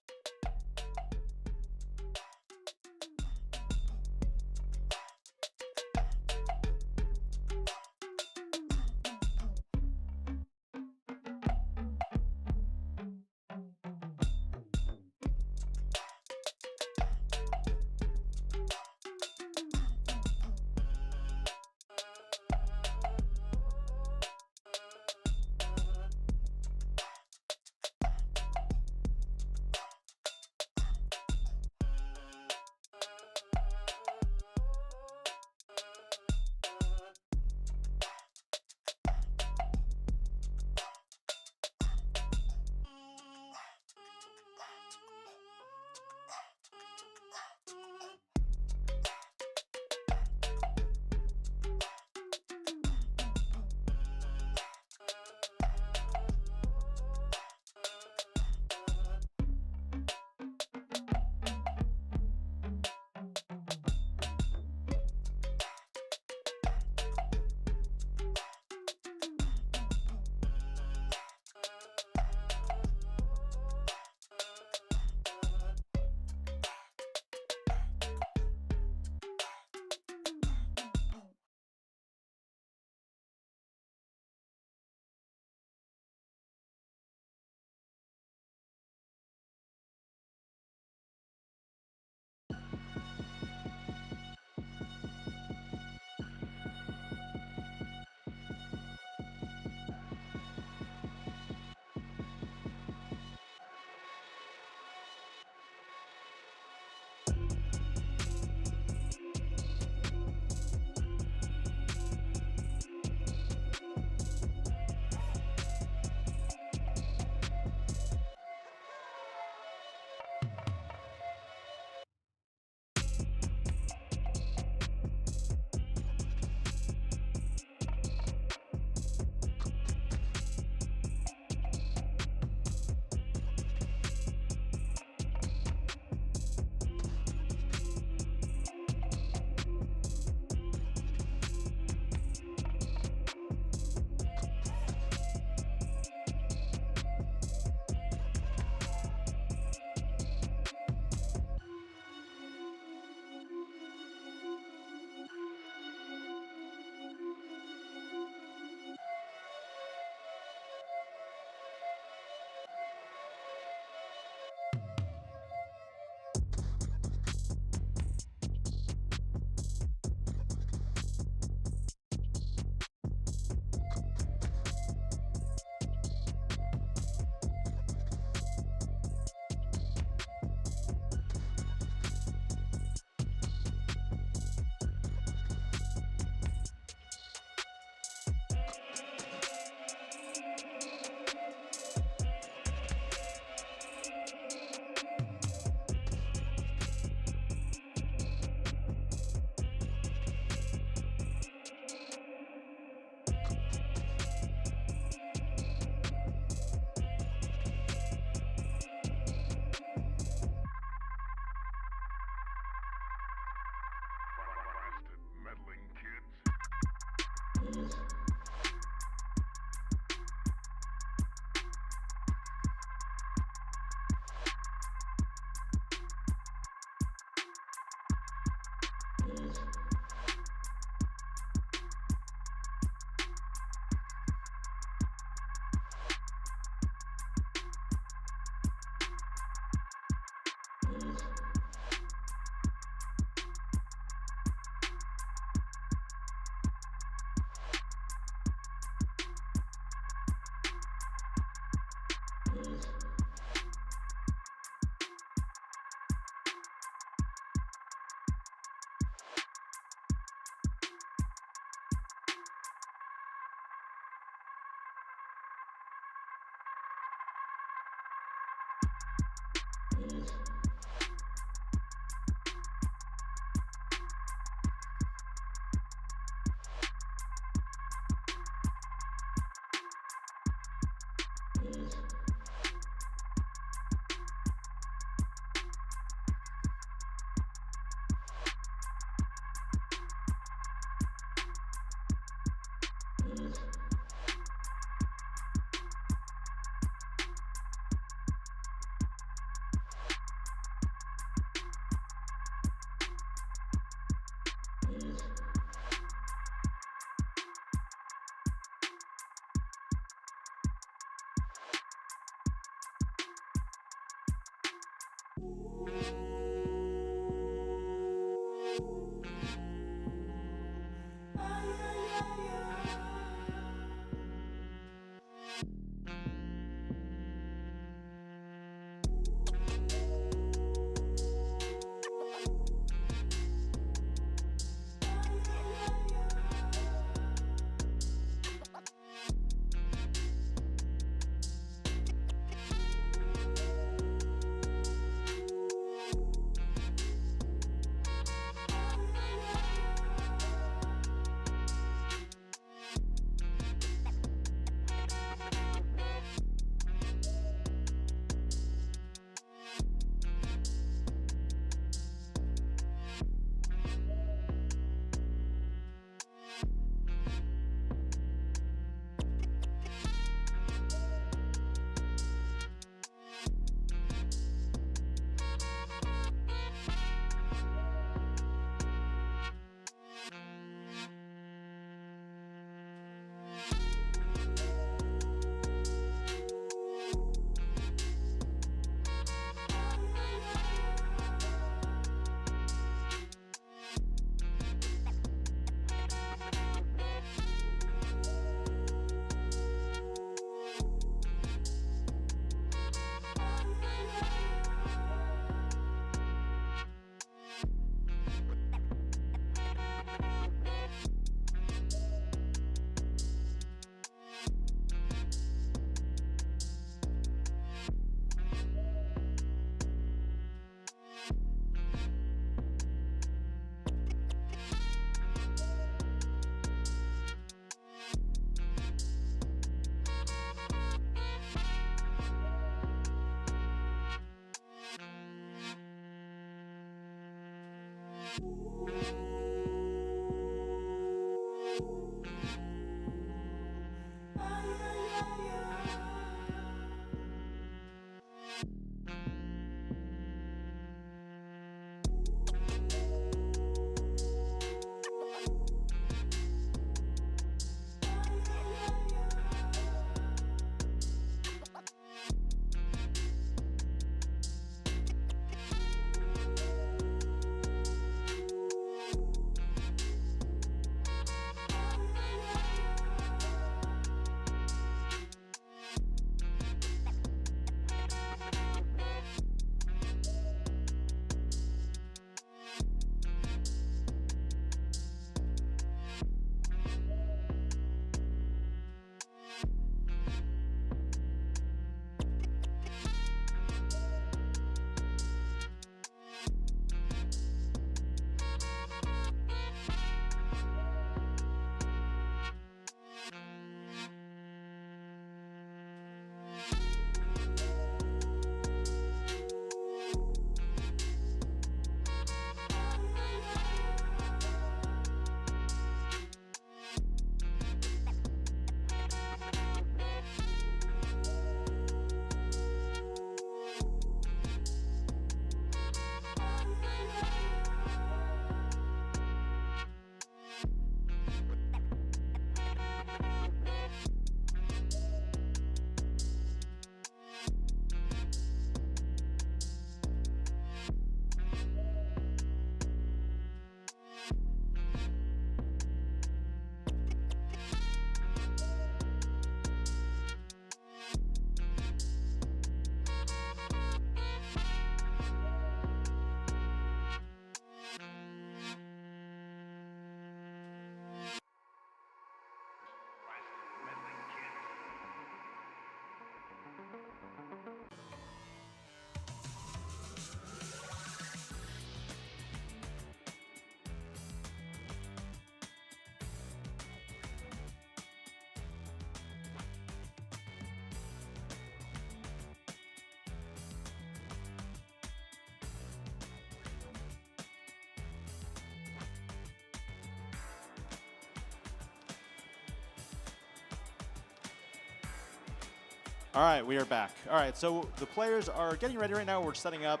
All right, we are back. All right, so the players are getting ready right now. We're setting up.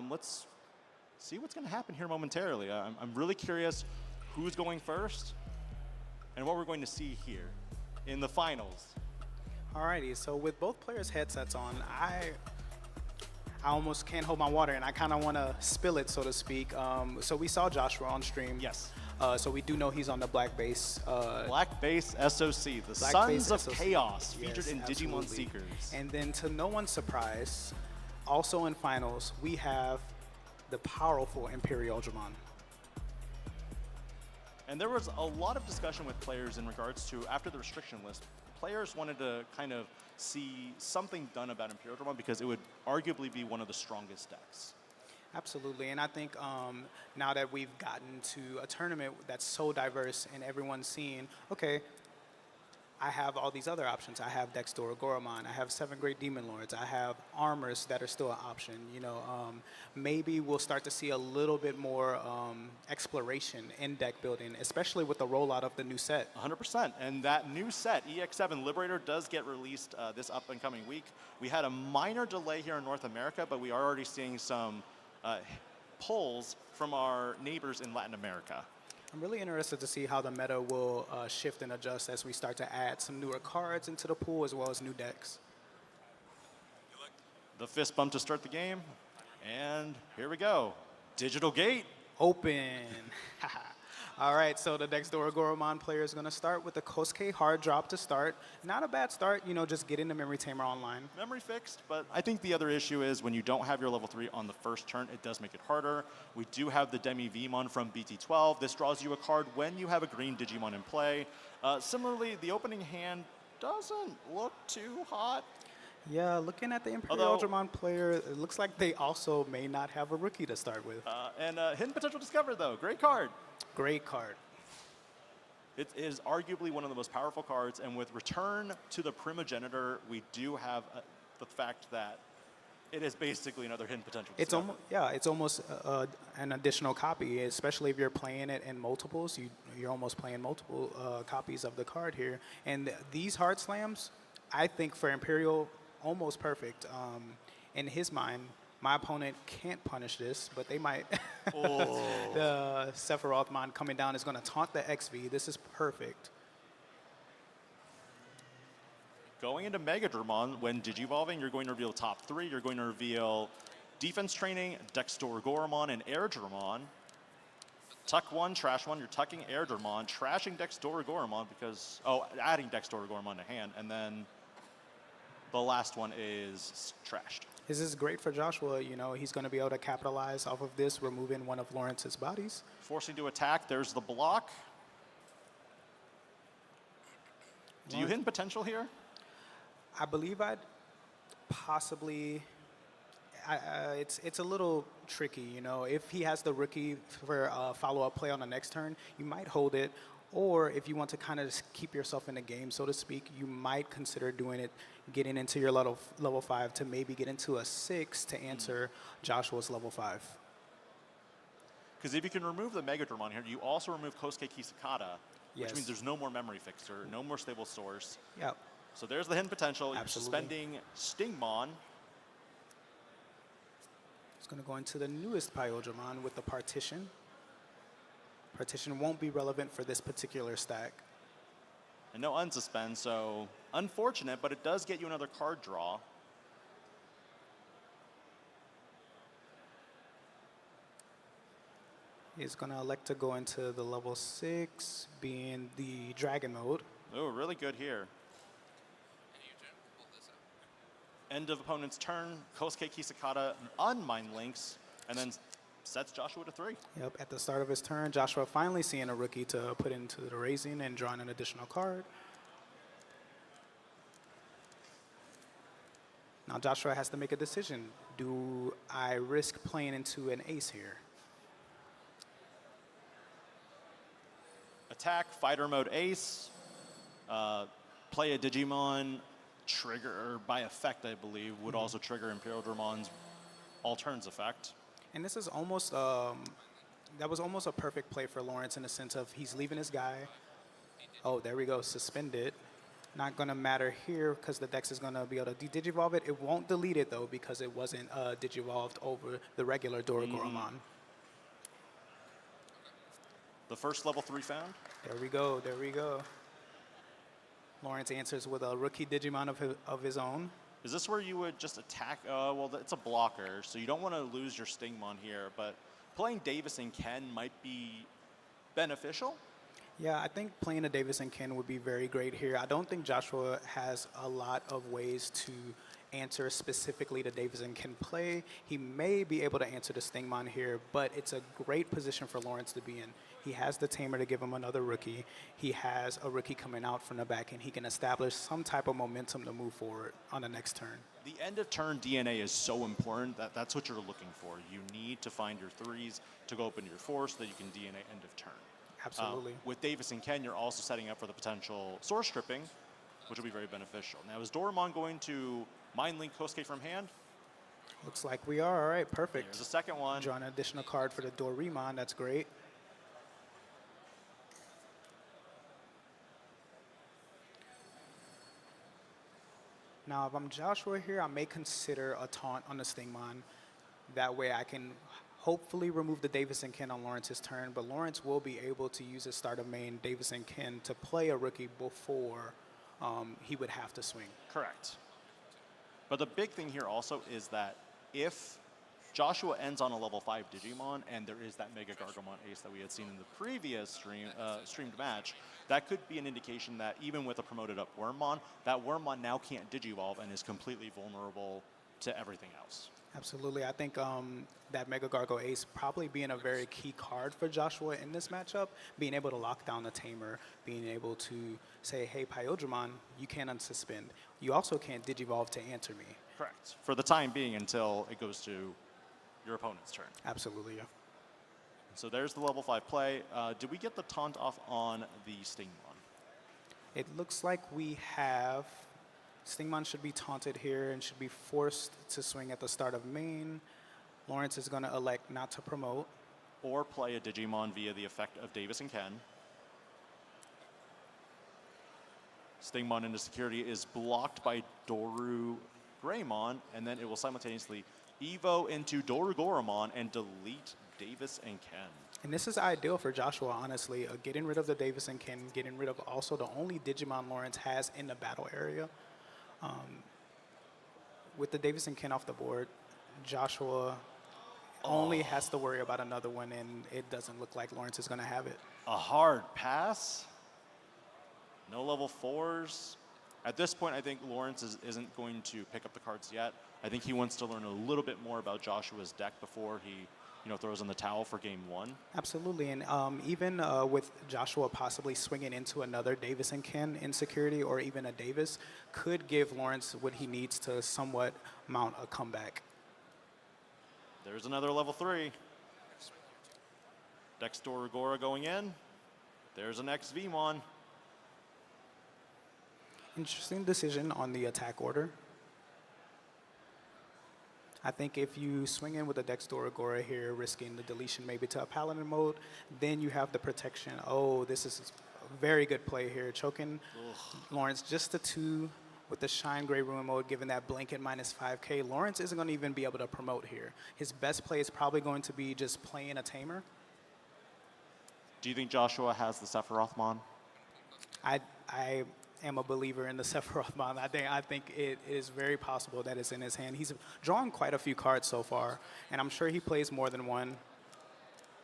Let's see what's going to happen here momentarily. I'm really curious who's going first and what we're going to see here in the finals. Alrighty, so with both players' headsets on, I almost can't hold my water, and I kind of want to spill it, so to speak. So we saw Joshua on stream. Yes. So we do know he's on the Black Base. Black Base SOC, the Black Sons Base of SOC. Chaos, Yes, featured in Digimon absolutely. Seekers. And then to no one's surprise, also in finals, we have the powerful Imperial Dramon. And there was a lot of discussion with players in regards to, after the restriction list, players wanted to kind of see something done about Imperial Dramon because it would arguably be one of the strongest decks. Absolutely, and I think now that we've gotten to a tournament that's so diverse and everyone's seeing, okay, I have all these other options. I have Dexter Goromon. I have 7 Great Demon Lords. I have armors that are still an option. You know, maybe we'll start to see a little bit more exploration in deck building, especially with the rollout of the new set. 100%. And that new set, EX7 Liberator, does get released this up and coming week. We had a minor delay here in North America, but we are already seeing some polls from our neighbors in Latin America. I'm really interested to see how the meta will shift and adjust as we start to add some newer cards into the pool as well as new decks. The fist bump to start the game, and here we go. Digital Gate. Open. All right, so the Dexter Goromon player is going to start with the Kosuke hard drop to start. Not a bad start, you know, just getting the Memory Tamer online. Memory fixed, but I think the other issue is when you don't have your level 3 on the first turn, it does make it harder. We do have the Demi Vmon from BT12. This draws you a card when you have a green Digimon in play. Similarly, the opening hand doesn't look too hot. Yeah, looking at the Imperial Dramon player, it looks like they also may not have a rookie to start with. Hidden Potential discovered, though. Great card. Great card. It is arguably one of the most powerful cards, and with Return to the Primogenitor, we do have the fact that it is basically another Hidden Potential It's discovered. it's almost an additional copy, especially if you're playing it in multiples. You're almost playing multiple copies of the card here. And these hard slams, I think for Imperial, almost perfect. In his mind, my opponent can't punish this, but they might. Oh. The Sephirothmon coming down is going to taunt the XV. This is perfect. Going into Mega Dramon, when Digivolving, you're going to reveal top 3. You're going to reveal Defense Training, Dexter Goromon, and Air Dramon. Tuck 1, trash 1. You're tucking Air Dramon, trashing Dexter Goromon because, adding Dexter Goromon to hand, and then the last one is trashed. This is great for Joshua. You know, he's going to be able to capitalize off of this, removing one of Lawrence's bodies. Forcing to attack. There's the block. Do you hit potential here? I believe I'd possibly. It's a little tricky, you know. If he has the rookie for a follow-up play on the next turn, you might hold it. Or if you want to kind of keep yourself in the game, so to speak, you might consider doing it, getting into your level 5 to maybe get into a 6 to answer Joshua's level 5. Because if you can remove the Mega Dramon here, you also remove Kosuke Kisakata, which Yes. means there's no more memory fixer, no more stable source. Yep. So there's the hidden potential. You're Absolutely. suspending Stingmon. It's going to go into the newest Pyodramon with the Partition. Partition won't be relevant for this particular stack. And no unsuspend, so unfortunate, but it does get you another card draw. He's going to elect to go into the level 6, being the Dragon mode. Oh, really good here. End of opponent's turn, Kosuke Kisakata unmind links, and then sets Joshua to 3. Yep, at the start of his turn, Joshua finally seeing a rookie to put into the raising and drawing an additional card. Now Joshua has to make a decision. Do I risk playing into an ace here? Attack, fighter mode ace, play a Digimon, trigger, or by effect, I believe, would also trigger Imperial Dramon's all turns effect. And this is almost, that was almost a perfect play for Lawrence in the sense of he's leaving his guy. Oh, there we go, suspended. Not going to matter here because the Dex is going to be able to digivolve it. It won't delete it, though, because it wasn't digivolved over the regular Doragoromon. The first level 3 found. There we go. There we go. Lawrence answers with a rookie Digimon of his own. Is this where you would just attack? Well, it's a blocker, so you don't want to lose your Stingmon here, but playing Davis and Ken might be beneficial. Yeah, I think playing a Davis and Ken would be very great here. I don't think Joshua has a lot of ways to answer specifically the Davis and Ken play. He may be able to answer the Stingmon here, but it's a great position for Lawrence to be in. He has the Tamer to give him another rookie. He has a rookie coming out from the back, and he can establish some type of momentum to move forward on the next turn. The end of turn DNA is so important that that's what you're looking for. You need to find your 3s to go open your 4s so that you can DNA end of turn. Absolutely. With Davis and Ken, you're also setting up for the potential source stripping, which will be very beneficial. Now, is Doramon going to Mind Link Kosuke from hand? Looks like we are. All right, perfect. There's a second one. Draw an additional card for the Doraemon. That's great. Now, if I'm Joshua here, I may consider a taunt on the Stingmon. That way I can hopefully remove the Davis and Ken on Lawrence's turn, but Lawrence will be able to use his start of main Davis and Ken to play a rookie before he would have to swing. Correct. But the big thing here also is that if Joshua ends on a level 5 Digimon, and there is that Mega Gargomon Ace that we had seen in the previous streamed match, that could be an indication that even with a promoted up Wormmon, that Wormmon now can't Digivolve and is completely vulnerable to everything else. Absolutely. I think that Mega Gargo Ace probably being a very key card for Joshua in this matchup, being able to lock down the Tamer, being able to say, hey, Pyodramon, you can't unsuspend. You also can't Digivolve to answer me. Correct. For the time being until it goes to your opponent's turn. Absolutely, yeah. So there's the level 5 play. Did we get the taunt off on the Stingmon? It looks like we have. Stingmon should be taunted here and should be forced to swing at the start of main. Lawrence is going to elect not to promote. Or play a Digimon via the effect of Davis and Ken. Stingmon into security is blocked by Doru Greymon, and then it will simultaneously Evo into Dorugoromon and delete Davis and Ken. And this is ideal for Joshua, honestly, getting rid of the Davis and Ken, getting rid of also the only Digimon Lawrence has in the battle area. With the Davis and Ken off the board, Joshua only has to worry about another one, and it doesn't look like Lawrence is going to have it. A hard pass. No level 4s. At this point, I think Lawrence isn't going to pick up the cards yet. I think he wants to learn a little bit more about Joshua's deck before he throws in the towel for game 1. Absolutely, and even with Joshua possibly swinging into another Davis and Ken in security, or even a Davis, could give Lawrence what he needs to somewhat mount a comeback. There's another level 3. Dexter Agora going in. There's an XVmon. Interesting decision on the attack order. I think if you swing in with a Dexter Agora here, risking the deletion maybe to a Paladin mode, then you have the protection. Oh, this is a very good play here. Choking Lawrence just a 2 with the Shine Gray Ruin mode, giving that blanket minus 5k. Lawrence isn't going to even be able to promote here. His best play is probably going to be just playing a Tamer. Do you think Joshua has the Sephirothmon? I am a believer in the Sephirothmon. I think it is very possible that it's in his hand. He's drawn quite a few cards so far, and I'm sure he plays more than one.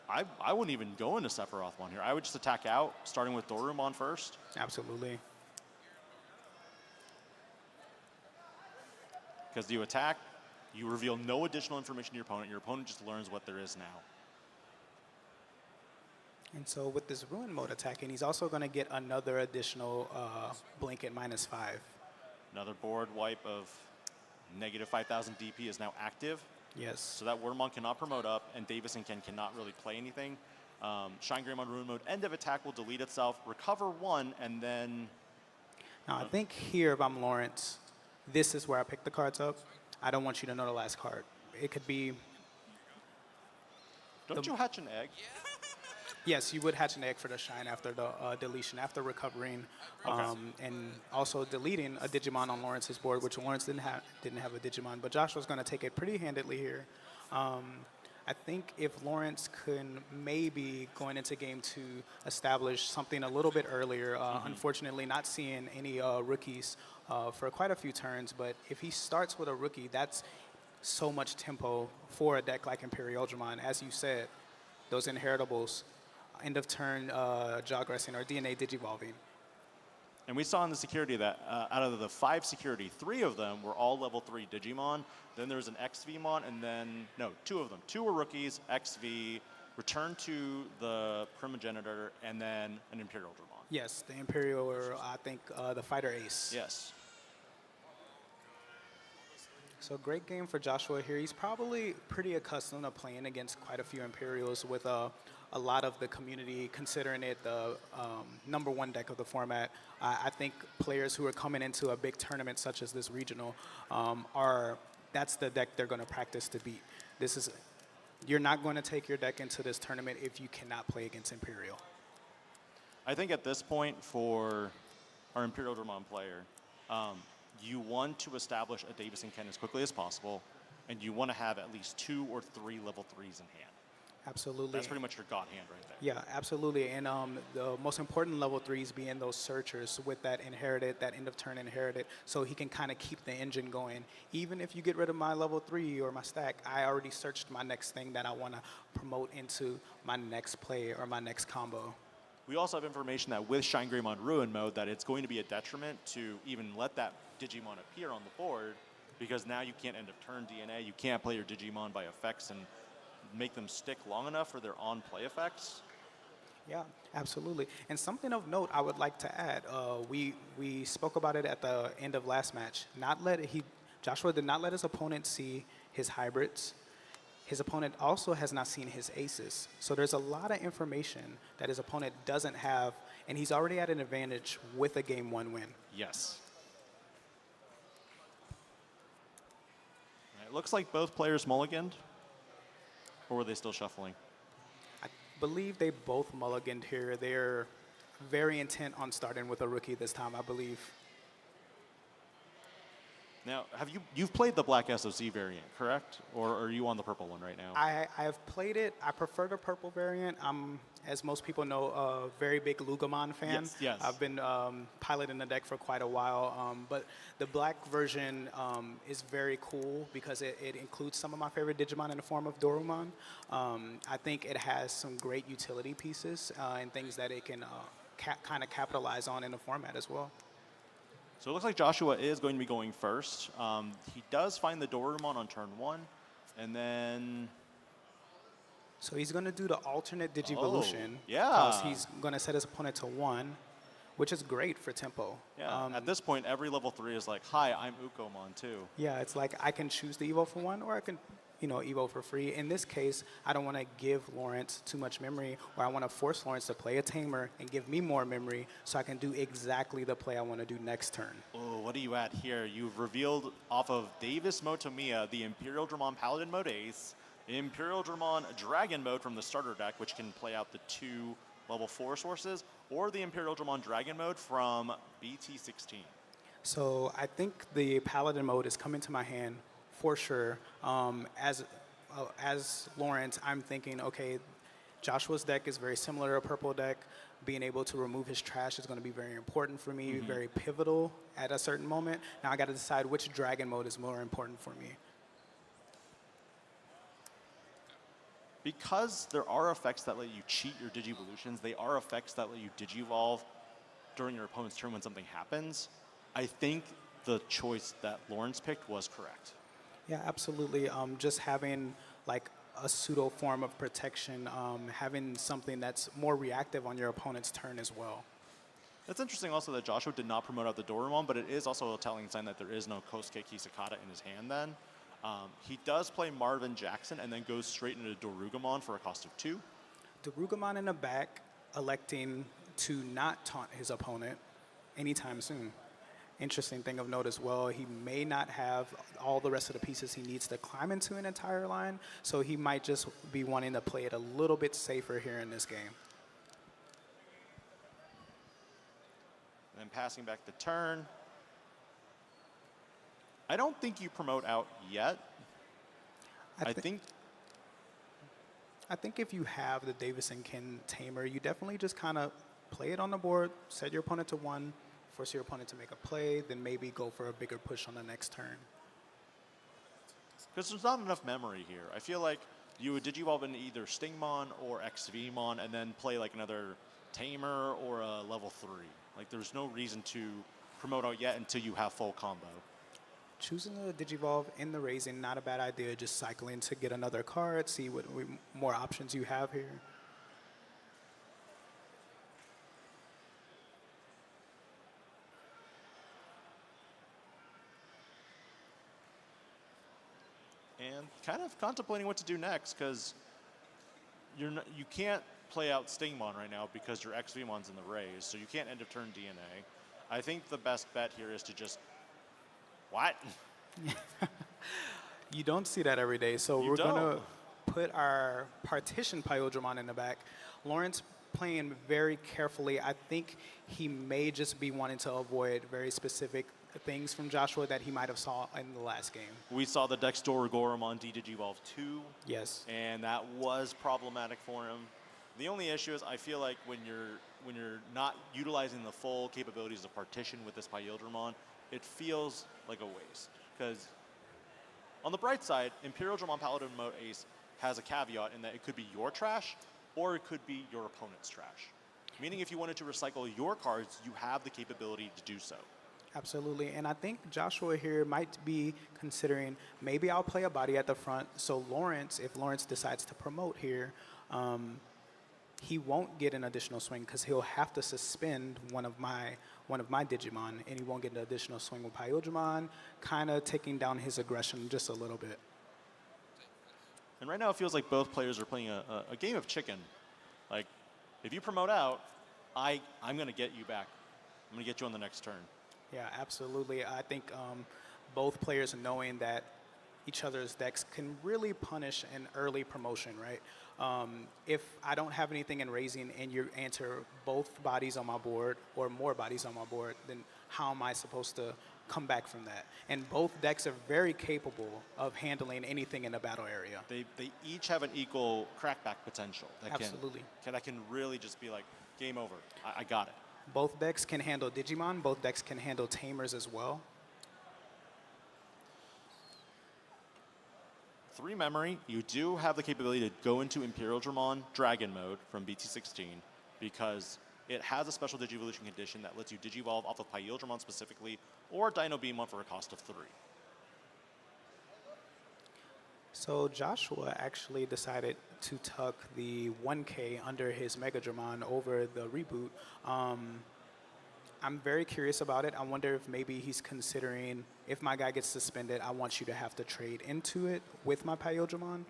I wouldn't even go into Sephirothmon here. I would just attack out, starting with Dorumon first. Absolutely. Because you attack, you reveal no additional information to your opponent. Your opponent just learns what there is now. And so with this Ruin mode attacking, he's also going to get another additional blanket minus 5. Another board wipe of negative 5,000 DP is now active. Yes. So that Wormmon cannot promote up, and Davis and Ken cannot really play anything. Shine Greymon Ruin mode, end of attack will delete itself, recover 1, and then... Now, I think here, if I'm Lawrence, this is where I pick the cards up. I don't want you to know the last card. It could be... Don't you hatch an egg? Yes, you would hatch an egg for the shine after the deletion, after recovering, and also deleting a Digimon on Lawrence's board, which Lawrence didn't have a Digimon, but Joshua's going to take it pretty handedly here. I think if Lawrence can maybe going into game 2 establish something a little bit earlier, unfortunately not seeing any rookies for quite a few turns, but if he starts with a rookie, that's so much tempo for a deck like Imperial Dramon. As you said, those inheritables, end of turn Jawgressing or DNA Digivolving. And we saw in the security that out of the 5 security, 3 of them were all level 3 Digimon. Then there was an XVmon, and then, no, 2 of them. 2 were rookies, XV, returned to the Primogenitor, and then an Imperial Dramon. Yes, the Imperial, or I think the Fighter Ace. Yes. So great game for Joshua here. He's probably pretty accustomed to playing against quite a few Imperials with a lot of the community considering it the #1 deck of the format. I think players who are coming into a big tournament such as this regional that's the deck they're going to practice to beat. You're not going to take your deck into this tournament if you cannot play against Imperial. I think at this point for our Imperial Dramon player, you want to establish a Davis and Ken as quickly as possible, and you want to have at least 2 or 3 level 3s in hand. Absolutely. That's pretty much your god hand right there. Yeah, absolutely. And the most important level 3s being those searchers with that inherited, that end of turn inherited, so he can kind of keep the engine going. Even if you get rid of my level 3 or my stack, I already searched my next thing that I want to promote into my next play or my next combo. We also have information that with Shine Greymon Ruin mode that it's going to be a detriment to even let that Digimon appear on the board, because now you can't end of turn DNA, you can't play your Digimon by effects and make them stick long enough for their on-play effects. Yeah, absolutely. And something of note I would like to add, we spoke about it at the end of last match. Joshua did not let his opponent see his hybrids. His opponent also has not seen his aces. So there's a lot of information that his opponent doesn't have, and he's already at an advantage with a game 1 win. Yes. It looks like both players mulliganed, or were they still shuffling? I believe they both mulliganed here. They're very intent on starting with a rookie this time, I believe. Now, you've played the black SOC variant, correct? Or are you on the purple one right now? I have played it. I prefer the purple variant. I'm, as most people know, a very big Lugamon fan. Yes. I've been piloting the deck for quite a while. But the black version is very cool because it includes some of my favorite Digimon in the form of Dorumon. I think it has some great utility pieces and things that it can kind of capitalize on in the format as well. So it looks like Joshua is going to be going first. He does find the Dorumon on turn 1, and then... So he's going to do the alternate Digivolution. Yeah. Because he's going to set his opponent to 1, which is great for tempo. Yeah, at this point, every level 3 is like, hi, I'm Ukomon too. Yeah, it's like I can choose the Evo for 1, or I can, Evo for free. In this case, I don't want to give Lawrence too much memory, or I want to force Lawrence to play a Tamer and give me more memory so I can do exactly the play I want to do next turn. Oh, what are you at here? You've revealed off of Davis Motomiya the Imperial Dramon Paladin mode ace, the Imperial Dramon Dragon mode from the starter deck, which can play out the 2 level 4 sources, or the Imperial Dramon Dragon mode from BT16. So I think the Paladin mode is coming to my hand for sure. As Lawrence, I'm thinking, okay, Joshua's deck is very similar to a purple deck. Being able to remove his trash is going to be very important for me, very pivotal at a certain moment. Now I got to decide which dragon mode is more important for me. Because there are effects that let you cheat your Digivolutions, they are effects that let you Digivolve during your opponent's turn when something happens. I think the choice that Lawrence picked was correct. Yeah, absolutely. Just having like a pseudo form of protection, having something that's more reactive on your opponent's turn as well. It's interesting also that Joshua did not promote out the Dorumon, but it is also a telling sign that there is no Kosuke Kisakata in his hand then. He does play Marvin Jackson and then goes straight into Dorugamon for a cost of 2. Dorugamon in the back, electing to not taunt his opponent anytime soon. Interesting thing of note as well, he may not have all the rest of the pieces he needs to climb into an entire line, so he might just be wanting to play it a little bit safer here in this game. And then passing back the turn. I don't think you promote out yet. I think if you have the Davison Kin Tamer, you definitely just kind of play it on the board, set your opponent to 1, force your opponent to make a play, then maybe go for a bigger push on the next turn. Because there's not enough memory here. I feel like you would Digivolve into either Stingmon or XVmon and then play like another Tamer or a level 3. Like there's no reason to promote out yet until you have full combo. Choosing a Digivolve in the raising, not a bad idea. Just cycling to get another card, see what more options you have here. And kind of contemplating what to do next because you can't play out Stingmon right now because your XVmon's in the raise, so you can't end of turn DNA. I think the best bet here is to just what? You don't see that every day, so we're going to put our partition Pyodramon in the back. Lawrence playing very carefully. I think he may just be wanting to avoid very specific things from Joshua that he might have saw in the last game. We saw the Dextor Goromon D-Digivolve 2. Yes. And that was problematic for him. The only issue is I feel like when you're not utilizing the full capabilities of partition with this Pyodramon, it feels like a waste. Because on the bright side, Imperial Dramon Paladin Mode Ace has a caveat in that it could be your trash or it could be your opponent's trash. Meaning if you wanted to recycle your cards, you have the capability to do so. Absolutely, and I think Joshua here might be considering maybe I'll play a body at the front, so Lawrence, if Lawrence decides to promote here, he won't get an additional swing because he'll have to suspend one of my Digimon, and he won't get an additional swing with Pyodramon, kind of taking down his aggression just a little bit. And right now it feels like both players are playing a game of chicken. Like, if you promote out, I'm going to get you back. I'm going to get you on the next turn. Yeah, absolutely. I think both players knowing that each other's decks can really punish an early promotion, right? If I don't have anything in raising and you enter both bodies on my board or more bodies on my board, then how am I supposed to come back from that? And both decks are very capable of handling anything in the battle area. They each have an equal crackback potential. Absolutely. That can really just be like, game over. I got it. Both decks can handle Digimon. Both decks can handle Tamers as well. 3 memory, you do have the capability to go into Imperial Dramon Dragon mode from BT16 because it has a special Digivolution condition that lets you Digivolve off of Pyodramon specifically or Dino Beamon for a cost of 3. So Joshua actually decided to tuck the 1K under his Mega Dramon over the reboot. I'm very curious about it. I wonder if maybe he's considering, if my guy gets suspended, I want you to have to trade into it with my Pyodramon.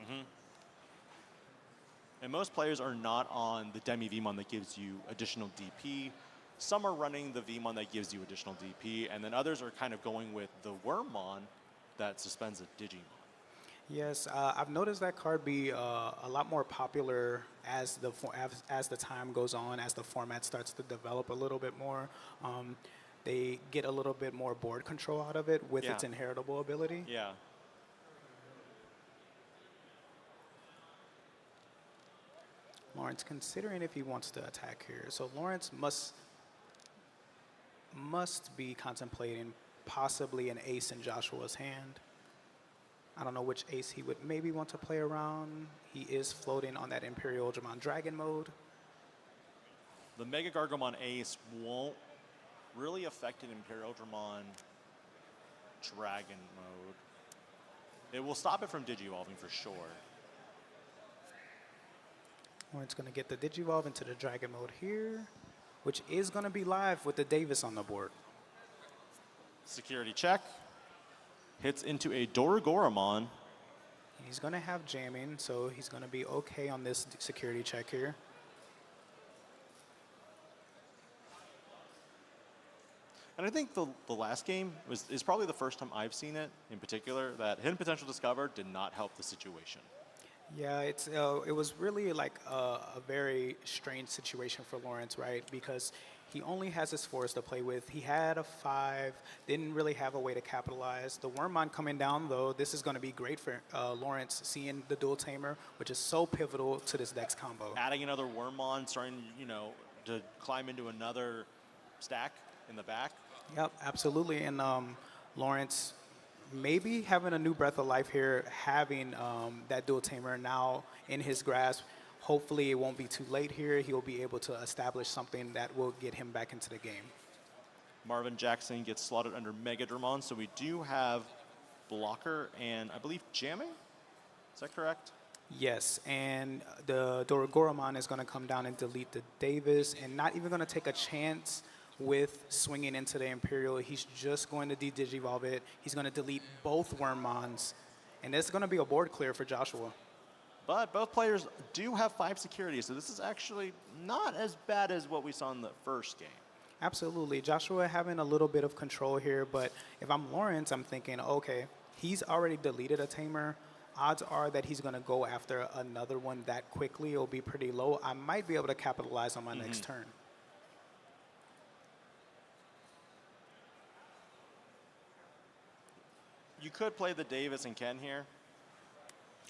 And most players are not on the Demi Vmon that gives you additional DP. Some are running the Vmon that gives you additional DP, and then others are kind of going with the Wormmon that suspends a Digimon. Yes, I've noticed that card be a lot more popular as the time goes on, as the format starts to develop a little bit more. They get a little bit more board control out of it with its inheritable ability. Yeah. Lawrence considering if he wants to attack here. So Lawrence must be contemplating possibly an ace in Joshua's hand. I don't know which ace he would maybe want to play around. He is floating on that Imperial Dramon Dragon mode. The Mega Gargomon Ace won't really affect an Imperial Dramon Dragon mode. It will stop it from Digivolving for sure. Lawrence going to get the Digivolve into the Dragon mode here, which is going to be live with the Davis on the board. Security check. Hits into a Doragoromon. He's going to have jamming, so he's going to be okay on this security check here. And I think the last game is probably the first time I've seen it, in particular, that Hidden Potential Discovered did not help the situation. Yeah, it was really like a very strange situation for Lawrence, right? Because He only has his 4s to play with. He had a 5, didn't really have a way to capitalize. The Wormmon coming down, though, this is going to be great for Lawrence, seeing the dual tamer, which is so pivotal to this deck's combo. Adding another Wormmon, starting, to climb into another stack in the back. Yep, absolutely. And Lawrence maybe having a new breath of life here, having that dual tamer now in his grasp. Hopefully it won't be too late here. He'll be able to establish something that will get him back into the game. Marvin Jackson gets slotted under Mega Dramon, so we do have blocker and I believe jamming. Is that correct? Yes, and the Dorogoromon is going to come down and delete the Davis and not even going to take a chance with swinging into the Imperial. He's just going to de-digivolve it. He's going to delete both Wormmons, and it's going to be a board clear for Joshua. But both players do have 5 security, so this is actually not as bad as what we saw in the first game. Absolutely. Joshua having a little bit of control here, but if I'm Lawrence, I'm thinking, okay, he's already deleted a tamer. Odds are that he's going to go after another one that quickly. It'll be pretty low. I might be able to capitalize on my next turn. You could play the Davis and Ken here.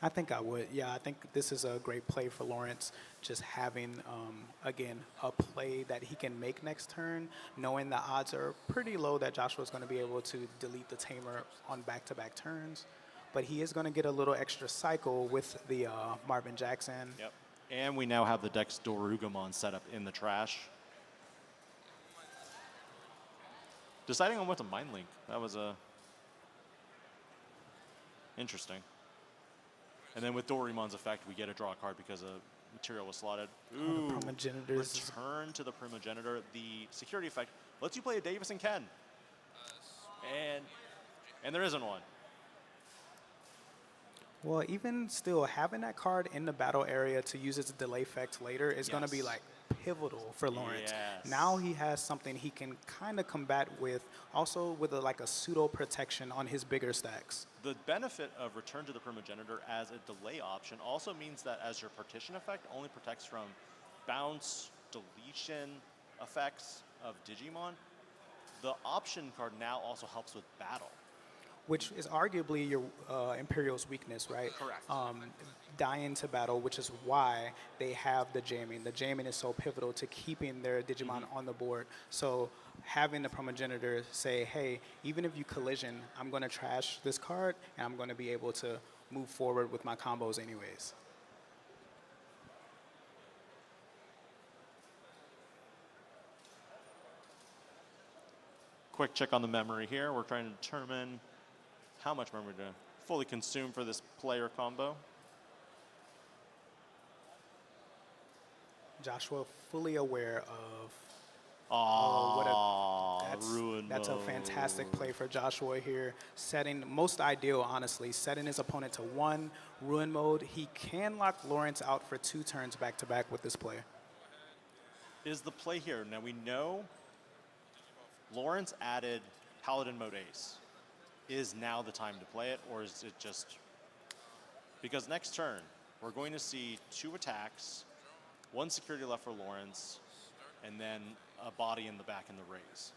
I think I would. Yeah, I think this is a great play for Lawrence. Just having, again, a play that he can make next turn, knowing the odds are pretty low that Joshua's going to be able to delete the tamer on back-to-back turns. But he is going to get a little extra cycle with the Marvin Jackson. Yep. And we now have the Dex Dorugamon set up in the trash. Deciding on what to Mind Link. That was interesting. And then with Dorugamon's effect, we get a draw card because a material was slotted. Ooh, Primogenitors. Return to the Primogenitor. The security effect lets you play a Davis and Ken. And there isn't one. Well, even still, having that card in the battle area to use its delay effect later is going to be like pivotal for Lawrence. Yes. Now he has something he can kind of combat with, also with like a pseudo protection on his bigger stacks. The benefit of Return to the Primogenitor as a delay option also means that as your partition effect only protects from bounce, deletion effects of Digimon, the option card now also helps with battle. Which is arguably your Imperial's weakness, right? Correct. Dying to battle, which is why they have the jamming. The jamming is so pivotal to keeping their Digimon on the board. So having the Primogenitor say, hey, even if you collision, I'm going to trash this card, and I'm going to be able to move forward with my combos anyways. Quick check on the memory here. We're trying to determine how much memory to fully consume for this player combo. Joshua fully aware of. That's a fantastic play for Joshua here. Setting, most ideal, honestly, setting his opponent to 1 ruin mode. He can lock Lawrence out for 2 turns back to back with this play. Is the play here? Now we know Lawrence added Paladin mode ace. Is now the time to play it, or is it just because next turn we're going to see 2 attacks, 1 security left for Lawrence, and then a body in the back in the raise?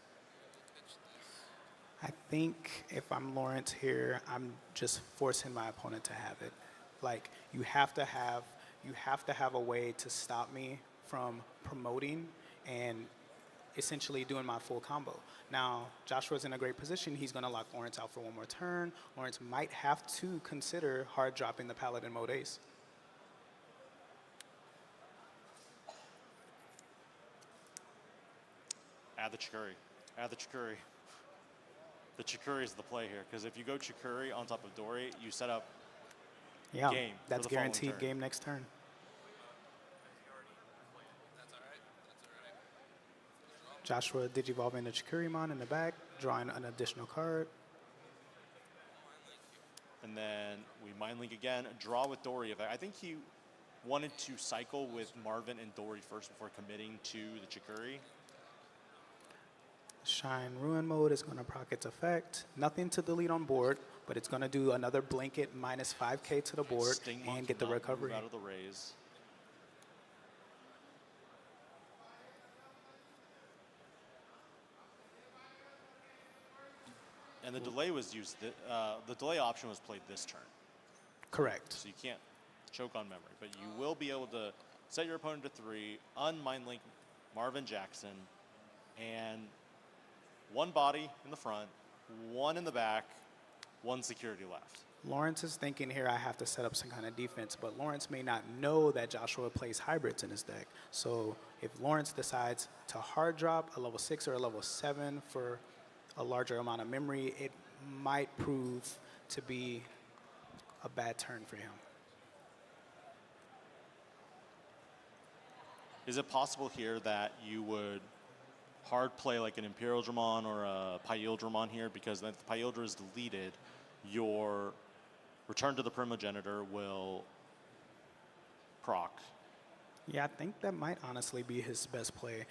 I think if I'm Lawrence here, I'm just forcing my opponent to have it. Like you have to have a way to stop me from promoting and essentially doing my full combo. Now, Joshua's in a great position. He's going to lock Lawrence out for 1 more turn. Lawrence might have to consider hard dropping the Paladin mode ace. Add the Chikuri. Add the Chikuri. The Chikuri is the play here, because if you go Chikuri on top of Dory, you set up game. That's for the following guaranteed turn. game next turn. Joshua digivolving the Chikurimon in the back, drawing an additional card. And then we Mind Link again, draw with Dory. I think he wanted to cycle with Marvin and Dory first before committing to the Chikuri. Shine Ruin mode is going to proc its effect. Nothing to delete on board, but it's going to do another blanket minus 5k to the board Stingmon and get the cannot recovery. move out of the raise. And the delay was used. The delay option was played this turn, Correct. so you can't choke on memory, but you will be able to set your opponent to 3, unmindlink Marvin Jackson, and 1 body in the front, 1 in the back, 1 security left. Lawrence is thinking here I have to set up some kind of defense, but Lawrence may not know that Joshua plays hybrids in his deck. So if Lawrence decides to hard drop a level 6 or a level 7 for a larger amount of memory, it might prove to be a bad turn for him. Is it possible here that you would hard play like an Imperial Dramon or a Pyle Dramon here? Because if the Pyle is deleted, your Return to the Primogenitor will proc. Yeah, I think that might honestly be his best play.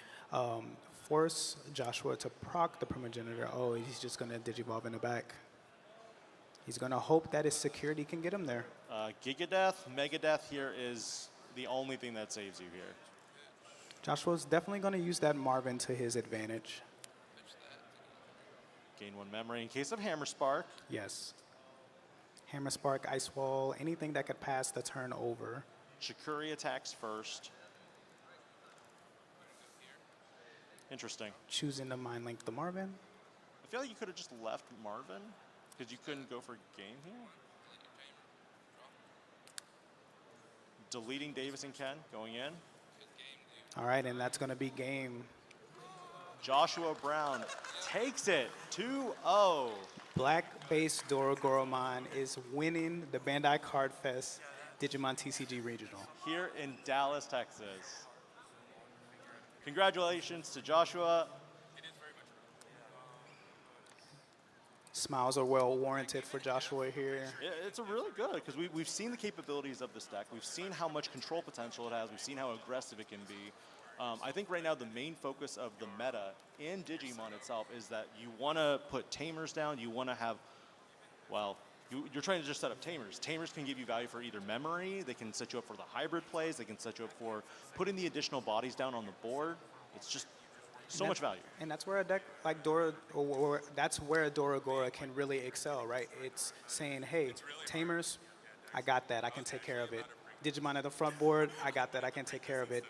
Force Joshua to proc the Primogenitor. Oh, he's just going to Digivolve in the back. He's going to hope that his security can get him there. Gigadeath, Megadeath here is the only thing that saves you here. Joshua's definitely going to use that Marvin to his advantage. Gain 1 memory in case of Hammer Spark. Yes. Hammer Spark, Ice Wall, anything that could pass the turn over. Shikuri attacks first. Interesting. Choosing to Mind Link the Marvin. I feel like you could have just left Marvin because you couldn't go for game here. Deleting Davis and Ken, going in. All right, and that's going to be game. Joshua Brown takes it 2-0. Black base Dorogoromon is winning the Bandai Card Fest Digimon TCG Regional. Here in Dallas, Texas. Congratulations to Joshua. Smiles are well warranted for Joshua here. It's a really good because we've seen the capabilities of this deck. We've seen how much control potential it has. We've seen how aggressive it can be. I think right now the main focus of the meta in Digimon itself is that you want to put Tamers down. You want to have, well, you're trying to just set up Tamers. Tamers can give you value for either memory. They can set you up for the hybrid plays. They can set you up for putting the additional bodies down on the board. It's just so much value. And that's where a deck like Dora, or that's where Doragora can really excel, right? It's saying, hey, Tamers, I got that. I can take care of it. Digimon at the front board, I got that. I can take care of it.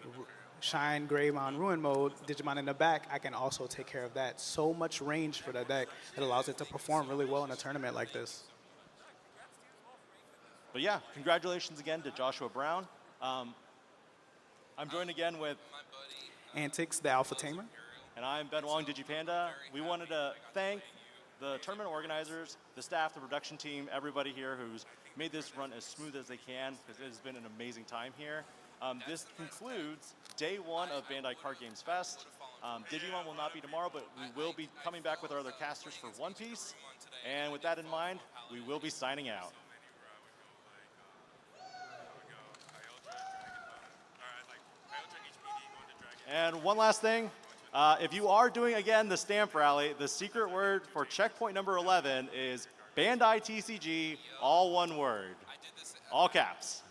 Shine Greymon Ruin Mode, Digimon in the back, I can also take care of that. So much range for the deck that allows it to perform really well in a tournament like this. But yeah, congratulations again to Joshua Brown. I'm joined again with Antics, the Alpha Tamer. And I'm Ben Wong, DigiPanda. We wanted to thank the tournament organizers, the staff, the production team, everybody here who's made this run as smooth as they can, because it has been an amazing time here. This concludes day 1 of Bandai Card Games Fest. Digimon will not be tomorrow, but we will be coming back with our other casters for One Piece. And with that in mind, we will be signing out. And one last thing, if you are doing, again, the stamp rally, the secret word for checkpoint number 11 is Bandai TCG, all one word, all caps.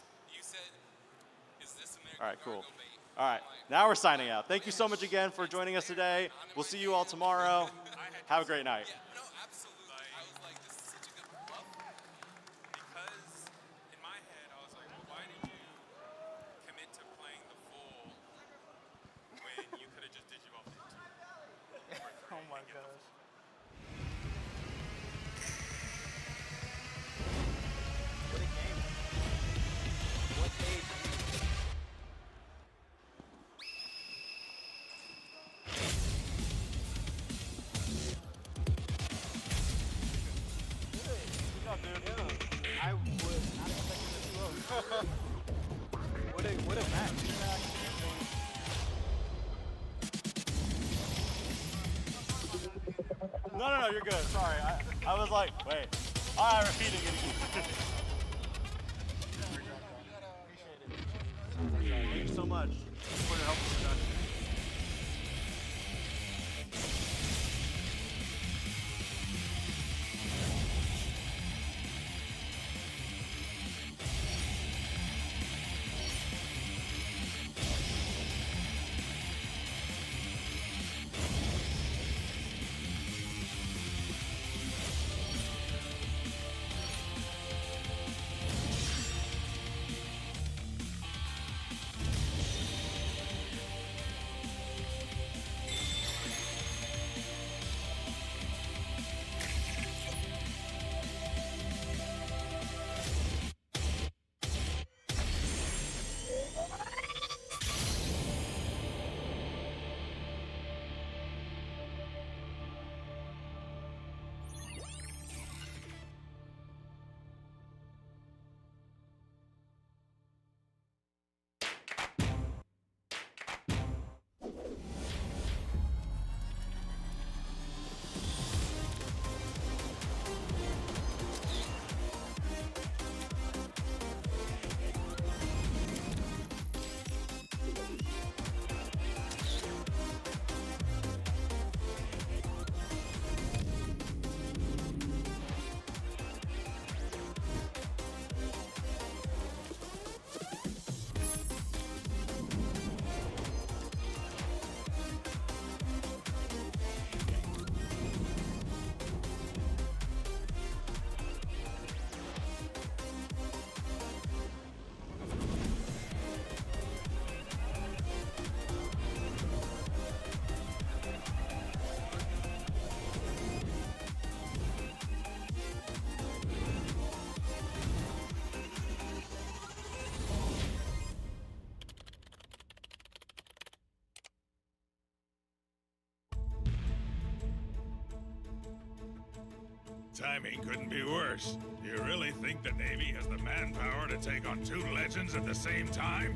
All right, cool. All right, now we're signing out. Thank you so much again for joining us today. We'll see you all tomorrow. Have a great night. Oh my gosh. What a game. What a I would not expect it to what a match. No, you're good. Sorry. I was like, wait. I'm repeating it again. Thank you so much for your help with production. timing couldn't be worse. Do you really think the Navy has the manpower to take on two legends at the same time?